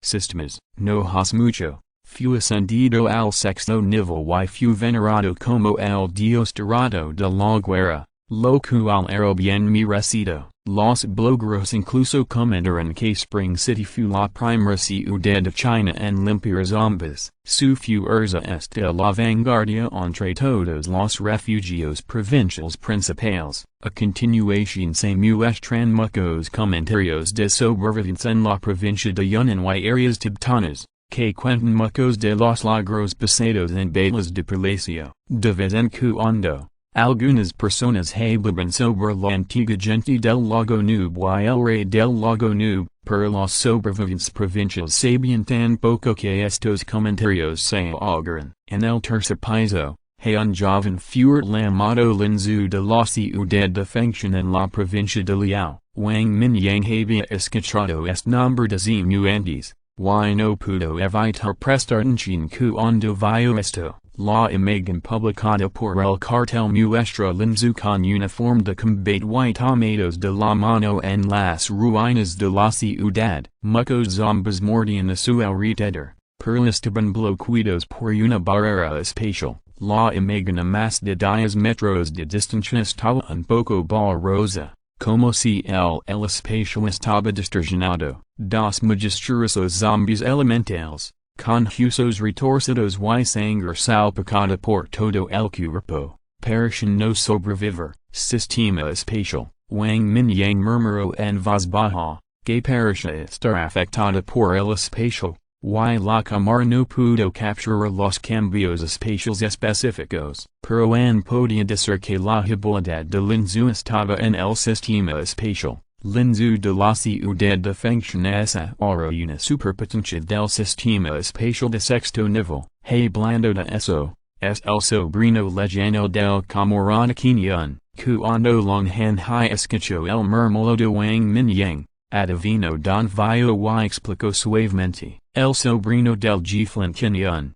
Sistemas, no has mucho, fue ascendido al sexto nivel y fue venerado como el dios dorado de la guerra, lo cual era bien merecido. Los blogueros incluso comentaron que Spring City fue la primera ciudad de China en limpiar zombies. Su fuerza está la vanguardia entre todos los refugios provinciales principales. A continuación se muestran muchos comentarios de sobrevivencia en la provincia de Yunnan y áreas tibetanas, que cuentan muchos de los logros pasados en batallas de palacio. De vez en cuando, algunas personas hablan sobre la antigua gente del lago Nub y el rey del lago Nub, pero los sobrevivientes provinciales sabían tan poco que estos comentarios se ahogaron. En el tercer piso, un joven fue llamado Linzu de la ciudad de Fengtian en la provincia de Liao. Wang Mingyang había escuchado este nombre desde muy antes, y no pudo evitar prestar atención cuando vio esto. La imagen publicada por el cartel muestra Linzu con uniforme de combate y tomados de la mano en las ruinas de la ciudad. Muchos zombies mordían a su alrededor, pero estaban bloqueados por una barrera especial. La imagen a más de 10 metros de distancia estaba un poco borrosa, como si el espacio estaba distorsionado. Dos majestuosos zombies elementales, confusos retorcidos y sangre salpicada por todo el cuerpo, parecen no sobrevivir. Sistema espacial. Wang Mingyang murmuró en voz baja, que parece estar afectada por el espacio, y la cámara no pudo capturar los cambios espaciales específicos, pero podía decir que la habilidad de Linzu estaba en el sistema espacial. Linzu de la ciudad de Fengtian es ahora una superpotencia del sistema espacial de sexto nivel. Hablando de eso, es el sobrino lejano del camarada Qin, cuando Longhan Hai escuchó el murmullo de Wang Mingyang, adivino don vio y explicó suavemente, el sobrino del Jiflin Qin.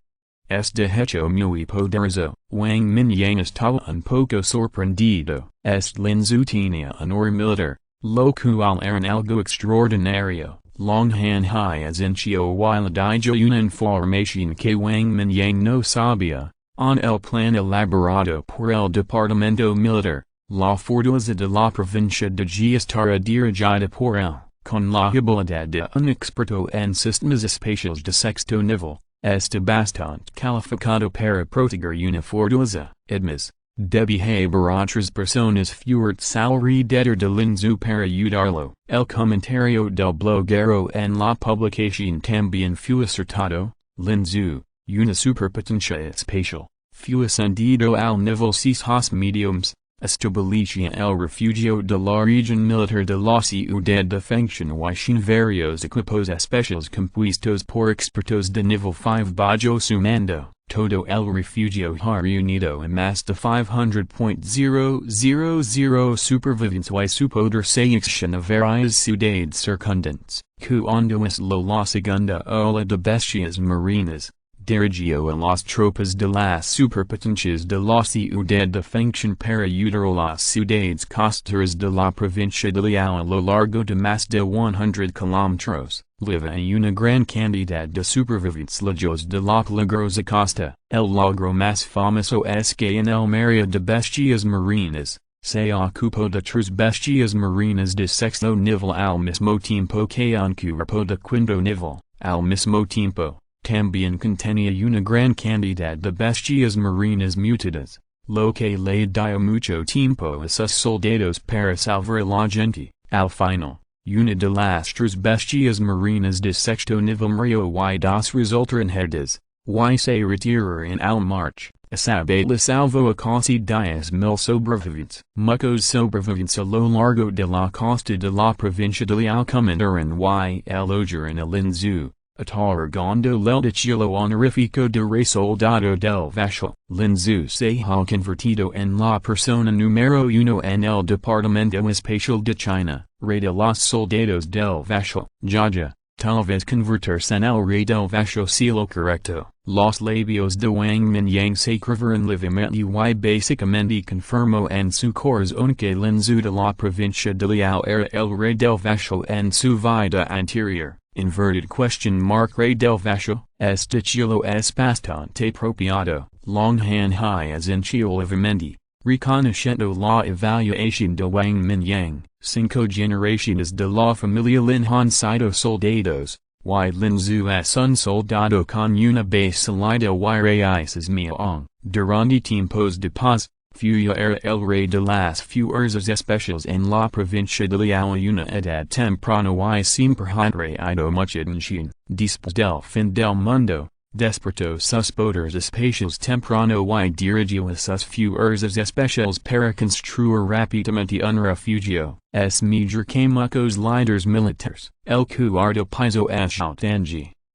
Es de hecho muy poderoso. Wang Mingyang estaba un poco sorprendido. Linzu tenía un honor militar, lo cual era algo extraordinario. Longhan Hai asintió y le dio una información que Wang Mingyang no sabía. En el plan elaborado por el departamento militar, la fortaleza de la provincia de Ji estará dirigida por él, con la habilidad de un experto en sistemas espaciales de sexto nivel. Está bastante calificado para proteger una fortaleza. Además, debe haber otras personas fuertes alrededor de Linzu para ayudarlo. El comentario del bloguero en la publicación también fue acertado. Linzu, una superpotencia espacial, fue ascendido al nivel 6 Hos mediums, establecía el refugio de la región militar de la ciudad de Fengtian y sin varios equipos especiales compuestos por expertos de nivel 5 bajo su mando. Todo el refugio ha reunido en más de 500.000 supervivientes y su poder se extiende a varias ciudades circundantes. Cuando es la segunda ola de bestias marinas, dirigió a las tropas de las superpotencias de la ciudad de Fengtian para ayudar a las ciudades costeras de la provincia de Liao a lo largo de más de 100 kilómetros. Live en una gran cantidad de supervivientes lejos de la peligrosa costa. El logro más famoso es que en el área de bestias marinas, se ocupó de 3 bestias marinas de sexto nivel al mismo tiempo que un cuerpo de quinto nivel. Al mismo tiempo, también contenía una gran cantidad de bestias marinas mutadas, lo que le dio mucho tiempo a sus soldados para salvar a la gente. Al final, una de las 3 bestias marinas de sexto nivel murió y 2 resultaron heridas, y se retiraron al march. Esa batalla salvó a casi 10,000 sobrevivientes. Muchos sobrevivientes a lo largo de la costa de la provincia de Liao comentaron y elogiaron a Linzu, otorgando el título honorífico de rey soldado del valle. Linzu se ha convertido en la persona número 1 en el departamento espacial de China, rey de los soldados del valle. Jaja, tal vez convertirse en el rey del vaso si lo correcto. Los labios de Wang Mingyang se escribieron livamente y básicamente confirmó en su corazón que Linzu de la provincia de Liao era el rey del vaso en su vida anterior. Inverted question mark rey del vaso, este chilo es bastante propiado, longan high as en chilo livamente. Reconociendo la evaluación de Wang Mingyang, 5 generaciones de la familia Lin han sido soldados, y Linzu es un soldado con una base salida y raíces Miang. Durante tiempos de paz, Fuya era el rey de las fuerzas especiales en la provincia de Liao a una edad temprana y siempre had reído mucha atención. Después del fin del mundo, despertó sus poderes especiales temprano y dirigió a sus fuerzas especiales para construir rápidamente un refugio. Es mejor que muchos líderes militares. El cuarto piso es Zhutian,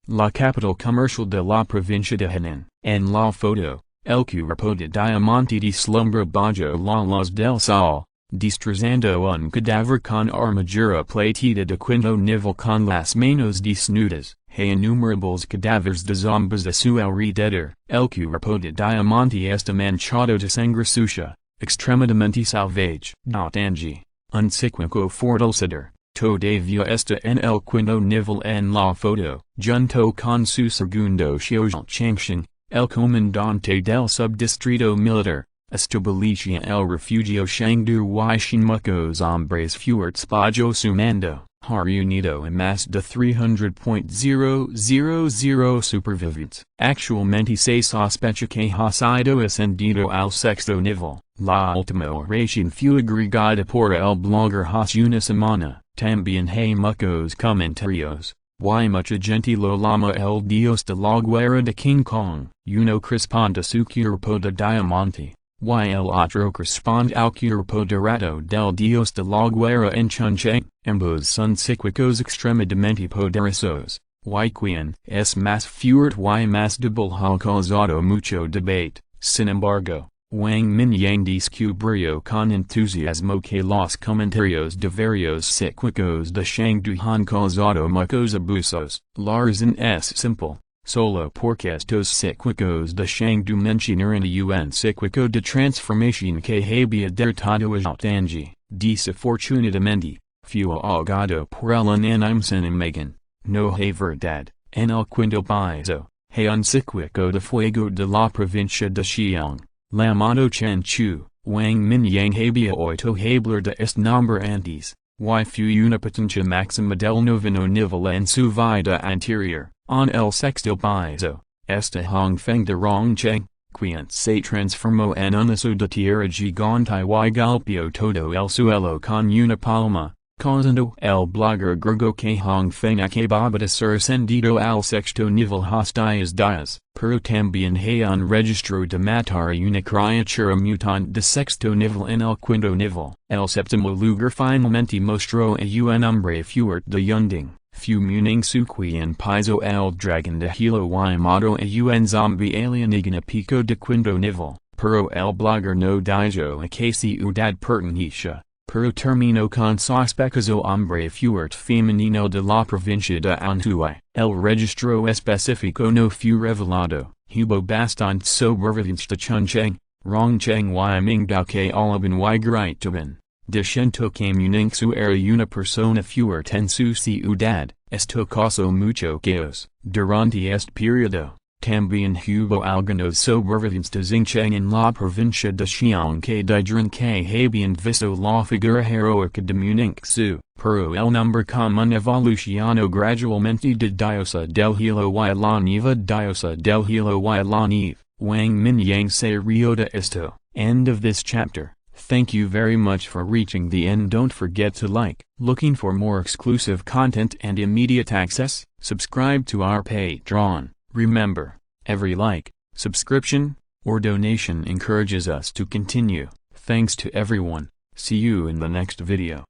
la capital comercial de la provincia de Henan. En la foto, el cuerpo de diamante deslumbra bajo la luz del sol, destrozando un cadáver con armadura plateada de quinto nivel con las manos desnudas. Hay innumerables cadáveres de zombies a su alrededor. El cuerpo de diamante está manchado de sangre sucia, extremadamente salvaje. Zhutian, un psíquico fortalecedor, todavía está en el quinto nivel en la foto, junto con su segundo Xiao Changsheng, el comandante del subdistrito militar, establecía el refugio Shangdu y Shinmuko's hombres fuertes bajo su mando. Reunido en más de 300,000 supervivientes. Actualmente se sospecha que ha sido ascendido al sexto nivel. La última oración fue agregada por el blogger hace una semana. También hay muchos comentarios. Y mucha gente lo llama el dios de la guerra de King Kong. Uno corresponde a su cuerpo de diamante. Y el otro corresponde al cuerpo dorado del dios de la guerra en Chongqing. Ambos son psíquicos extremadamente poderosos. Y quien es más fuerte y más débil ha causado mucho debate. Sin embargo, Wang Mingyang descubrió con entusiasmo que los comentarios de varios psíquicos de Shangdu han causado muchos abusos. La razón es simple. Solo porque estos psíquicos de Shangdu mencionaron a un psíquico de transformación que había derrotado a Zhutian. Desafortunadamente, fue ahogado por el enemigo. No hay verdad. En el quinto piso, hay un psíquico de fuego de la provincia de Xiang, llamado Chen Chu. Wang Mingyang había oído hablar de este nombre antes. Y fue una potencia máxima del noveno nivel en su vida anterior. En el sexto piso, este Hongfeng de Rongcheng, quien se transformó en un oso de tierra gigante y golpeó todo el suelo con una palma, causando el blogger griego que Hongfeng acababa de ser ascendido al sexto nivel hace 10 días. Pero también hay un registro de matar a una criatura mutante de sexto nivel en el quinto nivel. El séptimo lugar finalmente mostró a un hombre fuerte de Yunding. Fuming su quien piso el dragón de Hilo y mató a un zombie alienígena pico de quinto nivel. Pero el blogger no dijo a que ciudad pertenecía. Pero terminó con sospechoso hombre fuerte femenino de la provincia de Anhui. El registro específico no fue revelado. Hubo bastante sobrevivientes de Chongqing, Rongcheng y Mingdao que alaban y gritaban. Diciendo que Muningsu era una persona fuerte en su ciudad. Esto causó mucho caos. Durante este periodo, también hubo algunos sobrevivientes de Xinjiang en la provincia de Xi'an que dijeron que habían visto la figura heroica de Muningsu, pero el nombre común evolucionó gradualmente de diosa del hilo y la nieve diosa del hilo y la nieve. Wang Mingyang se rió de esto. End of this chapter. Thank you very much for reaching the end. Don't forget to like. Looking for more exclusive content and immediate access? Subscribe to our Patreon. Remember, every like, subscription, or donation encourages us to continue. Thanks to everyone. See you in the next video.